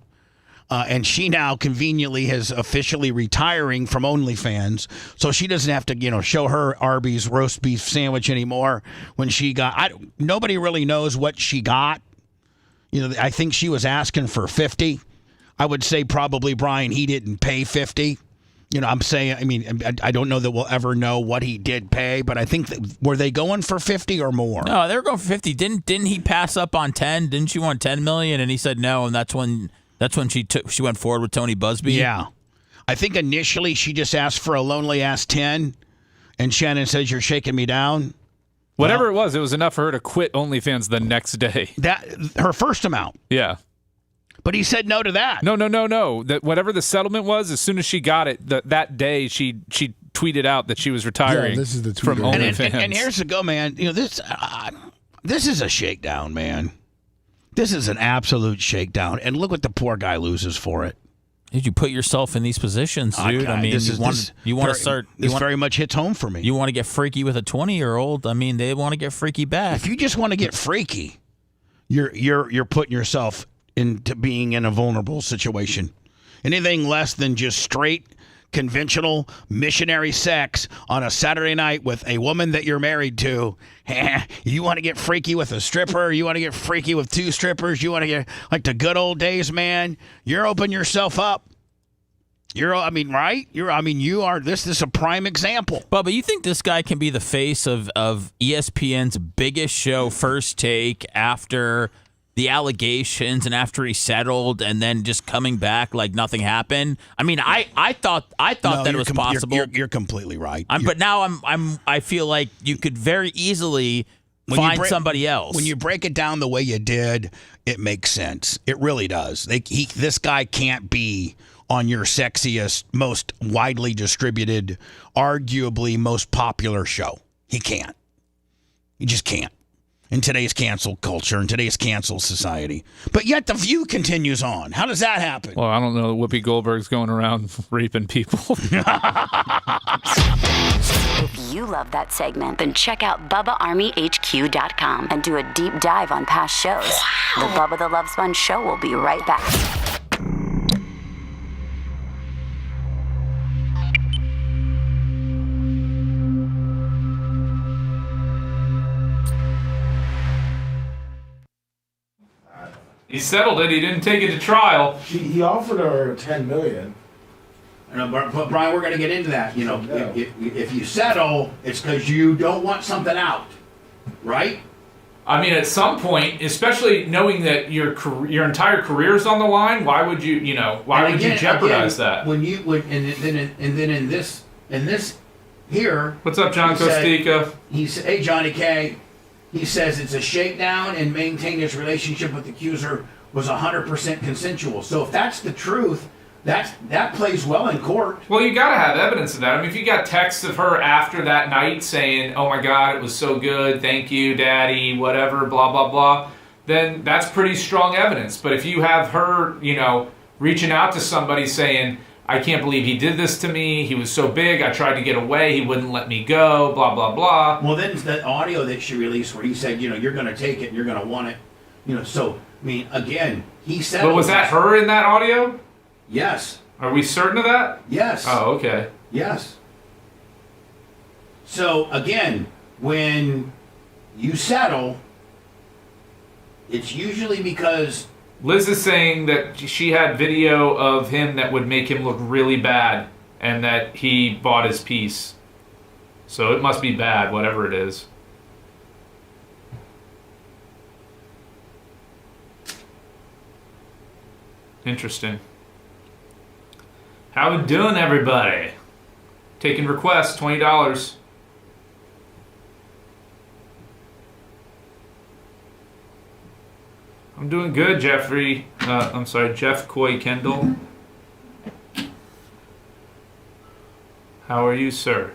And she now conveniently is officially retiring from OnlyFans, so she doesn't have to, show her Arby's roast beef sandwich anymore. When she got, nobody really knows what she got. I think she was asking for 50. I would say probably Brian, he didn't pay 50. I'm saying, I don't know that we'll ever know what he did pay, but I think were they going for 50 or more? No, they were going for 50. Didn't he pass up on 10? Didn't she want 10 million? And he said no, and that's when she went forward with Tony Busby. Yeah. I think initially she just asked for a lonely ass 10, and Shannon says, "You're shaking me down." Whatever it was enough for her to quit OnlyFans the next day. That her first amount. Yeah. But he said no to that. No. That whatever the settlement was, as soon as she got it, that day she tweeted out that she was retiring. Yeah, this is the tweet from right OnlyFans. And here's the go, man. This is a shakedown, man. This is an absolute shakedown. And look what the poor guy loses for it. Did you put yourself in these positions, dude? I mean, you want to start. This very much hits home for me. You want to get freaky with a 20-year-old. I mean, they want to get freaky back. If you just want to get freaky, you're putting yourself into being in a vulnerable situation. Anything less than just straight, conventional missionary sex on a Saturday night with a woman that you're married to. You want to get freaky with a stripper? You want to get freaky with two strippers? You want to get like the good old days, man? You're opening yourself up. You are. This is a prime example. Bubba, you think this guy can be the face of ESPN's biggest show, First Take, after the allegations and after he settled and then just coming back like nothing happened? I mean, I thought that it was possible. You're completely right. But now I feel like you could very easily find somebody else. When you break it down the way you did, it makes sense. It really does. This guy can't be on your sexiest, most widely distributed, arguably most popular show. He can't. He just can't. In today's cancel culture, in today's cancel society. But yet the View continues on. How does that happen? Well, I don't know. Whoopi Goldberg's going around raping people. If you love that segment, then check out BubbaArmyHQ.com and do a deep dive on past shows. The Bubba the Love Sponge Show will be right back. He settled it. He didn't take it to trial. He offered her $10 million. But Brian, we're going to get into that. If you settle, it's because you don't want something out, right? I mean, at some point, especially knowing that your entire career is on the line, why would you jeopardize that? And then in this here. What's up, John Costica? He said, "Hey, Johnny K." He says it's a shakedown and maintain his relationship with the accuser was 100% consensual. So if that's the truth, that plays well in court. Well, you got to have evidence of that. I mean, if you got texts of her after that night saying, "Oh my God, it was so good, thank you, Daddy," whatever, blah blah blah, then that's pretty strong evidence. But if you have her, reaching out to somebody saying, "I can't believe he did this to me. He was so big. I tried to get away. He wouldn't let me go, blah, blah, blah." Well, then the audio that she released where he said, you're going to take it and you're going to want it. So, I mean, again, he said... But was that her in that audio? Yes. Are we certain of that? Yes. Oh, okay. Yes. So, again, when you settle, it's usually because... Liz is saying that she had video of him that would make him look really bad and that he bought his piece. So it must be bad, whatever it is. Interesting. How we doing, everybody? Taking requests, $20. I'm doing good, Jeffrey. Jeff Coy Kendall. How are you, sir?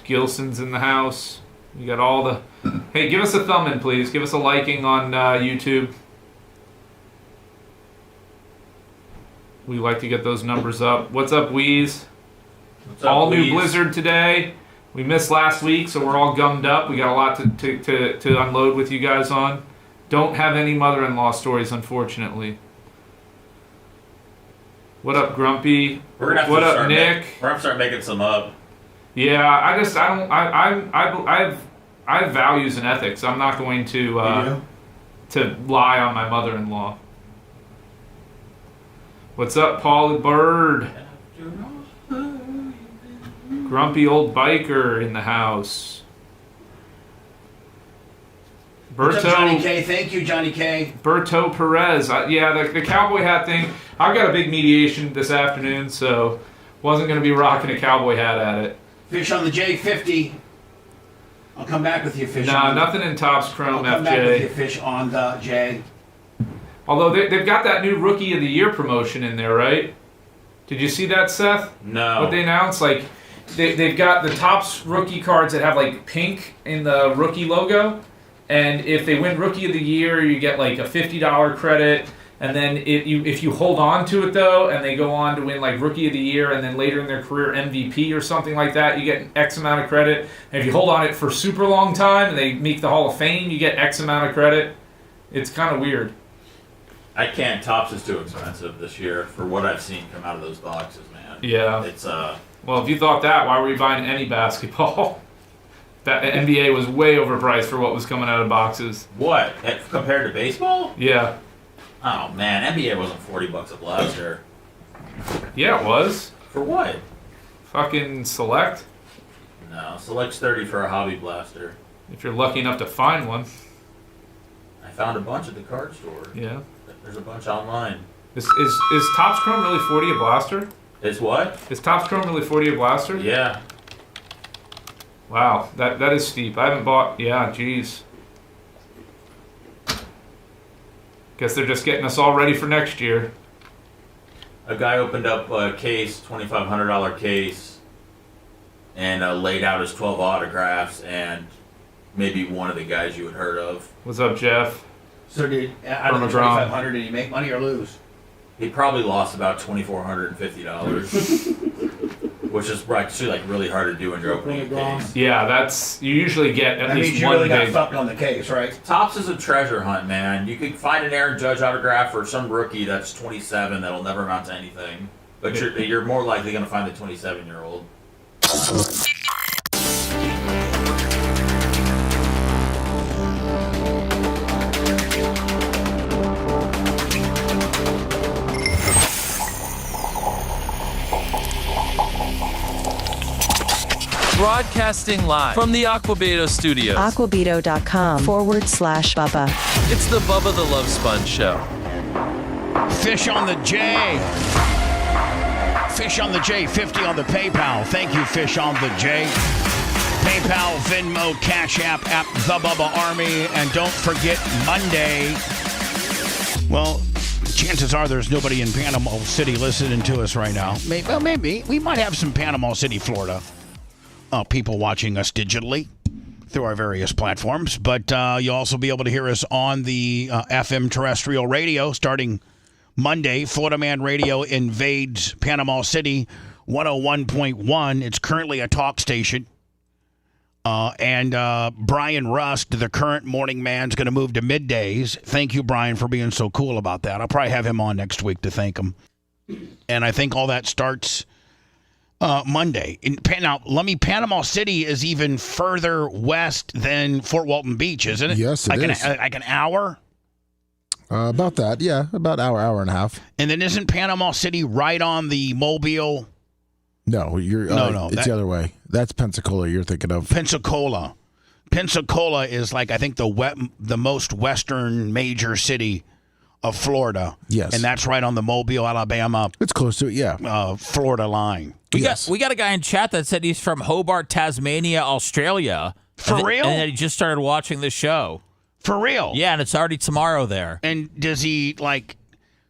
Gilson's in the house. You got all the... Hey, give us a thumb in, please. Give us a liking on YouTube. We like to get those numbers up. What's up, Wheeze? All new Blizzard today. We missed last week, so we're all gummed up. We got a lot to unload with you guys on. Don't have any mother-in-law stories, unfortunately. What up, Grumpy? What up, Nick? We're gonna start making some up. Yeah, I have values and ethics. I'm not going to lie on my mother-in-law. What's up, Paul Bird? Grumpy old biker in the house. What's up, Johnny K? Thank you, Johnny K. Berto Perez. The cowboy hat thing. I've got a big mediation this afternoon, so wasn't going to be rocking a cowboy hat at it. Fish on the J50. I'll come back with you, Fish. Nah, nothing in Topps Chrome, I'll come back with you, FJ. Fish, on the J. Although they've got that new Rookie of the Year promotion in there, right? Did you see that, Seth? No. What they announced? Like, they've got the Topps rookie cards that have, like, pink in the rookie logo. And if they win Rookie of the Year, you get, like, a $50 credit. And then if you hold on to it, though, and they go on to win, like, Rookie of the Year, and then later in their career MVP or something like that, you get X amount of credit. And if you hold on it for super long time and they make the Hall of Fame, you get X amount of credit. It's kind of weird. I can't. Topps is too expensive this year for what I've seen come out of those boxes, man. Yeah. It's Well, if you thought that, why were you buying any basketball? That NBA was way overpriced for what was coming out of boxes. What? Compared to baseball? Yeah. Oh man, NBA wasn't $40 a blaster. Yeah, it was. For what? Fucking Select. No, Select's 30 for a hobby blaster. If you're lucky enough to find one. I found a bunch at the card store. Yeah. There's a bunch online. Is Topps Chrome really 40 a blaster? Is what? Is Topps Chrome really 40 a blaster? Yeah. Wow, that is steep. I haven't bought. Yeah, geez. Guess they're just getting us all ready for next year. A guy opened up a case, $2,500 case, and laid out his 12 autographs, and maybe one of the guys you had heard of. What's up, Jeff? So out of the 2,500, did he make money or lose? He probably lost about $2,450, which is actually like really hard to do when you're opening a case. Yeah, you usually get at least one really big. got fucked on the case, right? Topps is a treasure hunt, man. You could find an Aaron Judge autograph for some rookie that's 27 that'll never amount to anything, but you're more likely going to find the 27-year-old. Broadcasting live from the Aquabeto studios. Aquabeto.com/Bubba. It's the Bubba the Love Sponge Show. Fish on the J. Fish on the J. 50 on the PayPal. Thank you, Fish on the J. PayPal, Venmo, Cash App, The Bubba Army. And don't forget Monday. Well, chances are there's nobody in Panama City listening to us right now. Maybe. We might have some Panama City, Florida people watching us digitally through our various platforms. But you'll also be able to hear us on the FM terrestrial radio starting Monday. Florida Man Radio invades Panama City 101.1. It's currently a talk station. And Brian Rust, the current morning man, is going to move to middays. Thank you, Brian, for being so cool about that. I'll probably have him on next week to thank him. And I think all that starts Monday. Now, Panama City is even further west than Fort Walton Beach, isn't it? Yes, it is. Like an hour? About that, yeah. About hour and a half. And then isn't Panama City right on the Mobile? No, it's the other way. That's Pensacola you're thinking of. Pensacola is like, I think, the most western major city of Florida. Yes. And that's right on the Mobile, Alabama. It's close to it, yeah. Florida line. We got a guy in chat that said he's from Hobart, Tasmania, Australia. For real? And that he just started watching this show. For real? Yeah, and it's already tomorrow there. And does he,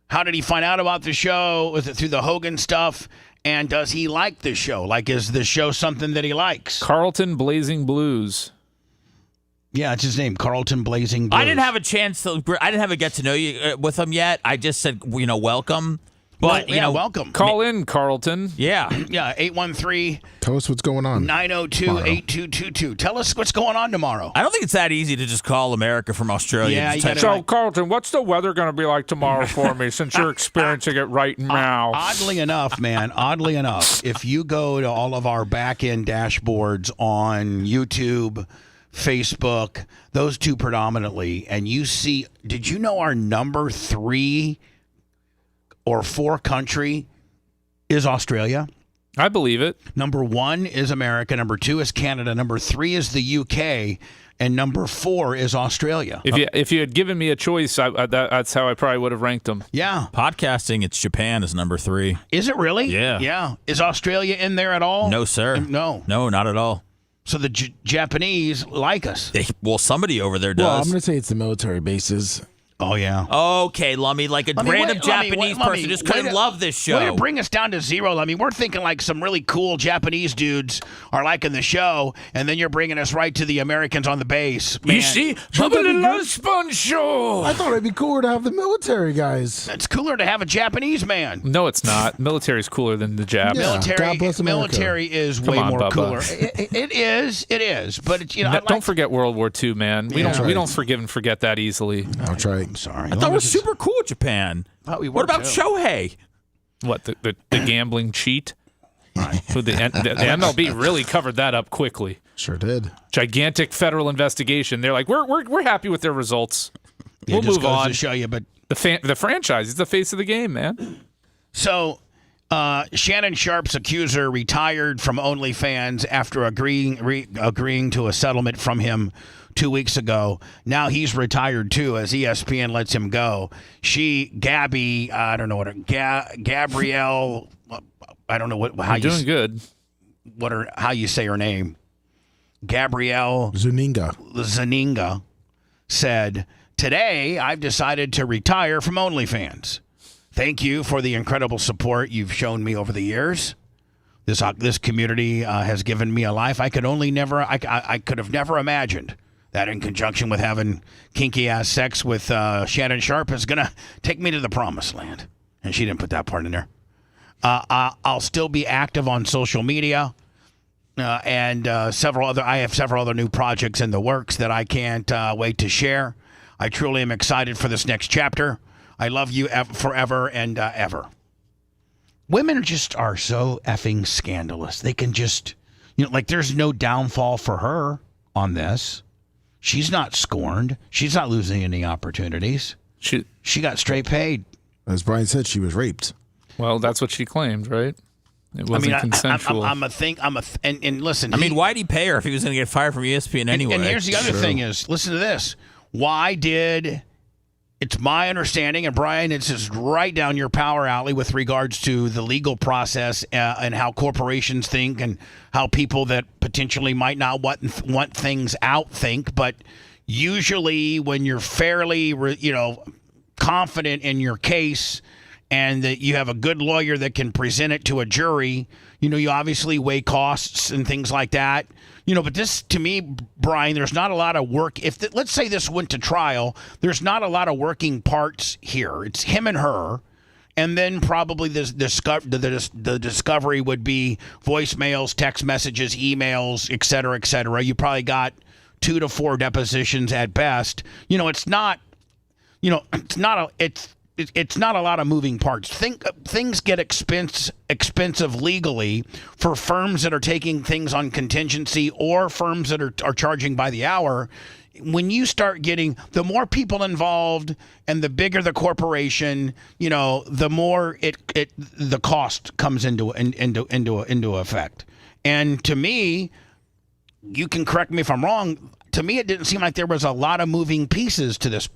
how did he find out about the show? Was it through the Hogan stuff? And does he like the show? Is the show something that he likes? Carlton Blazing Blues. Yeah, it's his name, Carlton Blazing Blues. I didn't have a chance I didn't have a get to know you with him yet. I just said, welcome. But, welcome. Call in, Carlton. Yeah. Yeah, 813. Tell us what's going on. 902-8222. Tell us what's going on tomorrow. I don't think it's that easy to just call America from Australia. Yeah, so, Carlton, what's the weather going to be like tomorrow for me since you're experiencing it right now? Oddly enough, if you go to all of our back-end dashboards on YouTube, Facebook, those two predominantly, and you see, did you know our number 3 or 4 country is Australia? I believe it. Number 1 is America. Number 2 is Canada. Number 3 is the UK. And number 4 is Australia. If you had given me a choice, that's how I probably would have ranked them. Yeah. Podcasting, it's Japan is number 3. Is it really? Yeah. Yeah. Is Australia in there at all? No, sir. No. No, not at all. So the Japanese like us. Well, somebody over there does. Well, I'm going to say it's the military bases. Oh, yeah. Okay, Lummy, like a random Japanese person just couldn't love this show. Way to bring us down to zero, Lummy. We're thinking like some really cool Japanese dudes are liking the show, and then you're bringing us right to the Americans on the base. Man. You see? Bubba the Love Sponge show. I thought it'd be cooler to have the military guys. It's cooler to have a Japanese man. No, it's not. Military's cooler than the Japs. Yeah, God bless America. Military is Come way on, more Bubba. cooler. It is. But it's, don't forget World War II, man. We don't forgive and forget that easily. That's right. I'm sorry. I thought it was super cool, Japan. What about Shohei? What, the gambling cheat? So the MLB really covered that up quickly. Sure did. Gigantic federal investigation. They're like, we're happy with their results. We'll move on. To show you, but the franchise is the face of the game, man. So Shannon Sharpe's accuser retired from OnlyFans after agreeing to a settlement from him 2 weeks ago. Now he's retired too, as ESPN lets him go. Gabrielle, I don't know how You're doing good. How you say her name. Gabrielle Zaninga said, "Today I've decided to retire from OnlyFans. Thank you for the incredible support you've shown me over the years. This community has given me a life I could have never imagined. That in conjunction with having kinky-ass sex with Shannon Sharpe is going to take me to the promised land." And she didn't put that part in there. I'll still be active on social media and I have several other new projects in the works that I can't wait to share. I truly am excited for this next chapter. I love you forever and ever. Women are so effing scandalous. They can just, there's no downfall for her on this. She's not scorned. She's not losing any opportunities. She got straight paid. As Brian said, she was raped. Well, that's what she claimed, right? It wasn't consensual. And listen. Why'd he pay her if he was going to get fired from ESPN anyway? And here's the other thing is, listen to this. It's my understanding, and Brian, it's just right down your power alley with regards to the legal process and how corporations think and how people that potentially might not want things out think. But usually when you're fairly, confident in your case and that you have a good lawyer that can present it to a jury, you obviously weigh costs and things like that. But this, to me, Brian, there's not a lot of work. Let's say this went to trial, there's not a lot of working parts here. It's him and her, and then probably the discovery would be voicemails, text messages, emails, et cetera, et cetera. You probably got 2 to 4 depositions at best. It's not a lot of moving parts. Things get expensive legally for firms that are taking things on contingency or firms that are charging by the hour. When you start getting the more people involved and the bigger the corporation, the more the cost comes into effect. And to me, you can correct me if I'm wrong. To me, it didn't seem like there was a lot of moving pieces to this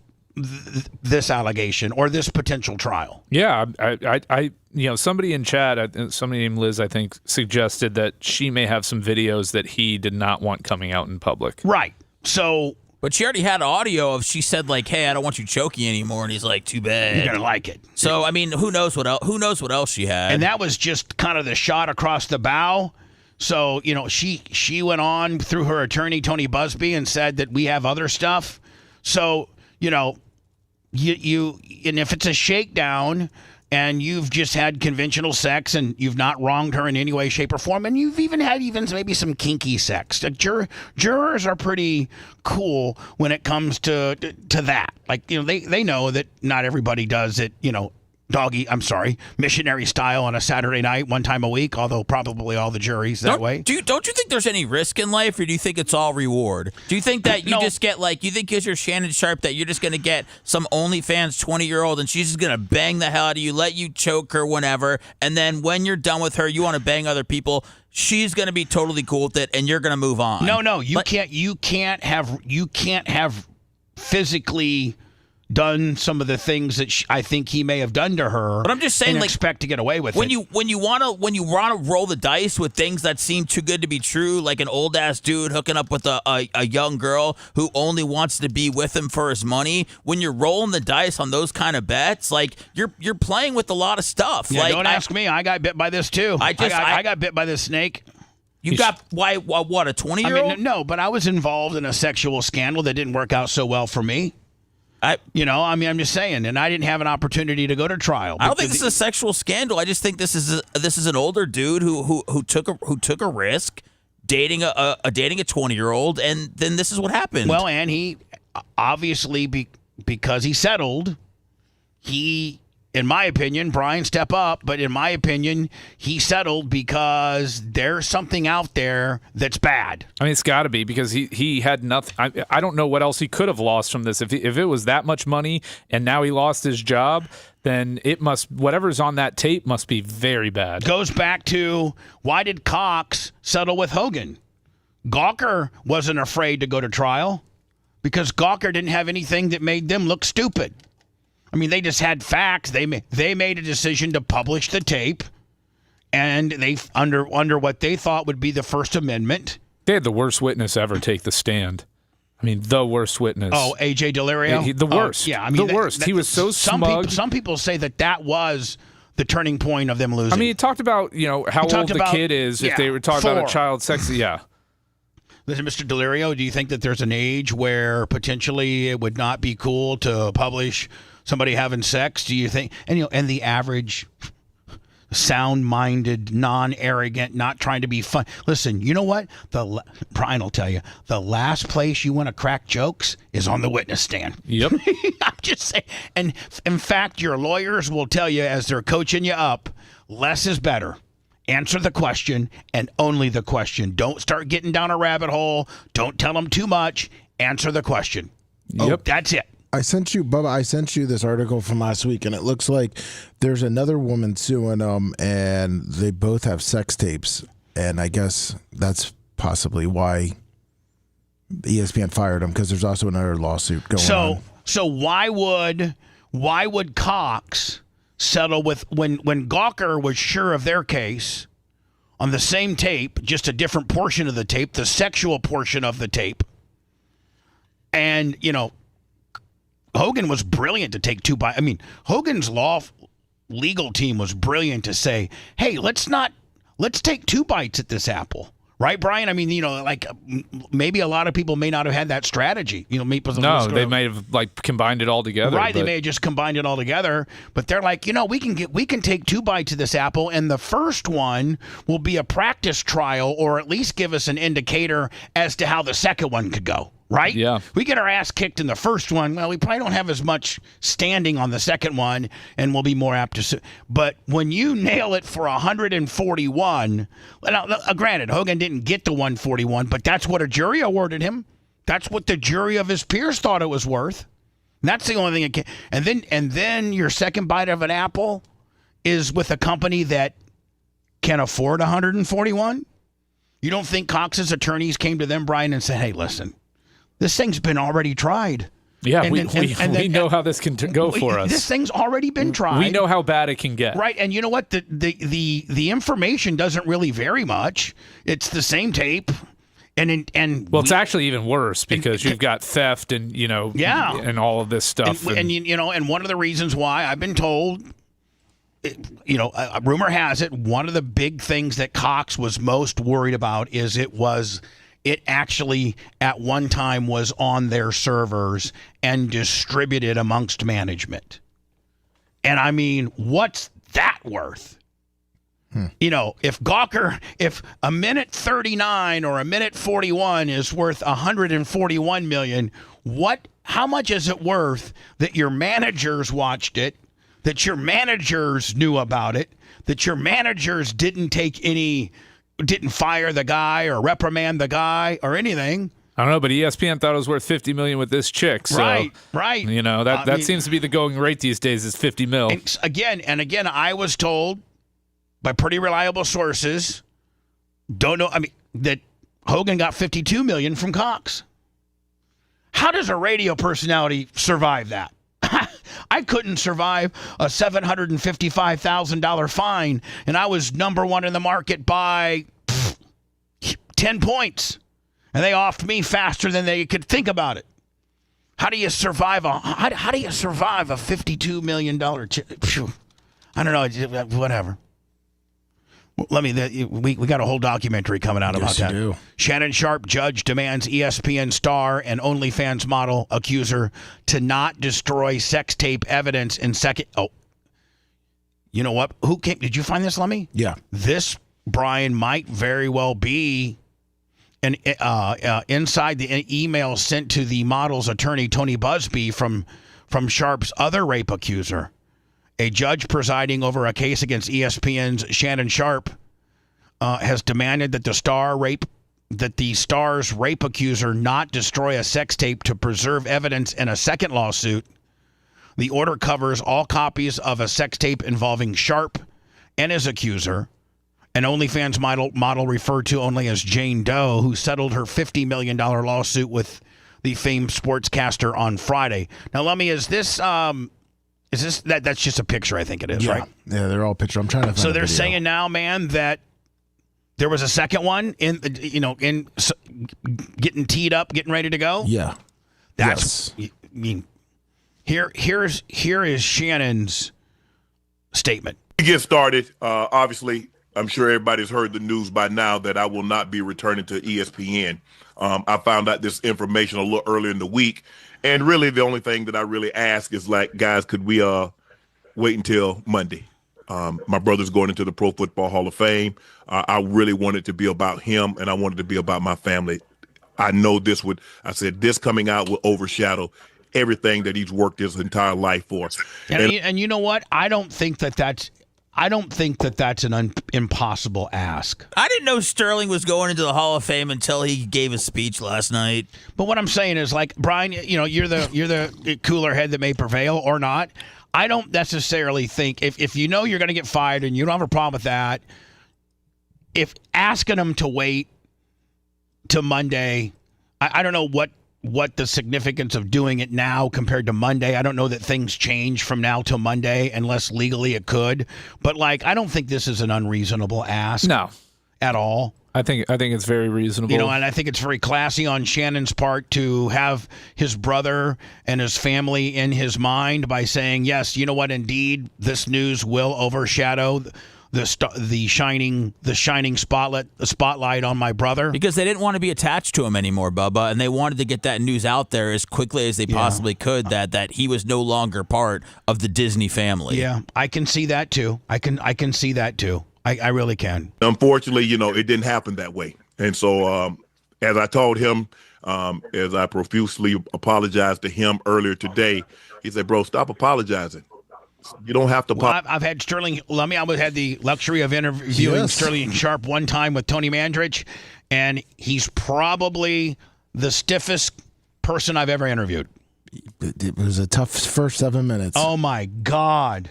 allegation or this potential trial. Yeah, I somebody in chat, somebody named Liz, I think, suggested that she may have some videos that he did not want coming out in public. Right. So, but she already had audio of she said like, "Hey, I don't want you choking anymore," and he's like, "Too bad. You're gonna like it." So who knows what else? Who knows what else she had? And that was just kind of the shot across the bow. So she went on through her attorney Tony Busby and said that we have other stuff. So you and if it's a shakedown and you've just had conventional sex and you've not wronged her in any way, shape, or form, and you've even had maybe some kinky sex. Jurors are pretty cool when it comes to that. Like, they know that not everybody does it, missionary style on a Saturday night, one time a week, although probably all the juries that way. Don't you think there's any risk in life, or do you think it's all reward? Do you think that you just get you think because you're Shannon Sharpe that you're just going to get some OnlyFans 20-year-old and she's just going to bang the hell out of you, let you choke her whenever, and then when you're done with her, you want to bang other people, she's going to be totally cool with it and you're going to move on? No, you can't have physically done some of the things that I think he may have done to her. But I'm just saying, and like, expect to get away with when it. when you wanna roll the dice with things that seem too good to be true, like an old ass dude hooking up with a young girl who only wants to be with him for his money. When you're rolling the dice on those kind of bets, like you're playing with a lot of stuff. Yeah, like, don't ask me. I got bit by this too. I got bit by this snake. You got what a 20-year-old? I mean, no, but I was involved in a sexual scandal that didn't work out so well for me. I'm just saying, and I didn't have an opportunity to go to trial. I don't think this is a sexual scandal. I just think this is an older dude who took a risk dating a 20-year-old, and then this is what happened. Well, and he obviously because he settled, in my opinion, Brian, step up, but in my opinion, he settled because there's something out there that's bad. I mean, it's got to be because he had nothing. I don't know what else he could have lost from this. If it was that much money and now he lost his job, then whatever's on that tape must be very bad. Goes back to, why did Cox settle with Hogan? Gawker wasn't afraid to go to trial because Gawker didn't have anything that made them look stupid. I mean, they just had facts. They made a decision to publish the tape, and they under what they thought would be the First Amendment. They had the worst witness ever take the stand. I mean, the worst witness. Oh, A.J. Delirio? The worst. Yeah, I mean, the worst. He was so smug. Some people say that was the turning point of them losing. I mean, he talked about how old the kid is. If they were talking about a child sex, yeah. Listen, Mr. Delirio, do you think that there's an age where potentially it would not be cool to publish somebody having sex? Do you think? And the average sound-minded, non-arrogant, not trying to be fun. Listen, you know what? Brian will tell you, the last place you want to crack jokes is on the witness stand. Yep. I'm just saying. And in fact, your lawyers will tell you as they're coaching you up, less is better. Answer the question and only the question. Don't start getting down a rabbit hole. Don't tell them too much. Answer the question. Yep. That's it. Bubba, I sent you this article from last week, and it looks like there's another woman suing them, and they both have sex tapes. And I guess that's possibly why ESPN fired them, because there's also another lawsuit going on. So why would Cox settle with when Gawker was sure of their case on the same tape, just a different portion of the tape, the sexual portion of the tape, and Hogan was brilliant to take two bites. I mean, Hogan's legal team was brilliant to say, "Hey, let's take two bites at this apple." Right, Brian? I mean, maybe a lot of people may not have had that strategy. No, they may have combined it all together. Right, they may have just combined it all together. But they're like, we can take two bites of this apple, and the first one will be a practice trial, or at least give us an indicator as to how the second one could go. Right? Yeah. We get our ass kicked in the first one. Well, we probably don't have as much standing on the second one, and we'll be more apt to. But when you nail it for 141, granted, Hogan didn't get the 141, but that's what a jury awarded him. That's what the jury of his peers thought it was worth. And that's the only thing it can. And then your second bite of an apple is with a company that can afford 141. You don't think Cox's attorneys came to them, Brian, and said, "Hey, listen. This thing's been already tried." Yeah, we know how this can go for us. This thing's already been tried. We know how bad it can get. Right, and you know what? The information doesn't really vary much. It's the same tape. It's actually even worse because you've got theft and and all of this stuff. And one of the reasons why I've been told, rumor has it, one of the big things that Cox was most worried about is it actually at one time was on their servers and distributed amongst management. And I mean, what's that worth? If a minute 39 or a minute 41 is worth 141 million, how much is it worth that your managers watched it, that your managers knew about it, that your managers didn't fire the guy or reprimand the guy or anything? I don't know, but ESPN thought it was worth $50 million with this chick. So, right. That seems to be the going rate these days is $50 million. Again, I was told by pretty reliable sources, that Hogan got $52 million from Cox. How does a radio personality survive that? I couldn't survive a $755,000 fine, and I was number one in the market by 10 points. And they offed me faster than they could think about it. How do you survive how do you survive a $52 million I don't know, whatever. We got a whole documentary coming out about that. Do. Shannon Sharpe judge demands ESPN star and OnlyFans model accuser to not destroy sex tape evidence in second. Oh, you know what? Did you find this, Lemmy? Yeah. This, Brian, might very well be inside the email sent to the model's attorney, Tony Busby, from Sharpe's other rape accuser. A judge presiding over a case against ESPN's Shannon Sharpe has demanded that the star's rape accuser not destroy a sex tape to preserve evidence in a second lawsuit. The order covers all copies of a sex tape involving Sharpe and his accuser, an OnlyFans model referred to only as Jane Doe, who settled her $50 million lawsuit with the famed sportscaster on Friday. Now, Lummy, is this that's just a picture? I think it is, right? Yeah, they're all pictures. I'm trying to find So a they're video. saying now, man, that there was a second one getting teed up, getting ready to go. Yeah, that's. I mean, here is Shannon's statement. To get started, obviously, I'm sure everybody's heard the news by now that I will not be returning to ESPN. I found out this information a little earlier in the week. And really, the only thing that I really ask is, like, guys, could we wait until Monday? My brother's going into the Pro Football Hall of Fame. I really wanted it to be about him, and I wanted it to be about my family. I know this coming out will overshadow everything that he's worked his entire life for. And you know what? I don't think that that's an impossible ask. I didn't know Sterling was going into the Hall of Fame until he gave a speech last night. But what I'm saying is, like, Brian, you're the cooler head that may prevail or not. I don't necessarily think if you know you're going to get fired and you don't have a problem with that, if asking him to wait to Monday, I don't know what the significance of doing it now compared to Monday. I don't know that things change from now till Monday unless legally it could. But, like, I don't think this is an unreasonable ask. No. At all. I think it's very reasonable. And I think it's very classy on Shannon's part to have his brother and his family in his mind by saying, yes, you know what, indeed, this news will overshadow the shining spotlight on my brother. Because they didn't want to be attached to him anymore, Bubba, and they wanted to get that news out there as quickly as they possibly could that he was no longer part of the Disney family. Yeah, I can see that too. I can see that too. I really can. Unfortunately, it didn't happen that way. And so as I told him, as I profusely apologized to him earlier today, he said, bro, stop apologizing. You don't have to. I've had Sterling. I had the luxury of interviewing Sterling Sharpe one time with Tony Mandrich, and he's probably the stiffest person I've ever interviewed. It was a tough first 7 minutes. Oh my God!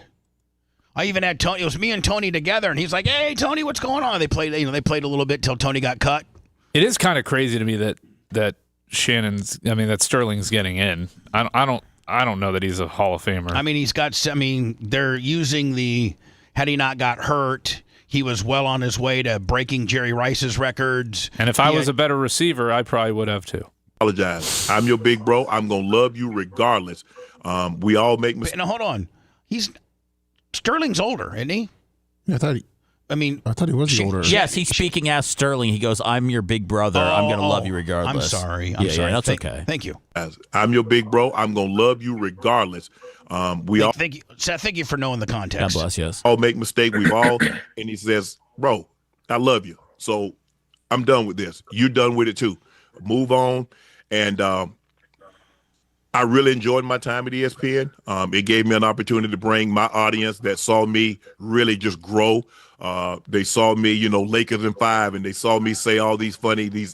I even had Tony. It was me and Tony together, and he's like, "Hey, Tony, what's going on?" They played a little bit till Tony got cut. It is kind of crazy to me that Sterling's getting in. I don't know that he's a Hall of Famer. I mean, they're using had he not got hurt, he was well on his way to breaking Jerry Rice's records. And if I was a better receiver, I probably would have too. Apologize. I'm your big bro. I'm going to love you regardless. We all make mistakes. Now, hold on. Sterling's older, isn't he? Yeah, I thought he was older. Yes, he's speaking as Sterling. He goes, I'm your big brother. I'm going to love you regardless. I'm sorry. I'm sorry. That's okay. Thank you. I'm your big bro. I'm going to love you regardless. Thank you, Seth. Thank you for knowing the context. God bless, yes. All make mistakes. We've all. And he says, bro, I love you. So I'm done with this. You're done with it too. Move on. And I really enjoyed my time at ESPN. It gave me an opportunity to bring my audience that saw me really just grow. They saw me, Lakers in 5, and they saw me say all these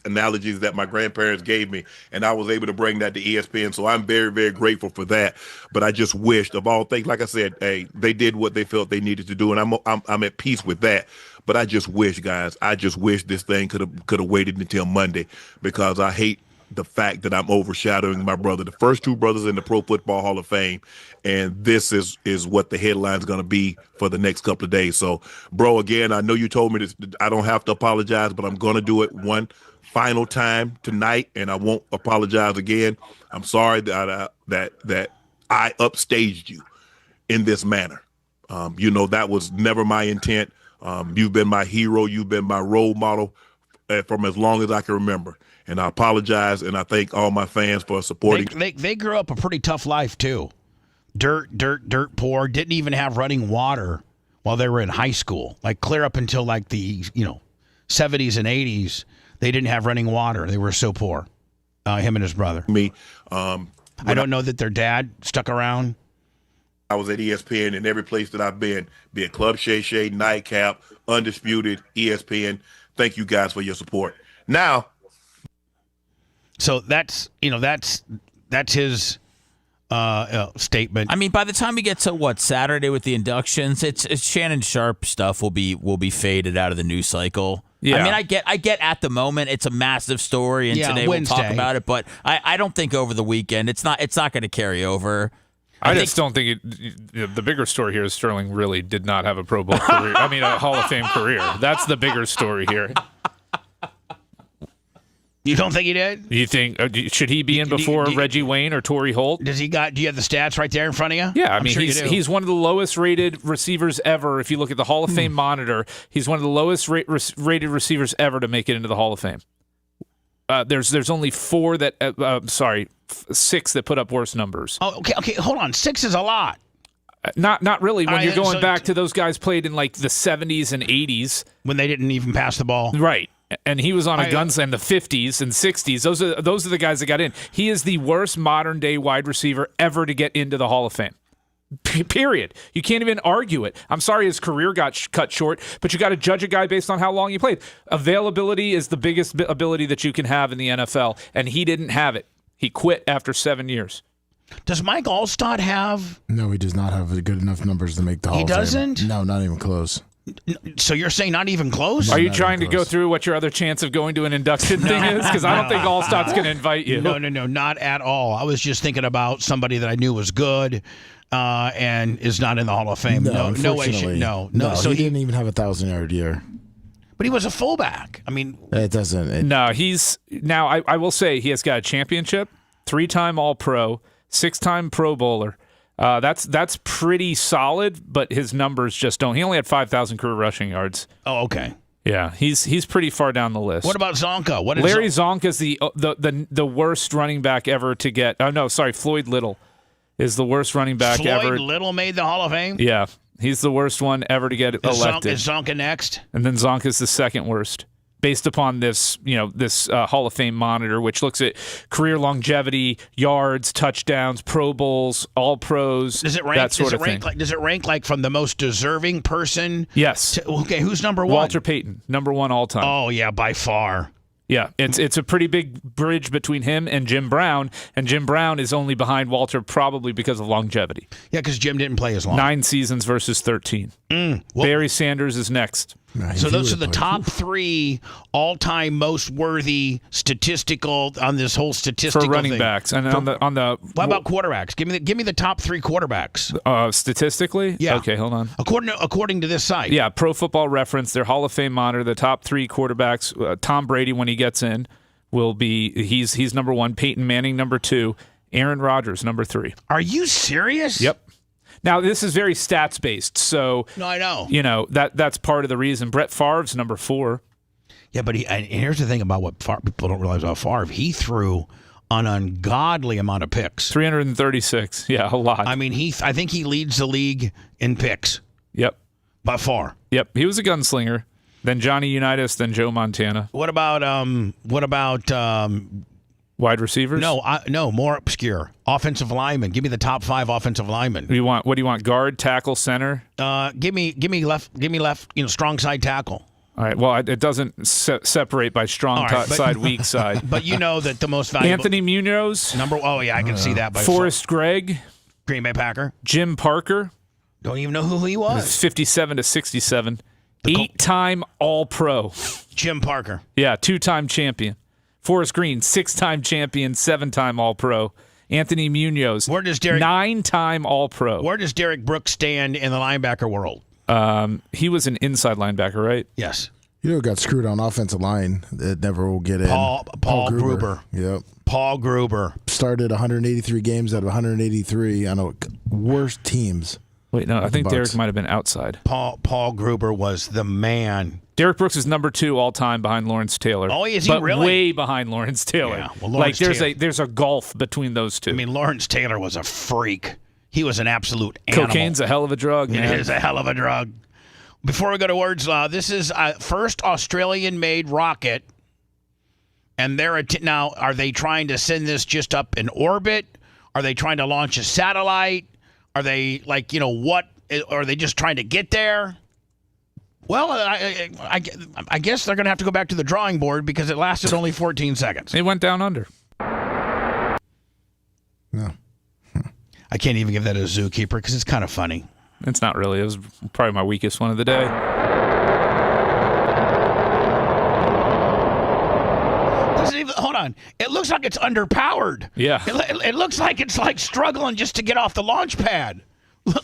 analogies that my grandparents gave me, and I was able to bring that to ESPN. So I'm very, very grateful for that. But I just wished, of all things, like I said, hey, they did what they felt they needed to do, and I'm at peace with that. But I just wish, guys, this thing could have waited until Monday, because I hate the fact that I'm overshadowing my brother, the first two brothers in the Pro Football Hall of Fame, and this is what the headline's going to be for the next couple of days. So, bro, again, I know you told me this, I don't have to apologize, but I'm going to do it one final time tonight, and I won't apologize again. I'm sorry that I upstaged you in this manner. That was never my intent. You've been my hero. You've been my role model from as long as I can remember. And I apologize, and I thank all my fans for supporting. They grew up a pretty tough life, too. Dirt poor, didn't even have running water while they were in high school. Like clear up until like the 70s and 80s, they didn't have running water. They were so poor, him and his brother. I don't know that their dad stuck around. I was at ESPN, and every place that I've been, be it Club Shay Shay, Nightcap, Undisputed, ESPN, thank you guys for your support. Now, so that's his statement. I mean, by the time we get to Saturday with the inductions, it's Shannon Sharpe stuff will be faded out of the news cycle. Yeah. I mean, I get at the moment it's a massive story, and today Wednesday. we'll talk about it. But I don't think over the weekend it's not going to carry over. I just don't think the bigger story here is Sterling really did not have a Pro Bowl career. I mean, a Hall of Fame career. That's the bigger story here. You don't think he did? You think should he be in before Reggie Wayne or Torrey Holt? Do you have the stats right there in front of you? Yeah, I I'm mean sure he's one of the lowest rated receivers ever. If you look at the Hall of Fame monitor, he's one of the lowest rated receivers ever to make it into the Hall of Fame. There's only six that put up worse numbers. Oh, okay, hold on. 6 is a lot. Not really. When All you're right, going back to those guys played in like the 70s and 80s when they didn't even pass the ball. Right. And he was on a gunslam in the 50s and 60s. Those are the guys that got in. He is the worst modern day wide receiver ever to get into the Hall of Fame. Period. You can't even argue it. I'm sorry his career got cut short, but you got to judge a guy based on how long he played. Availability is the biggest ability that you can have in the NFL, and he didn't have it. He quit after 7 years. Does Mike Allstott have? No, he does not have good enough numbers to make the Hall of Fame. He doesn't? No, not even close. So you're saying not even close? Are you trying to go through what your other chance of going to an induction thing is? Because I don't think Allstott's going to invite you. No, not at all. I was just thinking about somebody that I knew was good and is not in the Hall of Fame. No way. No. So he didn't even have a 1,000-yard year. But he was a fullback. I mean, it doesn't. No, he's now. I will say he has got a championship, 3-time All-Pro, 6-time Pro Bowler. That's pretty solid, but his numbers just don't. He only had 5,000 career rushing yards. Oh, okay. Yeah, he's pretty far down the list. What about Zonka? Larry Zonka is the worst running back ever to get. Oh no, sorry, Floyd Little is the worst running back ever. Floyd Little made the Hall of Fame? Yeah, he's the worst one ever to get elected. Is Zonka next? And then Zonka's the second worst, based upon this Hall of Fame monitor, which looks at career longevity, yards, touchdowns, Pro Bowls, All Pros, does it rank, that sort of thing. Does it rank like from the most deserving person? Yes. Okay, who's number one? Walter Payton, number one all time. Oh yeah, by far. Yeah, it's a pretty big bridge between him and Jim Brown, and Jim Brown is only behind Walter probably because of longevity. Yeah, because Jim didn't play as long. 9 seasons versus 13. Barry Sanders is next. So those are the top 3 all-time most worthy statistical on this whole statistical for running thing. backs. And on the what about quarterbacks? Give me the top 3 quarterbacks. Statistically? Yeah. Okay, hold on. According to this site. Yeah, Pro Football Reference, their Hall of Fame monitor, the top 3 quarterbacks. Tom Brady, when he gets in, will be he's number 1. Peyton Manning number 2. Aaron Rodgers number 3. Are you serious? Yep. Now, this is very stats-based, so no, I know. That's part of the reason. Brett Favre's number 4. Yeah, but and here's the thing about what people don't realize about Favre. He threw an ungodly amount of picks. 336. Yeah, a lot. I mean, I think he leads the league in picks. Yep. By far. Yep. He was a gunslinger. Then Johnny Unitas, then Joe Montana. What about wide receivers? No, more obscure. Offensive linemen. Give me the top 5 offensive linemen. What do you want? Guard, tackle, center? Give me left. Strong side tackle. All right. Well, it doesn't separate by strong side, weak side. But you know that the most valuable. Anthony Munoz. Oh yeah, I can see that. By Forrest Gregg. Green Bay Packer. Jim Parker. Don't even know who he was. 57 to 67. 8-time All-Pro. Jim Parker. Yeah, 2-time champion. Forrest Green, 6-time champion, 7-time All-Pro. Anthony Munoz, 9-time All-Pro. Where does Derek Brooks stand in the linebacker world? He was an inside linebacker, right? Yes. You know who got screwed on offensive line that never will get in? Paul Gruber. Yep. Paul Gruber. Started 183 games out of 183 on worst teams. Wait, no, I think Derek might have been outside. Paul Gruber was the man. Derek Brooks is number 2 all-time behind Lawrence Taylor. Oh, is he but really? Way behind Lawrence Taylor. Yeah, well, Lawrence Taylor. There's a gulf between those two. I mean, Lawrence Taylor was a freak. He was an absolute animal. Cocaine's a hell of a drug, man. It is a hell of a drug. Before we go to words, this is first Australian-made rocket, and they're now. Are they trying to send this just up in orbit? Are they trying to launch a satellite? Are they what? Are they just trying to get there? Well, I guess they're going to have to go back to the drawing board because it lasted only 14 seconds. It went down under. No. I can't even give that a zookeeper because it's kind of funny. It's not really. It was probably my weakest one of the day. Hold on. It looks like it's underpowered. Yeah. It looks like it's like struggling just to get off the launch pad.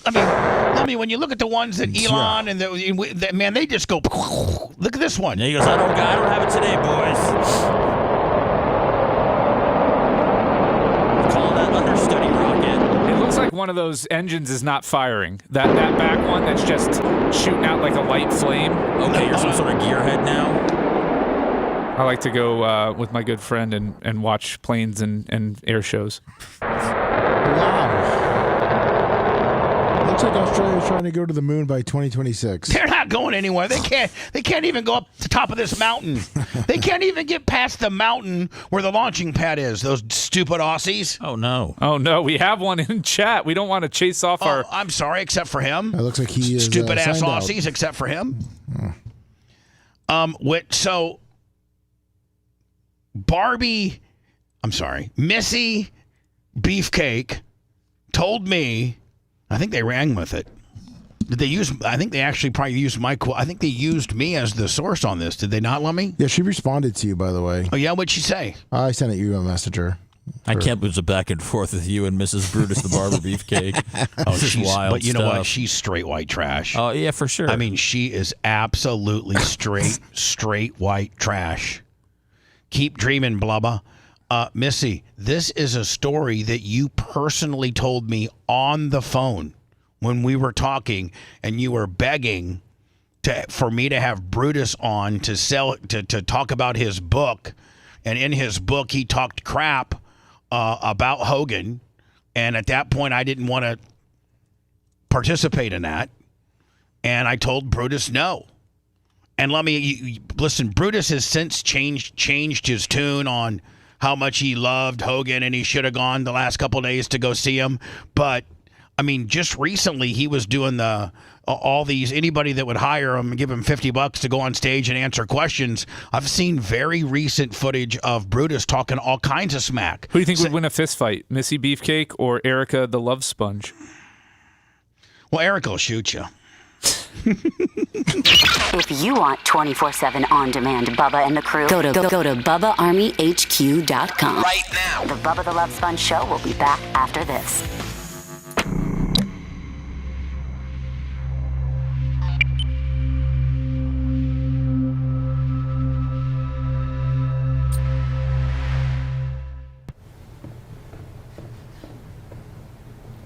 I mean, when you look at the ones that Elon and man, they just go. Look at this one. Yeah, he goes, I don't have it today, boys. Call that understudy rocket. It looks like one of those engines is not firing. That back one that's just shooting out like a light flame. Okay, you're some sort of gearhead now. I like to go with my good friend and watch planes and air shows. Wow. Looks like Australia's trying to go to the moon by 2026. They're not going anywhere. They can't even go up the top of this mountain. They can't even get past the mountain where the launching pad is. Those stupid Aussies. Oh no. Oh no. We have one in chat. We don't want to chase off our. I'm sorry, except for him. It looks like he is stupid ass signed out. Aussies, except for him. So Missy Beefcake told me. I think they rang with it. Did they use? I think they actually probably used my quote. I think they used me as the source on this. Did they not, Lummy? Yeah, she responded to you, by the way. Oh yeah, what'd she say? I sent you a messenger. I can't believe a back and forth with you and Mrs. Brutus the Barber Beefcake. Oh, she's wild. But you know stuff. what? She's straight white trash. Oh yeah, for sure. I mean, she is absolutely straight white trash. Keep dreaming, Blubba. Missy, this is a story that you personally told me on the phone when we were talking, and you were begging for me to have Brutus on to talk about his book. And in his book, he talked crap about Hogan. And at that point, I didn't want to participate in that. And I told Brutus no. And let me listen. Brutus has since changed his tune on how much he loved Hogan, and he should have gone the last couple of days to go see him. But I mean, just recently he was doing anybody that would hire him and give him $50 to go on stage and answer questions. I've seen very recent footage of Brutus talking all kinds of smack. Who do you think would win a fist fight, Missy Beefcake or Erica the Love Sponge? Well, Erica will shoot you. If you want 24/7 on-demand Bubba and the crew, go to BubbaArmyHQ.com. Right now. The Bubba the Love Sponge show will be back after this.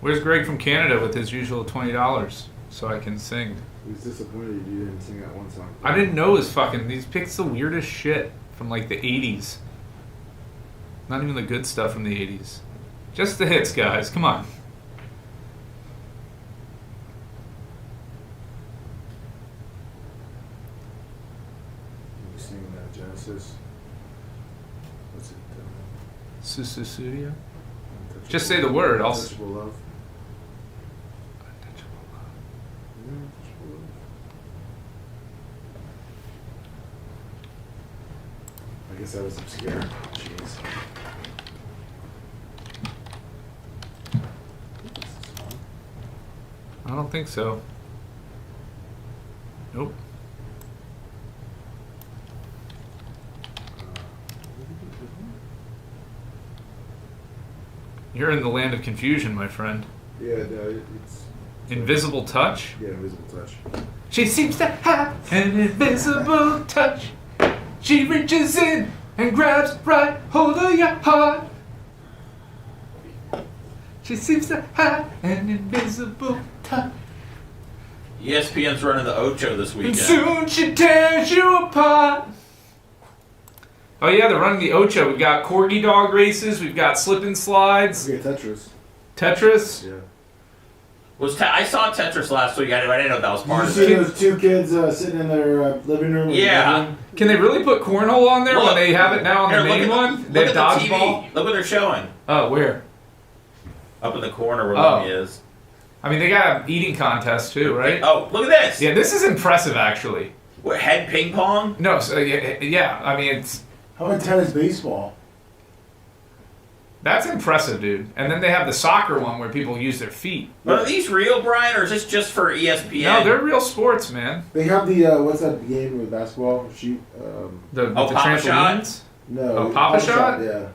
Where's Greg from Canada with his usual $20 so I can sing? He was disappointed you didn't sing that one song. I didn't know his fucking. These picks the weirdest shit from like the 80s. Not even the good stuff from the 80s. Just the hits, guys. Come on. You sing Genesis. What's it? Sususudia? Just say the word. I'll. Untouchable Love. I guess that was obscure. Jeez. I don't think so. Nope. You're in the land of confusion, my friend. Yeah, no, it's Invisible touch? Yeah, invisible touch. She seems to have an invisible touch. She reaches in and grabs right hold of your heart. She seems to have an invisible touch. ESPN's running the Ocho this And weekend. soon she tears you apart. Oh yeah, they're running the Ocho. We've got corgi dog races. We've got slip and slides. Okay, Tetris. Tetris. Yeah. I saw Tetris last week. I didn't know that was part Did of you it. see those two kids sitting in their living room? Yeah. Can they really put cornhole on there when they have it now on the main one? They have Look at the dodgeball. TV. Look what they're showing. Oh, where? Up in the corner where Lummy is. I mean, they got an eating contest too, right? Oh, look at this. Yeah, this is impressive, actually. What, head ping pong? No, so yeah. I mean, it's How about tennis baseball? that's impressive, dude. And then they have the soccer one where people use their feet. But are these real, Brian, or is this just for ESPN? No, they're real sports, man. They have the what's that game with basketball? Shoot. The Papa trampolines. No. Oh, Papa Shot? Yeah.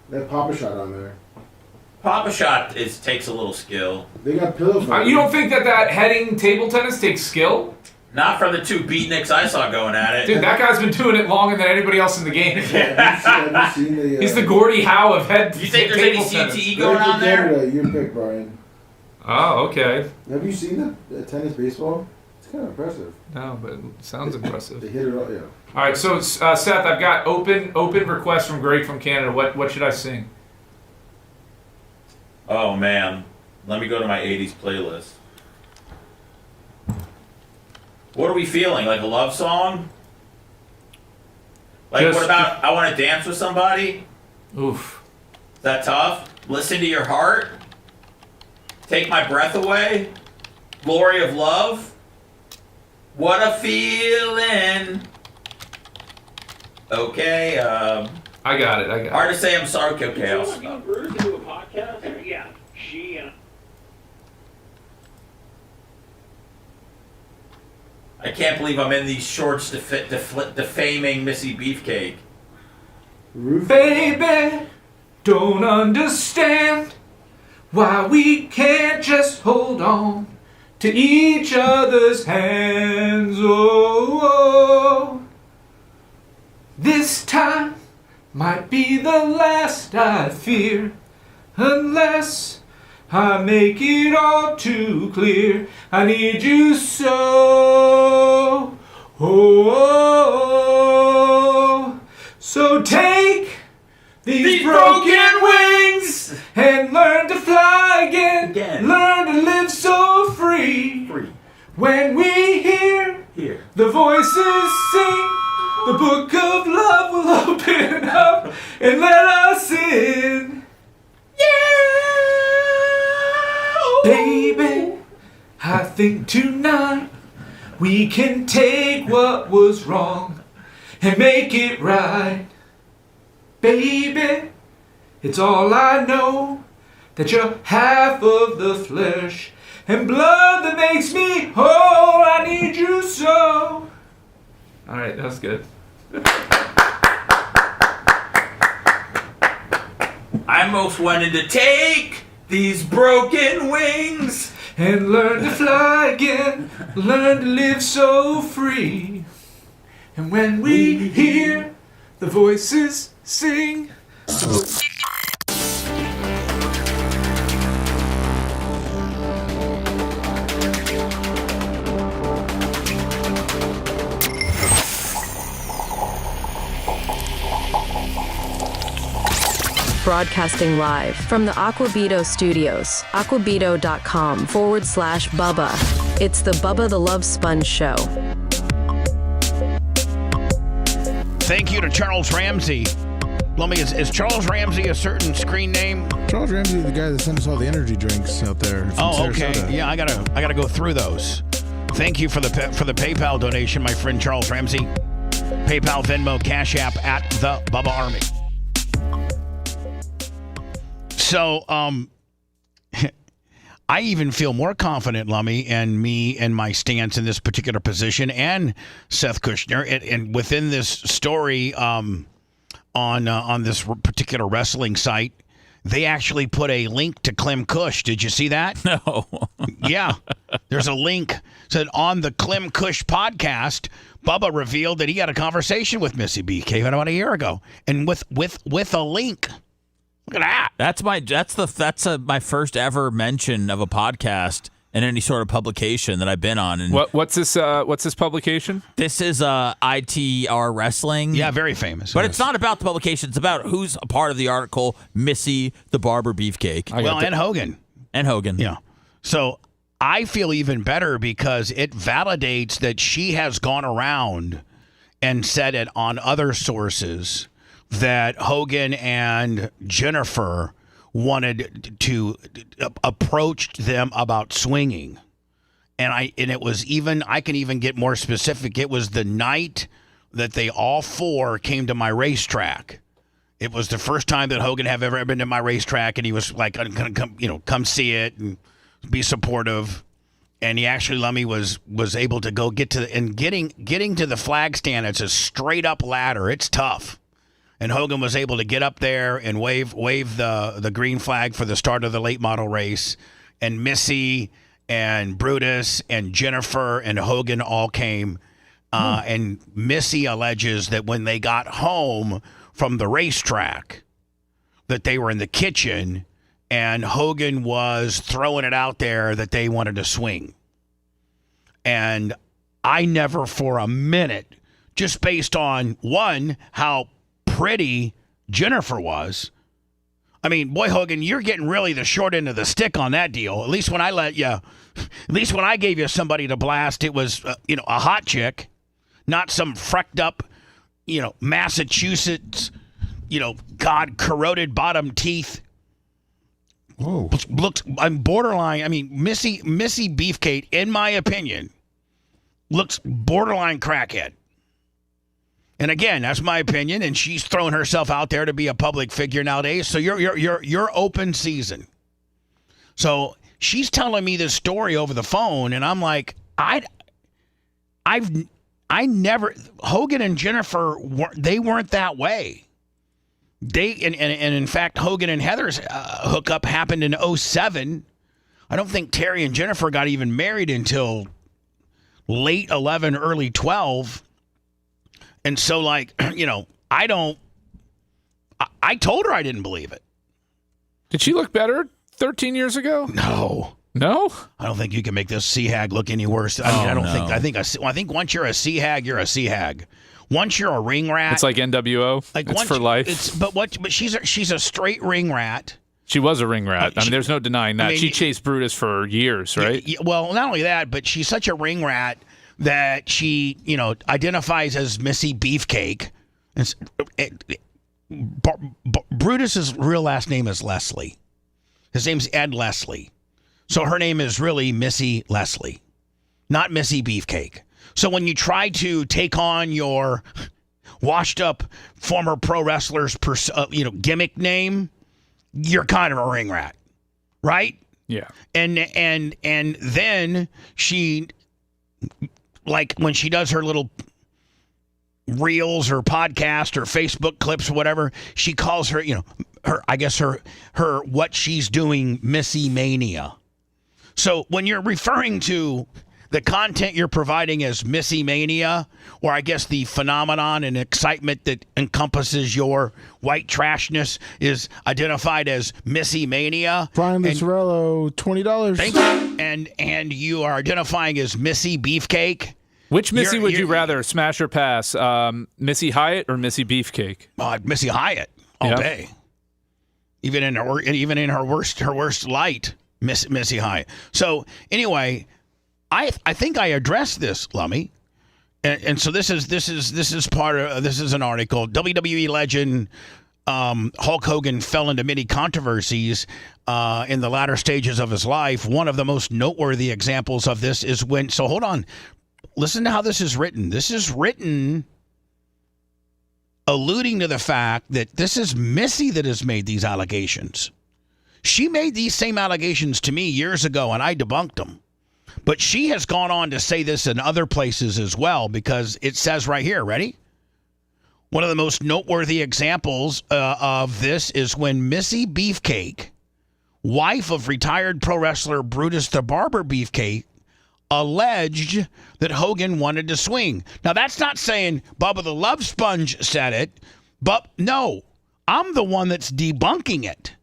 They have Papa Shot on there. Papa Shot takes a little skill. They got pillow fighting. You don't think that heading table tennis takes skill? Not from the two beatniks I saw going at it. Dude, that guy's been doing it longer than anybody else in the game. Have you seen the? He's the Gordie Howe of head. You think there's any table tennis. CTE going on there? Canada, your pick, Brian. Oh, okay. Have you seen the tennis baseball? It's kind of impressive. No, but it sounds impressive. They hit it all, yeah. All right, so Seth, I've got open request from Greg from Canada. What should I sing? Oh, man. Let me go to my 80s playlist. What are we feeling? Like a love song? Like, what about I Want to Dance with Somebody? Oof. Is that tough? Listen to Your Heart? Take My Breath Away? Glory of Love? What a Feeling? Okay, I got it. Hard to say I'm sorry. Okay, I'll stop. You Bruce to do a podcast? Yeah. She and I can't believe I'm in these shorts defaming Missy Beefcake. Baby, don't understand why we can't just hold on to each other's hands. Oh, this time might be the last, I fear, unless I make it all too clear. I need you so. Oh, so take these broken wings and learn to fly again. Learn to live so free. When we hear the voices sing, the book of love will open up and let us in. Baby, I think tonight we can take what was wrong and make it right. Baby, it's all I know that you're half of the flesh and blood that makes me whole. I need you so. All right, that was good. I most wanted to take these broken wings and learn to fly again, learn to live so free. And when we hear the voices sing. Broadcasting live from the Aquabito studios, aquabito.com/Bubba. It's the Bubba the Love Sponge Show. Thank you to Charles Ramsey. Lummy, is Charles Ramsey a certain screen name? Charles Ramsey is the guy that sent us all the energy drinks out there. From Oh, okay. Sarasota. Yeah, I gotta go through those. Thank you for the PayPal donation, my friend Charles Ramsey. PayPal, Venmo, Cash App at the Bubba Army. So, I even feel more confident, Lummy, and me and my stance in this particular position, and Seth Kushner, and within this story on this particular wrestling site they actually put a link to Clem Kush. Did you see that? No. Yeah. There's a link. Said on the Clem Kush podcast, Bubba revealed that he had a conversation with Missy BK about a year ago, and with a link. Look at that. That's my first ever mention of a podcast in any sort of publication that I've been on. And what's this publication? This is ITR Wrestling. Yeah, very famous. But it's not about the publication. It's about who's a part of the article. Missy, the Barber Beefcake. And Hogan. And Hogan. Yeah. So I feel even better because it validates that she has gone around and said it on other sources that Hogan and Jennifer wanted to approach them about swinging. And it was even, I can even get more specific. It was the night that they all four came to my racetrack. It was the first time that Hogan have ever been to my racetrack, and he was like, come see it and be supportive. And he actually, Lummy, was able to go get to getting to the flag stand. It's a straight up ladder. It's tough. And Hogan was able to get up there and wave the green flag for the start of the late model race. And Missy and Brutus and Jennifer and Hogan all came. And Missy alleges that when they got home from the racetrack, that they were in the kitchen and Hogan was throwing it out there that they wanted to swing. And I never for a minute, just based on, one, how pretty Jennifer was. I mean, boy, Hogan, you're getting really the short end of the stick on that deal. At least when I gave you somebody to blast, it was, a hot chick, not some frecked up, Massachusetts, corroded bottom teeth. Whoa. I'm borderline. I mean, Missy Beefcake, in my opinion, looks borderline crackhead. And again, that's my opinion, and she's throwing herself out there to be a public figure nowadays. So you're open season. So she's telling me this story over the phone, and I'm like, I never. Hogan and Jennifer weren't that way. And in fact, Hogan and Heather's hookup happened in 2007. I don't think Terry and Jennifer got even married until late 11, early 12. And so, I told her I didn't believe it. Did she look better 13 years ago? No. No? I don't think you can make this sea hag look any worse. I think once you're a sea hag, you're a sea hag. Once you're a ring rat, it's like NWO. It's for life. But she's a straight ring rat. She was a ring rat. There's no denying that. She chased Brutus for years, right? Well, not only that, but she's such a ring rat that she, identifies as Missy Beefcake. Brutus's real last name is Leslie. His name's Ed Leslie. So her name is really Missy Leslie, not Missy Beefcake. So when you try to take on your washed up former pro wrestler's gimmick name, you're kind of a ring rat, right? Yeah. And then she, like when she does her little reels or podcast or Facebook clips or whatever, she calls her, her what she's doing Missy Mania. So when you're referring to the content you're providing as Missy Mania, or I guess the phenomenon and excitement that encompasses your white trashness is identified as Missy Mania. Brian Lazzarello, $20. Thank you. And you are identifying as Missy Beefcake. Which Missy would you rather smash or pass? Missy Hyatt or Missy Beefcake? Missy Hyatt all day. Even in her worst light, Missy Hyatt. So anyway, I think I addressed this, Lummy, and so this is an article. WWE legend Hulk Hogan fell into many controversies in the latter stages of his life. One of the most noteworthy examples of this is when. So hold on, listen to how this is written. This is written alluding to the fact that this is Missy that has made these allegations. She made these same allegations to me years ago, and I debunked them. But she has gone on to say this in other places as well, because it says right here, ready? One of the most noteworthy examples of this is when Missy Beefcake, wife of retired pro wrestler Brutus the Barber Beefcake, alleged that Hogan wanted to swing. Now, that's not saying Bubba the Love Sponge said it, but no, I'm the one that's debunking it.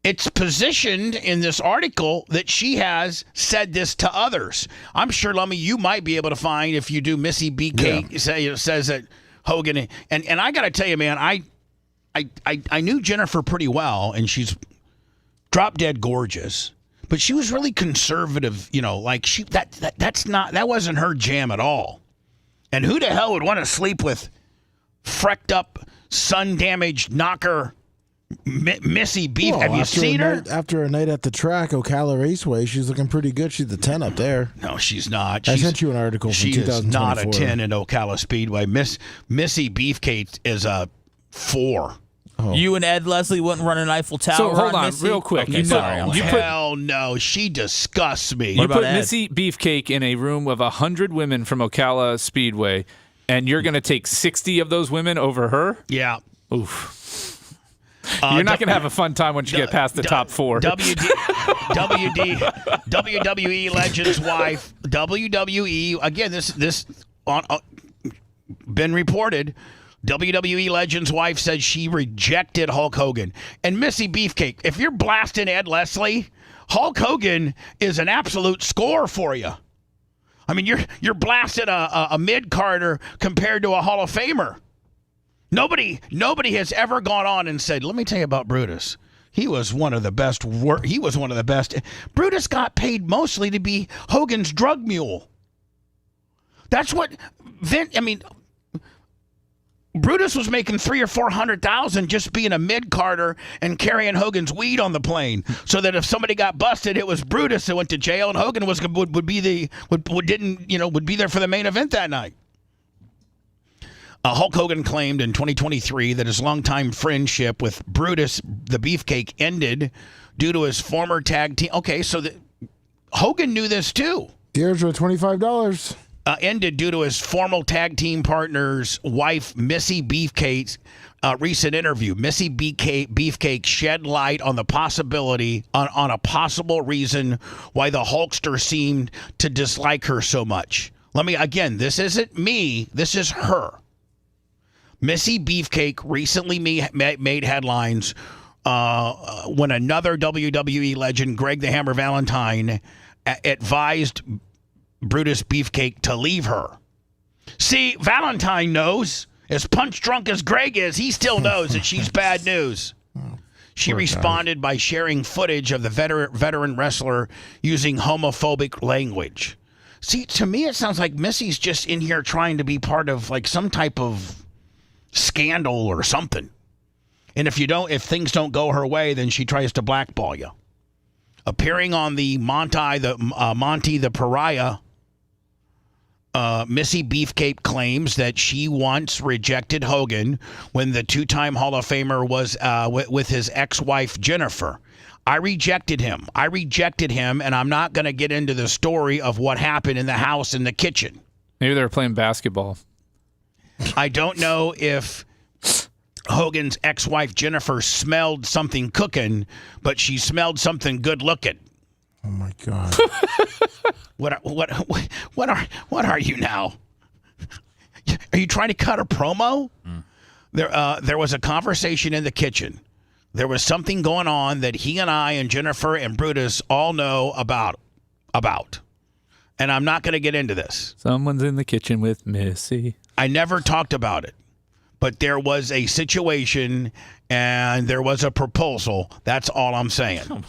It's positioned in this article that she has said this to others. I'm sure, Lummy, you might be able to find if you do Missy Beefcake says that Hogan, and I got to tell you, man, I knew Jennifer pretty well, and she's drop dead gorgeous, but she was really conservative, like that wasn't her jam at all. And who the hell would want to sleep with frecked up, sun damaged knocker Missy Beef? Well, have you seen her? After a night at the track, Ocala Raceway, she's looking pretty good. She's the 10 up there. No, she's not. I sent you an article from 2024. She is not a 10 in Ocala Speedway. Missy Beefcake is a 4. Oh. You and Ed Leslie wouldn't run an Eiffel Tower. So hold on, Missy? real quick. Okay, hell no, she disgusts me. You put Missy Beefcake in a room of 100 women from Ocala Speedway, and you're going to take 60 of those women over her? Yeah. Oof. You're not going to have a fun time once you get past the top 4. WWE legend's wife. WWE again. This on been reported. WWE legend's wife said she rejected Hulk Hogan. And Missy Beefcake, if you're blasting Ed Leslie, Hulk Hogan is an absolute score for you. I mean, you're blasting a mid-carder compared to a Hall of Famer. Nobody has ever gone on and said, let me tell you about Brutus. He was one of the best. He was one of the best. Brutus got paid mostly to be Hogan's drug mule. That's what Brutus was making $300,000 or $400,000 just being a mid-carder and carrying Hogan's weed on the plane, so that if somebody got busted, it was Brutus that went to jail, and Hogan would be there for the main event that night. Hulk Hogan claimed in 2023 that his longtime friendship with Brutus the Beefcake ended due to his former tag team. Okay, so Hogan knew this too. Here's your $25. Ended due to his former tag team partner's wife, Missy Beefcake's recent interview. Missy Beefcake shed light on the possibility, on a possible reason why the Hulkster seemed to dislike her so much. This isn't me, this is her. Missy Beefcake recently made headlines when another WWE legend, Greg the Hammer Valentine, advised Brutus Beefcake to leave her. See, Valentine knows. As punch drunk as Greg is, he still knows that she's bad news. She responded by sharing footage of the veteran wrestler using homophobic language. See, to me, it sounds like Missy's just in here trying to be part of like some type of scandal or something. And if things don't go her way, then she tries to blackball you. Appearing on the Monty the Pariah, Missy Beefcake claims that she once rejected Hogan when the two-time Hall of Famer was with his ex-wife Jennifer. I rejected him, and I'm not going to get into the story of what happened in the house in the kitchen. Maybe they were playing basketball. I don't know if Hogan's ex-wife Jennifer smelled something cooking, but she smelled something good looking. Oh my God! What are you now? Are you trying to cut a promo? There was a conversation in the kitchen. There was something going on that he and I and Jennifer and Brutus all know about. And I'm not going to get into this. Someone's in the kitchen with Missy. I never talked about it, but there was a situation and there was a proposal. That's all I'm saying.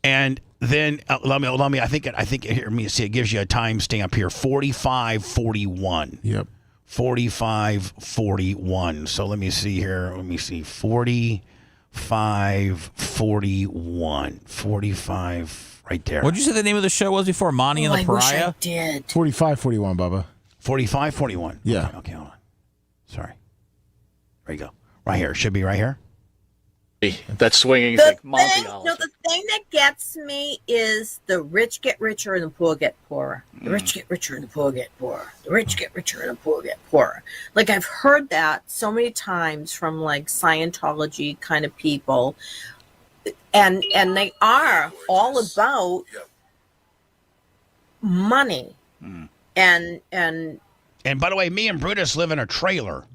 And then let me. I think here. Let me see. It gives you a timestamp here. 45:41. Yep. 45:41. So let me see here. 45:41. 45. Right there. What'd you say the name of the show was before? Monty and the Pariah? I did. 45:41, Bubba. 45:41. Yeah. Okay, hold on. Sorry. There you go. Right here. Should be right here. That swinging The thing, thing, Montyology. no, the thing that gets me is the rich get richer and the poor get poorer. The rich get richer and the poor get poorer. The rich get richer and the poor get poorer. Like, I've heard that so many times from like Scientology kind of people, and they are all about money. And by the way, me and Brutus live in a trailer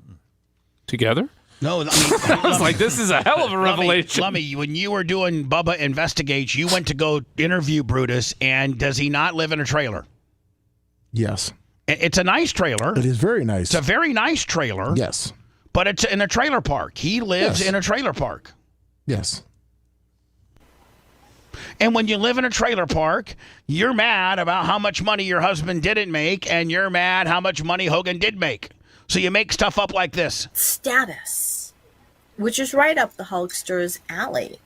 together. No, I mean, I was like, this is a hell of a revelation. Lummy, when you were doing Bubba Investigates, you went to go interview Brutus, and does he not live in a trailer? Yes. It's a nice trailer. It is very nice. It's a very nice trailer. Yes. But it's in a trailer park. He lives in a trailer park. Yes. And when you live in a trailer park, you're mad about how much money your husband didn't make, and you're mad how much money Hogan did make. So you make stuff up like this. status, which is right up the Hulkster's alley.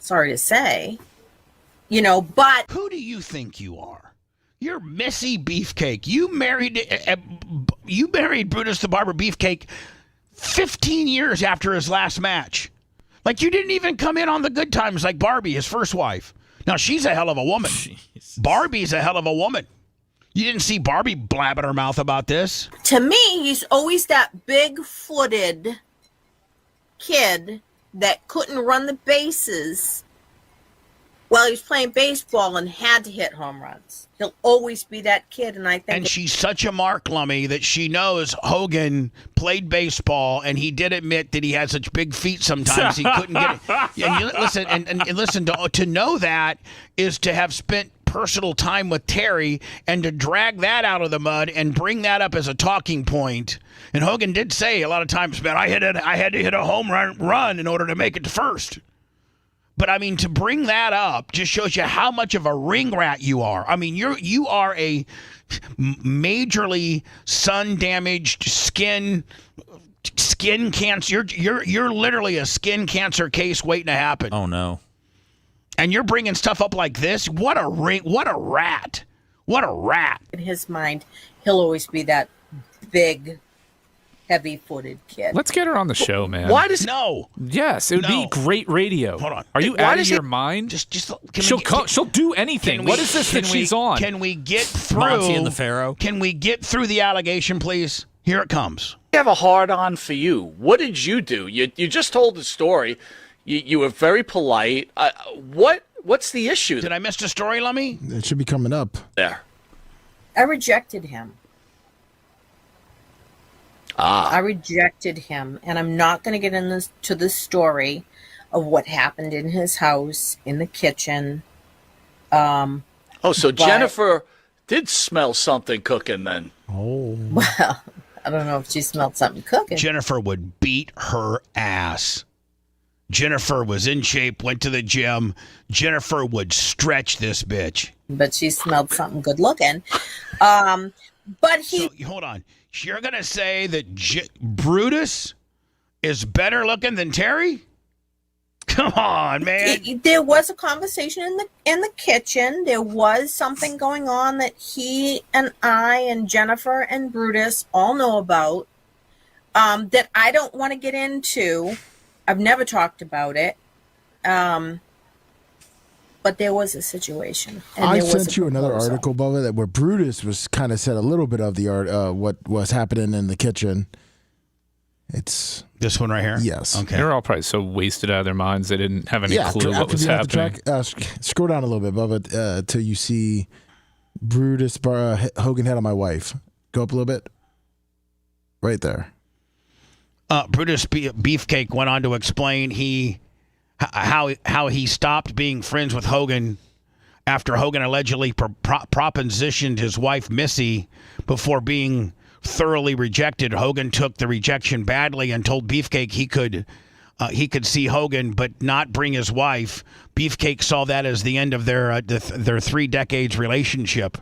Sorry to say. But who do you think you are? You're Missy Beefcake. You married Brutus the Barber Beefcake 15 years after his last match. Like, you didn't even come in on the good times like Barbie, his first wife. Now, she's a hell of a woman. Jesus. Barbie's a hell of a woman. You didn't see Barbie blabbing her mouth about this. to me, he's always that big-footed kid that couldn't run the bases while he was playing baseball and had to hit home runs. He'll always be that kid, and I think... And she's such a mark, Lummy, that she knows Hogan played baseball, and he did admit that he had such big feet sometimes he couldn't get it. And you listen, and listen, to know that is to have spent personal time with Terry, and to drag that out of the mud and bring that up as a talking point. And Hogan did say a lot of times, man, I had to hit a home run in order to make it to first. But I mean, to bring that up just shows you how much of a ring rat you are. I mean, you are a majorly sun damaged skin cancer. You're literally a skin cancer case waiting to happen. Oh no. And you're bringing stuff up like this? What a rat. What a rat. In his mind, he'll always be that big, heavy-footed kid. Let's get her on the show, man. Why does no? Yes, it would be great radio. Hold on. Are you Why out does of your it- mind? She'll She'll do anything. What is this that she's on? Can we get through Monty and the Pharaoh? Can we get through the allegation, please? Here it comes. I have a hard on for you. What did you do? You just told the story. You were very polite. What's the issue? Did I miss the story, Lummy? It should be coming up. There. I rejected him. I rejected him, and I'm not going to get into the story of what happened in his house, in the kitchen. So but- Jennifer did smell something cooking then. Oh. Well, I don't know if she smelled something cooking. Jennifer would beat her ass. Jennifer was in shape, went to the gym. Jennifer would stretch this bitch. But she smelled something good looking. But he... So, hold on. You're going to say that Brutus is better looking than Terry? Come on, man. There was a conversation in the kitchen. There was something going on that he and I and Jennifer and Brutus all know about that I don't want to get into. I've never talked about it. But there was a situation. And I there was sent a you another proposal. article, Bubba, that where Brutus was kind of said a little bit of the art, what was happening in the kitchen. It's this one right here. Yes. Okay. They're all probably so wasted out of their minds they didn't have any clue what after was the end of the happening. track, scroll down a little bit, Bubba, till you see Brutus Hogan had on my wife. Go up a little bit. Right there. Brutus Beefcake went on to explain how he stopped being friends with Hogan after Hogan allegedly propositioned his wife Missy before being thoroughly rejected. Hogan took the rejection badly and told Beefcake he could see Hogan but not bring his wife. Beefcake saw that as the end of their 3 decades relationship.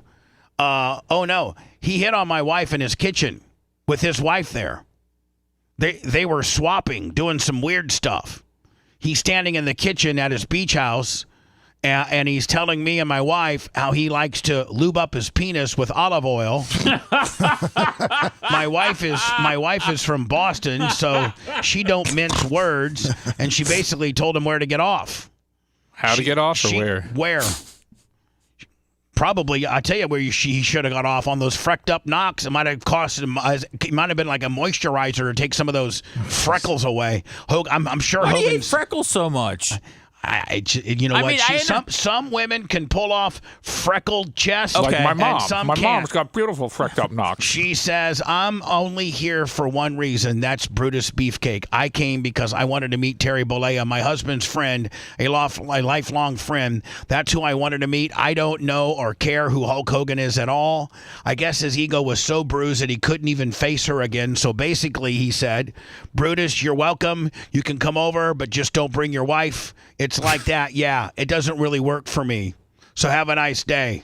Oh no, he hit on my wife in his kitchen with his wife there. They were swapping, doing some weird stuff. He's standing in the kitchen at his beach house, And he's telling me and my wife how he likes to lube up his penis with olive oil. My wife is from Boston, so she don't mince words, and she basically told him where to get off. How to get off, or where? Where? Probably, I tell you where he should have got off on those frecked up knocks. It might have cost him. It might have been like a moisturizer to take some of those freckles away. I'm sure. Why do you hate Hogan's freckles so much? You know what? Some women can pull off freckled chests. Like my mom. And some my can't. mom's got beautiful frecked up knocks. She says, I'm only here for one reason. That's Brutus Beefcake. I came because I wanted to meet Terry Bollea, my husband's friend, a lifelong friend. That's who I wanted to meet. I don't know or care who Hulk Hogan is at all. I guess his ego was so bruised that he couldn't even face her again. So basically, he said, Brutus, you're welcome. You can come over, but just don't bring your wife. It's like that. Yeah, it doesn't really work for me. So have a nice day.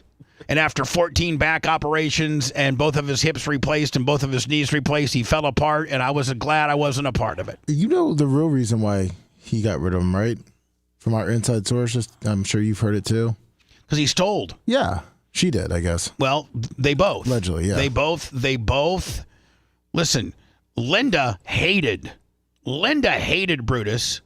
And after 14 back operations and both of his hips replaced and both of his knees replaced, he fell apart, and I was glad I wasn't a part of it. You know the real reason why he got rid of him, right? From our inside sources, I'm sure you've heard it too. Because he stole. Yeah, she did, I guess. Well, they both. Allegedly, yeah. They both. Listen, Linda hated Brutus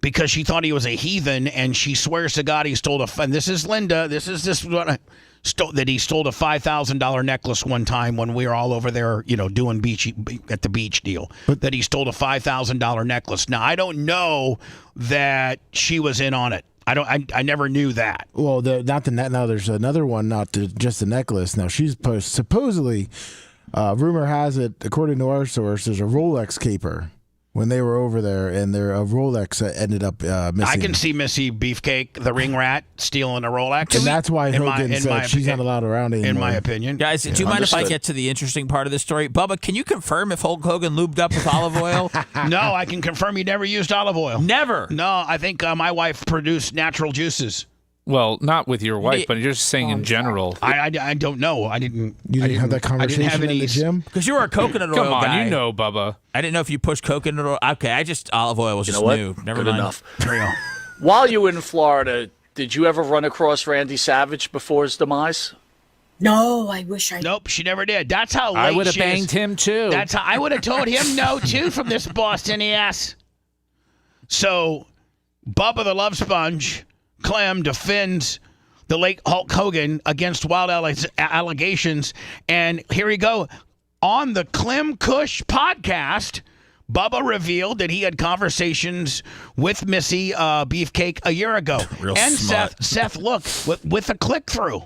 because she thought he was a heathen, and she swears to God he stole and this is Linda. That he stole a $5,000 necklace one time when we were all over there, doing at the beach deal. That he stole a $5,000 necklace. Now I don't know that she was in on it. I never knew that. Well, now there's another one, not just the necklace. Now she's supposedly, rumor has it, according to our source, there's a Rolex caper. When they were over there, and their Rolex ended up missing. I can see Missy Beefcake, the ring rat, stealing a Rolex. And that's why Hogan said she's not allowed around anymore. In my opinion. Guys, do you mind if I get to the interesting part of this story? Bubba, can you confirm if Hulk Hogan lubed up with olive oil? No, I can confirm he never used olive oil. Never? No, I think my wife produced natural juices. Well, not with your wife, but you're just saying in general. I don't know. You didn't have that conversation in the gym? Because you were a coconut oil Come on, guy. you know, Bubba. I didn't know if you pushed coconut oil. Okay, olive oil was just new. Never Good mind. enough. While you were in Florida, did you ever run across Randy Savage before his demise? No, I wish I. Nope, she never did. That's how late I would have she banged is. him too. That's how I would have told him no too from this Boston ass. So, Bubba the Love Sponge, Clem defends the late Hulk Hogan against wild allegations. And here we go. On the Clem Kush podcast, Bubba revealed that he had conversations with Missy Beefcake a year ago. And Seth, look, with a click-through.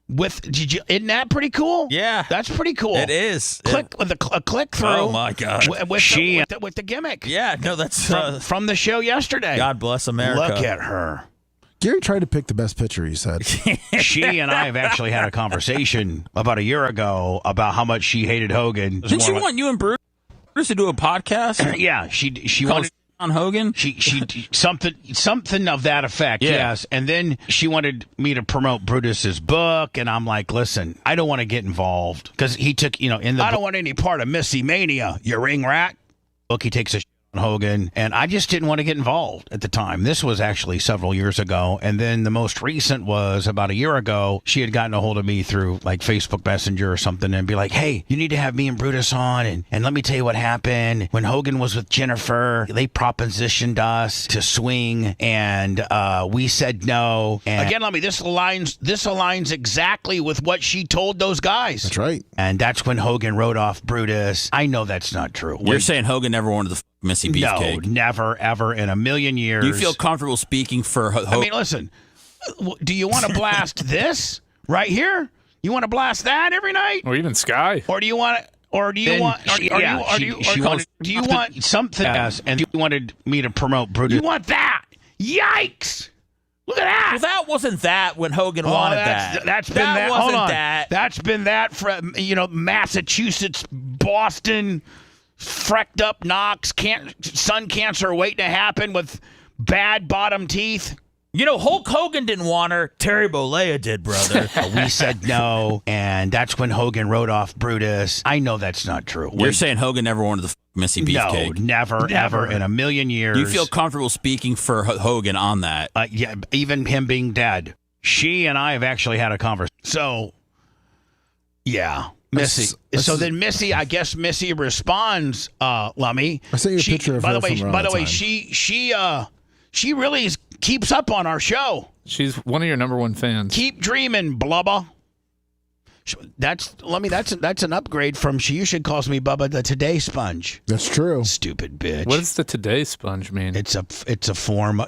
Isn't that pretty cool? Yeah. That's pretty cool. It is. With a click-through. Oh, my God. With the gimmick. Yeah, no, that's... from the show yesterday. God bless America. Look at her. Gary tried to pick the best picture, he said. She and I have actually had a conversation about a year ago about how much she hated Hogan. Didn't she want you and Bruce to do a podcast? Yeah, she wanted on Hogan. She something of that effect. Yeah. Yes, and then she wanted me to promote Brutus's book, and I'm like, listen, I don't want to get involved because he took in the. I don't want any part of Missy Mania. You ring rat. Look, he takes a on Hogan, and I just didn't want to get involved at the time. This was actually several years ago, and then the most recent was about a year ago. She had gotten a hold of me through like Facebook Messenger or something and be like, hey, you need to have me and Brutus on, and let me tell you what happened. When Hogan was with Jennifer, they propositioned us to swing, and we said no. And again, this aligns exactly with what she told those guys. That's right. And that's when Hogan wrote off Brutus. I know that's not true. You're saying Hogan never wanted to Missy Beefcake? No, never, ever in a million years. You feel comfortable speaking for Hogan? I mean, listen, do you want to blast this right here? You want to blast that every night? Or even Sky? Or do you want something else? And you wanted me to promote Brutus. You want that? Yikes! Look at that. Well, that wasn't that when Hogan wanted that. That's been that. Wasn't Hold on. that. That's been that from Massachusetts, Boston. Frecked up knocks, sun cancer waiting to happen with bad bottom teeth. Hulk Hogan didn't want her. Terry Bollea did, brother. We said no, and that's when Hogan wrote off Brutus. I know that's not true. You're saying Hogan never wanted to Missy Beefcake. No, never, ever in a million years. Do you feel comfortable speaking for Hogan on that? Yeah, even him being dead. She and I have actually had a conversation. So, yeah. Missy. So then Missy, I guess Missy responds, Lummy. I sent you a picture of her from around By the that way, time. she really keeps up on our show. She's one of your number one fans. Keep dreaming, Blubba. That's an upgrade from she usually calls me Bubba the Today Sponge. That's true. Stupid bitch. What does the Today Sponge mean? It's a form,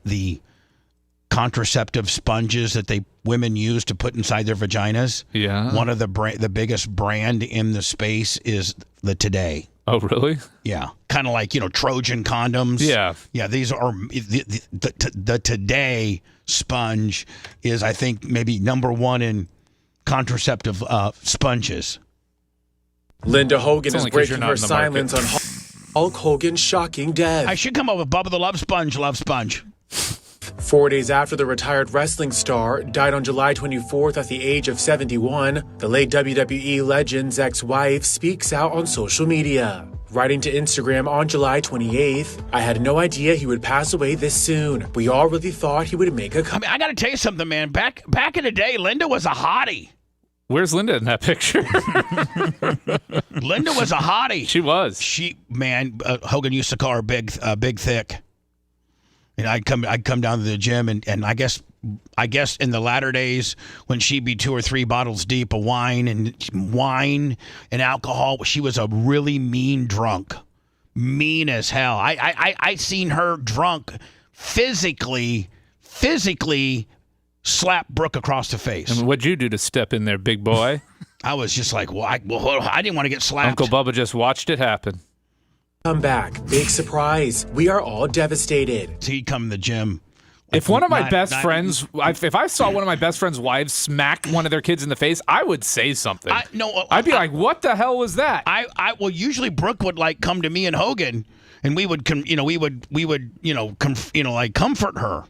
the contraceptive sponges that women use to put inside their vaginas. Yeah. One of the biggest brand in the space is the Today. Oh, really? Yeah. Kind of like, Trojan condoms. Yeah. Yeah, these are the Today sponge is, I think, maybe number one in contraceptive sponges. Linda Hogan is breaking her silence on Hulk Hogan's shocking death. I should come up with Bubba the Love Sponge. 4 days after the retired wrestling star died on July 24th at the age of 71, the late WWE legend's ex-wife speaks out on social media. Writing to Instagram on July 28th, I had no idea he would pass away this soon. We all really thought he would make a comeback. I got to tell you something, man. Back in the day, Linda was a hottie. Where's Linda in that picture? Linda was a hottie. She was. Hogan used to call her big thick. And I'd come down to the gym, and I guess in the latter days when she'd be 2 or 3 bottles deep of wine and alcohol, she was a really mean drunk, mean as hell. I seen her drunk physically slap Brooke across the face. And what'd you do to step in there, big boy? I was just like, I didn't want to get slapped. Uncle Bubba just watched it happen. Comeback, big surprise. We are all devastated. So he'd come in the gym. If one of my best friends, if I saw one of my best friend's wives smack one of their kids in the face, I would say something. I'd be like, "What the hell was that?" Well, usually Brooke would come to me and Hogan, and we would comfort her,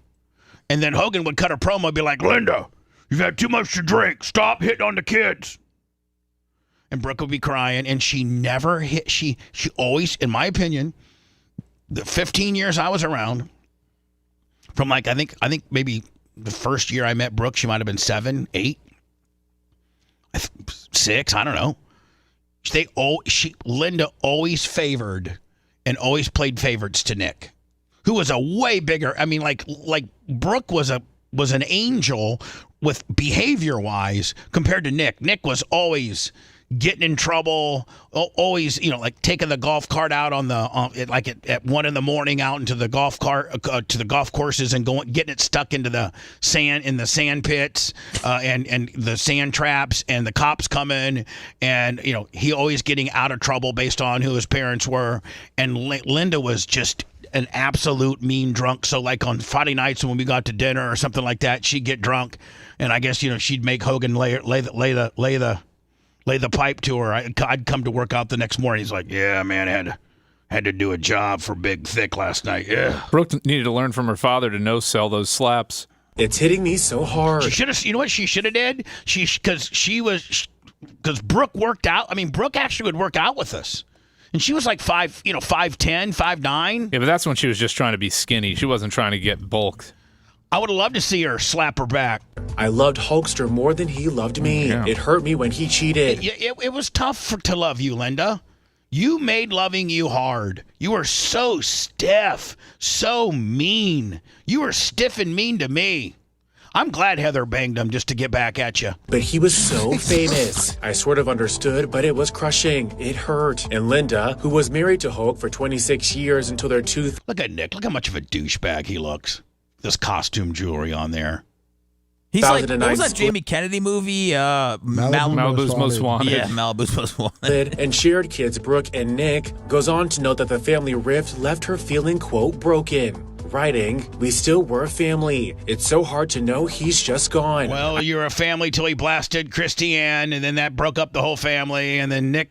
and then Hogan would cut a promo, and be like, "Linda, you've had too much to drink. Stop hitting on the kids." And Brooke would be crying, and she never hit. She always, in my opinion, the 15 years I was around, from I think maybe the first year I met Brooke, she might have been 7, 8, 6. I don't know. Linda always favored and always played favorites to Nick, who was a way bigger. I mean, like Brooke was an angel with behavior wise compared to Nick. Nick was always getting in trouble, always, taking the golf cart out at 1 a.m. out into the golf cart to the golf courses and getting it stuck into the sand pits and the sand traps, and the cops coming, and he always getting out of trouble based on who his parents were. And Linda was just an absolute mean drunk. So on Friday nights when we got to dinner or something like that, she'd get drunk, and I guess she'd make Hogan lay the pipe to her. I'd come to work out the next morning. He's like, "Yeah, man, had to do a job for Big Thick last night." Yeah. Brooke needed to learn from her father to no-sell those slaps. It's hitting me so hard. She should have. You know what she should have did? Because Brooke worked out. I mean, Brooke actually would work out with us, and she was like 5'10", 5'9". Yeah, but that's when she was just trying to be skinny. She wasn't trying to get bulked. I would have loved to see her slap her back. I loved Hulkster more than he loved me. Yeah. It hurt me when he cheated. It was tough to love you, Linda. You made loving you hard. You were so stiff, so mean. You were stiff and mean to me. I'm glad Heather banged him just to get back at you. But he was so famous. I sort of understood, but it was crushing. It hurt. And Linda, who was married to Hulk for 26 years until their tooth... Look at Nick. Look how much of a douchebag he looks. This costume jewelry on there. He's like, what was that Jamie Kennedy movie? Malibu's Most Wanted. Yeah, Malibu's Most Wanted. And shared kids Brooke and Nick, goes on to note that the family rift left her feeling, quote, broken. Writing, "We still were a family. It's so hard to know he's just gone." Well, you're a family till he blasted Christy Ann, and then that broke up the whole family, and then Nick,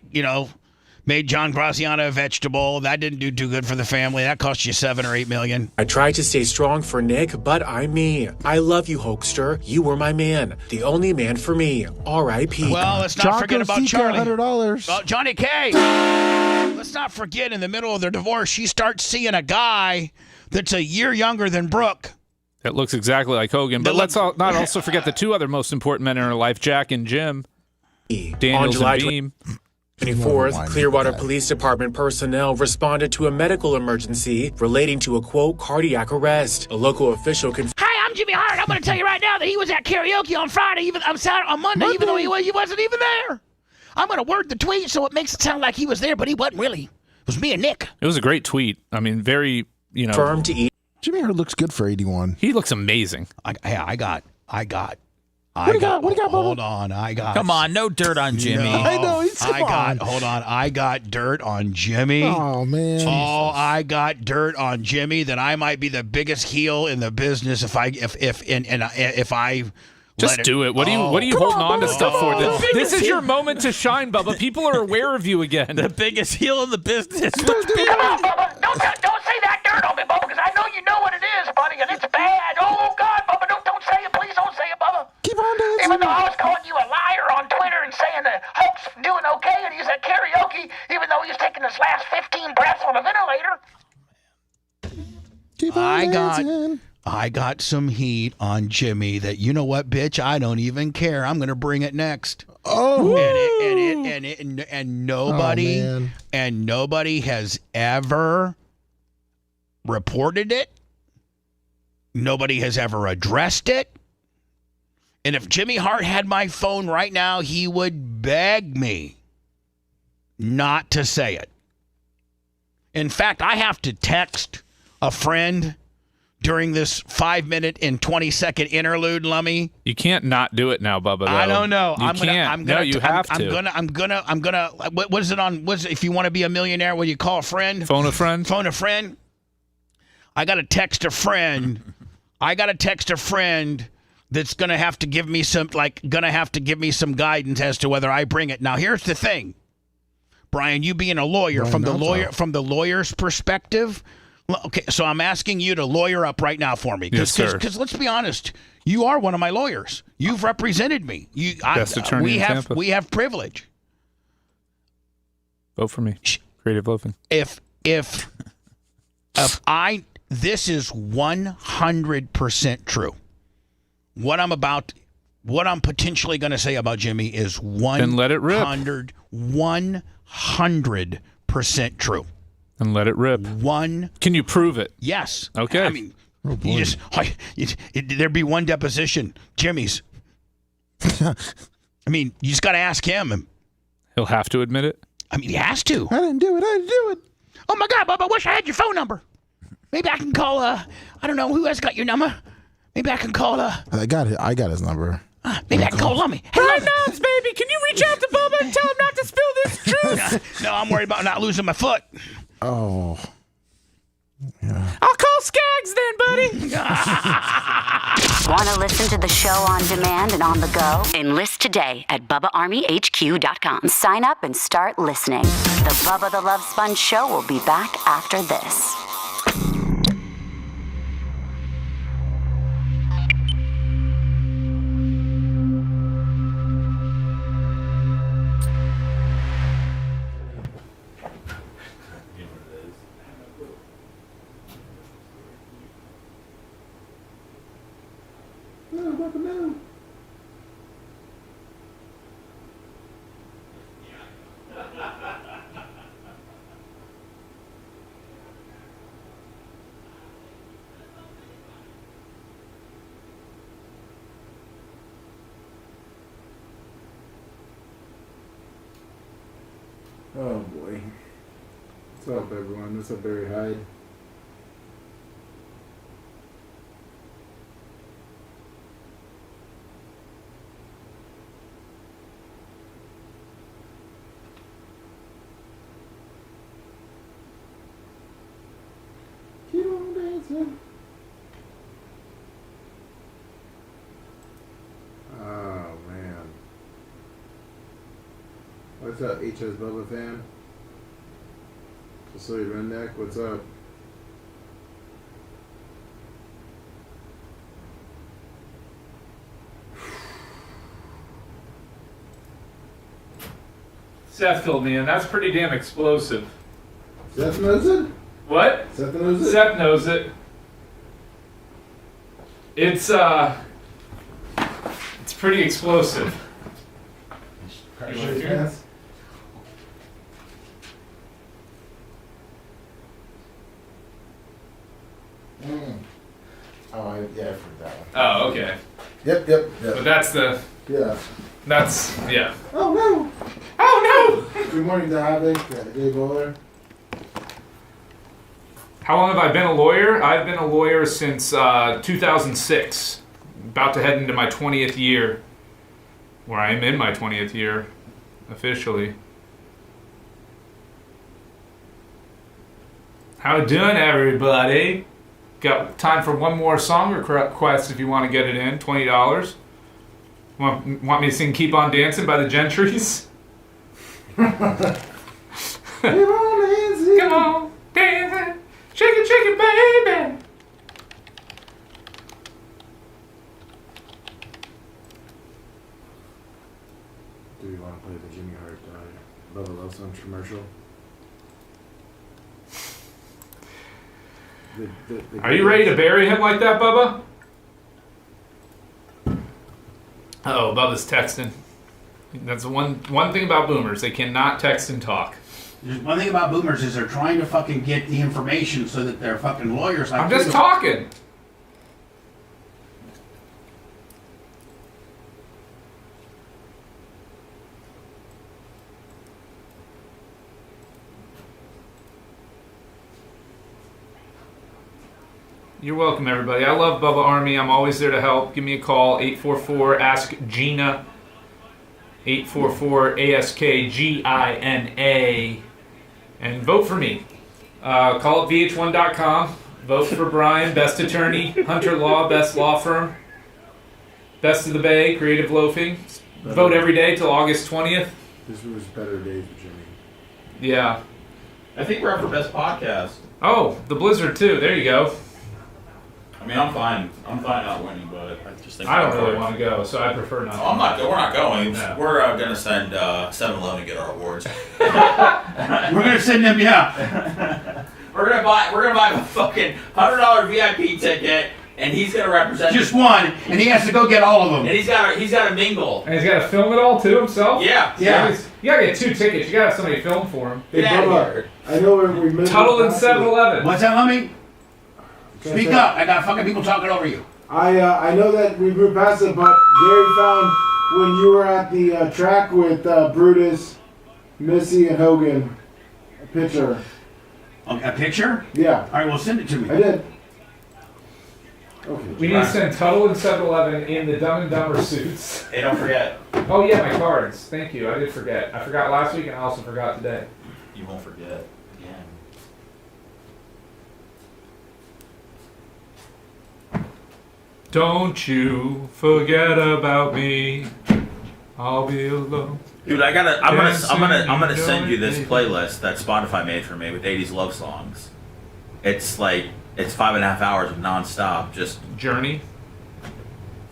Made John Graziano a vegetable. That didn't do too good for the family. That cost you $7 or $8 million. I tried to stay strong for Nick, but I'm me. I love you, Hoaxster. You were my man. The only man for me. R.I.P. Well, let's not forget about Charlie. $100. Well, Johnny K. Let's not forget, in the middle of their divorce, she starts seeing a guy that's a year younger than Brooke. That looks exactly like Hogan. But let's not also forget the two other most important men in her life, Jack and Jim. Daniels and Beam. 24th, Clearwater Police Department personnel responded to a medical emergency relating to a, quote, cardiac arrest. A local official confirmed. Hi, I'm Jimmy Hart. I'm going to tell you right now that he was at karaoke on Friday, on Monday, even though he wasn't even there. I'm going to word the tweet so it makes it sound like he was there, but he wasn't really. It was me and Nick. It was a great tweet. I mean, very, firm to eat. Jimmy Hart looks good for 81. He looks amazing. I got. What do you got, Bubba? Hold on, I got. Come on, no dirt on Jimmy. No, I know, hold on. I got dirt on Jimmy. Oh, man. Oh, I got dirt on Jimmy that I might be the biggest heel in the business if I just do it. What are you holding on to stuff for? This is your moment to shine, Bubba. People are aware of you again. The biggest heel in the business. Come on, Bubba. Don't say that dirt on me, Bubba, because I know you know what it is, buddy, and it's bad. Oh, God, Bubba, don't say it. Please don't say it, Bubba. Keep on dancing. Even though I was calling you a liar on Twitter and saying that Hulk's doing okay and he's at karaoke, even though he's taking his last 15 breaths on a ventilator. Keep on dancing. I got some heat on Jimmy that, you know what, bitch, I don't even care. I'm going to bring it next. Oh. And nobody has ever reported it. Nobody has ever addressed it. And if Jimmy Hart had my phone right now, he would beg me not to say it. In fact, I have to text a friend during this 5-minute and 20-second interlude, Lummy. You can't not do it now, Bubba. Though. I don't know. You can't. You have to. I'm gonna. What is it on? If you want to be a millionaire, what do you call a friend? Phone a friend. Phone a friend. I got to text a friend. That's gonna have to give me some guidance as to whether I bring it. Now, here's the thing, Brian. You being a lawyer, from the lawyer's perspective. Okay, so I'm asking you to lawyer up right now for me. Because let's be honest, you are one of my lawyers. You've represented me. Best attorney in Tampa. We have privilege. Vote for me. Creative voting. If this is 100% true. What I'm potentially going to say about Jimmy is 100% true. And let it rip. Can you prove it? Yes. Okay. I mean, there'd be one deposition, Jimmy's. I mean, you just got to ask him. He'll have to admit it? I mean, he has to. I didn't do it. Oh, my God, Bubba, I wish I had your phone number. Maybe I can call, I don't know, who has got your number? Maybe I can call, I got his number. Maybe I can call Lummy. Hey, Brian Knobs, baby, can you reach out to Bubba and tell him not to spill this truth? No, I'm worried about not losing my foot. Oh. Yeah. I'll call Skaggs then, buddy. Want to listen to the show on demand and on the go? Enlist today at BubbaArmyHQ.com. Sign up and start listening. The Bubba the Love Sponge Show will be back after this. Oh boy. What's up, everyone? What's up, Barry Hyde? Keep on dancing. Oh man. What's up, HS Bubba fan? So Redneck, what's up? Seth filled me in. That's pretty damn explosive. Seth knows it? What? Seth knows it? Seth knows it. It's pretty explosive. You want to Oh, I've heard that one. Oh, okay. Yep. But that's the. Yeah. That's yeah. Oh no! Oh no! Good morning, Dave Bowler. How long have I been a lawyer? I've been a lawyer since 2006. About to head into my 20th year. Where I am in my 20th year, officially. How doing, everybody? Got time for one more song request if you want to get it in. $20. Want me to sing "Keep on Dancing" by the Gentrys? Come on, dancing, shake it, baby. Do we want to play the Jimmy Hart Bubba the Love Sponge commercial? Are you ready to bury him like that, Bubba? Oh, Bubba's texting. That's one thing about boomers. They cannot text and talk. There's one thing about boomers is they're trying to fucking get the information so that they're fucking lawyers. I'm just talking. You're welcome, everybody. I love Bubba Army. I'm always there to help. Give me a call, 844-ASK-GINA, 844-ASK-GINA, and vote for me. Call up VH1.com. Vote for Brian, best attorney, Hunter Law, best law firm, best of the Bay, creative loafing. Vote every day till August 20th. This was better days for Jimmy. Yeah. I think we're up for best podcast. Oh, the Blizzard too. There you go. I mean, I'm fine. I'm fine not winning, but I just think I don't really want to go, so I prefer not. Oh, I'm not. We're not going. No. We're gonna send 7-Eleven to get our awards. We're gonna send them, yeah. We're gonna buy a fucking $100 VIP ticket, and he's gonna represent just one, and he has to go get all of them. And he's got to mingle. And he's got to film it all too himself. Yeah. You gotta get 2 tickets. You gotta have somebody film for him. Hey, Bubba, I know we missed Tuttle and 7-Eleven. What's that, Lummy? Speak up. I got fucking people talking over you. I know that we moved past it, but Gary found when you were at the track with Brutus, Missy, and Hogan a picture. A picture? Yeah. All right, well, send it to me. I did. Okay. We need to send Tuttle and 7-Eleven in the Dumb and Dumber suits. Hey, don't forget. Oh yeah, my cards. Thank you. I did forget. I forgot last week and I also forgot today. You won't forget again. Don't you forget about me. I'll be alone. Dude, I'm gonna send you this playlist that Spotify made for me with 80s love songs. It's 5.5 hours of nonstop, just Journey.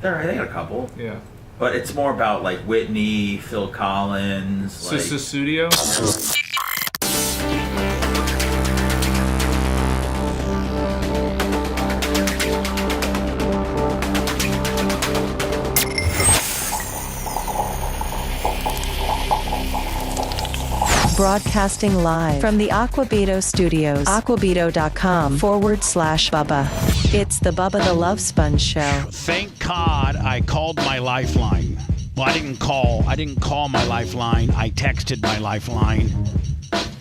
They got a couple. Yeah. But it's more about like Whitney, Phil Collins, Sister Studio. Broadcasting live from the Aquabito Studios. Aquabito.com/Bubba. It's the Bubba the Love Sponge Show. Thank God I called my lifeline. Well, I didn't call my lifeline. I texted my lifeline.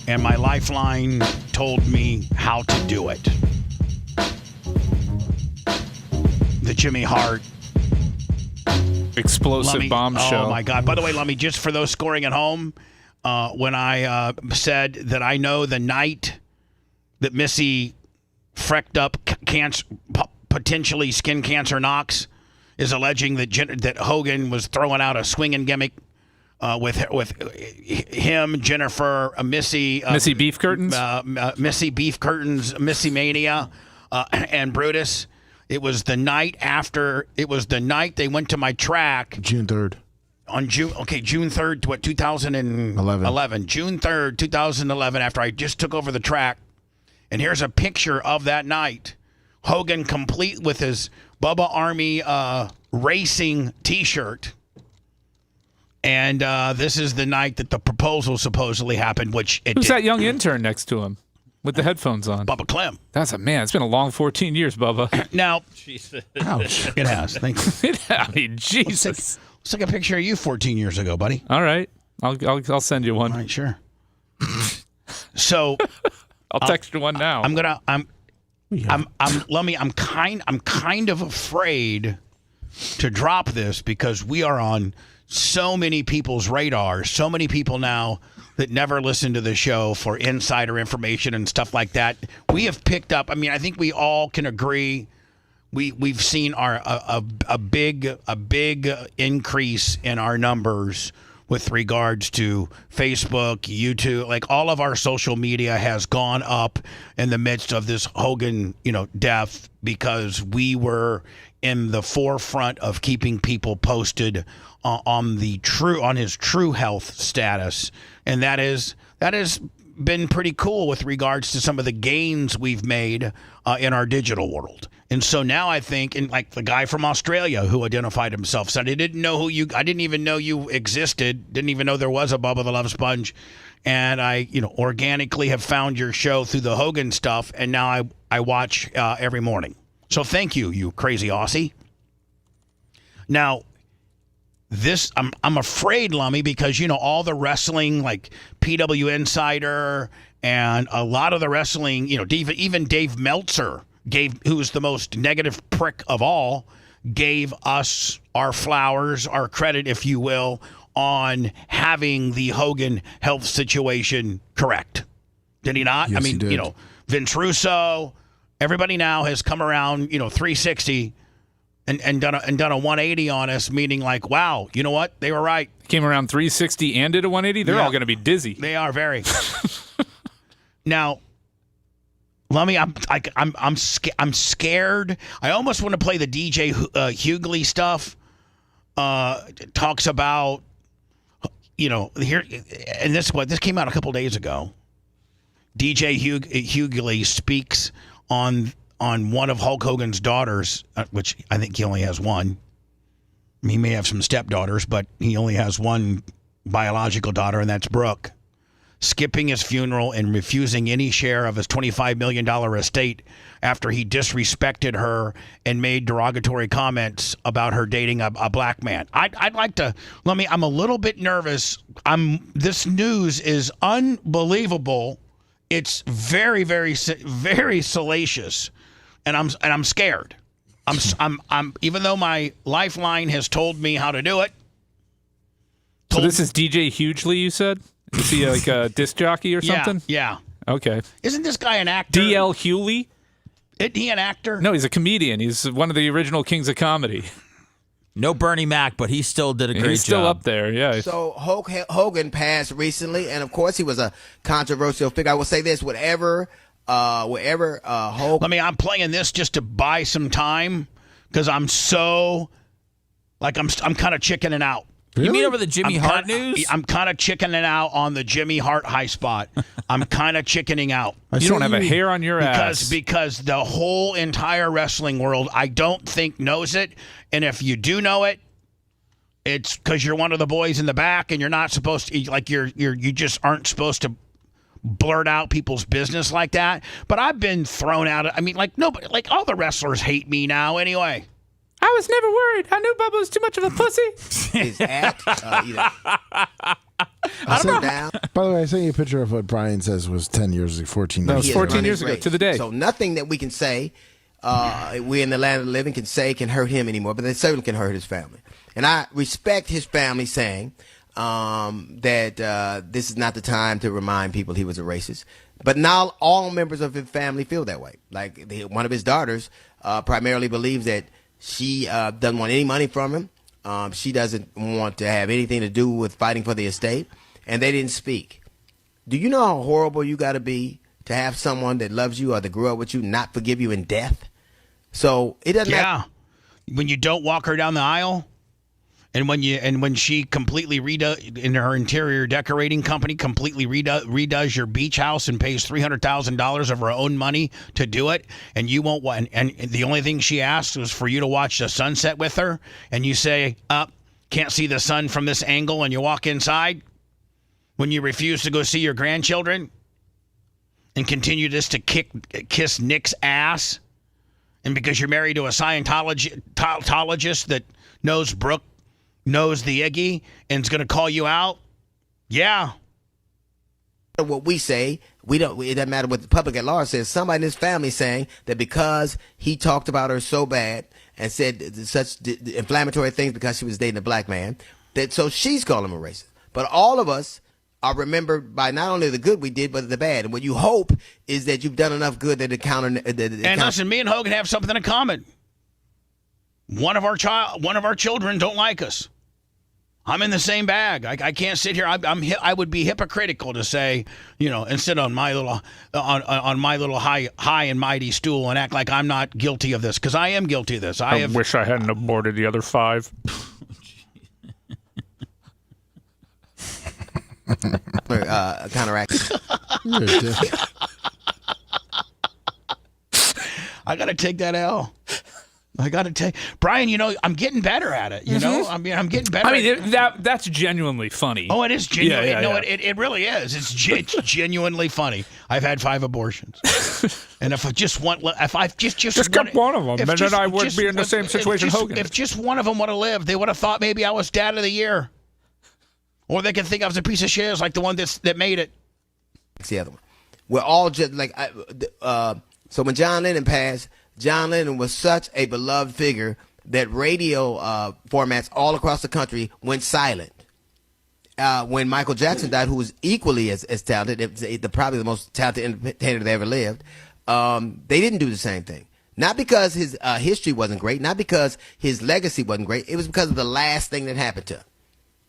And my lifeline told me how to do it. The Jimmy Hart explosive bombshell. Oh my God. By the way, Lummy, just for those scoring at home, when I said that I know the night that Missy frecked up potentially skin cancer Knox is alleging that Hogan was throwing out a swinging gimmick with him, Jennifer, Missy Beef Curtains, Missy Beef Curtains, Missy Mania, and Brutus. It was the night after. It was the night they went to my track. June 3rd. On June 3rd, what, 2011. June 3rd, 2011, after I just took over the track. And here's a picture of that night. Hogan complete with his Bubba Army racing T-shirt. And this is the night that the proposal supposedly happened, which it Who's did. that young intern next to him with the headphones on? Bubba Clem. That's it's been a long 14 years, Bubba. Now, Jesus. Ouch. It has. Thank you. I mean, Jesus. Let's take a picture of you 14 years ago, buddy. All right. I'll send you one. All right, sure. So I'll text you one now. Lummy, I'm kind of afraid to drop this because we are on so many people's radar. So many people now that never listen to the show for insider information and stuff like that. We have picked up. I mean, I think we all can agree. We've seen a big increase in our numbers with regards to Facebook, YouTube, like all of our social media has gone up in the midst of this Hogan, death, because we were in the forefront of keeping people posted on his true health status, and that has been pretty cool with regards to some of the gains we've made in our digital world. And so now I think, and like the guy from Australia who identified himself said, I didn't even know you existed, didn't even know there was a Bubba the Love Sponge. And I, organically have found your show through the Hogan stuff. And now I watch every morning. So thank you, you crazy Aussie. Now, this, I'm afraid, Lummy, because, all the wrestling, like PW Insider and a lot of the wrestling, even Dave Meltzer, who's the most negative prick of all, gave us our flowers, our credit, if you will, on having the Hogan health situation correct. Did he not? Yes, I mean, he did. Vince Russo, everybody now has come around, 360 and done a 180 on us, meaning like, wow, you know what? They were right. Came around 360 and did a 180. They're all going to be dizzy. They are very. Now, Lummy, I'm scared. I almost want to play the DJ Hughley stuff. Talks about, here, and this came out a couple days ago. DJ Hughley speaks on one of Hulk Hogan's daughters, which I think he only has one. He may have some stepdaughters, but he only has one biological daughter, and that's Brooke. Skipping his funeral and refusing any share of his $25 million estate after he disrespected her and made derogatory comments about her dating a black man. I'd like to, I'm a little bit nervous. This news is unbelievable. It's very, very, very salacious, and I'm scared. I'm even though my lifeline has told me how to do it. So this is DJ Hughley, you said? Is he like a disc jockey or something? Yeah. Okay. Isn't this guy an actor? DL Hughley? Isn't he an actor? No, he's a comedian. He's one of the original kings of comedy. No Bernie Mac, but he still did a great job. He's still up there, yeah. So Hogan passed recently, and of course he was a controversial figure. I will say this: wherever Hogan. I'm playing this just to buy some time because I'm so I'm kind of chickening out. Really? You mean over the Jimmy Hart news? I'm kind of chickening out on the Jimmy Hart high spot. I'm kind of chickening out. You don't have a hair on your ass. Because the whole entire wrestling world, I don't think, knows it. And if you do know it, it's because you're one of the boys in the back and you're not supposed to, you just aren't supposed to blurt out people's business like that. But I've been thrown out. Nobody, all the wrestlers hate me now anyway. I was never worried. I knew Bubba was too much of a pussy. His act, By the way, I sent you a picture of what Brian says was 10 years ago, 14 years ago. That was 14 years ago to the day. So nothing that we can say, we in the land of the living can hurt him anymore, but they certainly can hurt his family. And I respect his family saying that this is not the time to remind people he was a racist. But now all members of his family feel that way. Like one of his daughters primarily believes that she doesn't want any money from him. She doesn't want to have anything to do with fighting for the estate, and they didn't speak. Do you know how horrible you got to be to have someone that loves you or that grew up with you not forgive you in death? So it doesn't matter. When you don't walk her down the aisle, and when she completely in her interior decorating company completely redoes your beach house and pays $300,000 of her own money to do it, and you won't want, and the only thing she asks was for you to watch the sunset with her, and you say, can't see the sun from this angle, and you walk inside, when you refuse to go see your grandchildren, and continue just to kiss Nick's ass, and because you're married to a Scientologist that knows Brooke, knows the Iggy, and is going to call you out? Yeah. What we say, it doesn't matter what the public at large says. Somebody in his family saying that because he talked about her so bad and said such inflammatory things because she was dating a black man, that so she's calling him a racist. But all of us are remembered by not only the good we did, but the bad. And what you hope is that you've done enough good that it counter. Listen, me and Hogan have something in common. One of our children don't like us. I'm in the same bag. I can't sit here. I would be hypocritical to say, and sit on my little high and mighty stool and act like I'm not guilty of this, because I am guilty of this. I wish I hadn't aborted the other 5. Counteract. I got to take that L. I got to take Brian. I'm getting better at it. I'm getting better. I mean, that's genuinely funny. Oh, it is genuine. Yeah. It really is. It's genuinely funny. I've had 5 abortions, and if I just kept one of them, and then I would be in the same situation. Hogan. If just one of them would have lived, they would have thought maybe I was Dad of the Year, or they could think I was a piece of shit, like the one that made it. It's the other one. We're all just like so when John Lennon passed. John Lennon was such a beloved figure that radio formats all across the country went silent. When Michael Jackson died, who was equally as talented, probably the most talented entertainer that ever lived, they didn't do the same thing. Not because his history wasn't great, not because his legacy wasn't great. It was because of the last thing that happened to him.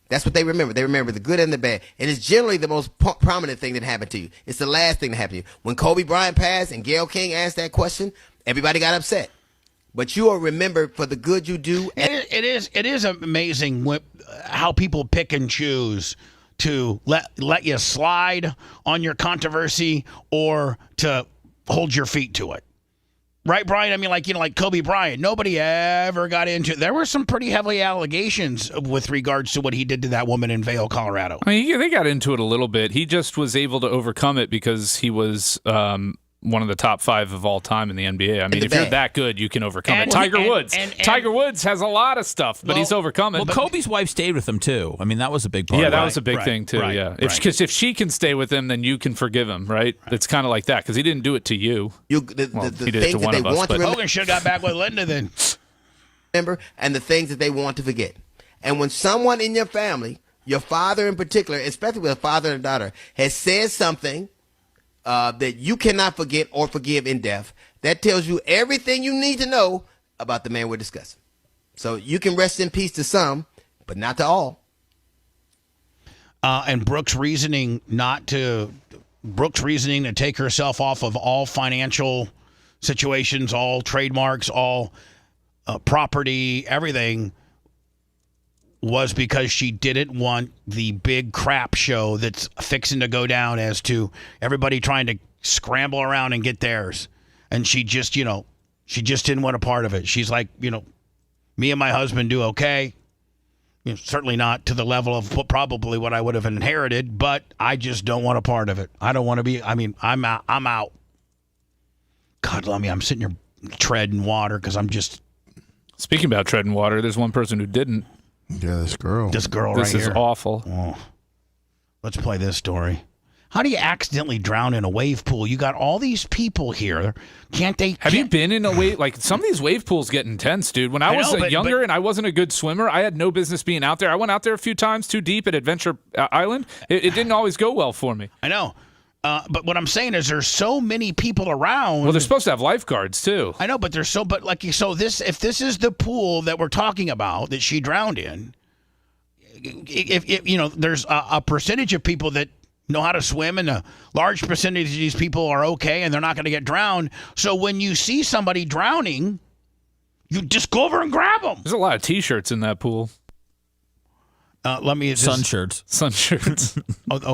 That's what they remember. They remember the good and the bad. And it's generally the most prominent thing that happened to you. It's the last thing that happened to you. When Kobe Bryant passed and Gayle King asked that question, everybody got upset. But you are remembered for the good you do. It is amazing how people pick and choose to let you slide on your controversy or to hold your feet to it. Right, Brian? I mean, like Kobe Bryant, nobody ever got into it. There were some pretty heavy allegations with regards to what he did to that woman in Vail, Colorado. I mean, they got into it a little bit. He just was able to overcome it because he was one of the top 5 of all time in the NBA. I mean, if you're that good, you can overcome it. Tiger Woods has a lot of stuff, but he's overcome it. Well, Kobe's wife stayed with him, too. I mean, that was a big part. Yeah, that was a big thing, too, yeah. Because if she can stay with him, then you can forgive him, right? It's kind of like that, because he didn't do it to you. He did it to one of us. Hogan should have got back with Linda then. Remember, and the things that they want to forget. And when someone in your family, your father in particular, especially with a father and a daughter, has said something that you cannot forget or forgive in death, that tells you everything you need to know about the man we're discussing. So you can rest in peace to some, but not to all. And Brooke's reasoning to take herself off of all financial situations, all trademarks, all property, everything, was because she didn't want the big crap show that's fixing to go down as to everybody trying to scramble around and get theirs. And she just didn't want a part of it. She's like, me and my husband do okay. Certainly not to the level of probably what I would have inherited, but I just don't want a part of it. I don't want to be, I'm out. God love me, I'm sitting here treading water because I'm just. Speaking about treading water, there's one person who didn't. Yeah, this girl right here. This is awful. Oh. Let's play this story. How do you accidentally drown in a wave pool? You got all these people here. Have you been in a wave? Like, some of these wave pools get intense, dude. When I was younger and I wasn't a good swimmer, I had no business being out there. I went out there a few times too deep at Adventure Island. It didn't always go well for me. I know. But what I'm saying is there's so many people around. Well, they're supposed to have lifeguards too. I know, but there's if this is the pool that we're talking about that she drowned in, if there's a percentage of people that know how to swim, and a large percentage of these people are okay and they're not going to get drowned. So when you see somebody drowning, you just go over and grab them. There's a lot of T-shirts in that pool. Sun shirts.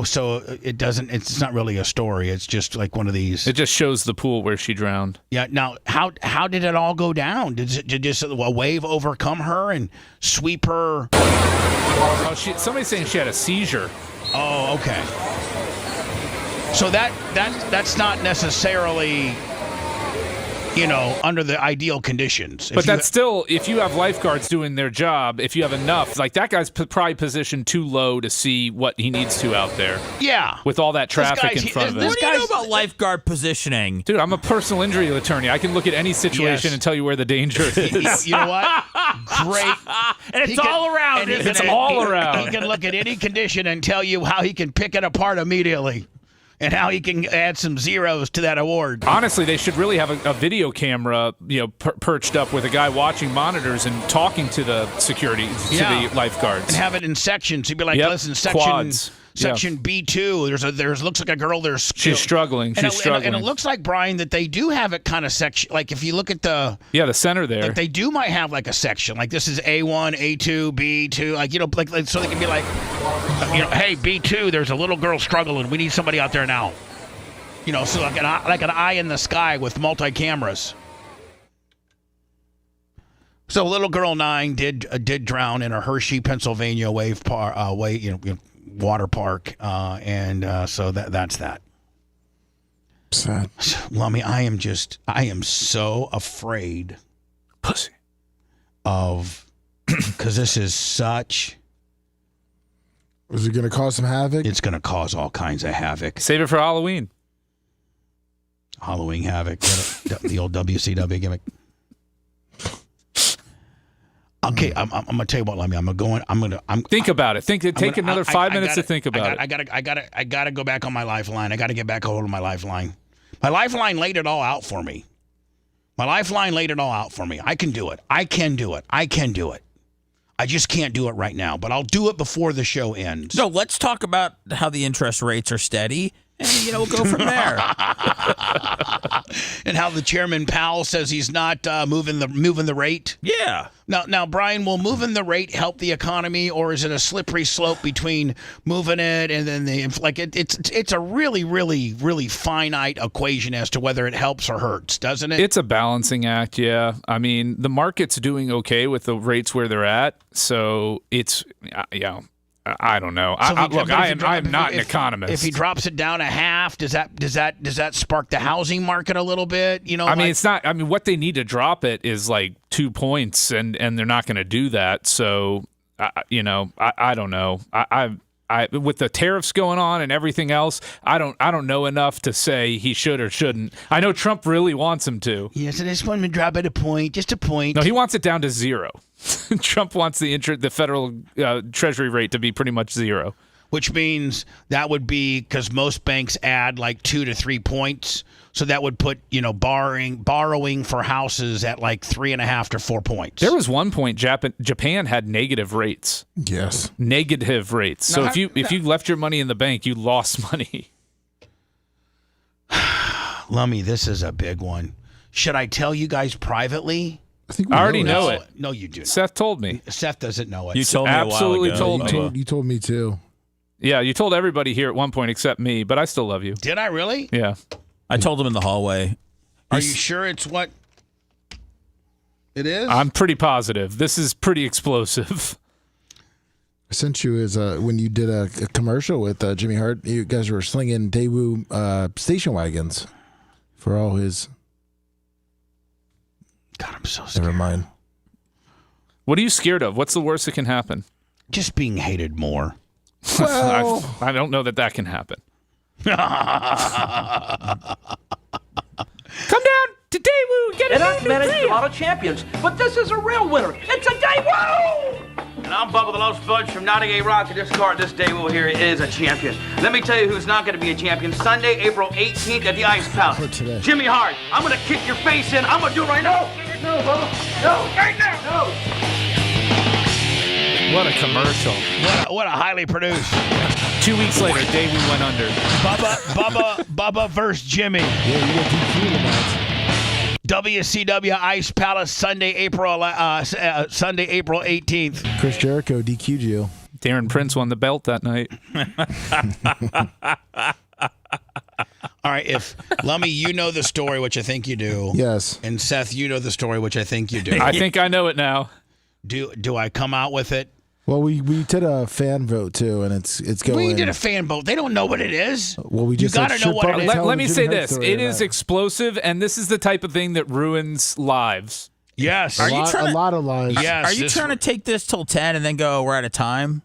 So it's not really a story. It's just like one of these. It just shows the pool where she drowned. Yeah. Now, how did it all go down? Did just a wave overcome her and sweep her? Oh, somebody's saying she had a seizure. Oh, okay. So that's not necessarily, under the ideal conditions. But that's still, if you have lifeguards doing their job, if you have enough, like that guy's probably positioned too low to see what he needs to out there. Yeah. With all that traffic in front of him. What do you know about lifeguard positioning? Dude, I'm a personal injury attorney. I can look at any situation and tell you where the danger is. You know what? Great. And it's all around. It's all around. He can look at any condition and tell you how he can pick it apart immediately. And how he can add some zeros to that award. Honestly, they should really have a video camera, perched up with a guy watching monitors and talking to the security, to the lifeguards, and have it in sections. He'd be like, "Listen, section B2. There's looks like a girl. She's struggling. And it looks like, Brian, that they do have it kind of section. Like if you look at the center there, like they might have like a section. Like this is A1, A2, B2. Like so they can be like, hey, B2. There's a little girl struggling. We need somebody out there now. So like an eye in the sky with multi cameras. So little girl 9 did drown in a Hershey, Pennsylvania water park, and so that's that. Sad. Lummy, I am so afraid, pussy, because this is such. Is it going to cause some havoc? It's going to cause all kinds of havoc. Save it for Halloween. Halloween havoc, the old WCW gimmick. Okay, I'm gonna tell you what, Lemmy. Think about it. Take another 5 minutes to think about it. I gotta go back on my lifeline. I gotta get back a hold of my lifeline. My lifeline laid it all out for me. I can do it. I can do it. I just can't do it right now, but I'll do it before the show ends. So let's talk about how the interest rates are steady, and we'll go from there. And how the chairman Powell says he's not moving the rate. Yeah. Now, Brian, will moving the rate help the economy, or is it a slippery slope between moving it and then it's a really, really, really finite equation as to whether it helps or hurts, doesn't it? It's a balancing act, yeah. I mean, the market's doing okay with the rates where they're at, so it's I don't know. So I'm not an economist. If he drops it down a half, does that spark the housing market a little bit? It's not. I mean, what they need to drop it is like 2 points, and they're not going to do that. So, I don't know. I with the tariffs going on and everything else, I don't know enough to say he should or shouldn't. I know Trump really wants him to. Yes, I just want him to drop it a point, just a point. No, he wants it down to 0. Trump wants the federal Treasury rate to be pretty much 0. Which means that would be because most banks add like 2 to 3 points. So that would put, borrowing for houses at like 3.5 to 4 points. There was one point Japan had negative rates. Yes. Negative rates. So if you left your money in the bank, you lost money. Lummy, this is a big one. Should I tell you guys privately? I think I already know it. No, you do not. Seth told me. Seth doesn't know it. You told me absolutely a while ago. told me. You told me too. Yeah, you told everybody here at one point except me, but I still love you. Did I really? Yeah. I told him in the hallway. Are you sure it's what it is? I'm pretty positive. This is pretty explosive. I sent you when you did a commercial with Jimmy Hart. You guys were slinging Daewoo station wagons for all his. God, I'm so scared. Never mind. What are you scared of? What's the worst that can happen? Just being hated more. Well, I don't know that can happen. Come down to Daewoo. Get It has managed a lot of champions, but this is a real winner. It's a Daewoo! And I'm Bubba the Love Sponge from 98 Rock, and this card this day we'll hear is a champion. Let me tell you who's not going to be a champion. Sunday, April 18th at the Ice Palace. Jimmy Hart, I'm going to kick your face in. I'm going to do it right now. No, Bubba. No, right now. No. What a commercial. What a highly produced. 2 weeks later, day we went under. Bubba versus Jimmy. Yeah, you got DQ tonight. WCW Ice Palace Sunday, April 18th. Chris Jericho DQ'd you. Darren Prince won the belt that night. All right, if Lummy, you know the story, which I think you do. Yes. And Seth, you know the story, which I think you do. I think I know it now. Do I come out with it? Well, we did a fan vote too, and it's going. We did a fan vote. They don't know what it is. Well, we just you gotta know what it is. Let me say this: it is explosive, and this is the type of thing that ruins lives. Yes, a lot of lives. Yes, are you trying to take this till 10 and then go? We're out of time.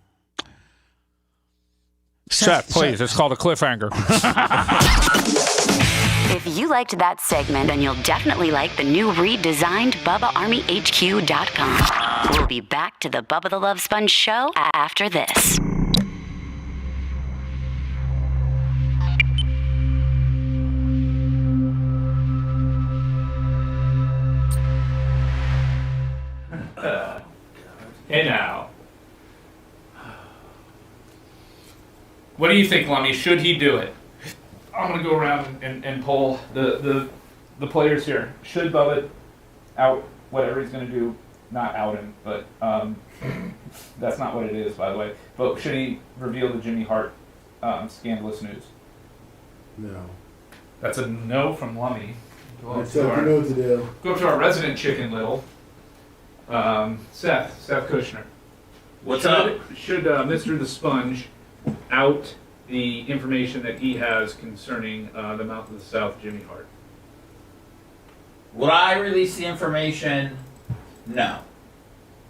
Seth, please. It's called a cliffhanger. If you liked that segment, then you'll definitely like the new redesigned BubbaArmyHQ.com. We'll be back to the Bubba the Love Sponge show after this. Hey now. What do you think, Lummy? Should he do it? I'm going to go around and poll the players here. Should Bubba out whatever he's going to do? Not out him, but that's not what it is, by the way. But should he reveal the Jimmy Hart scandalous news? No. That's a no from Lummy. That's what you know to do. Go up to our resident Chicken Little, Seth Kushner. What's up? Should Mr. the Sponge out the information that he has concerning the Mouth of the South, Jimmy Hart? Would I release the information? No.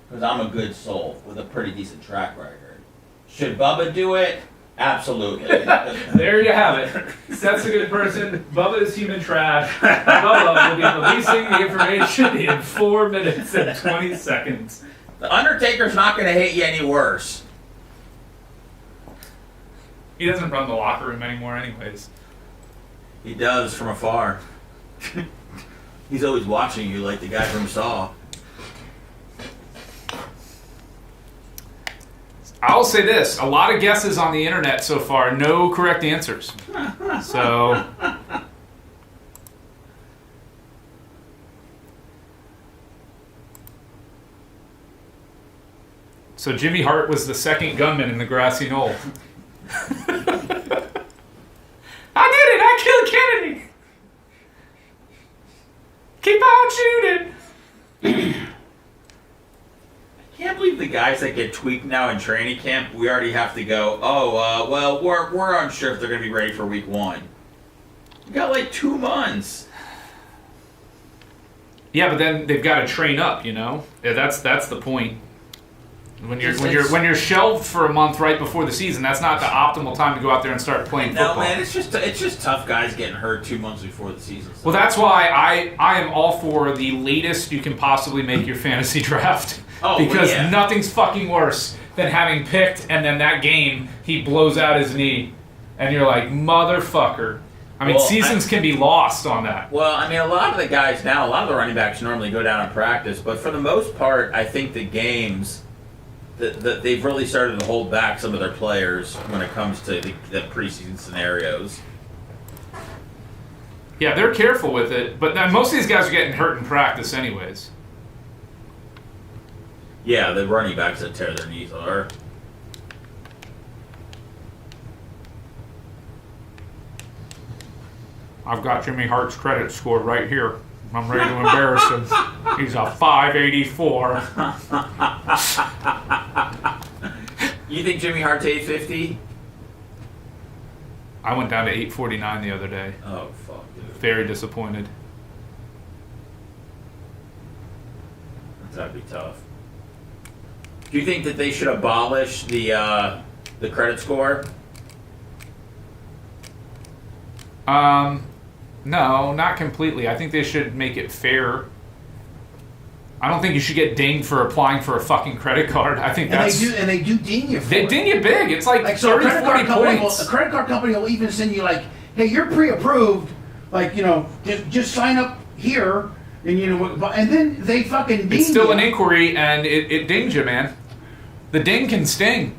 Because I'm a good soul with a pretty decent track record. Should Bubba do it? Absolutely. There you have it. Seth's a good person. Bubba is human trash. Bubba will be releasing the information in 4 minutes and 20 seconds. The Undertaker's not going to hate you any worse. He doesn't run the locker room anymore anyways. He does from afar. He's always watching you like the guy from Saw. I'll say this. A lot of guesses on the internet so far. No correct answers. So... So Jimmy Hart was the second gunman in the grassy knoll. I did it! I killed Kennedy! Keep on shooting! I can't believe the guys that get tweaked now in training camp, we already have to go, well, we're unsure if they're going to be ready for week 1. We got like 2 months. Yeah, but then they've got to train up, you know? Yeah, that's the point. When you're shelved for a month right before the season, that's not the optimal time to go out there and start playing football. No, man, it's just tough guys getting hurt 2 months before the season. Well, that's why I am all for the latest you can possibly make your fantasy draft. Because nothing's fucking worse than having picked and then that game he blows out his knee and you're like, motherfucker. I mean, seasons can be lost on that. Well, I mean, a lot of the guys now, a lot of the running backs normally go down and practice, but for the most part, I think the games... they've really started to hold back some of their players when it comes to the preseason scenarios. Yeah, they're careful with it, but most of these guys are getting hurt in practice anyways. Yeah, the running backs that tear their knees are. I've got Jimmy Hart's credit score right here. I'm ready to embarrass him. He's a 584. You think Jimmy Hart's 850? I went down to 849 the other day. Oh, fuck, dude. Very disappointed. That'd be tough. Do you think that they should abolish the credit score? No, not completely. I think they should make it fair. I don't think you should get dinged for applying for a fucking credit card. I think that's... And they do ding you for They it. ding you big. It's like so 30, 40 points. A credit card company will even send you like, hey, you're pre-approved. Like, just sign up here. And then they fucking ding It's still you. an inquiry, and it dings you, man. The ding can sting.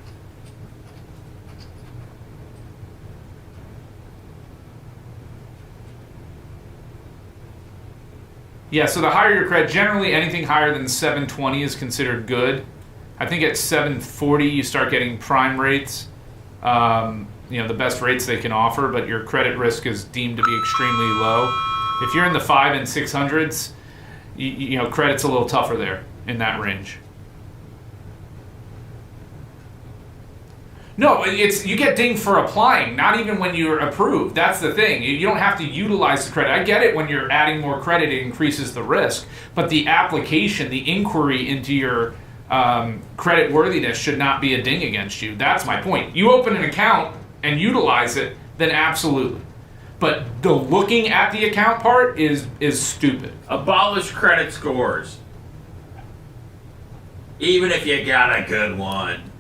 Yeah, so the higher your credit, generally anything higher than 720 is considered good. I think at 740 you start getting prime rates, the best rates they can offer, but your credit risk is deemed to be extremely low. If you're in the 5 and 600s, credit's a little tougher there in that range. No, you get dinged for applying, not even when you're approved. That's the thing. You don't have to utilize the credit. I get it when you're adding more credit, it increases the risk. But the application, the inquiry into your credit worthiness should not be a ding against you. That's my point. You open an account and utilize it, then absolutely. But the looking at the account part is stupid. Abolish credit scores. Even if you got a good one.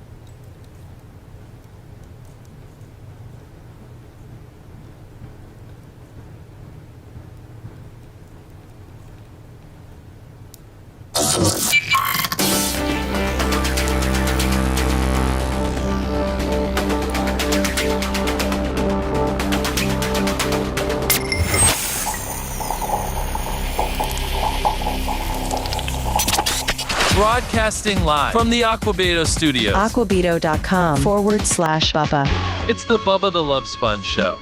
Broadcasting live from the Aquabedo studios. Aquabedo.com/Bubba. It's the Bubba the Love Sponge Show.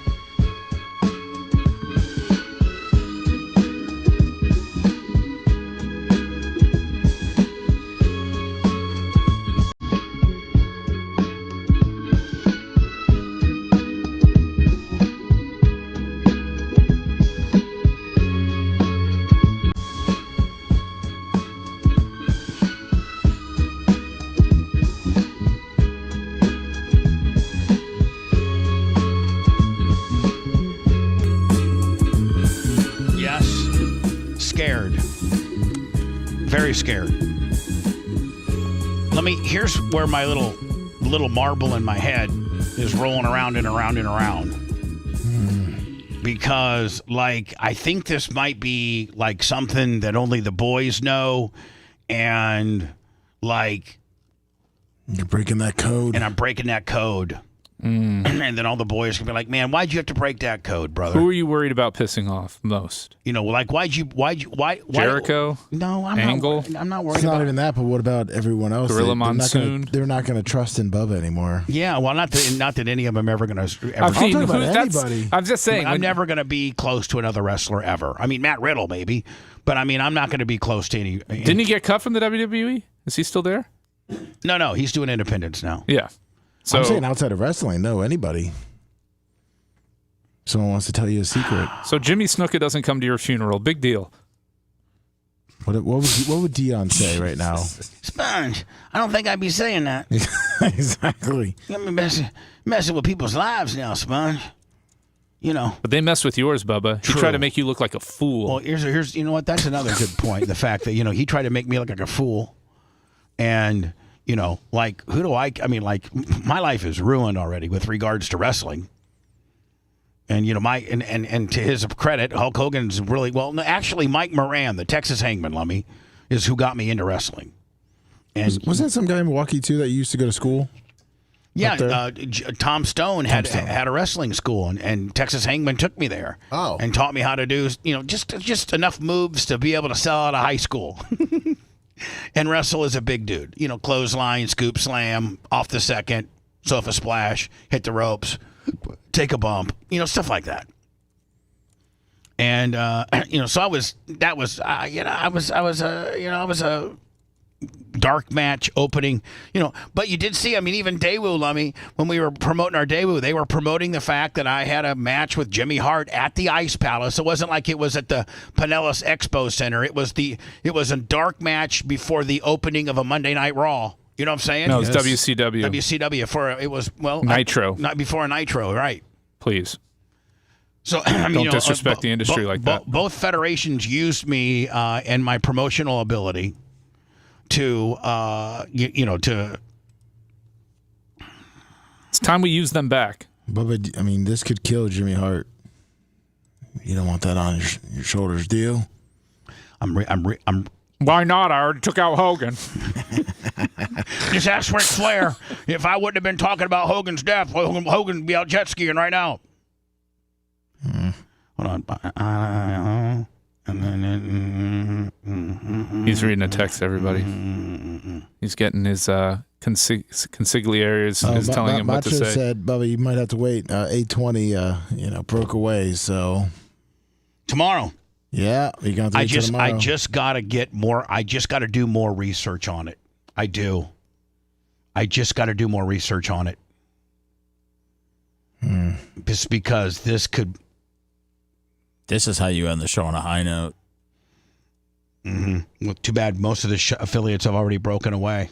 Very scared. Here's where my little marble in my head is rolling around and around and around. Because, I think this might be, something that only the boys know, and, You're breaking that code. And I'm breaking that code. And then all the boys can be like, man, why'd you have to break that code, brother? Who are you worried about pissing off most? Why? Jericho? No, I'm Angle? I'm not worried It's about not even that, but what about everyone else? Gorilla Monsoon? They're not going to trust in Bubba anymore. Yeah, well, not that any of them ever going to. I'm talking about anybody. I'm just saying. I'm never going to be close to another wrestler ever. I mean, Matt Riddle, maybe. But, I'm not going to be close to any. Didn't he get cut from the WWE? Is he still there? No, he's doing independence now. Yeah. So, I'm saying outside of wrestling, no, anybody. Someone wants to tell you a secret. So Jimmy Snuka doesn't come to your funeral. Big deal. What would Dion say right now? Sponge, I don't think I'd be saying that. Exactly. Let me messing with people's lives now, Sponge. But they mess with yours, Bubba. He tried to make you look like a fool. Well, here's you know what? That's another good point. The fact that he tried to make me look like a fool, and. Who do I mean, my life is ruined already with regards to wrestling. And, and to his credit, Hulk Hogan's really, actually, Mike Moran, the Texas Hangman, Lummy, is who got me into wrestling. And wasn't that some guy in Milwaukee, too, that used to go to school? Yeah, Tom Stone had a wrestling school, and Texas Hangman took me there. Oh. And taught me how to do, just enough moves to be able to sell out of high school. And wrestle is a big dude. Clothesline, scoop slam, off the second, sofa splash, hit the ropes, take a bump, stuff like that. And, so I was a dark match opening, but you did see, even Daewoo, Lummy, when we were promoting our Daewoo, they were promoting the fact that I had a match with Jimmy Hart at the Ice Palace. It wasn't like it was at the Pinellas Expo Center. It was a dark match before the opening of a Monday Night Raw. You know what I'm saying? No, it's WCW. WCW Nitro. Not before Nitro, right? Please. So don't disrespect the industry like that. Both federations used me and my promotional ability to to. It's time we use them back. Bubba, I mean, this could kill Jimmy Hart. You don't want that on your shoulders, do you? Why not? I already took out Hogan. Just ask Ric Flair. If I wouldn't have been talking about Hogan's death, Hogan would be out jet skiing right now. Hold on. He's reading a text, everybody. He's getting his consigliere is telling him what to say. Said, Bubba, you might have to wait. 8:20, broke away, so. Tomorrow. Yeah, you're going to I just got to get more. I just got to do more research on it. I do. I just got to do more research on it. Just because this could. This is how you end the show on a high note. Well, too bad most of the affiliates have already broken away.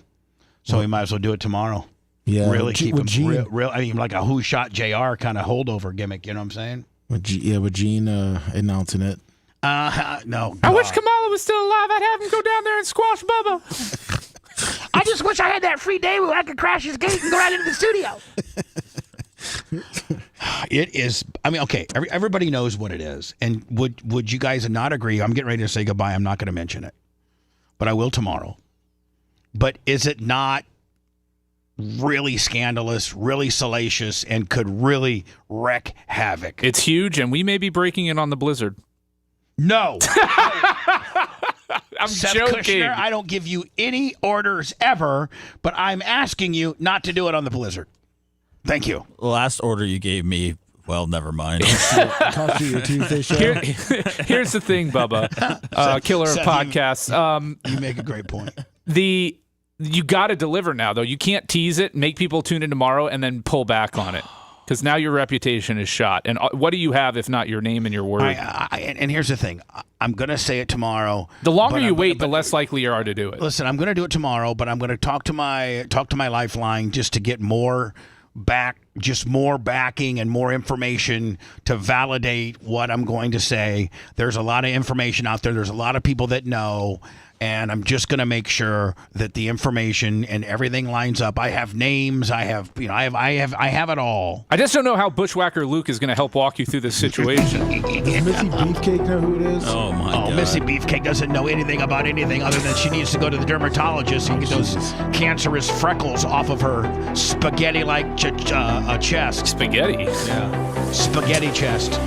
So we might as well do it tomorrow. Yeah. Really keep them real. I mean, like a Who Shot JR kind of holdover gimmick. You know what I'm saying? With Gene announcing it. No. I wish Kamala was still alive. I'd have him go down there and squash Bubba. I just wish I had that free day where I could crash his gate and go right into the studio. It is. I mean, okay. Everybody knows what it is. And would you guys not agree? I'm getting ready to say goodbye. I'm not going to mention it, but I will tomorrow. But is it not really scandalous, really salacious, and could really wreak havoc? It's huge, and we may be breaking it on the Blizzard. No. I'm Seth joking. Kushner, I don't give you any orders ever, but I'm asking you not to do it on the Blizzard. Thank you. The last order you gave me, well, never mind. Cost you your Tuesday show. Here's the thing, Bubba. Killer of podcasts. You make a great point. You got to deliver now, though. You can't tease it, make people tune in tomorrow, and then pull back on it. Because now your reputation is shot. And what do you have if not your name and your word? And here's the thing. I'm going to say it tomorrow. The longer you wait, the less likely you are to do it. Listen, I'm going to do it tomorrow, but I'm going to talk to my Lifeline just to get more backing and more information to validate what I'm going to say. There's a lot of information out there. There's a lot of people that know. And I'm just going to make sure that the information and everything lines up. I have names. I have it all. I just don't know how Bushwhacker Luke is going to help walk you through this situation. Does Missy Beefcake know who it is? Oh, my God. Missy Beefcake doesn't know anything about anything other than she needs to go to the dermatologist and get those cancerous freckles off of her spaghetti-like chest. Spaghetti? Yeah. Spaghetti chest.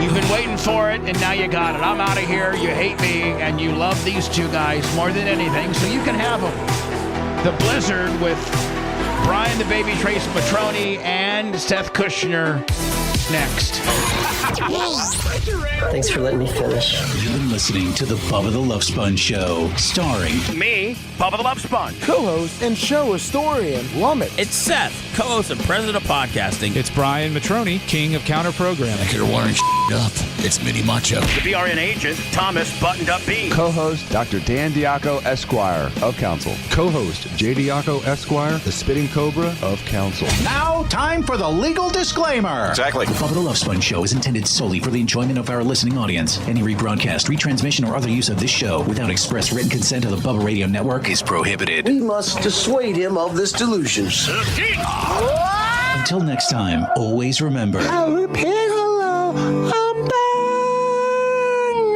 You've been waiting for it, and now you got it. I'm out of here. You hate me, and you love these two guys more than anything, so you can have them. The Blizzard with Brian the Baby Trace Matroni and Seth Kushner next. Thanks for letting me finish. You've been listening to the Bubba the Love Sponge Show, starring me, Bubba the Love Sponge, co-host and show historian Lummit. It's Seth, co-host and president of podcasting. It's Brian Matroni, king of counter programming. You're wiring up. It's Mini Macho. The BRN agent, Thomas Buttoned Up B. Co-host, Dr. Dan Diaco, Esquire of Council. Co-host, J. Diaco, Esquire, the Spitting Cobra of Council. Now, time for the legal disclaimer. Exactly. The Bubba the Love Sponge Show is intended solely for the enjoyment of our listening audience. Any rebroadcast, retransmission, or other use of this show without express written consent of the Bubba Radio Network is prohibited. We must dissuade him of this delusion. Until next time, always remember. I'll repeat hello. I'm back.